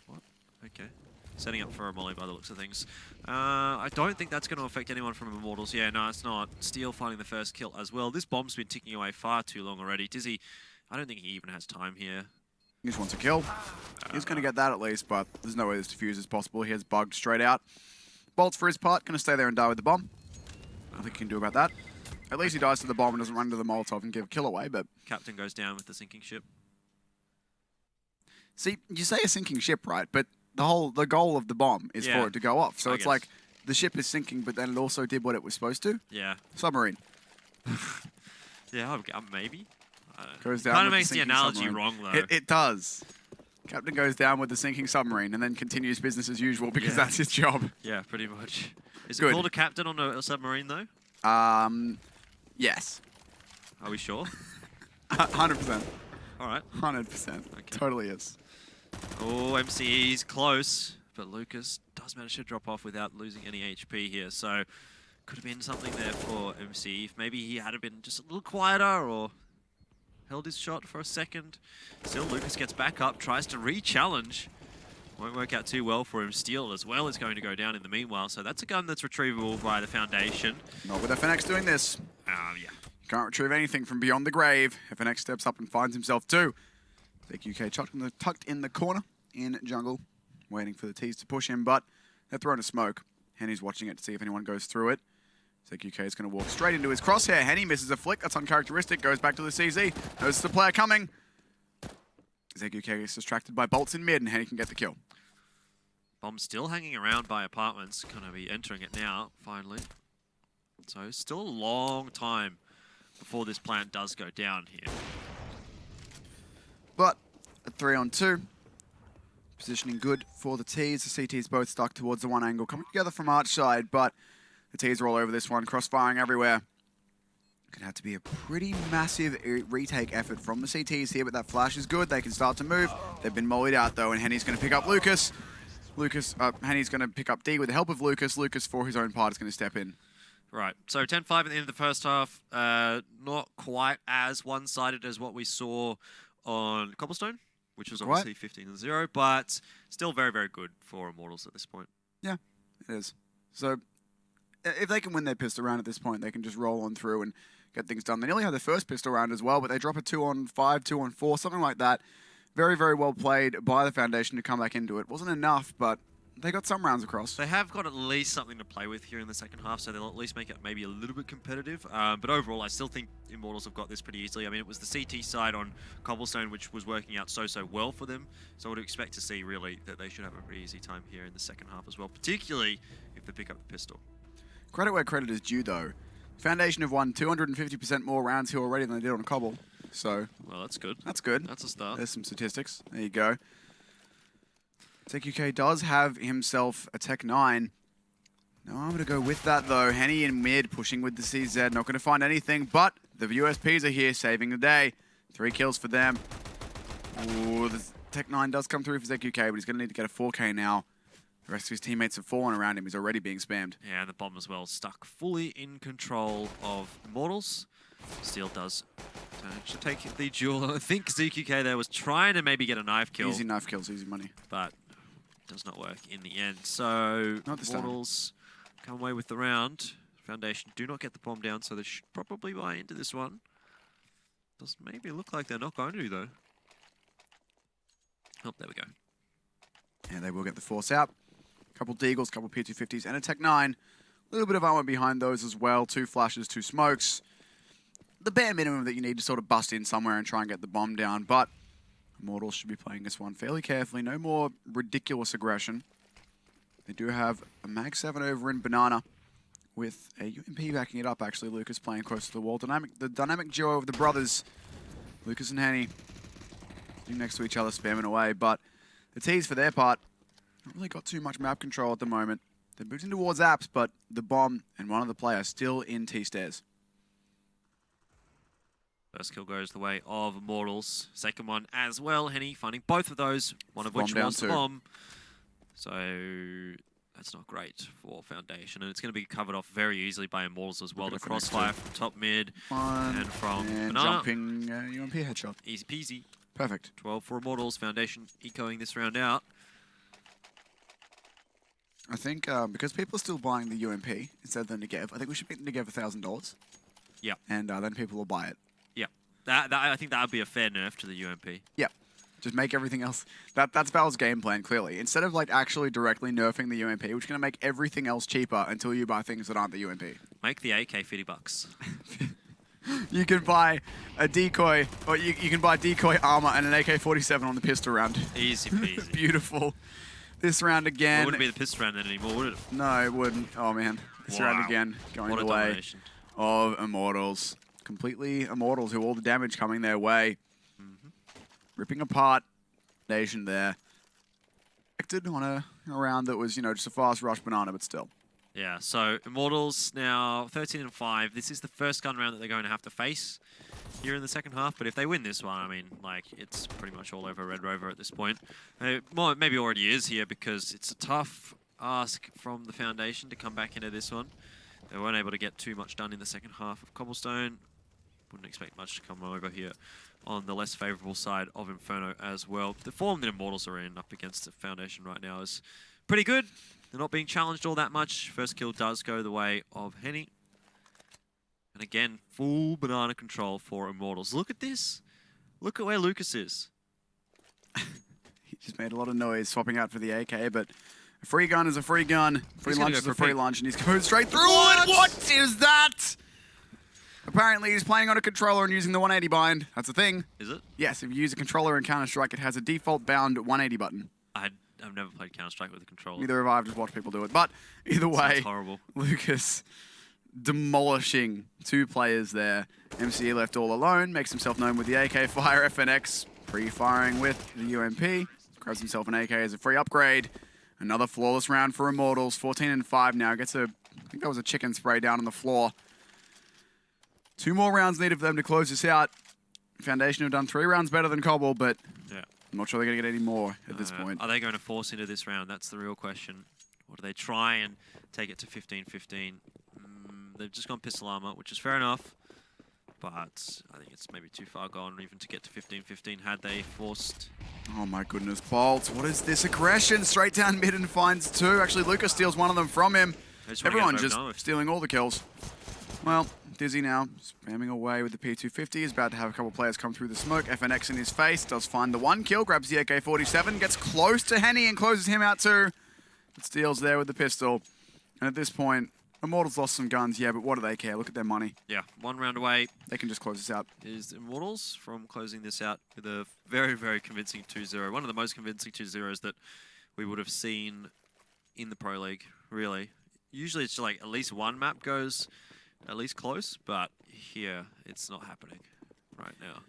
What? Okay. Setting up for a molly by the looks of things. I don't think that's going to affect anyone from Immortals. Yeah, no, it's not. Steel finding the first kill as well. This bomb's been ticking away far too long already. Dizzy, I don't think he even has time here. He just wants a kill. He's going to get that at least, but there's no way this defuse is possible. He has bugged straight out. Bolts for his part, going to stay there and die with the bomb. Nothing he can do about that. At least he dies to the bomb and doesn't run into the Molotov and give a kill away, but... Captain goes down with the sinking ship. See, you say a sinking ship, right? But the goal of the bomb is for it to go off. So it's like the ship is sinking, but then it also did what it was supposed to. Yeah. Submarine. Yeah, maybe. Goes down. Kind of makes the analogy submarine. wrong, though. It does. Captain goes down with the sinking submarine and then continues business as usual because that's his job. Yeah, pretty much. Is it called a captain on a submarine, though? Yes. Are we sure? 100%. All right. 100%. Okay. Totally is. Oh, MCE's close, but Lucas does manage to drop off without losing any HP here, so could have been something there for MCE. If maybe he had been just a little quieter or held his shot for a second. Still, Lucas gets back up, tries to re-challenge. Won't work out too well for him. Steel as well is going to go down in the meanwhile, so that's a gun that's retrievable by the Foundation. Not with FNX doing this. Yeah. Can't retrieve anything from beyond the grave. If Next steps up and finds himself too. ZQK tucked in the corner in jungle, waiting for the T's to push him, but they're throwing a smoke. Henny's watching it to see if anyone goes through it. ZQK is going to walk straight into his crosshair. Henny misses a flick. That's uncharacteristic. Goes back to the CZ. Notices the player coming. ZQK is distracted by bolts in mid, and Henny can get the kill. Bomb still hanging around by apartments. Going to be entering it now, finally. So still a long time before this plant does go down here. But at 3-on-2, positioning good for the T's. The CT's both stuck towards the one angle, coming together from Arch side, but the T's are all over this one, cross-firing everywhere. Gonna have to be a pretty massive retake effort from the CTs here, but that flash is good. They can start to move. They've been mollied out though, and Henny's gonna pick up Lucas. Henny's gonna pick up D with the help of Lucas. Lucas, for his own part, is gonna step in. Right, so 10-5 at the end of the first half. Not quite as one-sided as what we saw on Cobblestone, which was obviously 15-0, but still very, very good for Immortals at this point. Yeah, it is. So if they can win their pistol round at this point, they can just roll on through and get things done. They nearly had their first pistol round as well, but they drop a 2-on-5, 2-on-4, something like that. Very, very well played by the Foundation to come back into it. Wasn't enough, but they got some rounds across. They have got at least something to play with here in the second half, so they'll at least make it maybe a little bit competitive. But overall, I still think Immortals have got this pretty easily. I mean, it was the CT side on Cobblestone which was working out so well for them. So I would expect to see, really, that they should have a pretty easy time here in the second half as well, particularly if they pick up the pistol. Credit where credit is due, though. Foundation have won 250% more rounds here already than they did on Cobble. So, well, that's good. That's good. That's a start. There's some statistics. There you go. ZQK does have himself a Tech 9. No, I'm going to go with that, though. Henny in mid, pushing with the CZ. Not going to find anything, but the USPs are here, saving the day. 3 kills for them. Ooh, the Tech 9 does come through for ZQK, but he's going to need to get a 4K now. The rest of his teammates have fallen around him. He's already being spammed. Yeah, and the bomb as well, stuck fully in control of Immortals. Steel does actually take the duel. I think ZQK there was trying to maybe get a knife kill. Easy knife kills, easy money. But does not work in the end. So Immortals come away with the round. Foundation do not get the bomb down, so they should probably buy into this one. Does maybe look like they're not going to, though. Oh, there we go. Yeah, they will get the force out. Couple Deagles, couple P250s, and a Tech 9. A little bit of armor behind those as well. 2 flashes, 2 smokes. The bare minimum that you need to sort of bust in somewhere and try and get the bomb down, but Immortals should be playing this one fairly carefully. No more ridiculous aggression. They do have a Mag 7 over in Banana with a UMP backing it up, actually. Lucas playing close to the wall. The dynamic duo of the brothers, Lucas and Henny, sitting next to each other, spamming away. But the T's, for their part, not really got too much map control at the moment. They're moving towards apps, but the bomb and one of the players still in T-stairs. First kill goes the way of Immortals. Second one as well. Henny finding both of those, one of which was the bomb. So that's not great for Foundation. And it's going to be covered off very easily by Immortals as well. The crossfire from top mid and from Banana. Jumping UMP headshot. Easy peasy. Perfect. 12 for Immortals. Foundation ecoing this round out. I think because people are still buying the UMP instead of the Negev, I think we should make the Negev $1,000. Yeah. And then people will buy it. Yeah. I think that would be a fair nerf to the UMP. Yeah. Just make everything else. That's Valve's game plan, clearly. Instead of like actually directly nerfing the UMP, we're just going to make everything else cheaper until you buy things that aren't the UMP. Make the AK $50. You can buy a decoy, or you can buy decoy armor and an AK-47 on the pistol round. Easy peasy. Beautiful. This round again. It wouldn't be the pistol round then anymore, would it? No, it wouldn't. Oh man. This round again going the way of Immortals. Completely Immortals, who all the damage coming their way. Ripping apart Nation there. Expected on a round that was, just a fast rush Banana, but still. Yeah, so Immortals now 13-5. This is the first gun round that they're going to have to face here in the second half. But if they win this one, I mean, it's pretty much all over Red Rover at this point. Well, maybe already is here because it's a tough ask from the Foundation to come back into this one. They weren't able to get too much done in the second half of Cobblestone. Wouldn't expect much to come over here on the less favourable side of Inferno as well. The form that Immortals are in up against the Foundation right now is pretty good. They're not being challenged all that much. First kill does go the way of Henny. And again, full banana control for Immortals. Look at this. Look at where Lucas is. He just made a lot of noise swapping out for the AK, but a free gun is a free gun. Free lunch is a free lunch, and he's going straight through it. What is that? Apparently, he's playing on a controller and using the 180 bind. That's a thing. Is it? Yes, if you use a controller in Counter-Strike, it has a default bound 180 button. I've never played Counter-Strike with a controller. Neither have I. I've just watched people do it. But either way, Sounds horrible. Lucas demolishing 2 players there. MCE left all alone, makes himself known with the AK fire. FNX pre-firing with the UMP. Grabs himself an AK as a free upgrade. Another flawless round for Immortals. 14-5 now. Gets a, I think that was a chicken spray down on the floor. 2 more rounds needed for them to close this out. Foundation have done 3 rounds better than Cobble, but yeah. I'm not sure they're going to get any more at this point. Are they going to force into this round? That's the real question. Or do they try and take it to 15-15? They've just gone pistol armor, which is fair enough. But I think it's maybe too far gone even to get to 15-15 had they forced. Oh my goodness, Bolt. What is this aggression? Straight down mid and finds 2. Actually, Lucas steals one of them from him. Everyone just stealing all the kills. Well, Dizzy now spamming away with the P250. He's about to have a couple players come through the smoke. FNX in his face. Does find the 1 kill. Grabs the AK-47. Gets close to Henny and closes him out too. But steals there with the pistol. And at this point, Immortals lost some guns, yeah, but what do they care? Look at their money. Yeah, 1 round away. They can just close this out. Is Immortals from closing this out with a very, very convincing 2-0. One of the most convincing 2-0s that we would have seen in the Pro League, really. Usually it's like at least one map goes at least close, but here it's not happening right now.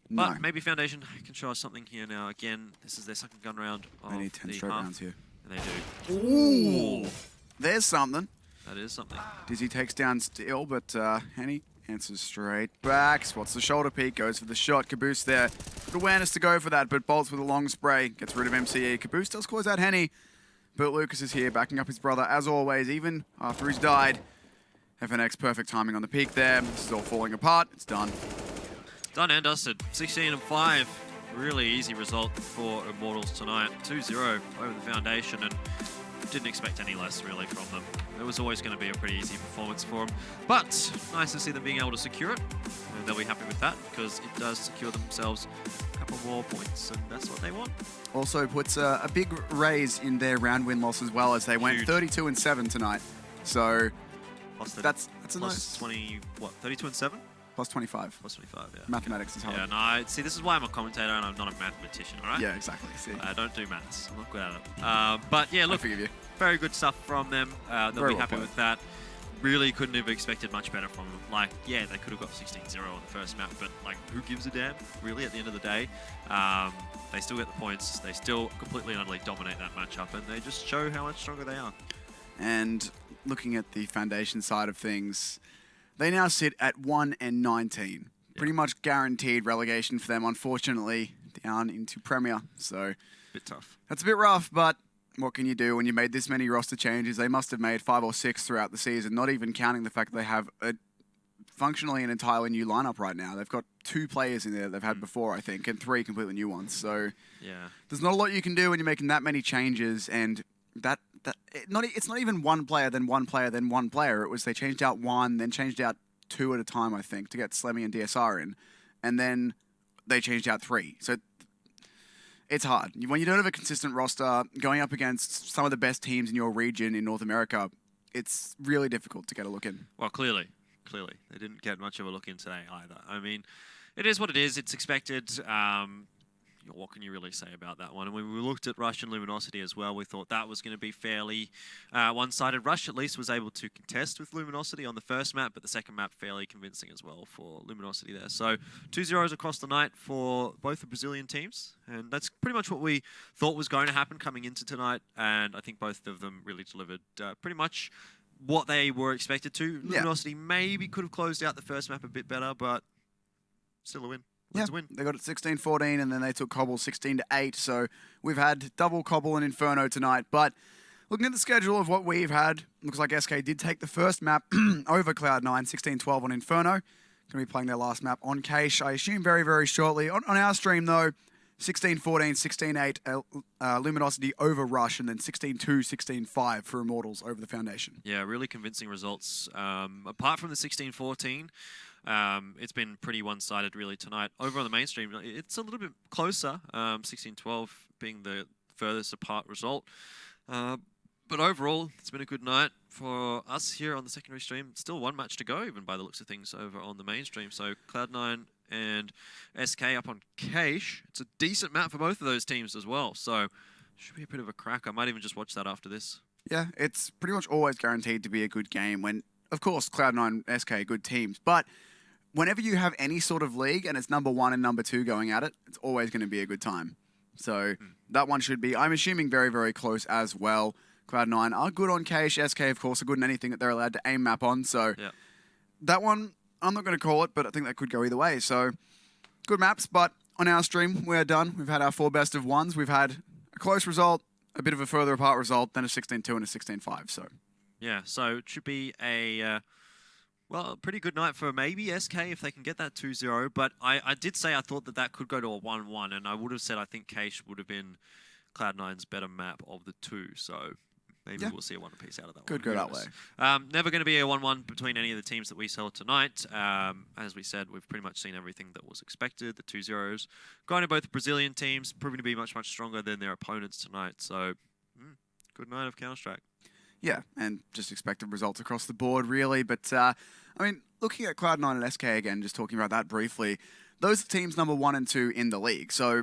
No. But maybe Foundation can show us something here now. Again, this is their second gun round of They need 10 straight rounds here. And they do. Ooh! There's something. That is something. Dizzy takes down Steel, but Henny answers straight back. Spots the shoulder peek, goes for the shot. Caboose there. Good awareness to go for that, but Bolts with a long spray. Gets rid of MCE. Caboose does close out Henny, but Lucas is here, backing up his brother, as always, even after he's died. FNX, perfect timing on the peak there. This is all falling apart. It's done. Done and dusted. 16-5. Really easy result for Immortals tonight. 2-0 over the Foundation, and didn't expect any less, really, from them. It was always going to be a pretty easy performance for them. But nice to see them being able to secure it. And they'll be happy with that, because it does secure themselves a couple more points, and that's what they want. Also puts a big raise in their round win loss as well, as they went 32-7 tonight. So that's a nice 20, what, 32-7? Plus 25. Plus 25, yeah. Mathematics is hard. Yeah, no, see, this is why I'm a commentator and I'm not a mathematician, all right? Yeah, exactly. See. I don't do maths. I'm not good at it. But yeah, look, I forgive you. Very good stuff from them. They'll be happy with that. Really couldn't have expected much better from them. Like, yeah, they could have got 16-0 on the first map, but like, who gives a damn, really, at the end of the day? They still get the points. They still completely and utterly dominate that matchup, and they just show how much stronger they are. And looking at the Foundation side of things, they now sit at 1-19. Pretty much guaranteed relegation for them, unfortunately, down into Premier. So, bit tough. That's a bit rough, but what can you do when you made this many roster changes? They must have made 5 or 6 throughout the season, not even counting the fact that they have functionally an entirely new lineup right now. They've got 2 players in there they've had before, I think, and 3 completely new ones. So yeah, there's not a lot you can do when you're making that many changes, and it's not even one player, then one player, then one player. It was they changed out 1, then changed out 2 at a time, I think, to get Slemmy and DSR in, and then they changed out 3. So it's hard. When you don't have a consistent roster, going up against some of the best teams in your region in North America, it's really difficult to get a look in. Well, clearly. They didn't get much of a look in today either. I mean, it is what it is. It's expected. What can you really say about that one? And when we looked at Rush and Luminosity as well, we thought that was going to be fairly one-sided. Rush at least was able to contest with Luminosity on the first map, but the second map fairly convincing as well for Luminosity there. So 2-0s across the night for both the Brazilian teams, and that's pretty much what we thought was going to happen coming into tonight, and I think both of them really delivered pretty much what they were expected to. Luminosity maybe could have closed out the first map a bit better, but still a win. Yeah, they got it 16-14, and then they took Cobble 16-8. So we've had double Cobble and Inferno tonight. But looking at the schedule of what we've had, looks like SK did take the first map over Cloud9, 16-12 on Inferno. Going to be playing their last map on Cache, I assume, very, very shortly. On our stream, though, 16-14, 16-8, Luminosity over Rush, and then 16-2, 16-5 for Immortals over the Foundation. Yeah, really convincing results. Apart from the 16-14, it's been pretty one-sided really tonight. Over on the mainstream, it's a little bit closer, 16-12 being the furthest apart result. But overall, it's been a good night for us here on the secondary stream. Still one match to go, even by the looks of things, over on the mainstream. So Cloud9 and SK up on Cache. It's a decent map for both of those teams as well. So should be a bit of a crack. I might even just watch that after this. Yeah, it's pretty much always guaranteed to be a good game when, of course, Cloud9 and SK are good teams. But whenever you have any sort of league and it's number 1 and number 2 going at it, it's always going to be a good time. So that one should be, I'm assuming, very, very close as well. Cloud9 are good on Cache. SK, of course, are good in anything that they're allowed to aim map on. So that one, I'm not going to call it, but I think that could go either way. So good maps, but on our stream, we're done. We've had our 4 best of ones. We've had a close result, a bit of a further apart result, then a 16-2 and a 16-5. So yeah, so it should be a well, a pretty good night for maybe SK if they can get that 2-0. But I did say I thought that could go to a 1-1, and I would have said I think Cache would have been Cloud9's better map of the two. So maybe we'll see a 1 apiece out of that. Could go that way. Never going to be a 1-1 between any of the teams that we saw tonight. As we said, we've pretty much seen everything that was expected. The 2-0s going to both Brazilian teams, proving to be much, much stronger than their opponents tonight. So good night of Counter-Strike. Yeah, and just expected results across the board, really. But, I mean, looking at Cloud9 and SK again, just talking about that briefly, those are teams number 1 and 2 in the league. So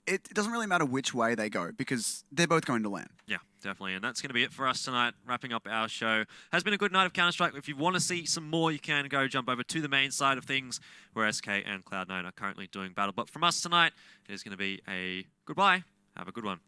it doesn't really matter which way they go because they're both going to land. Yeah, definitely. And that's going to be it for us tonight, wrapping up our show. Has been a good night of Counter-Strike. If you want to see some more, you can go jump over to the main side of things where SK and Cloud9 are currently doing battle. But from us tonight, it is going to be a goodbye. Have a good one.